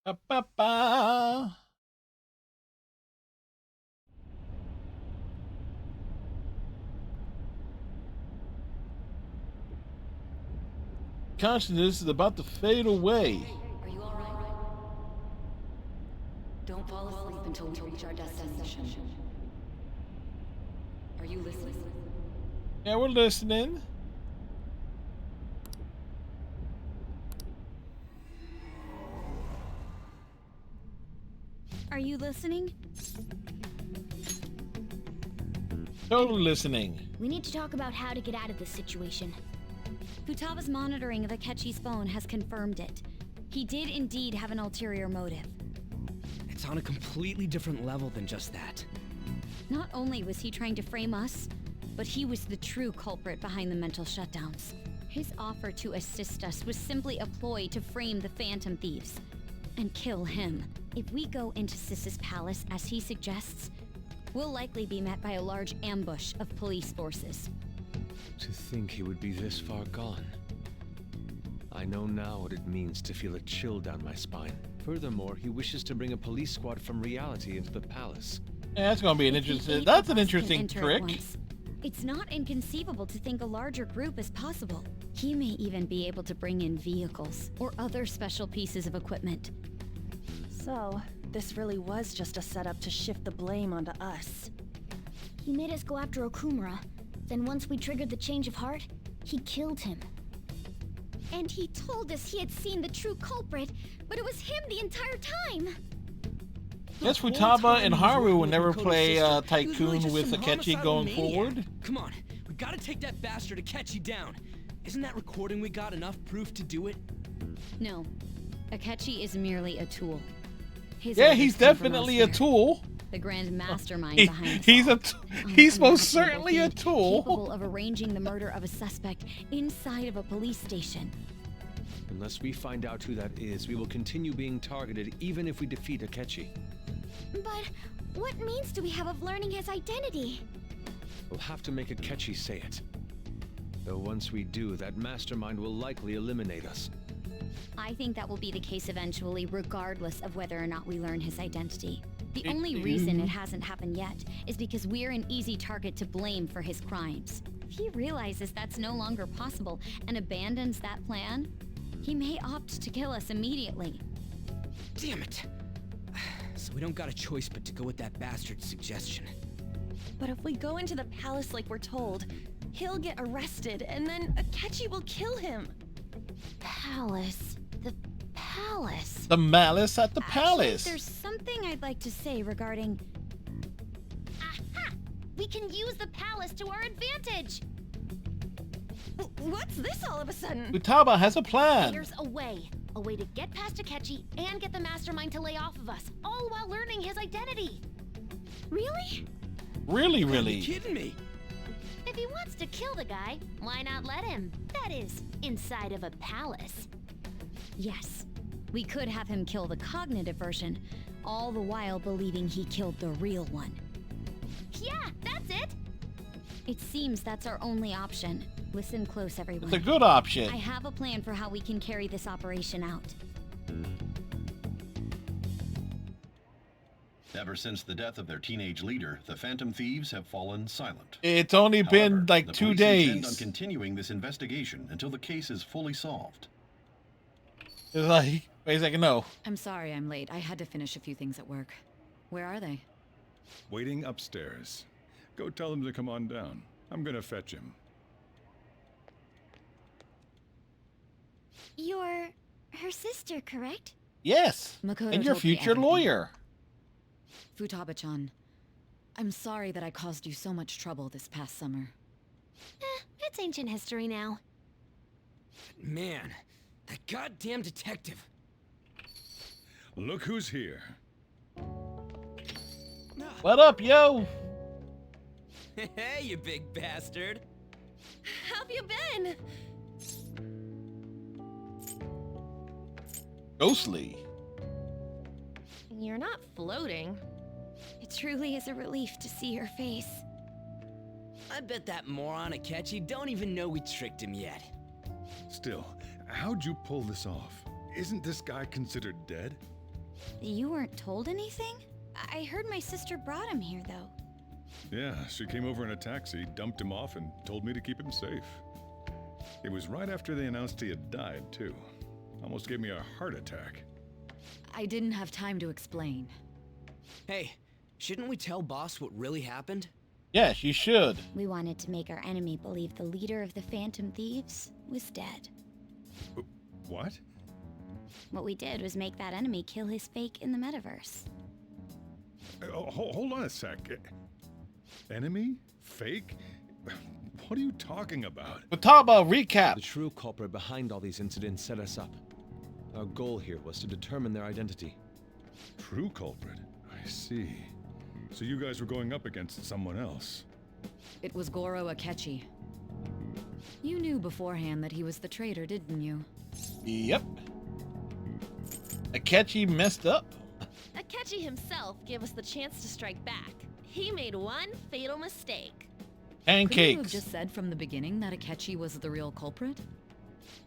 [SPEAKER 4] Ba-ba-ba. Consciousness is about to fade away.
[SPEAKER 11] Are you alright? Don't fall asleep until we reach our destination. Are you listening?
[SPEAKER 4] Yeah, we're listening.
[SPEAKER 13] Are you listening?
[SPEAKER 4] Totally listening.
[SPEAKER 13] We need to talk about how to get out of this situation. Futaba's monitoring of Akechi's phone has confirmed it. He did indeed have an ulterior motive.
[SPEAKER 17] It's on a completely different level than just that.
[SPEAKER 13] Not only was he trying to frame us, but he was the true culprit behind the mental shutdowns. His offer to assist us was simply a ploy to frame the Phantom Thieves and kill him. If we go into Sis's palace as he suggests, we'll likely be met by a large ambush of police forces.
[SPEAKER 6] To think he would be this far gone. I know now what it means to feel a chill down my spine. Furthermore, he wishes to bring a police squad from reality into the palace.
[SPEAKER 4] Yeah, that's gonna be an interesting. That's an interesting trick.
[SPEAKER 13] It's not inconceivable to think a larger group is possible. He may even be able to bring in vehicles or other special pieces of equipment.
[SPEAKER 8] So, this really was just a setup to shift the blame onto us.
[SPEAKER 13] He made us go after Okumura. Then once we triggered the change of heart, he killed him. And he told us he had seen the true culprit, but it was him the entire time.
[SPEAKER 4] Guess Futaba and Haru will never play Tycoon with Akechi going forward.
[SPEAKER 17] Come on, we gotta take that bastard Akechi down. Isn't that recording we got enough proof to do it?
[SPEAKER 13] No, Akechi is merely a tool.
[SPEAKER 4] Yeah, he's definitely a tool.
[SPEAKER 13] The grand mastermind behind
[SPEAKER 4] he's most certainly a tool.
[SPEAKER 13] Capable of arranging the murder of a suspect inside of a police station.
[SPEAKER 6] Unless we find out who that is, we will continue being targeted even if we defeat Akechi.
[SPEAKER 13] But what means do we have of learning his identity?
[SPEAKER 6] We'll have to make Akechi say it. Though once we do, that mastermind will likely eliminate us.
[SPEAKER 13] I think that will be the case eventually, regardless of whether or not we learn his identity. The only reason it hasn't happened yet is because we're an easy target to blame for his crimes. If he realizes that's no longer possible and abandons that plan, he may opt to kill us immediately.
[SPEAKER 17] Damn it! So we don't got a choice but to go with that bastard's suggestion.
[SPEAKER 8] But if we go into the palace like we're told, he'll get arrested and then Akechi will kill him.
[SPEAKER 13] Palace. The palace.
[SPEAKER 4] The malice at the palace.
[SPEAKER 13] There's something I'd like to say regarding... Aha! We can use the palace to our advantage!
[SPEAKER 8] What's this all of a sudden?
[SPEAKER 4] Futaba has a plan.
[SPEAKER 13] There's a way. A way to get past Akechi and get the mastermind to lay off of us, all while learning his identity. Really?
[SPEAKER 4] Really?
[SPEAKER 17] Are you kidding me?
[SPEAKER 13] If he wants to kill the guy, why not let him? That is, inside of a palace. Yes, we could have him kill the cognitive version, all the while believing he killed the real one. Yeah, that's it! It seems that's our only option. Listen close, everyone.
[SPEAKER 4] It's a good option.
[SPEAKER 13] I have a plan for how we can carry this operation out.
[SPEAKER 14] Ever since the death of their teenage leader, the Phantom Thieves have fallen silent.
[SPEAKER 4] It's only been like 2
[SPEAKER 14] the police intend
[SPEAKER 4] days.
[SPEAKER 14] on continuing this investigation until the case is fully solved.
[SPEAKER 4] It's like, wait a second, no.
[SPEAKER 11] I'm sorry I'm late. I had to finish a few things at work. Where are they?
[SPEAKER 12] Waiting upstairs. Go tell them to come on down. I'm gonna fetch him.
[SPEAKER 13] You're her sister, correct?
[SPEAKER 4] Yes,
[SPEAKER 11] Makoto
[SPEAKER 4] and your
[SPEAKER 11] told me
[SPEAKER 4] future
[SPEAKER 11] everything.
[SPEAKER 4] lawyer.
[SPEAKER 11] Futaba-chan, I'm sorry that I caused you so much trouble this past summer.
[SPEAKER 13] It's ancient history now.
[SPEAKER 17] Man, that goddamn detective.
[SPEAKER 12] Look who's here.
[SPEAKER 4] What up, yo?
[SPEAKER 17] Hey, you big bastard.
[SPEAKER 8] How've you been?
[SPEAKER 4] Ghostly.
[SPEAKER 8] You're not floating.
[SPEAKER 13] It truly is a relief to see your face.
[SPEAKER 17] I bet that moron Akechi don't even know we tricked him yet.
[SPEAKER 12] Still, how'd you pull this off? Isn't this guy considered dead?
[SPEAKER 13] You weren't told anything? I heard my sister brought him here, though.
[SPEAKER 12] Yeah, she came over in a taxi, dumped him off, and told me to keep him safe. It was right after they announced he had died, too. Almost gave me a heart attack.
[SPEAKER 11] I didn't have time to explain.
[SPEAKER 17] Hey, shouldn't we tell boss what really happened?
[SPEAKER 4] Yes, you should.
[SPEAKER 13] We wanted to make our enemy believe the leader of the Phantom Thieves was dead.
[SPEAKER 12] What?
[SPEAKER 13] What we did was make that enemy kill his fake in the metaverse.
[SPEAKER 12] Hold on a sec. Enemy? Fake? What are you talking about?
[SPEAKER 4] But talk about recap.
[SPEAKER 6] The true culprit behind all these incidents set us up. Our goal here was to determine their identity.
[SPEAKER 12] True culprit? I see. So you guys were going up against someone else?
[SPEAKER 11] It was Goro Akechi. You knew beforehand that he was the traitor, didn't you?
[SPEAKER 4] Yep. Akechi messed up.
[SPEAKER 8] Akechi himself gave us the chance to strike back. He made one fatal mistake.
[SPEAKER 11] Couldn't you have
[SPEAKER 4] Pancakes.
[SPEAKER 11] just said from the beginning that Akechi was the real culprit?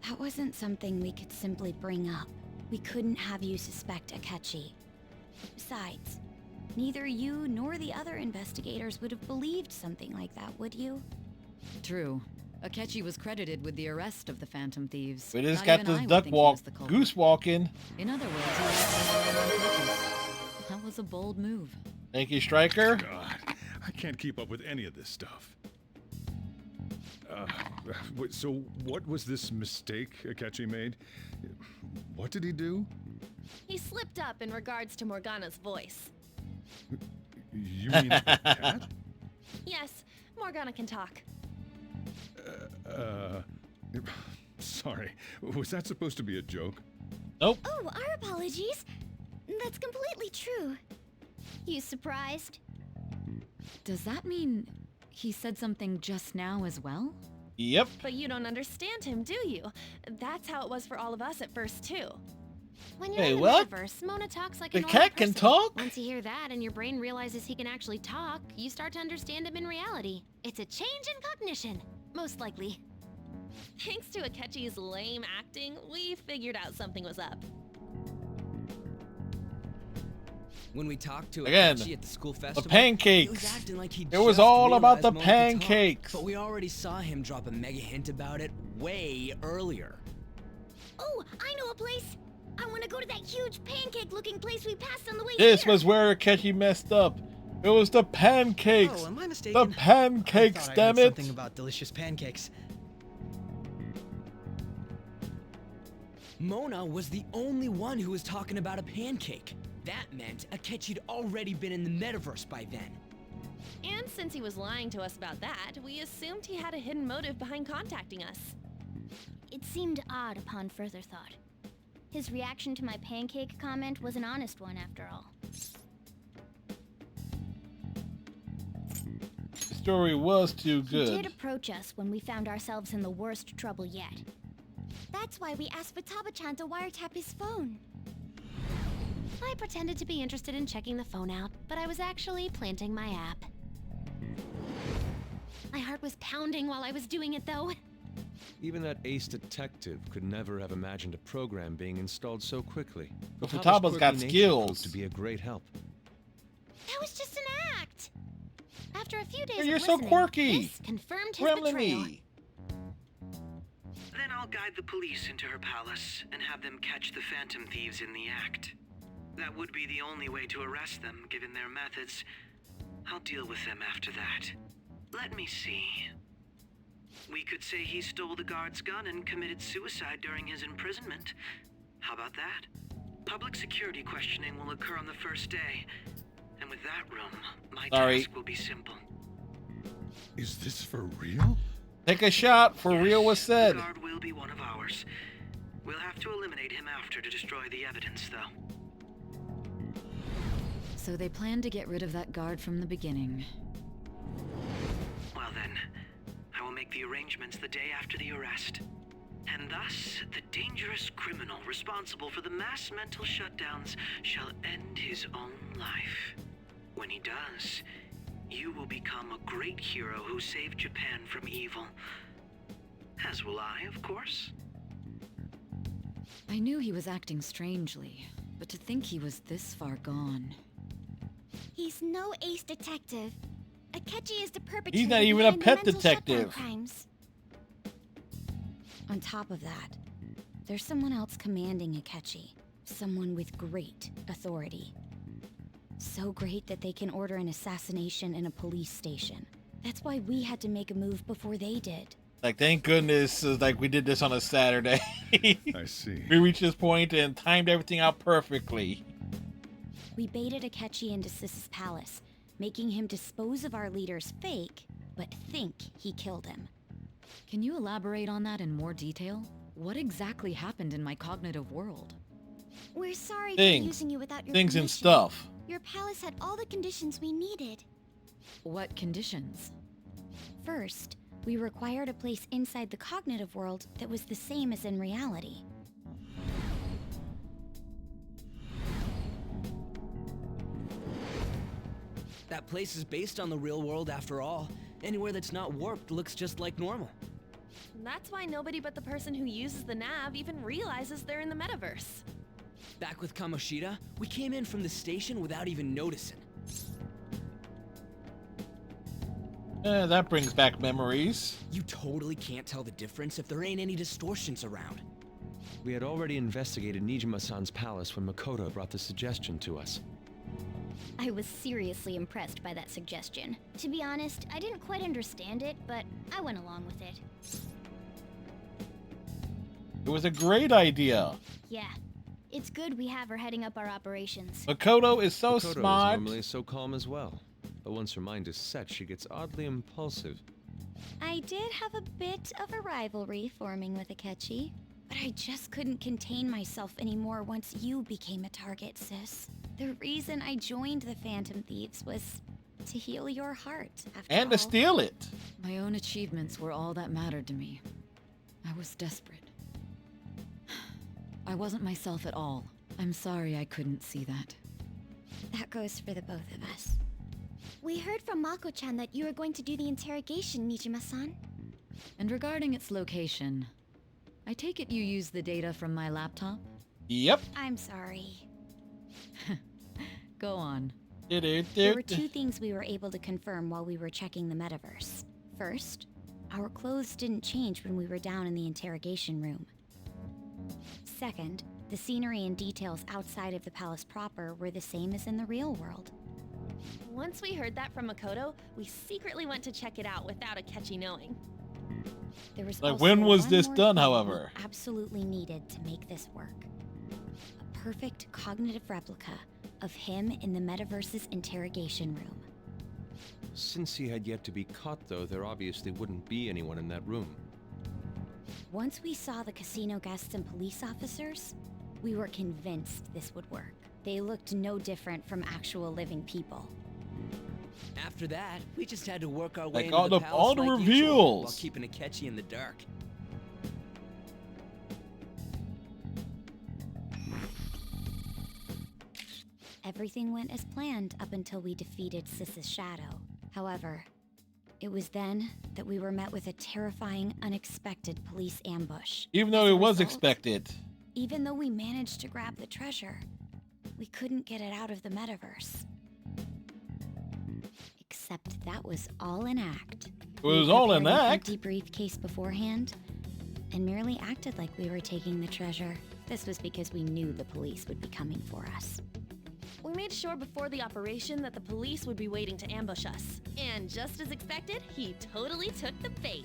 [SPEAKER 13] That wasn't something we could simply bring up. We couldn't have you suspect Akechi. Besides, neither you nor the other investigators would have believed something like that, would you?
[SPEAKER 11] True. Akechi was credited with the arrest of the Phantom Thieves.
[SPEAKER 4] We just
[SPEAKER 11] Not
[SPEAKER 4] got
[SPEAKER 11] even
[SPEAKER 4] this
[SPEAKER 11] I would
[SPEAKER 4] duck
[SPEAKER 11] think he
[SPEAKER 4] walk,
[SPEAKER 11] was the culprit.
[SPEAKER 4] goose walking.
[SPEAKER 11] In other words, he was that was a bold move.
[SPEAKER 4] Thank you, Stryker.
[SPEAKER 12] God, I can't keep up with any of this stuff. So what was this mistake Akechi made? What did he do?
[SPEAKER 8] He slipped up in regards to Morgana's voice.
[SPEAKER 12] You mean the cat?
[SPEAKER 8] Yes, Morgana can talk.
[SPEAKER 12] Sorry. Was that supposed to be a joke?
[SPEAKER 4] Nope.
[SPEAKER 13] Oh, our apologies. That's completely true. You surprised?
[SPEAKER 11] Does that mean he said something just now as well?
[SPEAKER 4] Yep.
[SPEAKER 8] But you don't understand him, do you? That's how it was for all of us at first, too.
[SPEAKER 3] When you're
[SPEAKER 4] Hey,
[SPEAKER 3] in the
[SPEAKER 4] what?
[SPEAKER 3] metaverse, Mona talks like
[SPEAKER 4] The
[SPEAKER 3] a normal
[SPEAKER 4] cat can
[SPEAKER 3] person.
[SPEAKER 4] talk?
[SPEAKER 3] Once you hear that and your brain realizes he can actually talk, you start to understand him in reality. It's a change in cognition, most likely.
[SPEAKER 8] Thanks to Akechi's lame acting, we figured out something was up.
[SPEAKER 17] When we talked to
[SPEAKER 4] Again,
[SPEAKER 17] Akechi at the school festival,
[SPEAKER 4] the pancakes.
[SPEAKER 17] he was acting like he
[SPEAKER 4] It was
[SPEAKER 17] just
[SPEAKER 4] all about
[SPEAKER 17] realized
[SPEAKER 4] the
[SPEAKER 17] Mona could talk,
[SPEAKER 4] pancakes.
[SPEAKER 17] but we already saw him drop a mega hint about it way earlier.
[SPEAKER 13] Oh, I know a place. I want to go to that huge pancake-looking place we passed on the way
[SPEAKER 4] This
[SPEAKER 13] here.
[SPEAKER 4] was where Akechi messed up. It was the pancakes.
[SPEAKER 2] Oh, am I mistaken?
[SPEAKER 4] The pancakes,
[SPEAKER 2] I thought I
[SPEAKER 4] damn
[SPEAKER 2] heard
[SPEAKER 4] it.
[SPEAKER 2] Something about delicious pancakes.
[SPEAKER 17] Mona was the only one who was talking about a pancake. That meant Akechi'd already been in the metaverse by then.
[SPEAKER 8] And since he was lying to us about that, we assumed he had a hidden motive behind contacting us.
[SPEAKER 13] It seemed odd upon further thought. His reaction to my pancake comment was an honest one, after all.
[SPEAKER 4] The story was too
[SPEAKER 13] He did
[SPEAKER 4] good.
[SPEAKER 13] approach us when we found ourselves in the worst trouble yet. That's why we asked Futaba-chan to wiretap his phone.
[SPEAKER 3] I pretended to be interested in checking the phone out, but I was actually planting my app. My heart was pounding while I was doing it, though.
[SPEAKER 6] Even that ace detective could never have imagined a program being installed so quickly.
[SPEAKER 4] But
[SPEAKER 6] Futaba's
[SPEAKER 4] Futaba's got
[SPEAKER 6] quirky nature
[SPEAKER 4] skills.
[SPEAKER 6] proved to be a great help.
[SPEAKER 3] That was just an act. After a few days
[SPEAKER 4] You're
[SPEAKER 3] of
[SPEAKER 4] so
[SPEAKER 3] listening,
[SPEAKER 4] quirky.
[SPEAKER 3] this confirmed his betrayal.
[SPEAKER 4] Gremlin-y.
[SPEAKER 15] Then I'll guide the police into her palace and have them catch the Phantom Thieves in the act. That would be the only way to arrest them, given their methods. I'll deal with them after that. Let me see. We could say he stole the guard's gun and committed suicide during his imprisonment. How about that? Public security questioning will occur on the first day. And with that room, my task will be simple.
[SPEAKER 12] Is this for real?
[SPEAKER 4] Take a shot. For real was said.
[SPEAKER 15] The guard will be one of ours. We'll have to eliminate him after to destroy the evidence, though.
[SPEAKER 11] So they planned to get rid of that guard from the beginning.
[SPEAKER 15] Well then, I will make the arrangements the day after the arrest. And thus, the dangerous criminal responsible for the mass mental shutdowns shall end his own life. When he does, you will become a great hero who saved Japan from evil. As will I, of course.
[SPEAKER 11] I knew he was acting strangely, But to think he was this far gone.
[SPEAKER 13] He's no ace detective. Akechi is the perpetrator.
[SPEAKER 4] He's not even a
[SPEAKER 13] behind the
[SPEAKER 4] pet
[SPEAKER 13] mental shutdown
[SPEAKER 4] detective.
[SPEAKER 13] crimes.
[SPEAKER 11] On top of that, there's someone else commanding Akechi. Someone with great authority. So great that they can order an assassination in a police station. That's why we had to make a move before they did.
[SPEAKER 4] Like, thank goodness, like, we did this on a Saturday.
[SPEAKER 12] I see.
[SPEAKER 4] We reached this point and timed everything out perfectly.
[SPEAKER 11] We baited Akechi into Sis's palace, making him dispose of our leader's fake, but think he killed him. Can you elaborate on that in more detail? What exactly happened in my cognitive world?
[SPEAKER 13] We're sorry for
[SPEAKER 4] Things.
[SPEAKER 13] using you without your
[SPEAKER 4] Things and
[SPEAKER 13] permission.
[SPEAKER 4] stuff.
[SPEAKER 13] Your palace had all the conditions we needed.
[SPEAKER 11] What conditions?
[SPEAKER 13] First, we required a place inside the cognitive world that was the same as in reality.
[SPEAKER 17] That place is based on the real world after all. Anywhere that's not warped looks just like normal.
[SPEAKER 8] That's why nobody but the person who uses the nav even realizes they're in the metaverse.
[SPEAKER 17] Back with Kamoshida, we came in from the station without even noticing.
[SPEAKER 4] That brings back memories.
[SPEAKER 17] You totally can't tell the difference if there ain't any distortions around.
[SPEAKER 6] We had already investigated Nijima-san's palace when Makoto brought the suggestion to us.
[SPEAKER 13] I was seriously impressed by that suggestion. To be honest, I didn't quite understand it, but I went along with it.
[SPEAKER 4] It was a great idea.
[SPEAKER 13] Yeah, it's good we have her heading up our operations.
[SPEAKER 4] Makoto is so
[SPEAKER 6] Makoto
[SPEAKER 4] smart.
[SPEAKER 6] is normally so calm as well. But once her mind is set, she gets oddly impulsive.
[SPEAKER 13] I did have a bit of a rivalry forming with Akechi, but I just couldn't contain myself anymore once you became a target, sis. The reason I joined the Phantom Thieves was to heal your heart, after
[SPEAKER 4] And to
[SPEAKER 13] all.
[SPEAKER 4] steal it.
[SPEAKER 11] My own achievements were all that mattered to me. I was desperate. I wasn't myself at all. I'm sorry I couldn't see that.
[SPEAKER 13] That goes for the both of us. We heard from Mako-chan that you were going to do the interrogation, Nijima-san.
[SPEAKER 11] And regarding its location, I take it you used the data from my laptop?
[SPEAKER 4] Yep.
[SPEAKER 13] I'm sorry.
[SPEAKER 11] Go on.
[SPEAKER 13] There were two things we were able to confirm while we were checking the metaverse. First, our clothes didn't change when we were down in the interrogation room. Second, the scenery and details outside of the palace proper were the same as in the real world.
[SPEAKER 8] Once we heard that from Makoto, we secretly went to check it out without Akechi knowing.
[SPEAKER 13] There was
[SPEAKER 4] Like,
[SPEAKER 13] also
[SPEAKER 4] when was
[SPEAKER 13] one
[SPEAKER 4] this
[SPEAKER 13] more
[SPEAKER 4] done,
[SPEAKER 13] thing
[SPEAKER 4] however?
[SPEAKER 13] we absolutely needed to make this work. A perfect cognitive replica of him in the metaverse's interrogation room.
[SPEAKER 6] Since he had yet to be caught, though, there obviously wouldn't be anyone in that room.
[SPEAKER 13] Once we saw the casino guests and police officers, we were convinced this would work. They looked no different from actual living people.
[SPEAKER 17] After that, we just had to work our way into
[SPEAKER 4] all
[SPEAKER 17] the
[SPEAKER 4] the
[SPEAKER 17] palace like usual,
[SPEAKER 4] reveals.
[SPEAKER 17] while keeping Akechi in the dark.
[SPEAKER 13] Everything went as planned up until we defeated Sis's shadow. However, it was then that we were met with a terrifying, unexpected police ambush.
[SPEAKER 4] Even though
[SPEAKER 13] As a
[SPEAKER 4] it was
[SPEAKER 13] result,
[SPEAKER 4] expected.
[SPEAKER 13] Even though we managed to grab the treasure, we couldn't get it out of the metaverse. Except that was all an act.
[SPEAKER 4] It was all an
[SPEAKER 13] prepared
[SPEAKER 4] act?
[SPEAKER 13] An empty briefcase beforehand, and merely acted like we were taking the treasure. This was because we knew the police would be coming for us.
[SPEAKER 8] We made sure before the operation that the police would be waiting to ambush us. And just as expected, he totally took the bait.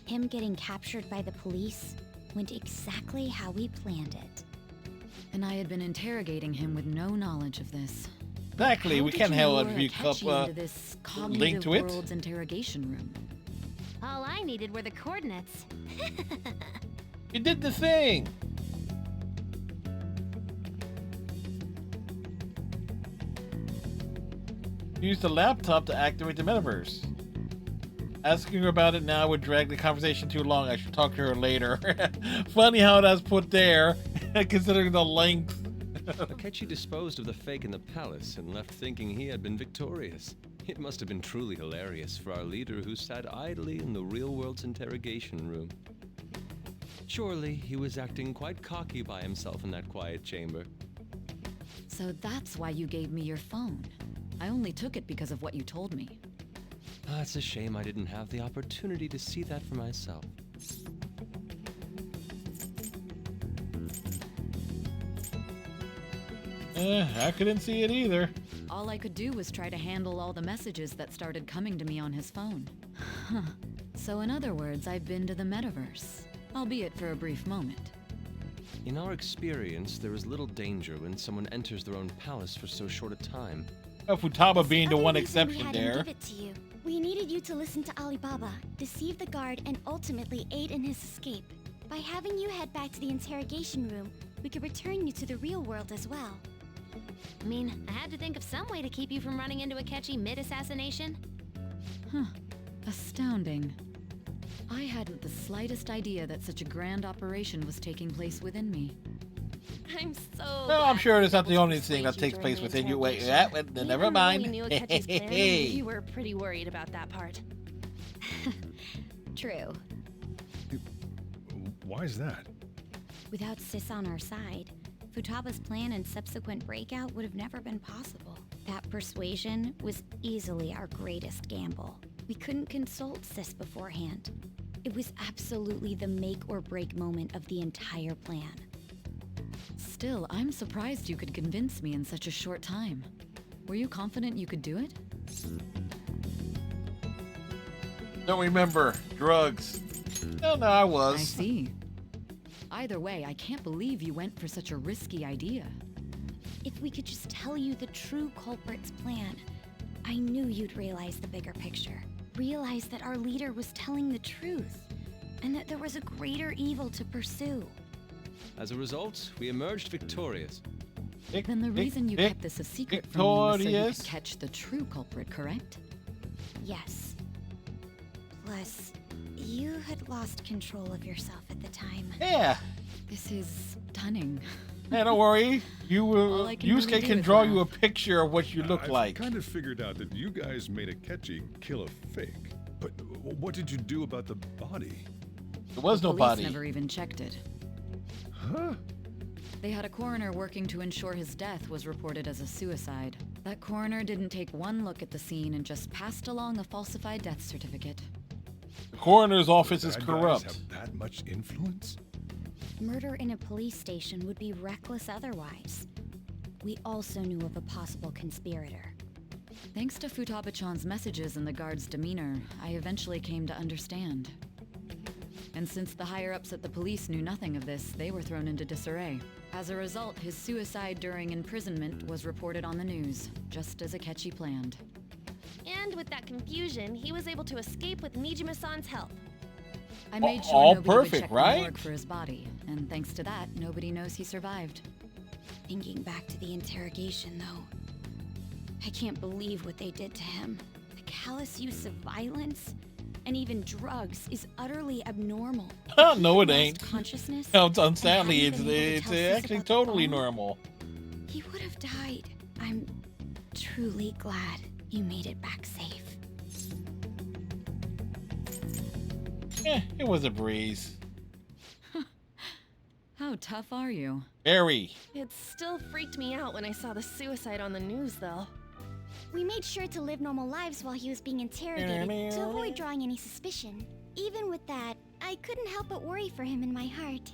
[SPEAKER 13] Him getting captured by the police went exactly how we planned it.
[SPEAKER 11] And I had been interrogating him with no knowledge of this.
[SPEAKER 4] Exactly,
[SPEAKER 11] How
[SPEAKER 4] we
[SPEAKER 11] did
[SPEAKER 4] can't
[SPEAKER 11] you
[SPEAKER 4] have
[SPEAKER 11] lure
[SPEAKER 4] a few
[SPEAKER 11] Akechi into this cognitive
[SPEAKER 4] link to it.
[SPEAKER 11] world's interrogation room?
[SPEAKER 13] All I needed were the coordinates.
[SPEAKER 4] You did the thing. Use the laptop to activate the metaverse. Asking her about it now would drag the conversation too long. I should talk to her later. Funny how that's put there, considering the length.
[SPEAKER 6] Akechi disposed of the fake in the palace and left thinking he had been victorious. It must have been truly hilarious for our leader who sat idly in the real world's interrogation room. Surely he was acting quite cocky by himself in that quiet chamber.
[SPEAKER 11] So that's why you gave me your phone. I only took it because of what you told me.
[SPEAKER 6] It's a shame I didn't have the opportunity to see that for myself.
[SPEAKER 4] I couldn't see it either.
[SPEAKER 11] All I could do was try to handle all the messages that started coming to me on his phone. So in other words, I've been to the metaverse, albeit for a brief moment.
[SPEAKER 6] In our experience, there is little danger when someone enters their own palace for so short a time.
[SPEAKER 4] Futaba being the one
[SPEAKER 13] We
[SPEAKER 4] exception
[SPEAKER 13] had
[SPEAKER 4] there.
[SPEAKER 13] him give it to you. We needed you to listen to Alibaba, deceive the guard, and ultimately aid in his escape. By having you head back to the interrogation room, we could return you to the real world as well.
[SPEAKER 3] I mean, I had to think of some way to keep you from running into Akechi mid-assassination.
[SPEAKER 11] Astounding. I hadn't the slightest idea that such a grand operation was taking place within me.
[SPEAKER 3] I'm so
[SPEAKER 4] No, I'm sure it's not the only thing that takes place within you. Wait, never mind.
[SPEAKER 8] We knew Akechi's plan, and we were pretty worried about that part.
[SPEAKER 13] True.
[SPEAKER 12] Why is that?
[SPEAKER 13] Without Sis on our side, Futaba's plan and subsequent breakout would have never been possible. That persuasion was easily our greatest gamble. We couldn't consult Sis beforehand. It was absolutely the make or break moment of the entire plan.
[SPEAKER 11] Still, I'm surprised you could convince me in such a short time. Were you confident you could do it?
[SPEAKER 4] Don't remember. Drugs. No, I was.
[SPEAKER 11] I see. Either way, I can't believe you went for such a risky idea.
[SPEAKER 13] If we could just tell you the true culprit's plan, I knew you'd realize the bigger picture. Realize that our leader was telling the truth, and that there was a greater evil to pursue.
[SPEAKER 6] As a result, we emerged victorious.
[SPEAKER 11] Then the reason you kept this a secret from me was so you could catch the true culprit, correct?
[SPEAKER 13] Yes. Plus, you had lost control of yourself at the time.
[SPEAKER 4] Yeah.
[SPEAKER 11] This is stunning.
[SPEAKER 4] Hey, don't worry. Yusuke can draw you a picture of what you look
[SPEAKER 12] I've
[SPEAKER 4] like.
[SPEAKER 12] kind of figured out that you guys made Akechi kill a fake. But what did you do about the body?
[SPEAKER 4] There was no
[SPEAKER 11] Police
[SPEAKER 4] body.
[SPEAKER 11] Never even checked it.
[SPEAKER 12] Huh?
[SPEAKER 11] They had a coroner working to ensure his death was reported as a suicide. That coroner didn't take one look at the scene and just passed along a falsified death certificate.
[SPEAKER 4] The coroner's office is
[SPEAKER 12] Bad
[SPEAKER 4] corrupt.
[SPEAKER 12] guys have that much influence?
[SPEAKER 13] Murder in a police station would be reckless otherwise. We also knew of a possible conspirator.
[SPEAKER 11] Thanks to Futaba-chan's messages and the guard's demeanor, I eventually came to understand. And since the higher-ups at the police knew nothing of this, they were thrown into disarray. As a result, his suicide during imprisonment was reported on the news, just as Akechi planned.
[SPEAKER 8] And with that confusion, he was able to escape with Nijima-san's help.
[SPEAKER 11] I made sure
[SPEAKER 4] all
[SPEAKER 11] nobody would
[SPEAKER 4] perfect,
[SPEAKER 11] check
[SPEAKER 4] right?
[SPEAKER 11] the morgue for his body, and thanks to that, nobody knows he survived.
[SPEAKER 13] Thinking back to the interrogation, though, I can't believe what they did to him. The callous use of violence and even drugs is utterly abnormal.
[SPEAKER 4] No, it
[SPEAKER 13] He
[SPEAKER 4] ain't.
[SPEAKER 13] lost consciousness.
[SPEAKER 4] No,
[SPEAKER 13] and
[SPEAKER 4] sadly,
[SPEAKER 13] hadn't been able to
[SPEAKER 4] it's
[SPEAKER 13] tell Sis
[SPEAKER 4] actually
[SPEAKER 13] about the
[SPEAKER 4] totally
[SPEAKER 13] phone.
[SPEAKER 4] normal.
[SPEAKER 13] He would have died. I'm truly glad you made it back safe.
[SPEAKER 4] It was a breeze.
[SPEAKER 11] How tough are you?
[SPEAKER 4] Very.
[SPEAKER 8] It still freaked me out when I saw the suicide on the news, though.
[SPEAKER 13] We made sure to live normal lives while he was being interrogated to avoid drawing any suspicion. Even with that, I couldn't help but worry for him in my heart.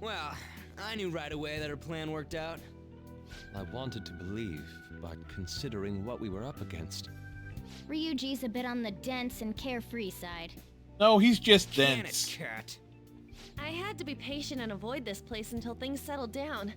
[SPEAKER 17] Well, I knew right away that her plan worked out.
[SPEAKER 6] I wanted to believe, but considering what we were up against.
[SPEAKER 13] Ryuji's a bit on the dense and carefree side.
[SPEAKER 4] No, he's just
[SPEAKER 17] Can it,
[SPEAKER 4] dense.
[SPEAKER 17] cat?
[SPEAKER 8] I had to be patient and avoid this place until things settled down.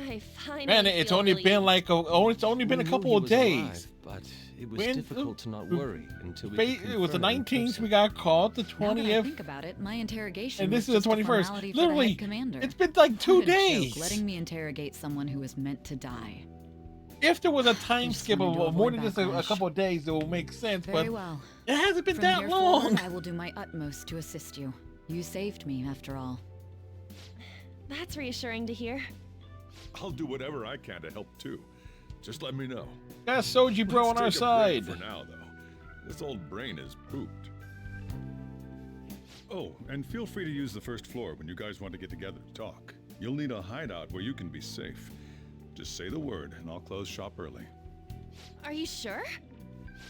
[SPEAKER 8] I finally
[SPEAKER 4] Man, it's
[SPEAKER 8] feel
[SPEAKER 4] only
[SPEAKER 8] relieved.
[SPEAKER 4] been like it's only been a
[SPEAKER 6] We knew
[SPEAKER 4] couple
[SPEAKER 6] he
[SPEAKER 4] of
[SPEAKER 6] was
[SPEAKER 4] days.
[SPEAKER 6] alive, but it was
[SPEAKER 4] When-
[SPEAKER 6] difficult to not worry until we could
[SPEAKER 4] It was the
[SPEAKER 6] confirm it in
[SPEAKER 4] 19th
[SPEAKER 6] person.
[SPEAKER 4] we got caught, the
[SPEAKER 11] Now that I
[SPEAKER 4] 20th,
[SPEAKER 11] think about it, my interrogation
[SPEAKER 4] and this
[SPEAKER 11] was
[SPEAKER 4] is the
[SPEAKER 11] just a
[SPEAKER 4] 21st.
[SPEAKER 11] formality for the
[SPEAKER 4] Literally,
[SPEAKER 11] head commander.
[SPEAKER 4] it's been like 2
[SPEAKER 11] What a joke,
[SPEAKER 4] days.
[SPEAKER 11] letting me interrogate someone who was meant to die.
[SPEAKER 4] If there was a time
[SPEAKER 11] just
[SPEAKER 4] skip
[SPEAKER 11] wanted
[SPEAKER 4] of
[SPEAKER 11] to
[SPEAKER 4] more
[SPEAKER 11] avoid
[SPEAKER 4] than just a
[SPEAKER 11] backlash.
[SPEAKER 4] couple of days, it will make sense.
[SPEAKER 11] Very
[SPEAKER 4] But
[SPEAKER 11] well.
[SPEAKER 4] it hasn't been
[SPEAKER 11] From
[SPEAKER 4] that
[SPEAKER 11] here
[SPEAKER 4] long.
[SPEAKER 11] forward, I will do my utmost to assist you. You saved me, after all.
[SPEAKER 8] That's reassuring to hear.
[SPEAKER 12] I'll do whatever I can to help too. Just let me know.
[SPEAKER 4] Got Soji Bro on
[SPEAKER 12] Let's
[SPEAKER 4] our
[SPEAKER 12] take a break
[SPEAKER 4] side.
[SPEAKER 12] for now, though. This old brain is pooped. Oh, and feel free to use the first floor when you guys want to get together to talk. You'll need a hideout where you can be safe. Just say the word, and I'll close shop early.
[SPEAKER 8] Are you sure?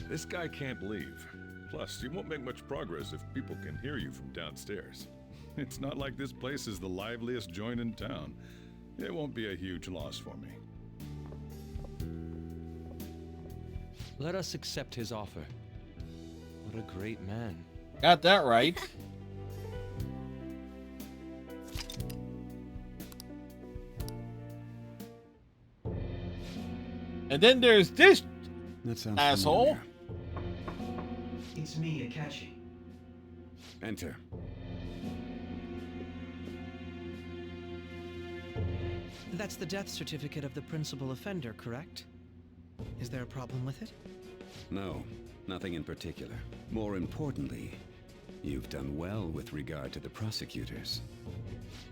[SPEAKER 12] This guy can't leave. Plus, you won't make much progress if people can hear you from downstairs. It's not like this place is the liveliest joint in town. It won't be a huge loss for me.
[SPEAKER 6] Let us accept his offer. What a great man.
[SPEAKER 4] Got that right. And then there's this asshole.
[SPEAKER 7] Familiar.
[SPEAKER 23] It's me, Akachi.
[SPEAKER 7] Enter.
[SPEAKER 2] That's the death certificate of the principal offender, correct? Is there a problem with it?
[SPEAKER 7] No, nothing in particular. More importantly, you've done well with regard to the prosecutors.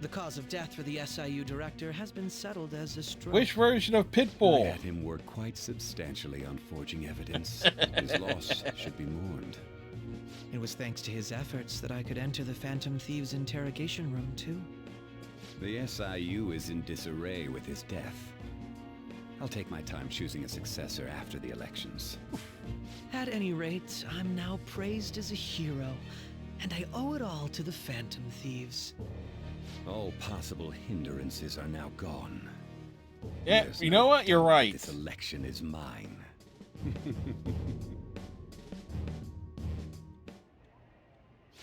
[SPEAKER 2] The cause of death for the SIU director has been settled as a stroke.
[SPEAKER 4] Which version of Pitbull?
[SPEAKER 7] I had him work quite substantially on forging evidence. His loss should be mourned.
[SPEAKER 2] It was thanks to his efforts that I could enter the Phantom Thieves' interrogation room, too.
[SPEAKER 7] The SIU is in disarray with his death. I'll take my time choosing a successor after the elections.
[SPEAKER 2] At any rate, I'm now praised as a hero, and I owe it all to the Phantom Thieves.
[SPEAKER 7] All possible hindrances are now gone.
[SPEAKER 4] Yeah,
[SPEAKER 7] There's
[SPEAKER 4] you
[SPEAKER 7] no
[SPEAKER 4] know what? You're
[SPEAKER 7] doubt
[SPEAKER 4] right.
[SPEAKER 7] This election is mine.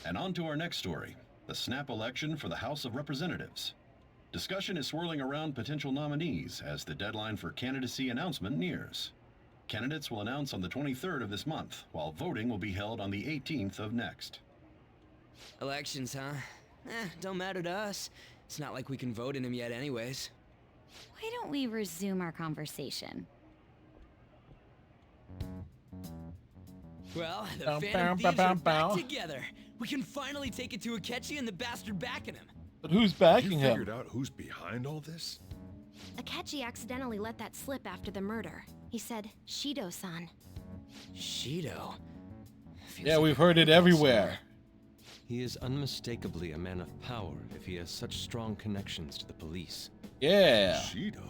[SPEAKER 14] And on to our next story, the snap election for the House of Representatives. Discussion is swirling around potential nominees as the deadline for candidacy announcement nears. Candidates will announce on the 23rd of this month, while voting will be held on the 18th of next.
[SPEAKER 17] Elections, huh? Don't matter to us. It's not like we can vote in them yet anyways.
[SPEAKER 13] Why don't we resume our conversation?
[SPEAKER 17] Well, the
[SPEAKER 4] Bow,
[SPEAKER 17] Phantom
[SPEAKER 4] bow,
[SPEAKER 17] Thieves
[SPEAKER 4] bow,
[SPEAKER 17] are
[SPEAKER 4] bow.
[SPEAKER 17] back together. We can finally take it to Akechi and the bastard backing him.
[SPEAKER 4] But who's backing
[SPEAKER 12] You
[SPEAKER 4] him?
[SPEAKER 12] figured out who's behind all this?
[SPEAKER 3] Akechi accidentally let that slip after the murder. He said, Shido-san.
[SPEAKER 17] Shido? Feels
[SPEAKER 4] Yeah,
[SPEAKER 17] like
[SPEAKER 4] we've
[SPEAKER 17] I've
[SPEAKER 4] heard it
[SPEAKER 17] that
[SPEAKER 4] everywhere.
[SPEAKER 17] somewhere.
[SPEAKER 6] He is unmistakably a man of power if he has such strong connections to the police.
[SPEAKER 4] Yeah.
[SPEAKER 12] Shido?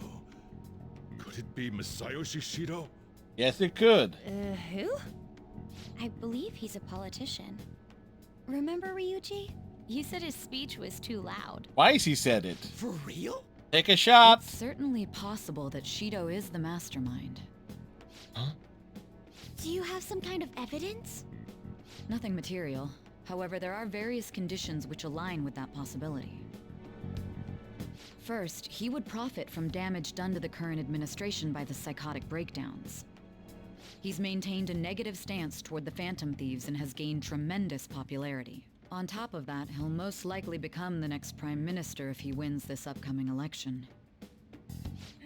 [SPEAKER 12] Could it be Masayoshi Shido?
[SPEAKER 4] Yes, it could.
[SPEAKER 13] Who? I believe he's a politician. Remember, Ryuji? You said his speech was too loud.
[SPEAKER 4] Twice he said it.
[SPEAKER 17] For real?
[SPEAKER 4] Take a shot.
[SPEAKER 11] It's certainly possible that Shido is the mastermind.
[SPEAKER 13] Do you have some kind of evidence?
[SPEAKER 11] Nothing material. However, there are various conditions which align with that possibility. First, he would profit from damage done to the current administration by the psychotic breakdowns. He's maintained a negative stance toward the Phantom Thieves and has gained tremendous popularity. On top of that, he'll most likely become the next Prime Minister if he wins this upcoming election.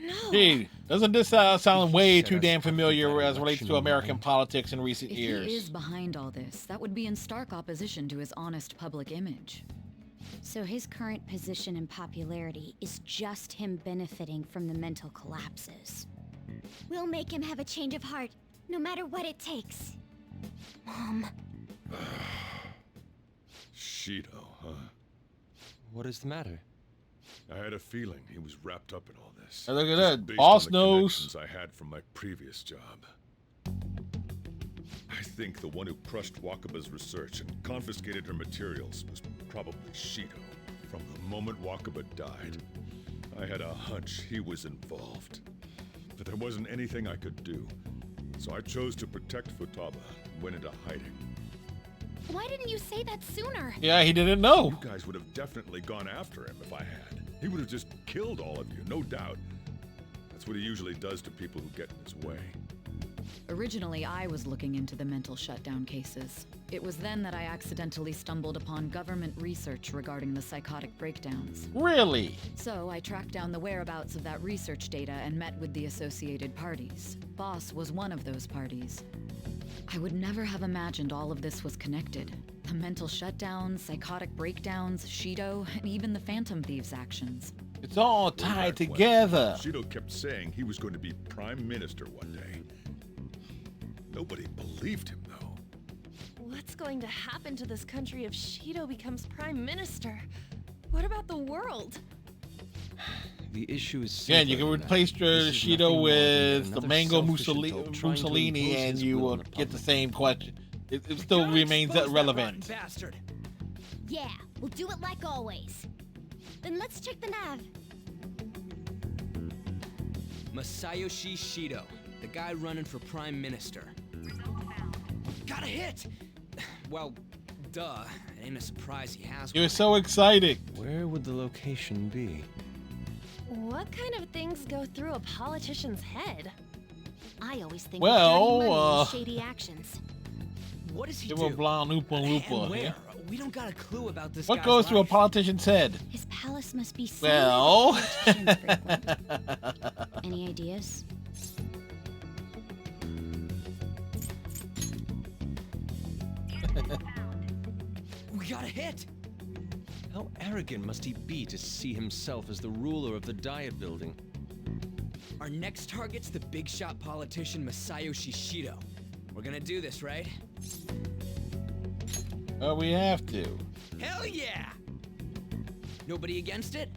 [SPEAKER 13] No!
[SPEAKER 4] Gee, doesn't this sound way
[SPEAKER 6] Set
[SPEAKER 4] too
[SPEAKER 6] us
[SPEAKER 4] damn
[SPEAKER 6] up with
[SPEAKER 4] familiar
[SPEAKER 6] that
[SPEAKER 4] as relates
[SPEAKER 6] election
[SPEAKER 4] to
[SPEAKER 6] in
[SPEAKER 4] American
[SPEAKER 6] mind.
[SPEAKER 4] politics in recent
[SPEAKER 11] If
[SPEAKER 4] years?
[SPEAKER 11] he is behind all this, that would be in stark opposition to his honest public image.
[SPEAKER 13] So his current position and popularity is just him benefiting from the mental collapses. We'll make him have a change of heart, no matter what it takes. Mom.
[SPEAKER 12] Shido, huh?
[SPEAKER 6] What is the matter?
[SPEAKER 12] I had a feeling he was wrapped up in all this.
[SPEAKER 4] Hey, look at
[SPEAKER 12] just
[SPEAKER 4] that.
[SPEAKER 12] based
[SPEAKER 4] Boss
[SPEAKER 12] on the
[SPEAKER 4] knows.
[SPEAKER 12] connections I had from my previous job. I think the one who crushed Wakaba's research and confiscated her materials was probably Shido. From the moment Wakaba died, I had a hunch he was involved. But there wasn't anything I could do. So I chose to protect Futaba and went into hiding.
[SPEAKER 3] Why didn't you say that sooner?
[SPEAKER 4] Yeah, he didn't know.
[SPEAKER 12] You guys would have definitely gone after him if I had. He would have just killed all of you, no doubt. That's what he usually does to people who get in his way.
[SPEAKER 11] Originally, I was looking into the mental shutdown cases. It was then that I accidentally stumbled upon government research regarding the psychotic breakdowns.
[SPEAKER 4] Really?
[SPEAKER 11] So I tracked down the whereabouts of that research data and met with the associated parties. Boss was one of those parties. I would never have imagined all of this was connected. The mental shutdowns, psychotic breakdowns, Shido, and even the Phantom Thieves' actions.
[SPEAKER 4] It's all
[SPEAKER 12] Way
[SPEAKER 4] tied
[SPEAKER 12] back when,
[SPEAKER 4] together.
[SPEAKER 12] Shido kept saying he was going to be Prime Minister one day. Nobody believed him, though.
[SPEAKER 13] What's
[SPEAKER 8] going to happen to this country if Shido becomes prime minister? What about the world?
[SPEAKER 6] The issue is
[SPEAKER 4] Yeah, you can replace the Shido with the Mango
[SPEAKER 6] Mussolini,
[SPEAKER 4] Mussolini, and you will get the same question. It still remains relevant.
[SPEAKER 17] Bastard.
[SPEAKER 13] Yeah, we'll do it like always. Then let's check the nav.
[SPEAKER 17] Masayoshi Shido, the guy running for prime minister. Got a hit! Well, duh. It ain't a surprise he has one.
[SPEAKER 4] You're so excited.
[SPEAKER 6] Where would the location be?
[SPEAKER 8] What kind of things go through a politician's head?
[SPEAKER 3] I always think
[SPEAKER 4] Well,
[SPEAKER 3] of dirty money and shady actions.
[SPEAKER 17] What does he
[SPEAKER 4] Give
[SPEAKER 17] do?
[SPEAKER 4] a blonde oopa
[SPEAKER 17] And
[SPEAKER 4] loopa
[SPEAKER 17] where?
[SPEAKER 4] here.
[SPEAKER 17] We don't got a clue about this
[SPEAKER 4] What
[SPEAKER 17] guy's
[SPEAKER 4] goes through a
[SPEAKER 17] life.
[SPEAKER 4] politician's head?
[SPEAKER 3] His palace must be so
[SPEAKER 4] Well,
[SPEAKER 3] Any ideas?
[SPEAKER 17] We got a hit!
[SPEAKER 6] How arrogant must he be to see himself as the ruler of the Diet Building?
[SPEAKER 17] Our next target's the big shot politician Masayoshi Shido. We're gonna do this, right?
[SPEAKER 4] we have to.
[SPEAKER 17] Hell yeah! Nobody against it?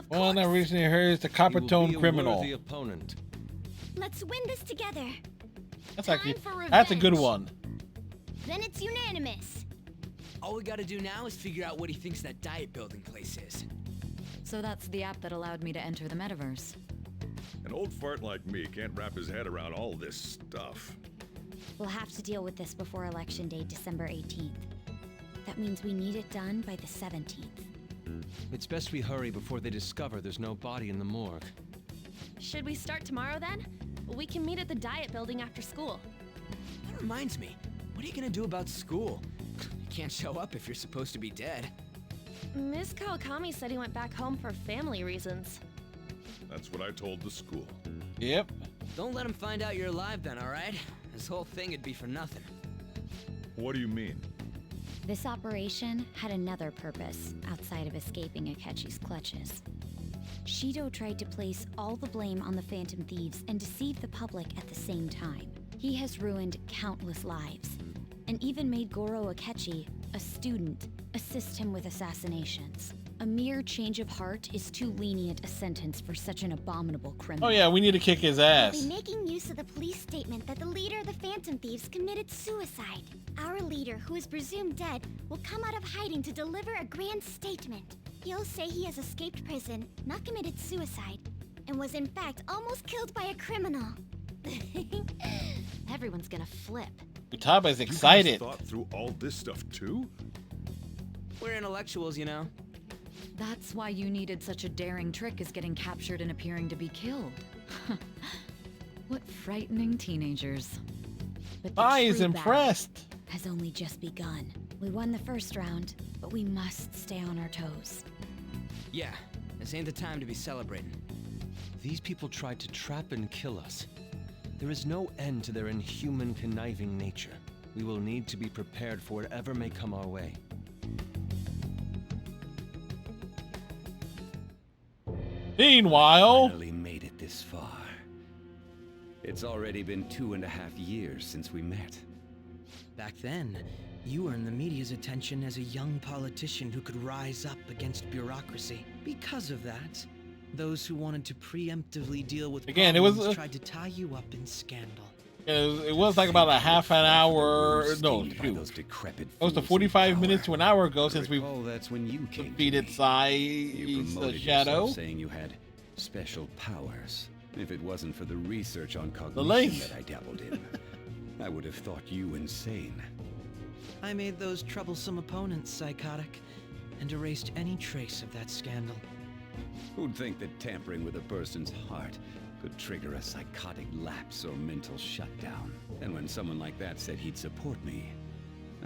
[SPEAKER 4] One I recently heard is the copper tone criminal.
[SPEAKER 6] The opponent.
[SPEAKER 13] Let's win this together.
[SPEAKER 4] That's
[SPEAKER 13] Time
[SPEAKER 4] actually
[SPEAKER 13] for
[SPEAKER 4] that's a good
[SPEAKER 13] revenge.
[SPEAKER 4] one.
[SPEAKER 13] Then it's unanimous.
[SPEAKER 17] All we gotta do now is figure out what he thinks that diet building place is.
[SPEAKER 11] So that's the app that allowed me to enter the metaverse.
[SPEAKER 12] An old fart like me can't wrap his head around all this stuff.
[SPEAKER 13] We'll have to deal with this before Election Day, December 18th. That means we need it done by the 17th.
[SPEAKER 6] It's best we hurry before they discover there's no body in the morgue.
[SPEAKER 8] Should we start tomorrow then? We can meet at the diet building after school.
[SPEAKER 17] That reminds me, what are you gonna do about school? You can't show up if you're supposed to be dead.
[SPEAKER 8] Miss Kawakami said he went back home for family reasons.
[SPEAKER 12] That's what I told the school.
[SPEAKER 4] Yep.
[SPEAKER 17] Don't let him find out you're alive then, alright? This whole thing would be for nothing.
[SPEAKER 12] What do you mean?
[SPEAKER 13] This operation had another purpose outside of escaping Akechi's clutches. Shido tried to place all the blame on the Phantom Thieves and deceive the public at the same time. He has ruined countless lives, and even made Goro Akechi, a student, assist him with assassinations. A mere change of heart is too lenient a sentence for such an abominable criminal.
[SPEAKER 4] Oh yeah, we need to kick his
[SPEAKER 13] We'll
[SPEAKER 4] ass.
[SPEAKER 13] be making use of the police statement that the leader of the Phantom Thieves committed suicide. Our leader, who is presumed dead, will come out of hiding to deliver a grand statement. He'll say he has escaped prison, not committed suicide, and was in fact almost killed by a criminal.
[SPEAKER 3] Everyone's gonna flip.
[SPEAKER 4] Utaba's
[SPEAKER 12] You guys
[SPEAKER 4] excited.
[SPEAKER 12] thought through all this stuff too?
[SPEAKER 17] We're intellectuals, you know.
[SPEAKER 11] That's why you needed such a daring trick as getting captured and appearing to be killed. What frightening teenagers.
[SPEAKER 13] But the
[SPEAKER 4] I is
[SPEAKER 13] true battle
[SPEAKER 4] impressed.
[SPEAKER 13] has only just begun. We won the first round, but we must stay on our toes.
[SPEAKER 17] Yeah, this ain't the time to be celebrating.
[SPEAKER 6] These people tried to trap and kill us. There is no end to their inhuman, conniving nature. We will need to be prepared for whatever may come our way.
[SPEAKER 4] Meanwhile,
[SPEAKER 7] Finally made it this far. It's already been 2.5 years since we met.
[SPEAKER 2] Back then, you earned the media's attention as a young politician who could rise up against bureaucracy. Because of that, those who wanted to preemptively deal with
[SPEAKER 4] Again, it was,
[SPEAKER 2] problems tried to tie you up in scandal.
[SPEAKER 4] it was like about a half an hour. No, shoot. It was the 45 minutes to an hour ago since we
[SPEAKER 7] that's when you came
[SPEAKER 4] defeated
[SPEAKER 7] You
[SPEAKER 4] Sai's
[SPEAKER 7] promoted
[SPEAKER 4] shadow.
[SPEAKER 7] yourself, saying you had special powers. If it wasn't for the research on
[SPEAKER 4] link.
[SPEAKER 7] cognition that I dabbled in, I would have thought you insane.
[SPEAKER 2] I made those troublesome opponents psychotic and erased any trace of that scandal.
[SPEAKER 7] Who'd think that tampering with a person's heart could trigger a psychotic lapse or mental shutdown? And when someone like that said he'd support me,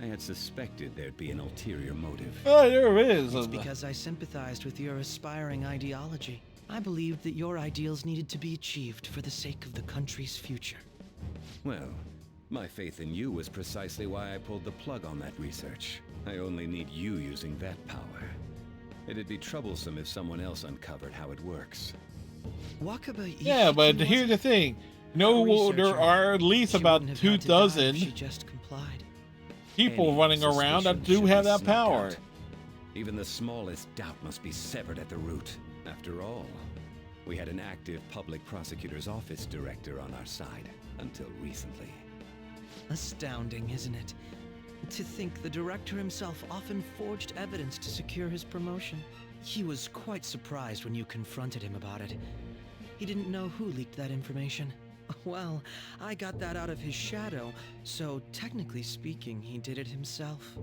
[SPEAKER 7] I had suspected there'd be an ulterior motive.
[SPEAKER 4] Oh, there is.
[SPEAKER 2] It's because I sympathized with your aspiring ideology. I believed that your ideals needed to be achieved for the sake of the country's future.
[SPEAKER 7] Well, my faith in you was precisely why I pulled the plug on that research. I only need you using that power. It'd be troublesome if someone else uncovered how it works.
[SPEAKER 2] Wakaba
[SPEAKER 4] Yeah, but here's the thing. No, there are at least about 2 dozen.
[SPEAKER 2] She just complied.
[SPEAKER 4] people
[SPEAKER 7] Any
[SPEAKER 4] running around that
[SPEAKER 7] suspicion
[SPEAKER 4] do
[SPEAKER 7] should
[SPEAKER 4] have
[SPEAKER 7] be
[SPEAKER 4] that
[SPEAKER 7] snuffed
[SPEAKER 4] power.
[SPEAKER 7] out. Even the smallest doubt must be severed at the root. After all, we had an active public prosecutor's office director on our side until recently.
[SPEAKER 2] Astounding, isn't it? To think the director himself often forged evidence to secure his promotion. He was quite surprised when you confronted him about it. He didn't know who leaked that information. Well, I got that out of his shadow, so technically speaking, he did it himself.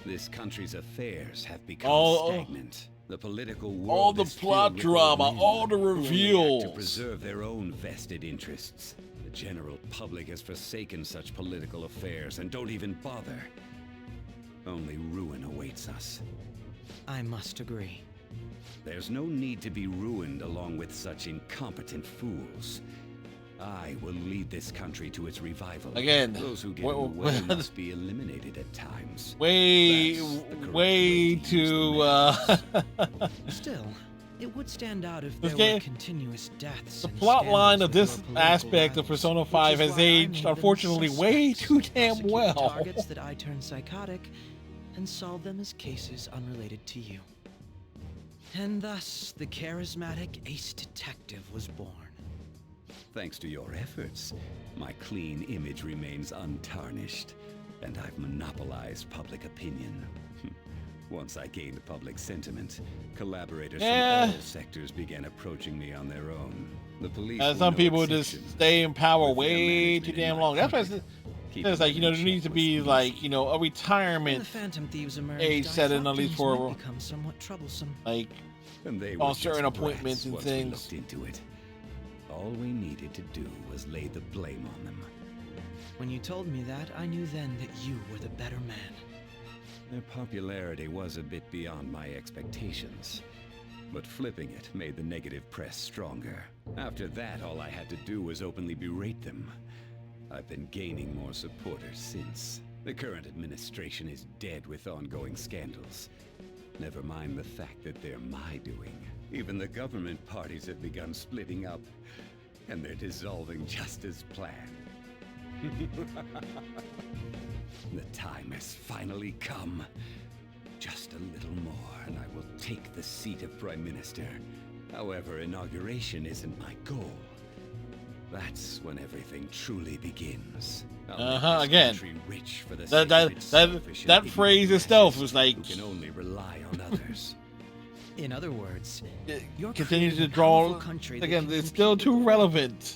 [SPEAKER 7] This country's affairs have become
[SPEAKER 4] All-
[SPEAKER 7] stagnant. The political world
[SPEAKER 4] all the
[SPEAKER 7] is
[SPEAKER 4] plot
[SPEAKER 7] filled with old
[SPEAKER 4] drama,
[SPEAKER 7] men
[SPEAKER 4] all the
[SPEAKER 7] who only act
[SPEAKER 4] reveals.
[SPEAKER 7] to preserve their own vested interests. The general public has forsaken such political affairs and don't even bother. Only ruin awaits us.
[SPEAKER 2] I must agree.
[SPEAKER 7] There's no need to be ruined along with such incompetent fools. I will lead this country to its revival.
[SPEAKER 4] Again,
[SPEAKER 7] Those who get in the way must be eliminated at times.
[SPEAKER 4] Way
[SPEAKER 7] way
[SPEAKER 4] too
[SPEAKER 2] Still, it would stand out if
[SPEAKER 4] This
[SPEAKER 2] there
[SPEAKER 4] game-
[SPEAKER 2] were continuous deaths.
[SPEAKER 4] the
[SPEAKER 2] and
[SPEAKER 4] plot line
[SPEAKER 2] scandals
[SPEAKER 4] of
[SPEAKER 2] with
[SPEAKER 4] this
[SPEAKER 2] your political
[SPEAKER 4] aspect of
[SPEAKER 2] rivals,
[SPEAKER 4] Persona
[SPEAKER 2] which
[SPEAKER 4] 5
[SPEAKER 2] is
[SPEAKER 4] has
[SPEAKER 2] why I
[SPEAKER 4] aged,
[SPEAKER 2] made them
[SPEAKER 4] unfortunately, way
[SPEAKER 2] suspects,
[SPEAKER 4] too damn
[SPEAKER 2] prosecute
[SPEAKER 4] well.
[SPEAKER 2] targets that I turn psychotic, and solve them as cases unrelated to you. And thus, the charismatic ace detective was born.
[SPEAKER 7] Thanks to your efforts, my clean image remains untarnished, and I've monopolized public opinion. Once I gained public sentiment, collaborators
[SPEAKER 4] Yeah.
[SPEAKER 7] from all sectors began approaching me on their own. The police
[SPEAKER 4] And
[SPEAKER 7] were
[SPEAKER 4] some
[SPEAKER 7] no
[SPEAKER 4] people
[SPEAKER 7] exception.
[SPEAKER 4] just stay in power
[SPEAKER 7] With their
[SPEAKER 4] way
[SPEAKER 7] management
[SPEAKER 4] too
[SPEAKER 7] in
[SPEAKER 4] damn
[SPEAKER 7] my
[SPEAKER 4] long. That's why it's,
[SPEAKER 7] pocket,
[SPEAKER 4] it's like, you know, there needs to be like, you know, a
[SPEAKER 2] When
[SPEAKER 4] retirement
[SPEAKER 2] the Phantom Thieves emerged,
[SPEAKER 4] age
[SPEAKER 2] I
[SPEAKER 4] set in
[SPEAKER 2] thought
[SPEAKER 4] at least
[SPEAKER 2] things
[SPEAKER 4] for
[SPEAKER 2] might become somewhat troublesome.
[SPEAKER 4] like
[SPEAKER 7] And they
[SPEAKER 4] on
[SPEAKER 7] were
[SPEAKER 4] certain
[SPEAKER 7] just
[SPEAKER 4] appointments
[SPEAKER 7] brats
[SPEAKER 4] and
[SPEAKER 7] once we
[SPEAKER 4] things.
[SPEAKER 7] looked into it. All we needed to do was lay the blame on them.
[SPEAKER 2] When you told me that, I knew then that you were the better man.
[SPEAKER 7] Their popularity was a bit beyond my expectations, but flipping it made the negative press stronger. After that, all I had to do was openly berate them. I've been gaining more supporters since. The current administration is dead with ongoing scandals. Never mind the fact that they're my doing. Even the government parties have begun splitting up, and they're dissolving just as planned. The time has finally come. Just a little more, and I will take the seat of Prime Minister. However, inauguration isn't my goal. That's when everything truly begins. I'll make this
[SPEAKER 4] Again,
[SPEAKER 7] country rich for the
[SPEAKER 4] that
[SPEAKER 7] sake of its selfish and
[SPEAKER 4] that
[SPEAKER 7] ignorant
[SPEAKER 4] phrase itself was
[SPEAKER 7] masses
[SPEAKER 4] like
[SPEAKER 7] who can only rely on others.
[SPEAKER 2] In other words, you're
[SPEAKER 4] continues to
[SPEAKER 2] creating a
[SPEAKER 4] draw
[SPEAKER 2] powerful country that
[SPEAKER 4] again.
[SPEAKER 2] can
[SPEAKER 4] It's still
[SPEAKER 2] compete with
[SPEAKER 4] too relevant.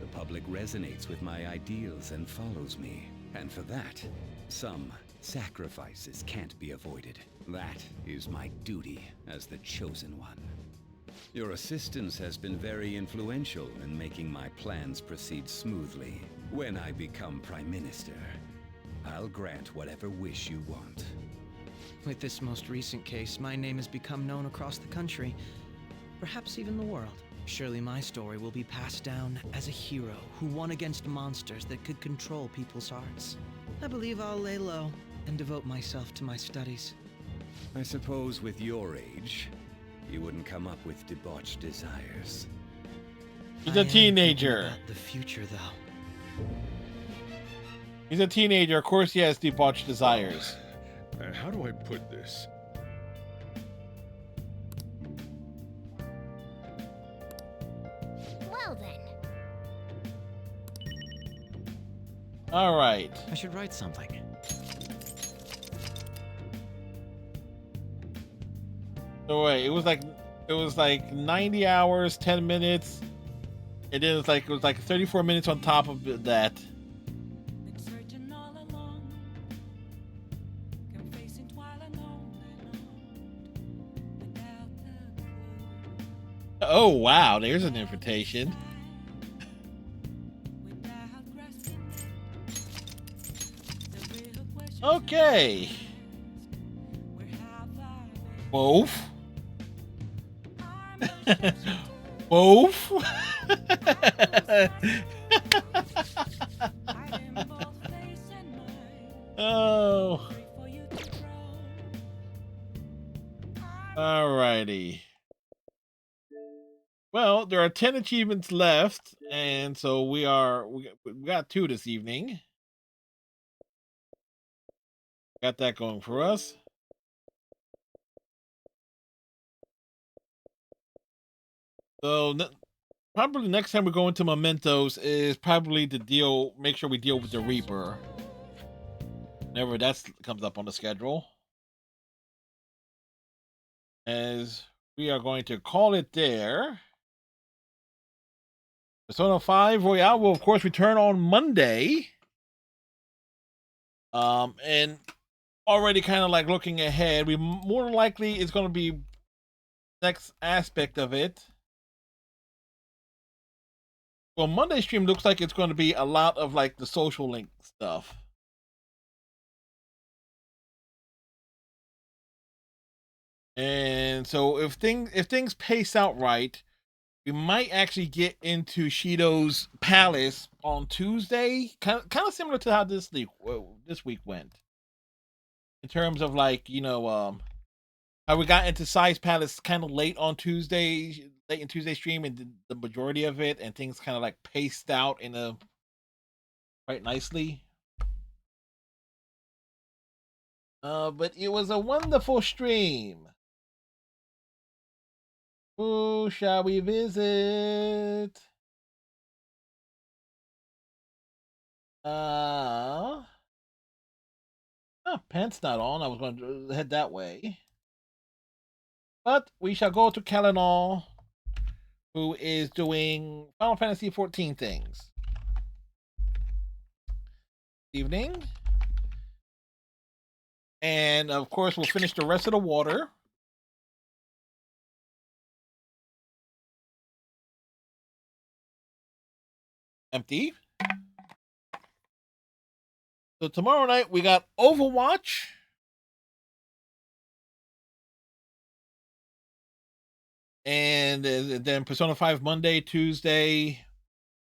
[SPEAKER 7] The public resonates with my ideals and follows me. And for that, some sacrifices can't be avoided. That is my duty as the chosen one. Your assistance has been very influential in making my plans proceed smoothly. When I become Prime Minister, I'll grant whatever wish you want.
[SPEAKER 2] With this most recent case, my name has become known across the country, perhaps even the world. Surely my story will be passed down as a hero who won against monsters that could control people's hearts. I believe I'll lay low and devote myself to my studies.
[SPEAKER 7] I suppose with your age, you wouldn't come up with debauched desires.
[SPEAKER 4] He's
[SPEAKER 2] I
[SPEAKER 4] a
[SPEAKER 2] am
[SPEAKER 4] teenager.
[SPEAKER 2] thinking about the future, though.
[SPEAKER 4] He's a teenager. Of course, he has debauched desires.
[SPEAKER 12] How do I put this?
[SPEAKER 13] Well then.
[SPEAKER 4] All right.
[SPEAKER 2] I should write something.
[SPEAKER 4] So wait, it was like 90 hours, 10 minutes, and then it was like 34 minutes on top of that. Oh wow, there's an invitation. Okay. Both. Both. Oh. Alrighty. Well, there are 10 achievements left, and so we got 2 this evening. Got that going for us. So probably next time we go into Mementos is probably to make sure we deal with the Reaper. Whenever that comes up on the schedule. As we are going to call it there. Persona 5 Royale will of course return on Monday. And already kind of like looking ahead, we more likely is going to be next aspect of it. Well, Monday stream looks like it's going to be a lot of like the social link stuff. And so if things pace out right, we might actually get into Shido's palace on Tuesday, kind of similar to how this week went. In terms of like, how we got into Sai's palace kind of late in Tuesday stream, and the majority of it, and things kind of like paced out in a quite nicely. But it was a wonderful stream. Who shall we visit? Oh, Pant's not on. I was going to head that way. But we shall go to Kalinal, who is doing Final Fantasy 14 things. Evening. And of course, we'll finish the rest of the water. Empty. So tomorrow night we got Overwatch. And then Persona 5 Monday, Tuesday,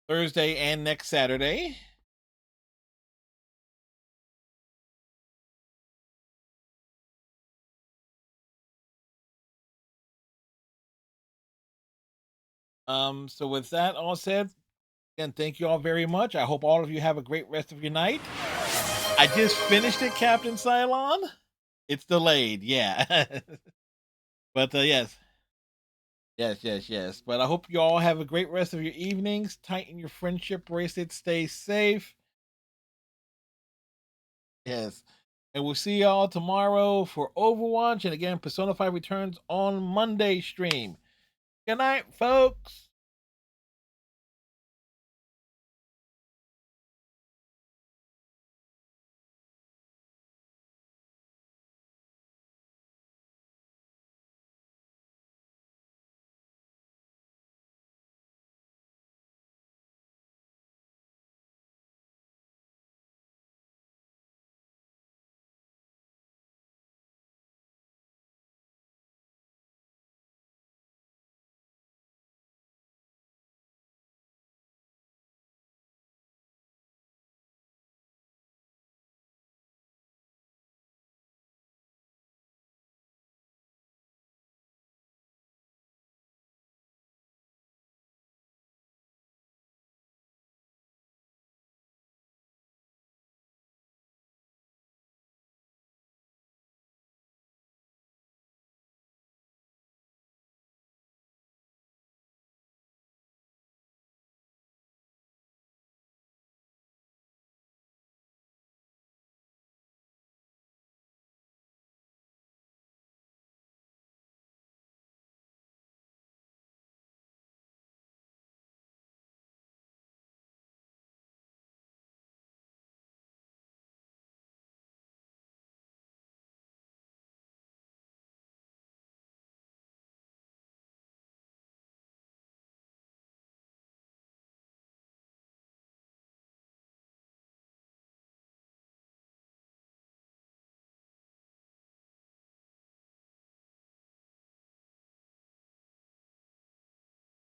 [SPEAKER 4] Thursday, and next Saturday. So with that all said, again, thank you all very much. I hope all of you have a great rest of your night. I just finished it, Captain Cylon. It's delayed, yeah. But yes. Yes. But I hope you all have a great rest of your evenings. Tighten your friendship bracelet. Stay safe. Yes. And we'll see y'all tomorrow for Overwatch. And again, Persona 5 returns on Monday stream. Good night, folks.